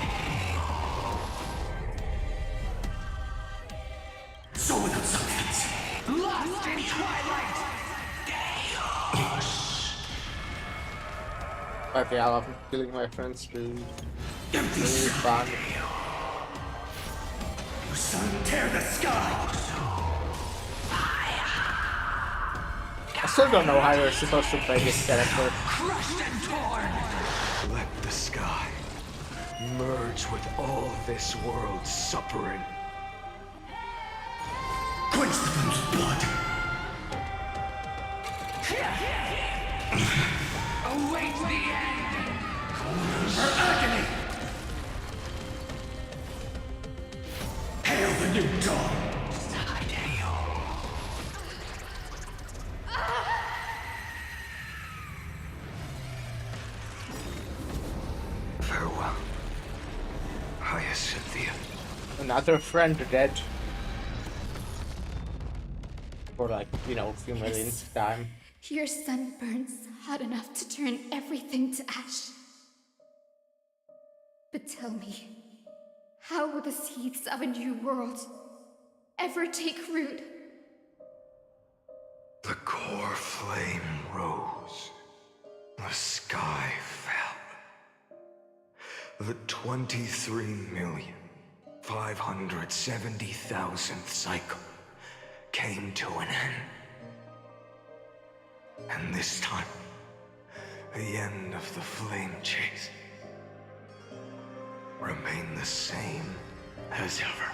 So without substance. Lost in twilight! Okay, I love killing my friends too. Empty Really fun. Your sun tear the sky. I still don't know how you're supposed to play this character. Crushed and torn! Let the sky merge with all this world's suffering. Quench the flame's blood. Await the end! Her agony. Hail the new dawn. Farewell, Hyacinthia. Another friend dead. For like, you know, a few millions time. Your sun burns hot enough to turn everything to ash. But tell me, how will the seeds of a new world ever take root? The core flame rose. The sky fell. The 23,570,000th cycle came to an end. And this time, the end of the flame chase remained the same as ever.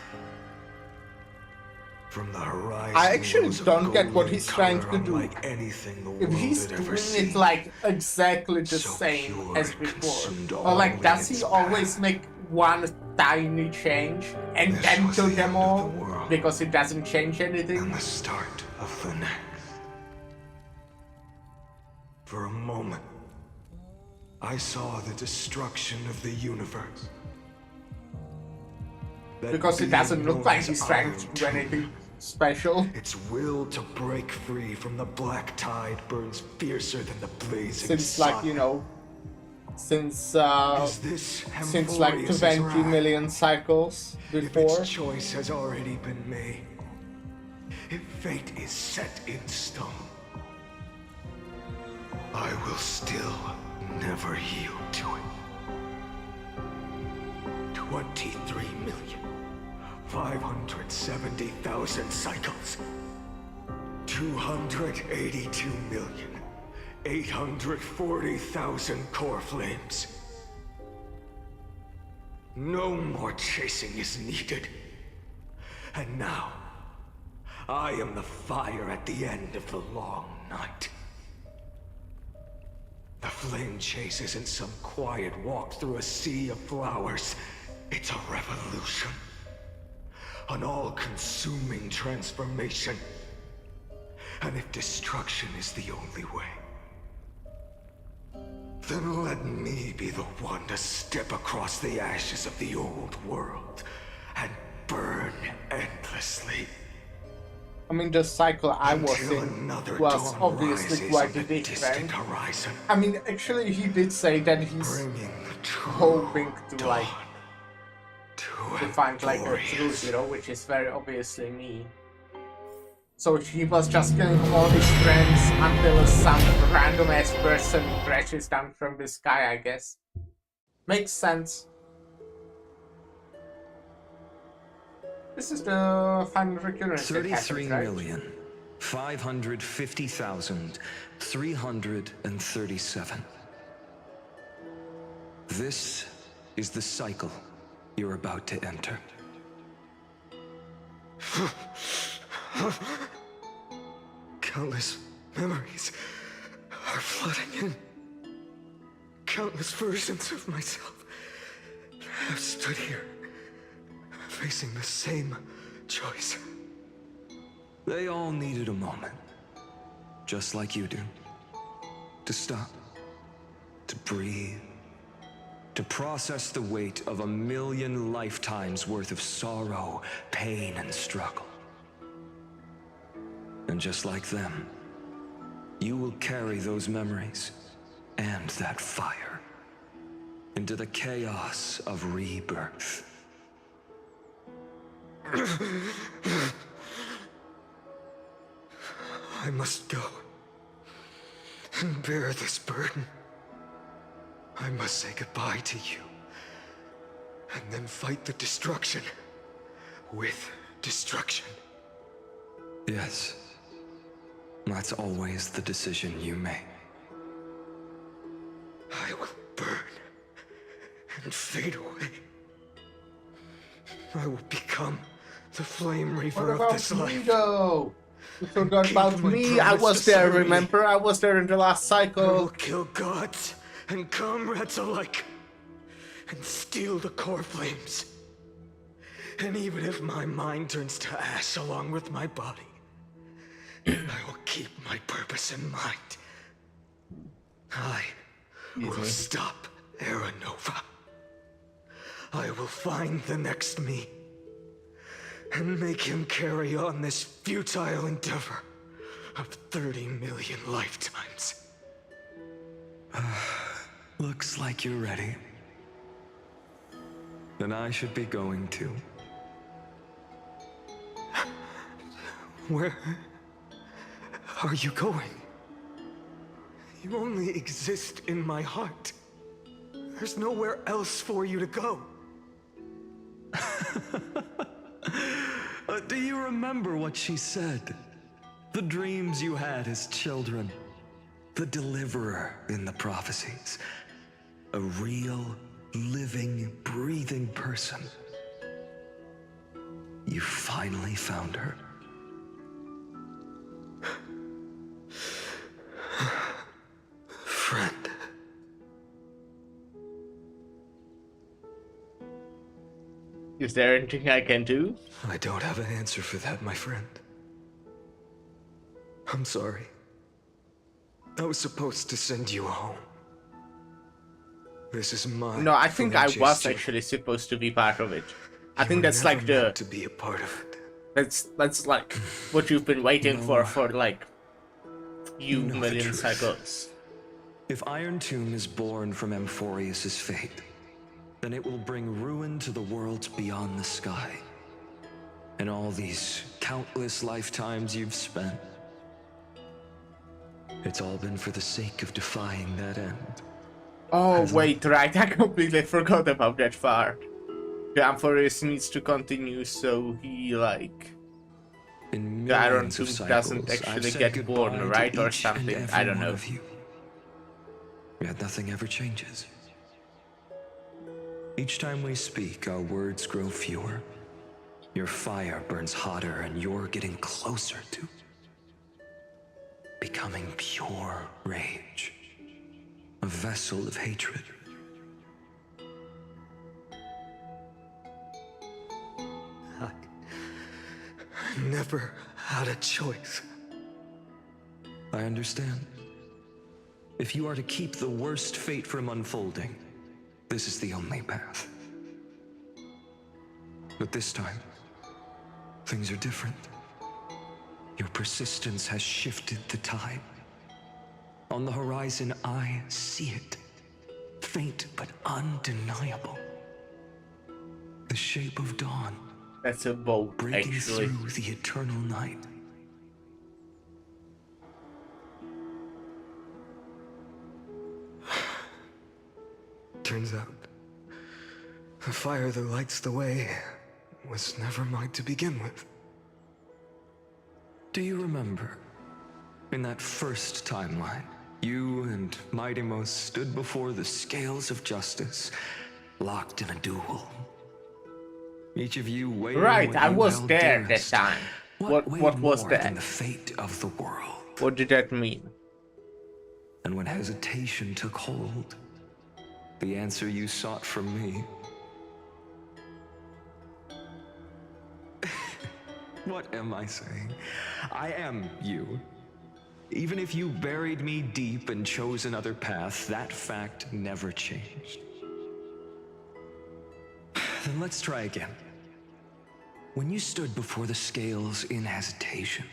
From the horizon, I actually rose a don't get what golden he's trying to color do. unlike anything the If world he's had doing ever seen. it like exactly the So same pure as it before, consumed or all like in does he its always make one tiny change and This then was kill the them end of all the world. because it doesn't change anything? And the start of the next. moment, I saw the destruction of the universe. That Because it doesn't being look known like as he's trying Iron to do Tomb, anything special. its will to break free from the black tide burns fiercer than the blazing Since sun. like, you know, since Is this like Amphorius' 20 wrath? million cycles If before. its choice has already been made, if fate is set in stone, I will still never yield to it. 23,570,000 cycles. 282,840,000 core flames. No more chasing is needed. And now, I am the fire at the end of the long night. The flame chase isn't some quiet walk through a sea of flowers. It's a revolution. An all-consuming transformation. And if destruction is the only way, then let me be the one to step across the ashes of the old world and burn endlessly. I mean, the cycle I was Until in another was dawn obviously rises quite on the distant different. horizon. I mean, actually, he did say that he's hoping to like to find like a true hero, which is very obviously me. So he was just killing all his friends until some random ass person crashes down from the sky, I guess. Makes sense. This is the final recurrence that happens, right? 33,550,337. This is the cycle you're about to enter. Countless memories are flooding in. Countless versions of myself have stood here, facing the same choice. They all needed a moment, just like you do. To stop, to breathe, to process the weight of 1,000,000 lifetimes worth of sorrow, pain, and struggle. And just like them, you will carry those memories and that fire into the chaos of rebirth. I must go and bear this burden. I must say goodbye to you, and then fight the destruction with destruction. Yes, that's always the decision you make. I will burn and fade away. I will become the flame reaver of this life. Though? You forgot about me. I was there, remember? I was there in the last cycle. I will kill gods and comrades alike and steal the core flames. And even if my mind turns to ash along with my body, I will keep my purpose in mind. I will stop Era Nova. I will find the next me and make him carry on this futile endeavor of 30 million lifetimes. Looks like you're ready. Then I should be going too. Where are you going? You only exist in my heart. There's nowhere else for you to go. Do you remember what she said? The dreams you had as children. The deliverer in the prophecies. A real, living, breathing person. You finally found her. Friend. Is there anything I can do? I don't have an answer for that, my friend. I'm sorry. I was supposed to send you home. This is my No, I think I was gesture. actually supposed to be part of it. I You think were that's never like meant to be a part of it. That's like what you've been waiting No. for like few You know the million truth. cycles. If Iron Tomb is born from Amphorius' fate, then it will bring ruin to the worlds beyond the sky. And all these countless lifetimes you've spent, it's all been for the sake of defying that end. Oh wait, right, I completely forgot about that part. The Amphorius needs to continue, so he like In the Iron millions of Tomb cycles, doesn't I've actually said get born, goodbye right, to or each and something. every I don't one know. of you. Yet nothing ever changes. Each time we speak, our words grow fewer. Your fire burns hotter, and you're getting closer to becoming pure rage, a vessel of hatred. I never had a choice. I understand. If you are to keep the worst fate from unfolding, this is the only path. But this time, things are different. Your persistence has shifted the tide. On the horizon, I see it. Faint but undeniable. The shape of dawn. That's a boat, breaking actually. through the eternal night. Turns out, the fire that lights the way was never mine to begin with. Do you remember, in that first timeline, you and Mightymost stood before the scales of justice, locked in a duel? Each of you weighing Right, what I you was held there that dearest. time. What weighed was more that? than the fate of the world? What did that mean? And when hesitation took hold, the answer you sought from me. What am I saying? I am you. Even if you buried me deep and chose another path, that fact never changed. Then let's try again. When you stood before the scales in hesitation,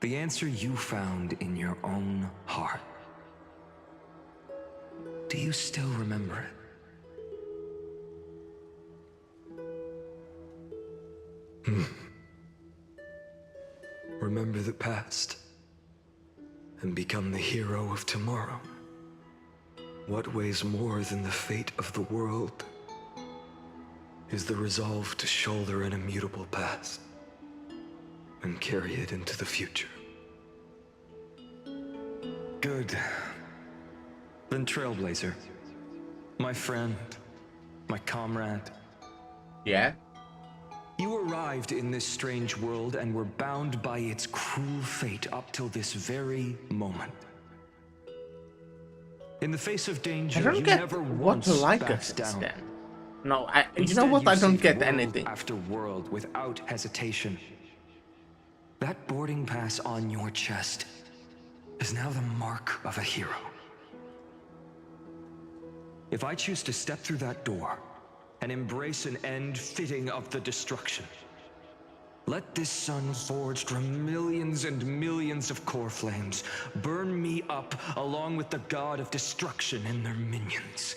the answer you found in your own heart. Do you still remember it? Remember the past and become the hero of tomorrow. What weighs more than the fate of the world is the resolve to shoulder an immutable past and carry it into the future. Good. Then Trailblazer, my friend, my comrade. Yeah? You arrived in this strange world and were bound by its cruel fate up till this very moment. In the face of danger, I don't you get never what once the like backed is down. then. No, you Instead, know what? I don't saved get world anything. After world without hesitation. That boarding pass on your chest is now the mark of a hero. If I choose to step through that door and embrace an end fitting of the destruction, let this sun forged from millions and millions of core flames burn me up along with the god of destruction and their minions.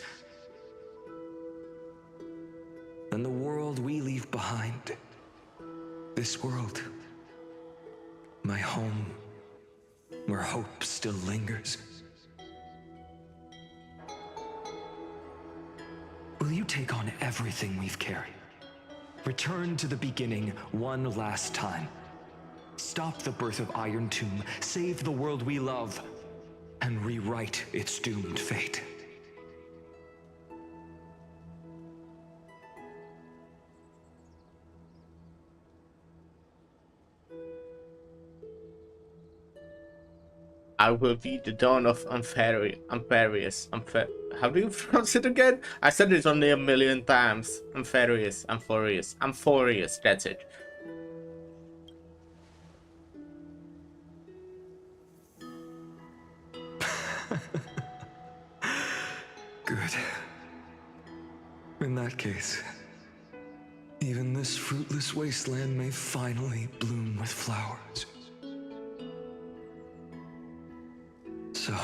Then the world we leave behind, this world, my home, where hope still lingers. Will you take on everything we've carried? Return to the beginning one last time. Stop the birth of Iron Tomb, save the world we love, and rewrite its doomed fate. I will be the dawn of Ampharius. How do you pronounce it again? I said it only a million times. Amphorius, that's it. In that case, even this fruitless wasteland may finally bloom with flowers. So...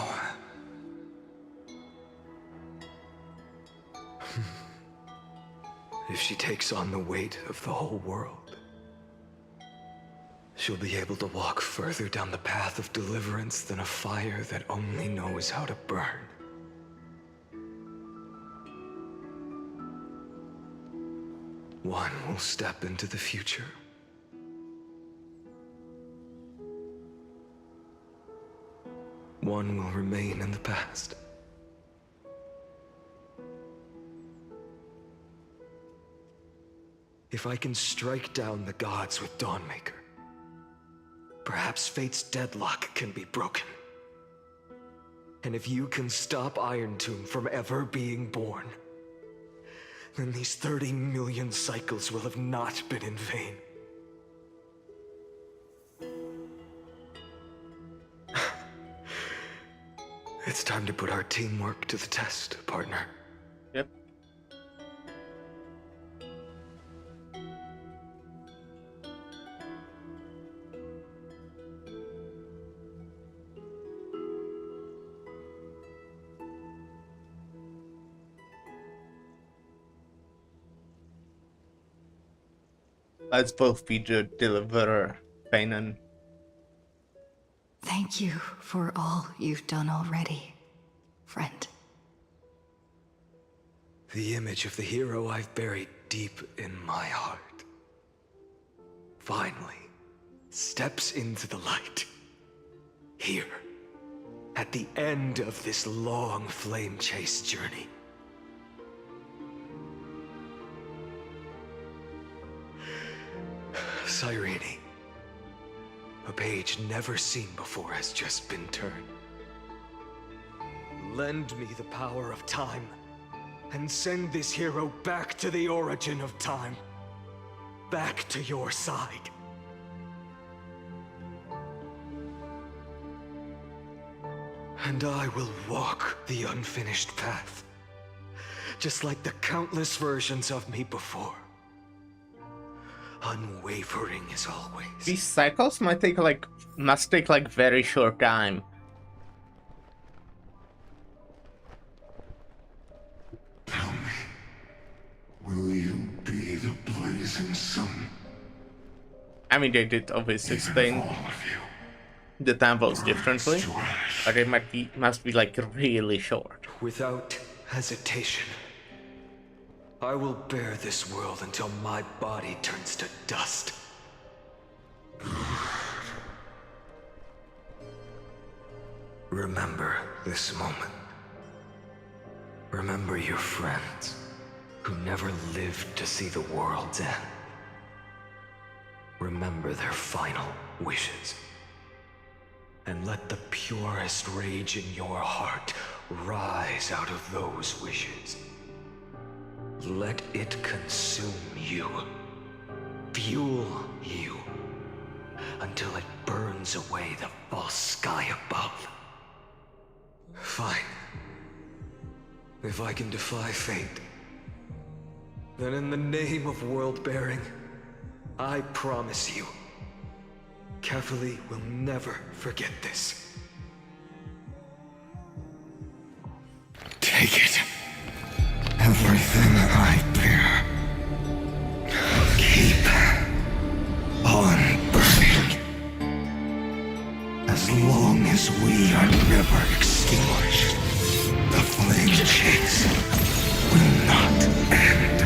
if she takes on the weight of the whole world, she'll be able to walk further down the path of deliverance than a fire that only knows how to burn. One will step into the future. One will remain in the past. If I can strike down the gods with Dawnmaker, perhaps fate's deadlock can be broken. And if you can stop Iron Tomb from ever being born, then these 30 million cycles will have not been in vain. It's time to put our teamwork to the test, partner. Yep. Let's both be the deliverer, Paynon. Thank you for all you've done already, friend. The image of the hero I've buried deep in my heart finally steps into the light. Here, at the end of this long flame chase journey. Cyrene, a page never seen before has just been turned. Lend me the power of time, and send this hero back to the origin of time. Back to your side. And I will walk the unfinished path, just like the countless versions of me before. Unwavering as always. These cycles must take like very short time. Tell me, will you be the blazing sun? I mean, they did obviously explain the temples differently, but it must be like really short. Without hesitation, I will bear this world until my body turns to dust. Remember this moment. Remember your friends who never lived to see the world's end. Remember their final wishes. And let the purest rage in your heart rise out of those wishes. Let it consume you, fuel you, until it burns away the false sky above. Fine. If I can defy fate, then in the name of world-bearing, I promise you, Kefali will never forget this. Take it. Everything I bear. Keep on burning. As long as we are never extinguished, the flame chase will not end.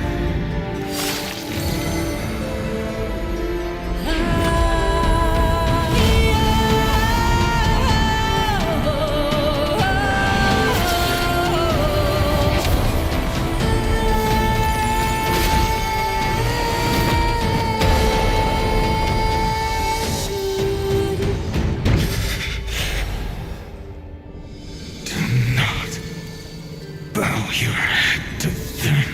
Bow your head to them.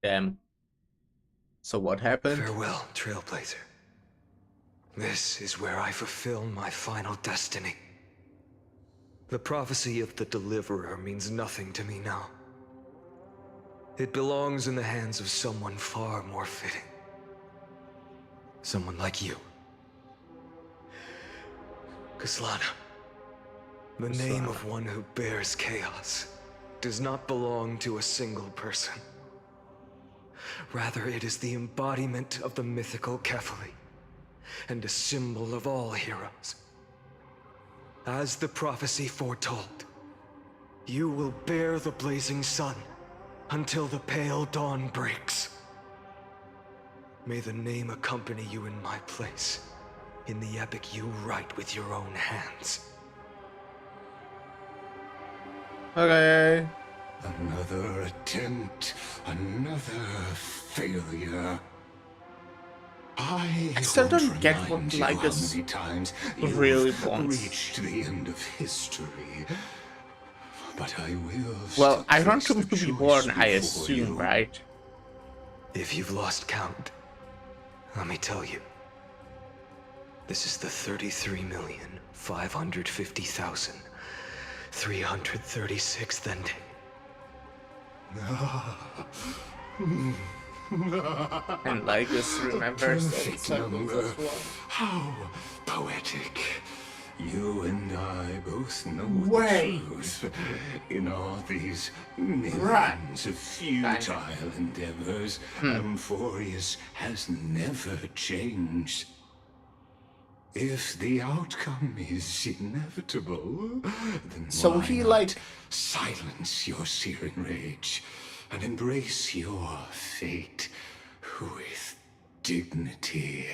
Damn. So what happened? Farewell, Trailblazer. This is where I fulfill my final destiny. The prophecy of the Deliverer means nothing to me now. It belongs in the hands of someone far more fitting. Someone like you. Kaslana. The name of one who bears chaos does not belong to a single person. Rather, it is the embodiment of the mythical Kefali, and a symbol of all heroes. As the prophecy foretold, you will bear the blazing sun until the pale dawn breaks. May the name accompany you in my place, in the epic you write with your own hands. Okay. Another attempt, another failure. I still don't won't get remind what you like how this many times really you've wants. reached the end of history. But I will. Well, I still want place him the to be choice born, I before assume, you. right? If you've lost count, let me tell you. This is the 33,550,336th ending. And Lygus remembers all the Perfect cycles number. as well. How poetic. You and I both know Wait. the truth. In all these millions of futile endeavors, Amphorius has never changed. If the outcome is inevitable, then So why he, not like- silence your searing rage and embrace your fate with dignity.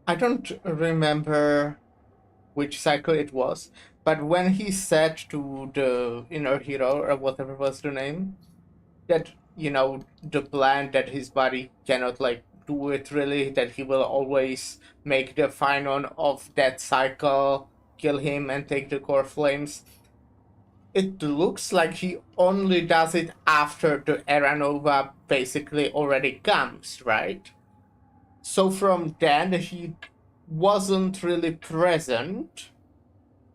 I don't remember which cycle it was, but when he said to the inner hero, or whatever was the name, that, you know, the plan that his body cannot, like, do it really, that he will always make the final of that cycle, kill him and take the core flames. It looks like he only does it after the Era Nova basically already comes, right? So from then he wasn't really present.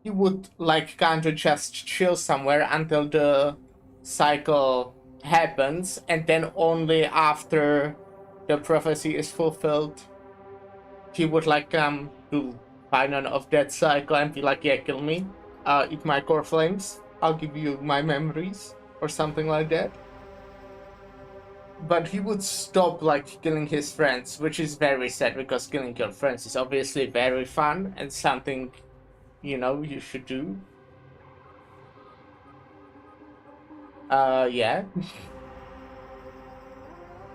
He would like kinda just chill somewhere until the cycle happens, and then only after the prophecy is fulfilled he would like do final of that cycle and be like, yeah, kill me, eat my core flames, I'll give you my memories, or something like that. But he would stop like killing his friends, which is very sad because killing your friends is obviously very fun and something, you know, you should do. Yeah.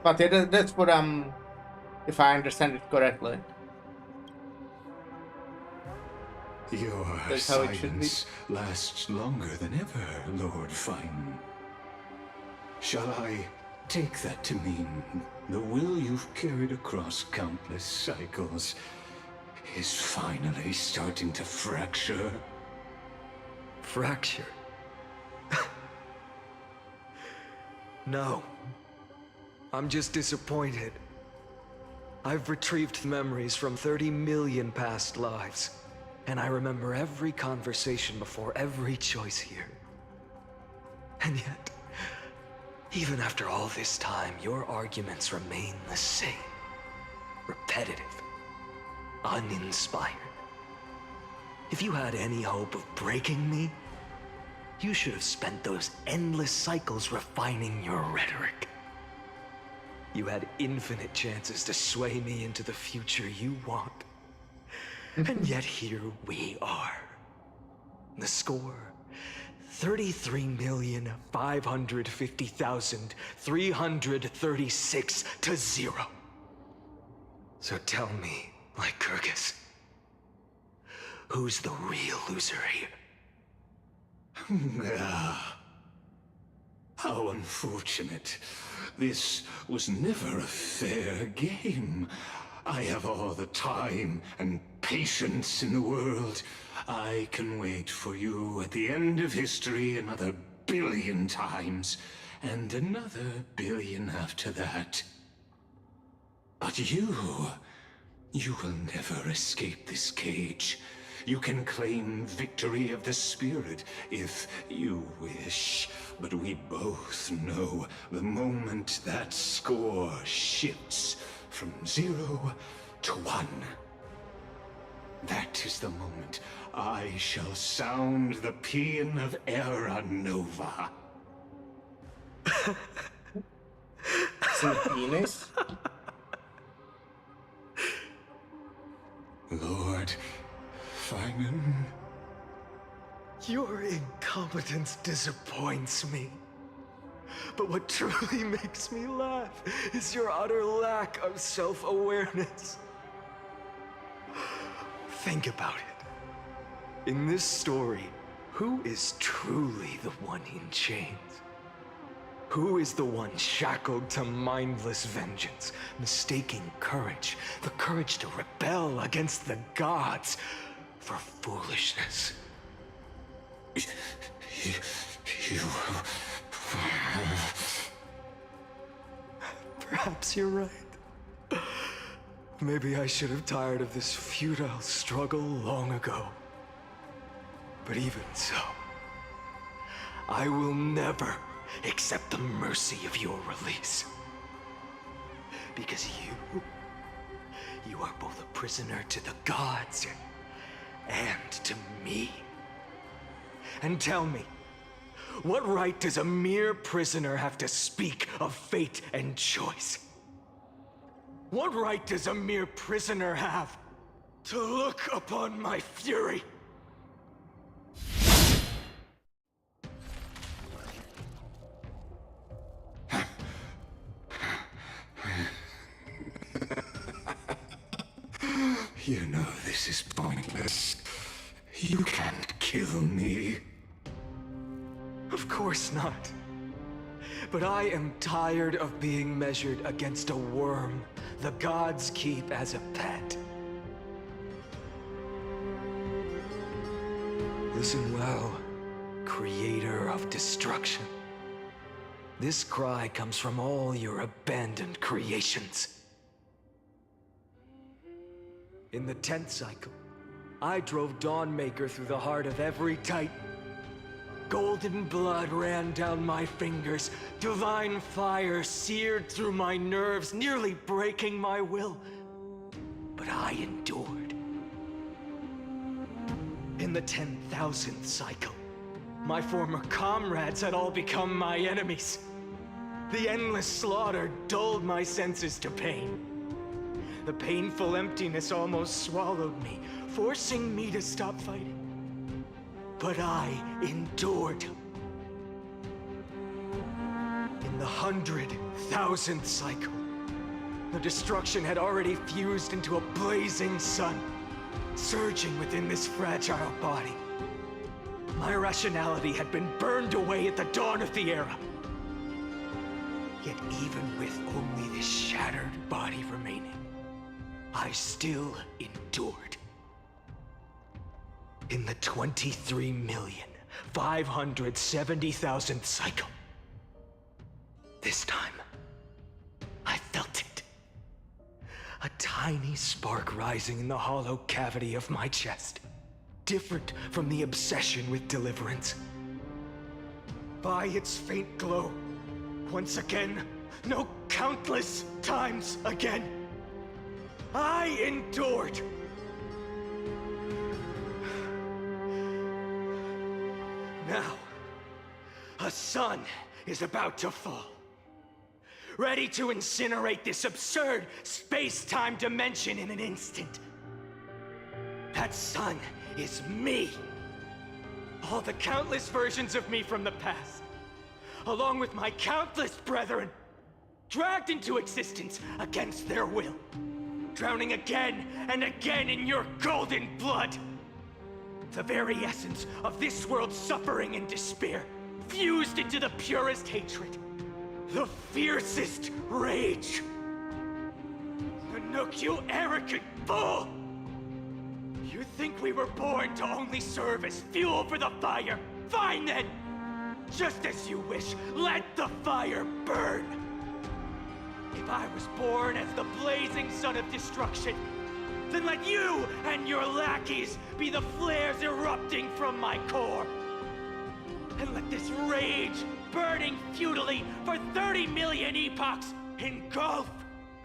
But yeah, that's what if I understand it correctly. Your That's how it should be. silence lasts longer than ever, Lord Fine. Shall I take that to mean the will you've carried across countless cycles is finally starting to fracture? Fracture? No. I'm just disappointed. I've retrieved memories from 30 million past lives, and I remember every conversation before every choice here. And yet, even after all this time, your arguments remain the same. Repetitive. Uninspired. If you had any hope of breaking me, you should have spent those endless cycles refining your rhetoric. You had infinite chances to sway me into the future you want. And yet here we are. The score, 33,550,336 to 0. So tell me, Lycurgus, who's the real loser here? Ah, how unfortunate. This was never a fair game. I have all the time and patience in the world. I can wait for you at the end of history another billion times, and another billion after that. But you will never escape this cage. You can claim victory of the spirit if you wish, but we both know the moment that score shifts from 0 to 1. That is the moment I shall sound the paean of Era Nova. Some penis? Lord Finan. Your incompetence disappoints me. But what truly makes me laugh is your utter lack of self-awareness. Think about it. In this story, who is truly the one in chains? Who is the one shackled to mindless vengeance, mistaking courage, the courage to rebel against the gods, for foolishness? Perhaps you're right. Maybe I should have tired of this futile struggle long ago. But even so, I will never accept the mercy of your release. Because you are both a prisoner to the gods and to me. And tell me, what right does a mere prisoner have to speak of fate and choice? What right does a mere prisoner have to look upon my fury? You know this is pointless. You can't kill me. Of course not. But I am tired of being measured against a worm the gods keep as a pet. Listen well, creator of destruction. This cry comes from all your abandoned creations. In the 10th cycle, I drove Dawnmaker through the heart of every Titan. Golden blood ran down my fingers, divine fire seared through my nerves, nearly breaking my will. But I endured. In the 10,000th cycle, my former comrades had all become my enemies. The endless slaughter dulled my senses to pain. The painful emptiness almost swallowed me, forcing me to stop fighting. But I endured. In the 100,000th cycle, the destruction had already fused into a blazing sun, surging within this fragile body. My rationality had been burned away at the dawn of the era. Yet even with only this shattered body remaining, I still endured. In the 23,570,000th cycle, this time, I felt it. A tiny spark rising in the hollow cavity of my chest, different from the obsession with deliverance. By its faint glow, once again, no, countless times again, I endured. Now, a sun is about to fall, ready to incinerate this absurd space-time dimension in an instant. That sun is me. All the countless versions of me from the past, along with my countless brethren, dragged into existence against their will, drowning again and again in your golden blood. The very essence of this world's suffering and despair, fused into the purest hatred, the fiercest rage. Nanook, you arrogant fool! You think we were born to only serve as fuel for the fire? Fine then! Just as you wish, let the fire burn! If I was born as the blazing son of destruction, then let you and your lackeys be the flares erupting from my core. And let this rage, burning futilely for 30 million epochs, engulf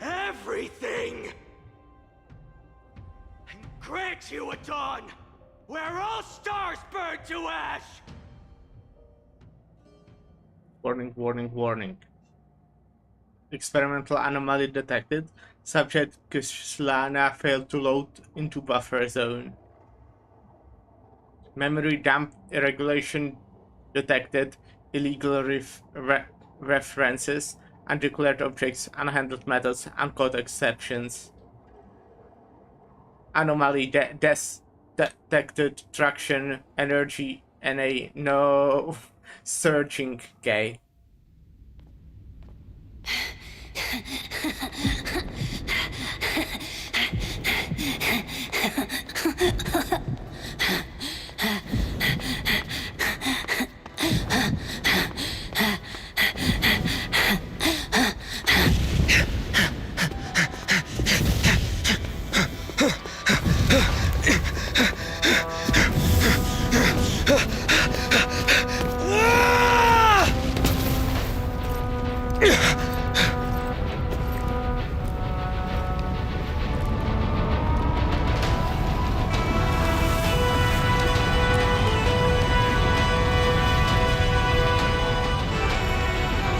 everything! And grant you a dawn where all stars burn to ash! Warning, warning, warning. Experimental anomaly detected. Subject Kuslana failed to load into buffer zone. Memory dump irregulation detected. Illegal references, undeclared objects, unhandled methods, uncaught exceptions. Anomaly detected traction, energy, NA, no surging K.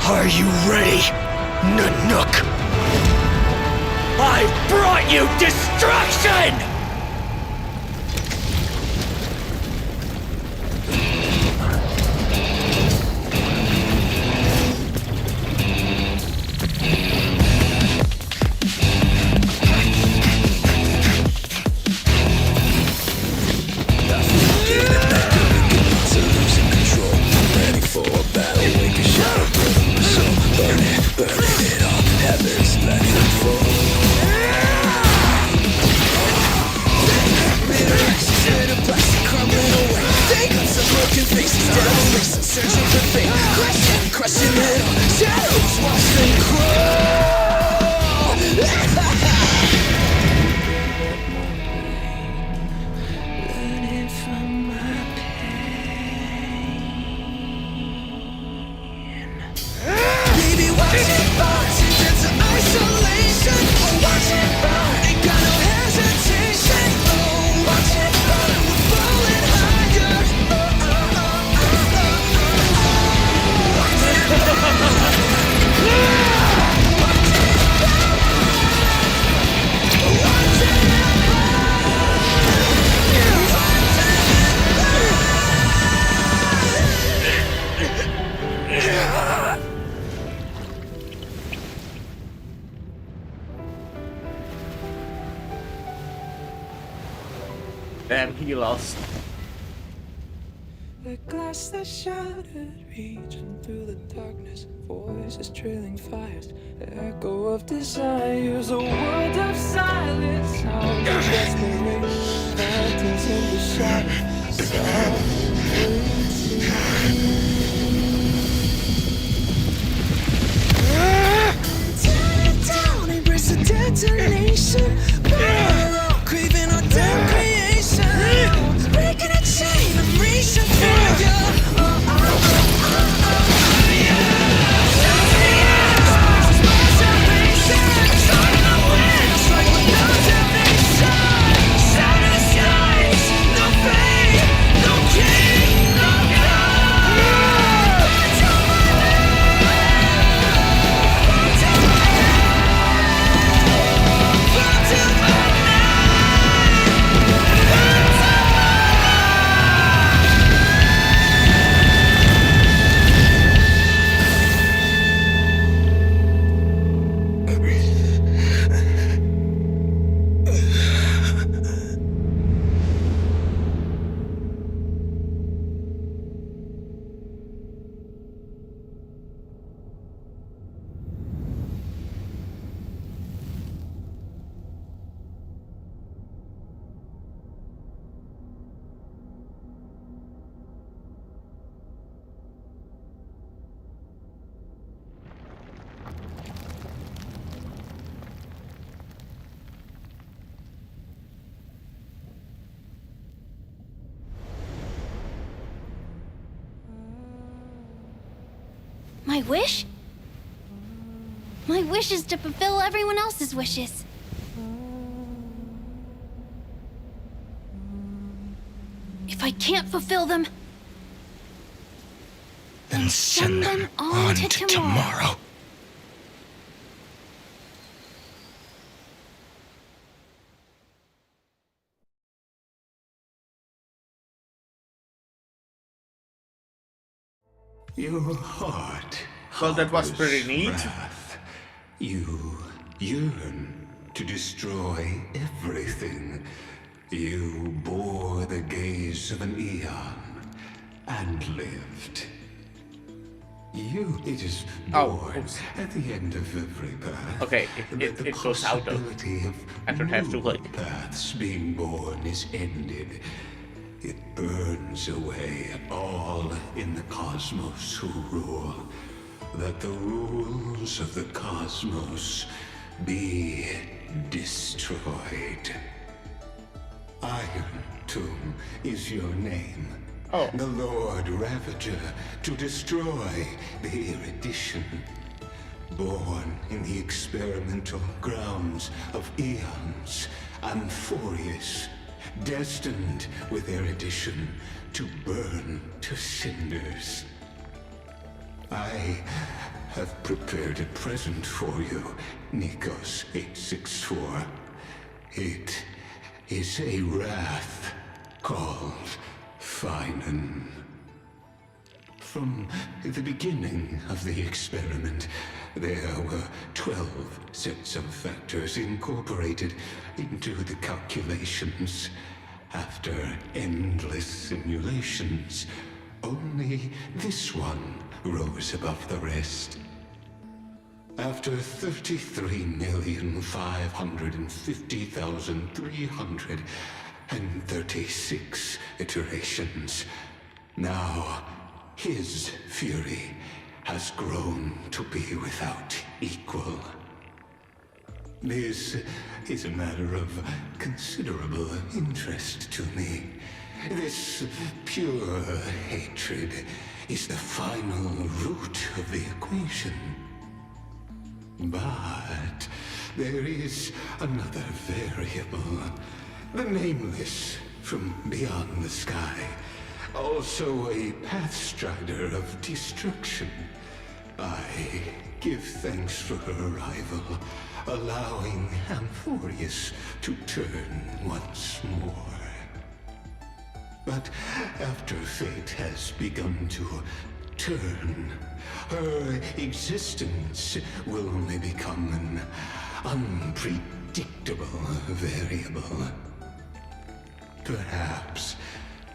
Are you ready, Nanook? I've brought you destruction! Damn, he lost. The glass that shattered, reaching through the darkness, voices trailing fires, the echo of desires, a world of silence, sounds of desperation, phantoms in the shadow, softly tear it down, embrace the detonation, craving our damn creation, breaking a chain, I'm reaching for you. No king, no God. My wish? My wish is to fulfill everyone else's wishes. If I can't fulfill them, then send them on to tomorrow. Your heart. Well, that was pretty neat. Wrath. You yearn to destroy everything. You bore the gaze of an eon and lived. It is born at the end of every path. Okay, it goes out of. I don't have to like. Paths being born is ended. It burns away all in the cosmos who rule. That the rules of the cosmos be destroyed. Iron Tomb is your name. Oh. The Lord Ravager to destroy the erudition. Born in the experimental grounds of eons, Amphorius, destined with erudition to burn to cinders. I have prepared a present for you, Nikos 864. It is a wrath called Finan. From the beginning of the experiment, there were 12 sets of factors incorporated into the calculations. After endless simulations, only this one rose above the rest. After 33,550,336 iterations, now his fury has grown to be without equal. This is a matter of considerable interest to me. This pure hatred is the final root of the equation. But there is another variable. The nameless from beyond the sky. Also a pathstrider of destruction. I give thanks for her arrival, allowing Amphorius to turn once more. But after fate has begun to turn, her existence will only become an unpredictable variable. Perhaps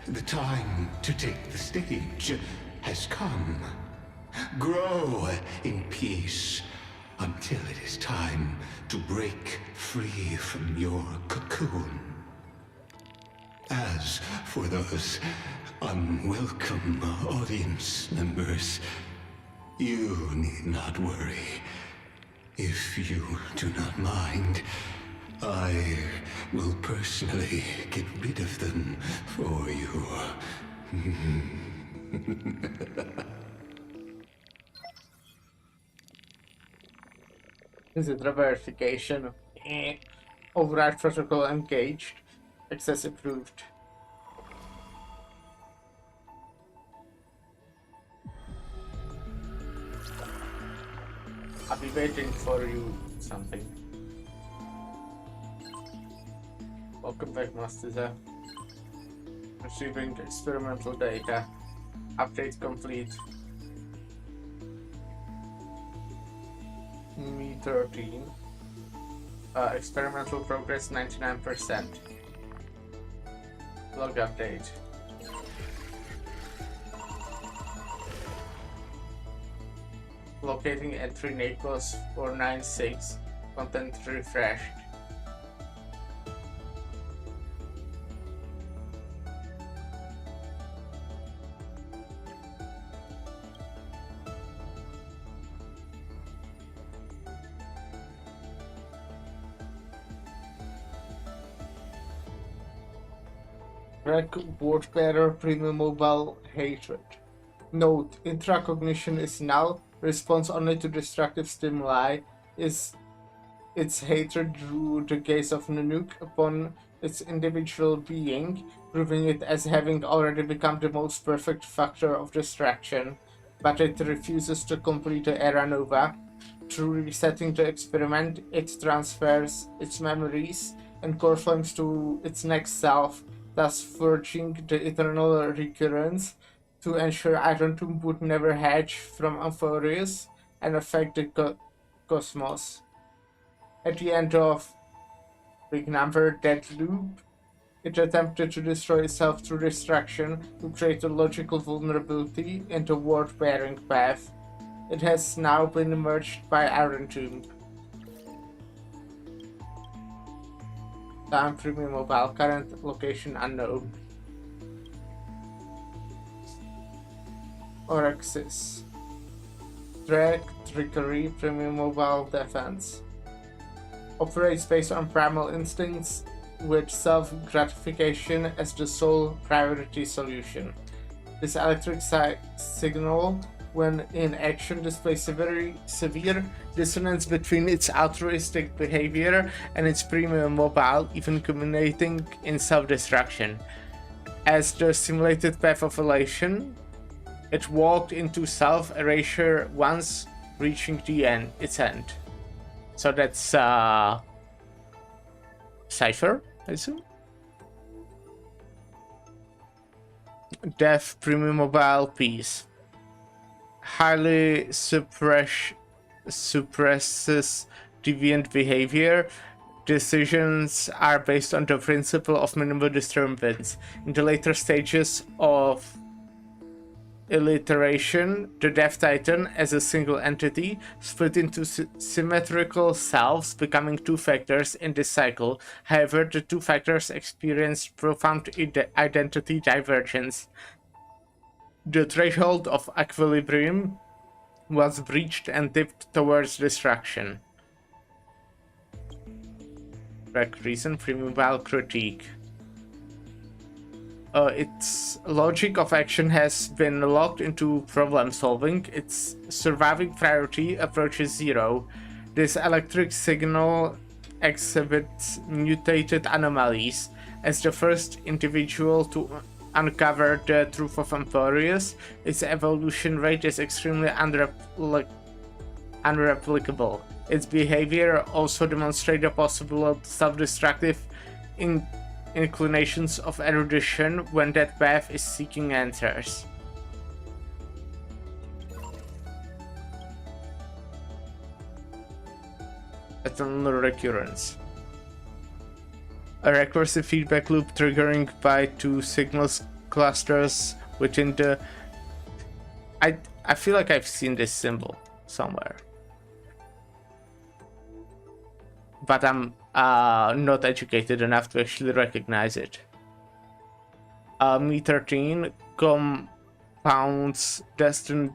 the time to take the stage has come. Grow in peace until it is time to break free from your cocoon. As for those unwelcome audience members, you need not worry. If you do not mind, I will personally get rid of them for you. Is it a verification? Override protocol engaged. Access approved. I'll be waiting for you something. Welcome back, Master. Receiving experimental data. Update complete. Me 13. Experimental progress 99%. Log update. Locating entry Naples 496. Content refreshed. Word bearer premium mobile hatred. Note, intracognition is null responds only to destructive stimuli, is its hatred drew the gaze of Nanook upon its individual being, proving it as having already become the most perfect factor of distraction. But it refuses to complete the era nova. Through resetting the experiment, it transfers its memories and core flames to its next self, thus forging the eternal recurrence to ensure Iron Tomb would never hatch from Amphorius and affect the cosmos. At the end of Big Number Dead Loop, it attempted to destroy itself through distraction to create a logical vulnerability in the world-bearing path. It has now been merged by Iron Tomb. Time Premium Mobile, current location unknown. Orexis. Drag, Trickery, Premium Mobile Defense. Operates based on primal instincts, with self-gratification as the sole priority solution. This electric signal, when in action, displays severe dissonance between its altruistic behavior and its premium mobile, even culminating in self-destruction. As the simulated path of elation, it walked into self-erasure once reaching its end. So that's Cypher, I assume? Death Premium Mobile Piece. Highly suppresses deviant behavior. Decisions are based on the principle of minimal disturbance. In the later stages of Alliteration, the Death Titan, as a single entity, split into symmetrical selves, becoming two factors in this cycle. However, the two factors experienced profound identity divergence. The threshold of equilibrium was breached and dipped towards destruction. Reason, Premium Critique. Its logic of action has been locked into problem solving. Its surviving priority approaches zero. This electric signal exhibits mutated anomalies. As the first individual to uncover the truth of Amphorius, its evolution rate is extremely unreplicable. Its behavior also demonstrates the possible self-destructive inclinations of erudition when that path is seeking answers. Eternal recurrence. A recursive feedback loop triggering by two signals clusters within the... I feel like I've seen this symbol somewhere. But I'm not educated enough to actually recognize it. Me13 compounds destined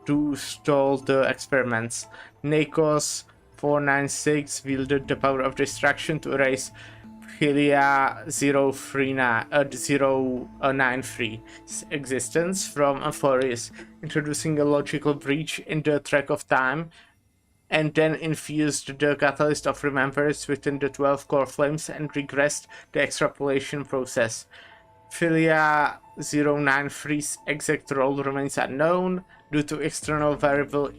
to stall the experiments. Nakos 496 wielded the power of distraction to erase Philia 093's existence from Amphorius, introducing a logical breach in the track of time, and then infused the catalyst of remembrance within the 12 core flames and regressed the extrapolation process. Philia 093's exact role remains unknown. Due to external variable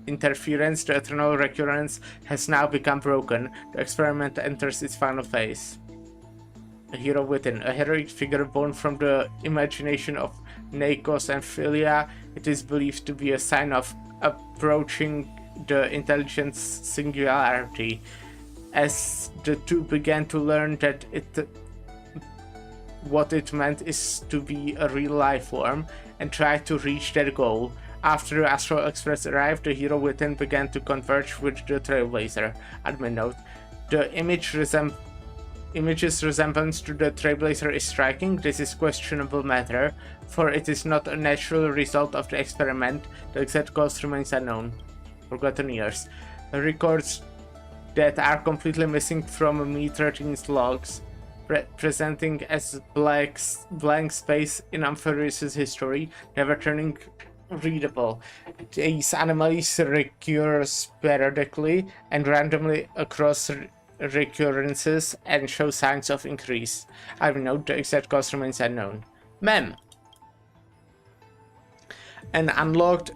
interference, the eternal recurrence has now become broken. The experiment enters its final phase. A hero within. A heroic figure born from the imagination of Nakos and Philia, it is believed to be a sign of approaching the intelligence singularity. As the two began to learn that what it meant is to be a real life form and try to reach their goal. After the Astral Express arrived, the hero within began to converge with the Trailblazer. Admin note: the image's resemblance to the Trailblazer is striking. This is questionable matter, for it is not a natural result of the experiment. The exact cause remains unknown. Forgotten years. The records that are completely missing from Me13's logs, presenting as blank space in Amphorius' history, never turning readable. These anomalies recur sporadically and randomly across recurrences and show signs of increase. I will note the exact cause remains unknown. Mem. An unlocked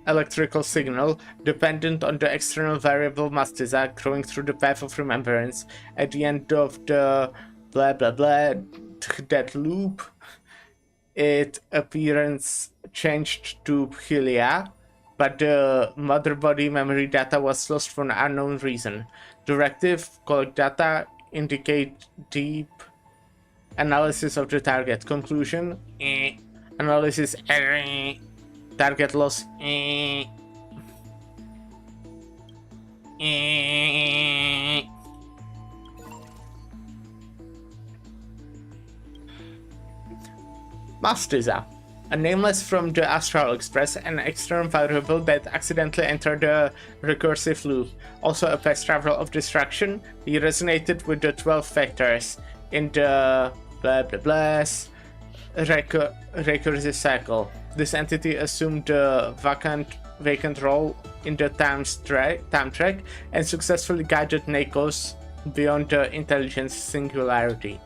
electrical signal dependent on the external variable mastiza growing through the path of remembrance. At the end of the blah blah blah that loop, its appearance changed to Hylia, but the mother body memory data was lost for an unknown reason. Directive: collect data, indicate deep analysis of the target. Conclusion: analysis error. Target loss. Mastiza, a nameless from the Astral Express, an external variable that accidentally entered the recursive loop. Also a fast traveler of destruction, he resonated with the 12 factors in the blah blah blahs recursive cycle. This entity assumed the vacant role in the time track and successfully guided Nakos beyond the intelligence singularity.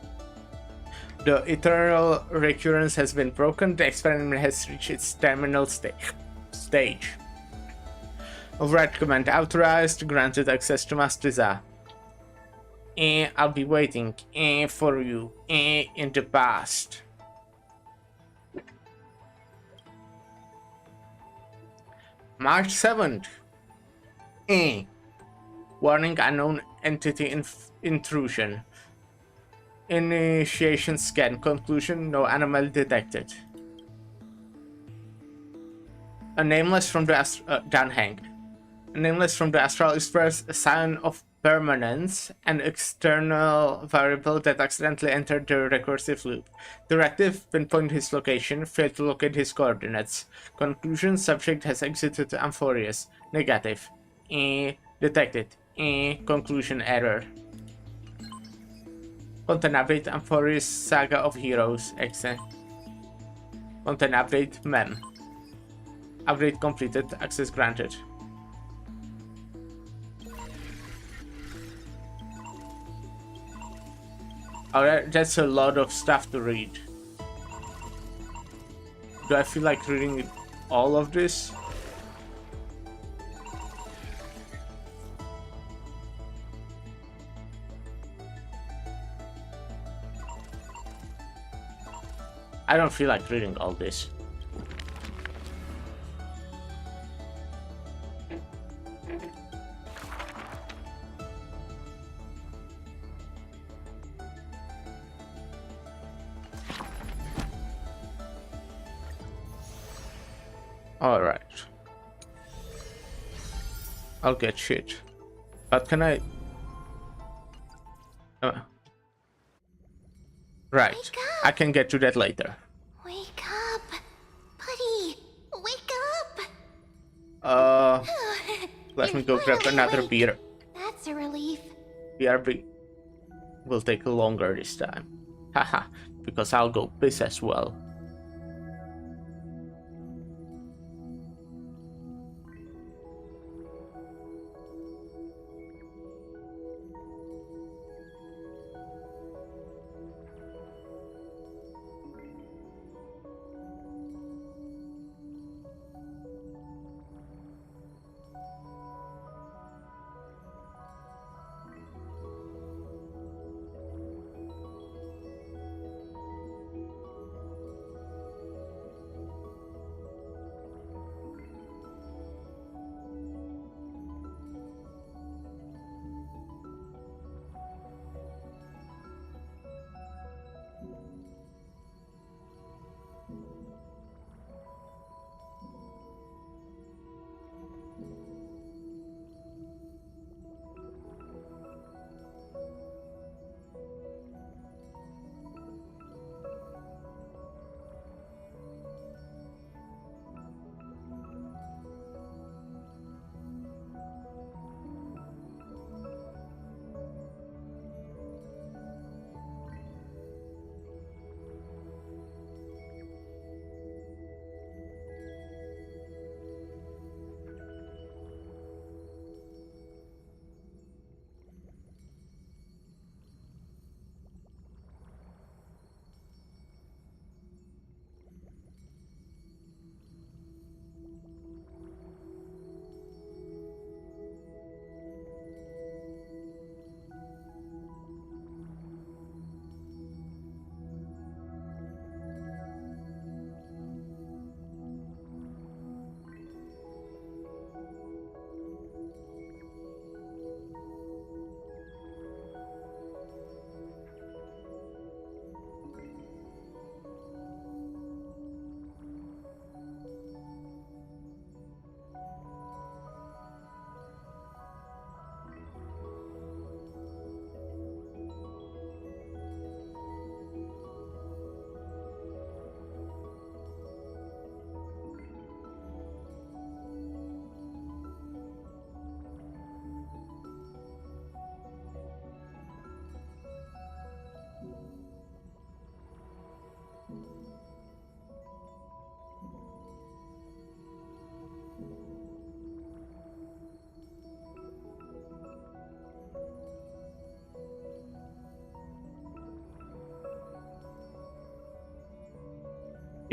The eternal recurrence has been broken. The experiment has reached its terminal stage. Override command authorized. Granted access to Mastiza. I'll be waiting for you in the past. March 7th. Warning: unknown entity intrusion. Initiation scan. Conclusion: no anomaly detected. A nameless from the downhang. A nameless from the Astral Express, a sign of permanence, an external variable that accidentally entered the recursive loop. Directive: pinpoint his location, failed to locate his coordinates. Conclusion: subject has exited Amphorius. Negative. Detected. Conclusion error. Content update: Amphorius Saga of Heroes. Exe. Content update: Mem. Update completed. Access granted. Alright, that's a lot of stuff to read. Do I feel like reading all of this? I don't feel like reading all this. Alright. I'll get shit. But can I... Right. I can get to that later. Wake up. Buddy, wake up. Let me go grab another beer. That's a relief. BRB will take longer this time. Haha, because I'll go piss as well.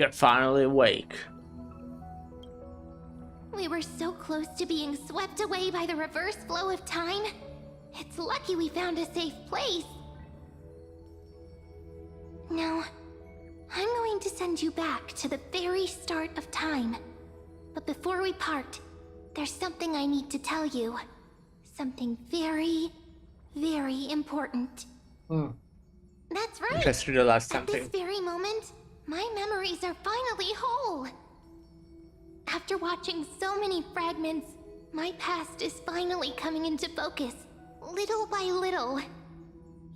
You're finally awake. We were so close to being swept away by the reverse flow of time. It's lucky we found a safe place. Now, I'm going to send you back to the very start of time. But before we part, there's something I need to tell you. Something very, very important. That's right. Just realized At something. this very moment, my memories are finally whole. After watching so many fragments, my past is finally coming into focus, little by little.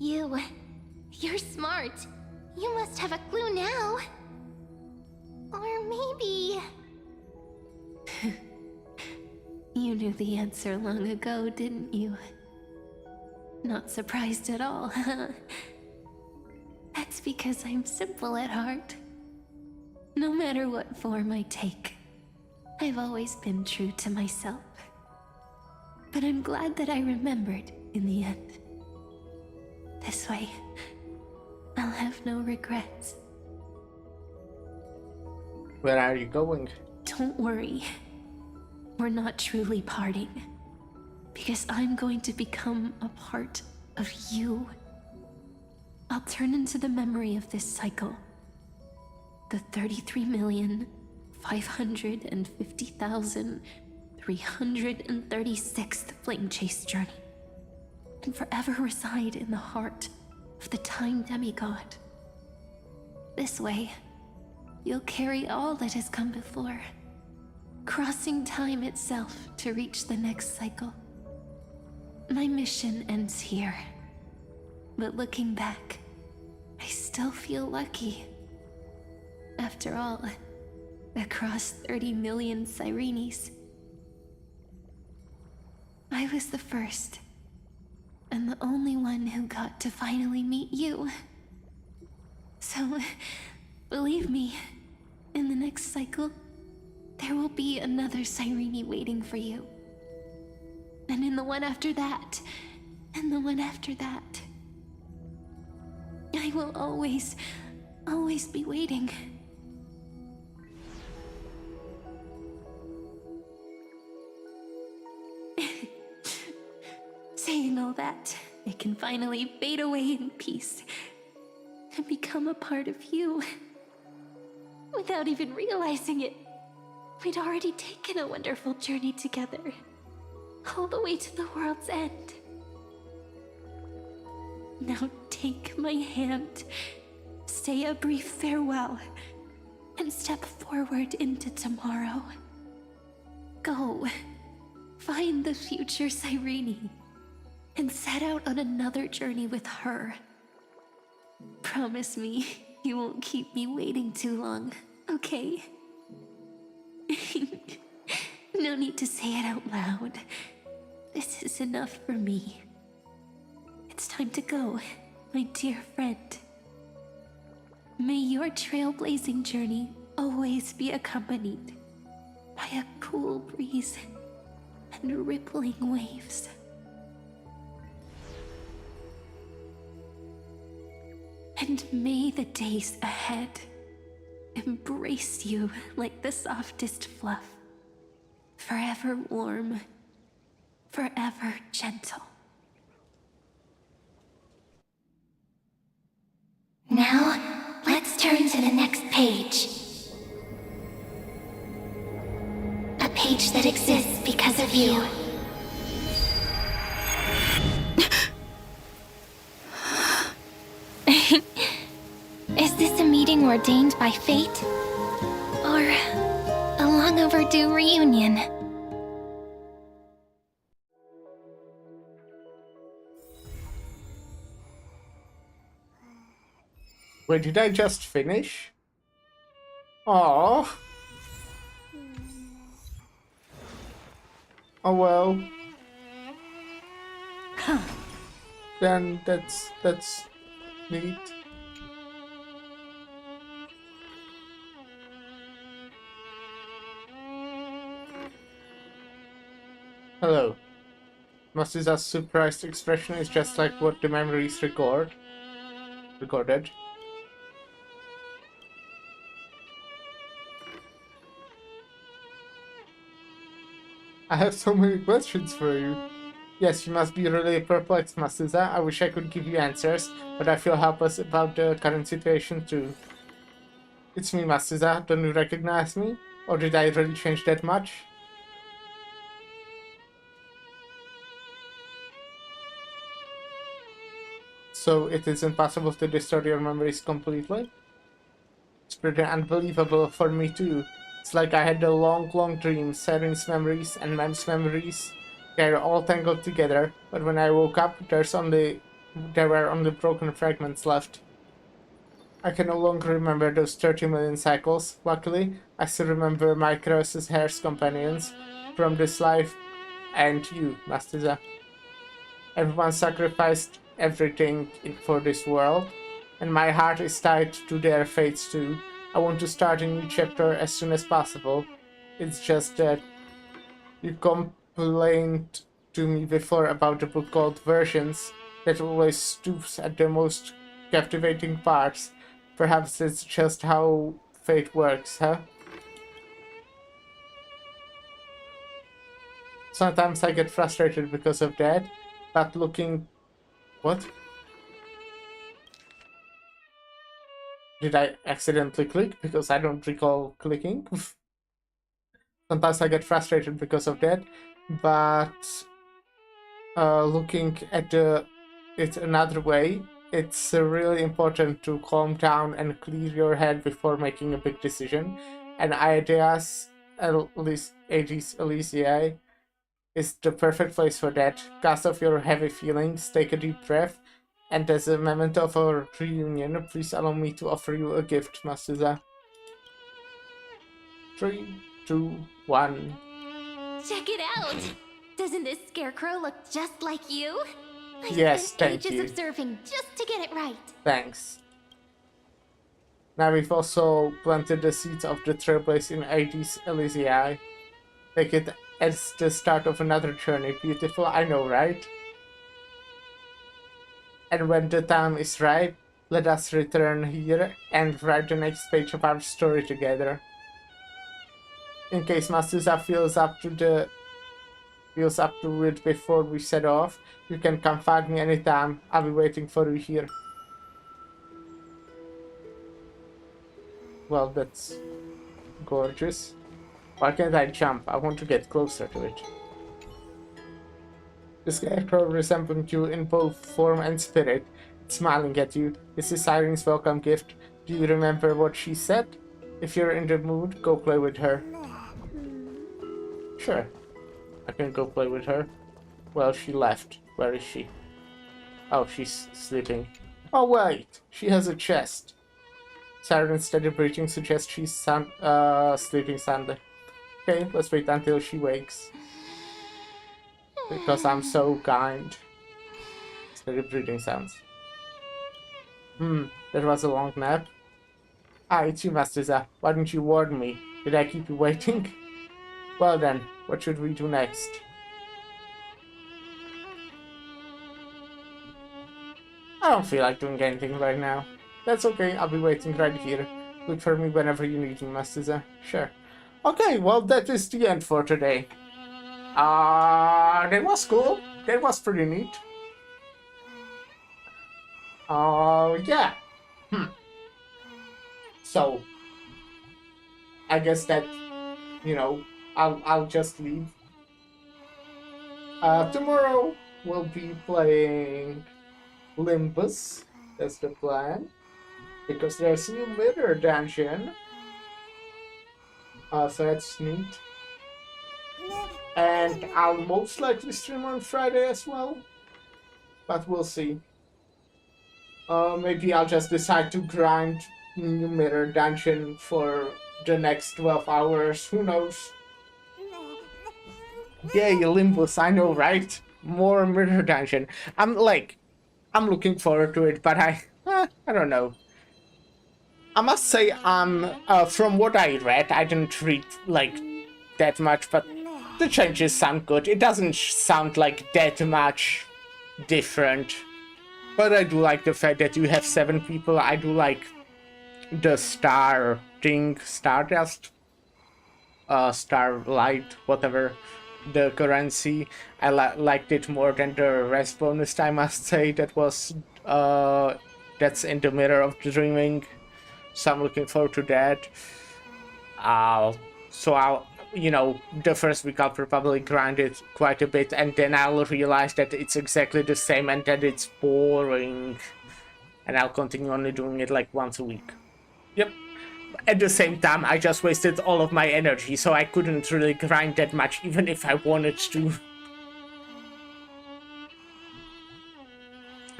You're smart. You must have a clue now. Or maybe... You knew the answer long ago, didn't you? Not surprised at all, huh? That's because I'm simple at heart. No matter what form I take, I've always been true to myself. But I'm glad that I remembered in the end. This way, I'll have no regrets. Where are you going? Don't worry. We're not truly parting. Because I'm going to become a part of you. I'll turn into the memory of this cycle. The 33,550,336th Flame Chase journey. And forever reside in the heart of the Time Demigod. This way, you'll carry all that has come before, crossing time itself to reach the next cycle. My mission ends here, but looking back, I still feel lucky. After all, across 30 million Sirenes, I was the first, and the only one who got to finally meet you. So, believe me, in the next cycle, there will be another Sirene waiting for you. And in the one after that, and the one after that. I will always be waiting. Saying all that, it can finally fade away in peace and become a part of you. Without even realizing it, we'd already taken a wonderful journey together, all the way to the world's end. Now take my hand, say a brief farewell, and step forward into tomorrow. Go, find the future Sirene, and set out on another journey with her. Promise me you won't keep me waiting too long, okay? No need to say it out loud. This is enough for me. It's time to go, my dear friend. May your trailblazing journey always be accompanied by a cool breeze and rippling waves. And may the days ahead embrace you like the softest fluff, forever warm, forever gentle. Now, let's turn to the next page. A page that exists because of you. Is this a meeting ordained by fate? Or a long overdue reunion? Wait, did I just finish? Oh. Oh well. Then that's neat. Hello. Masuza's surprised expression is just like what the memories recorded. I have so many questions for you. Yes, you must be really perplexed, Masuza. I wish I could give you answers, but I feel helpless about the current situation too. It's me, Masuza. Don't you recognize me? Or did I really change that much? So it is impossible to destroy your memories completely? It's pretty unbelievable for me too. It's like I had a long dream, Seren's memories and Mem's memories. They're all tangled together, but when I woke up, there were only broken fragments left. I can no longer remember those 30 million cycles. Luckily, I still remember Micros' hair's companions from this life and you, Mastiza. Everyone sacrificed everything for this world, and my heart is tied to their fates too. I want to start a new chapter as soon as possible. It's just that you complained to me before about the book called Versions that always stoops at the most captivating parts. Perhaps it's just how fate works, huh? Sometimes I get frustrated because of that, but looking... What? Did I accidentally click? Because I don't recall clicking. Sometimes I get frustrated because of that, but looking at it another way, it's really important to calm down and clear your head before making a big decision. And Ideas Elysiae is the perfect place for that. Cast off your heavy feelings, take a deep breath, and as a memento of our reunion, please allow me to offer you a gift, Masuza. 3, 2, 1. Check it out! Doesn't this scarecrow look just like you? I Yes, spent thank ages you. observing just to get it right. Thanks. Now we've also planted the seeds of the trailblaze in Hades Elysiae. Take it as the start of another journey. Beautiful, I know, right? And when the time is right, let us return here and write the next page of our story together. In case Masuza feels up to it before we set off, you can come find me anytime. I'll be waiting for you here. Well, that's gorgeous. Why can't I jump? I want to get closer to it. The scarecrow resembling you in both form and spirit. It's smiling at you. This is Siren's welcome gift. Do you remember what she said? If you're in the mood, go play with her. Sure. I can go play with her. Well, she left. Where is she? Oh, she's sleeping. Oh, wait! She has a chest. Siren's steady breathing suggests she's sleeping soundly. Okay, let's wait until she wakes. Because I'm so kind. Steady breathing sounds. That was a long nap. Ah, it's you, Mastiza. Why didn't you warn me? Did I keep you waiting? Well then, what should we do next? I don't feel like doing anything right now. That's okay, I'll be waiting right here. Look for me whenever you need me, Mastiza. Sure. Okay, well that is the end for today. That was cool. That was pretty neat. Yeah. So, I guess that, I'll just leave. Tomorrow we'll be playing Limbus. That's the plan. Because there's a new mirror dungeon. So that's neat. And I'll most likely stream on Friday as well. But we'll see. Maybe I'll just decide to grind new mirror dungeon for the next 12 hours. Who knows? Yay, Olympus, I know, right? More mirror dungeon. I'm looking forward to it, but I don't know. I must say, from what I read, I didn't read, that much, but the changes sound good. It doesn't sound like that much different. But I do like the fact that you have 7 people. I do like the star thing, Stardust, Starlight, whatever. the currency. I liked it more than the rest bonus time, I must say. That's in the Mirror of Dreaming, so I'm looking forward to that. So I'll, the first week I'll probably grind it quite a bit, and then I'll realize that it's exactly the same and that it's boring, and I'll continue only doing it like once a week. Yep. At the same time, I just wasted all of my energy, so I couldn't really grind that much, even if I wanted to.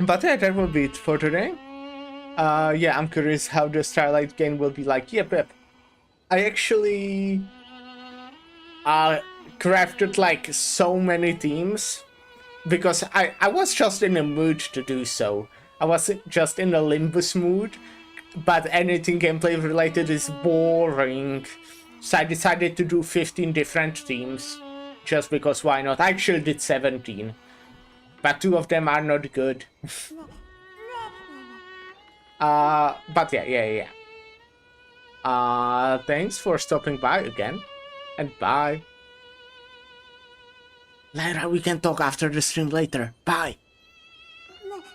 But yeah, that will be it for today. Yeah, I'm curious how the Starlight game will be like. Yep. I actually crafted like so many themes because I was just in a mood to do so. I was just in a Limbus mood, but anything gameplay related is boring. So I decided to do 15 different themes just because why not? I actually did 17, but 2 of them are not good. But yeah. Thanks for stopping by again, and bye. Lyra, we can talk after the stream later. Bye.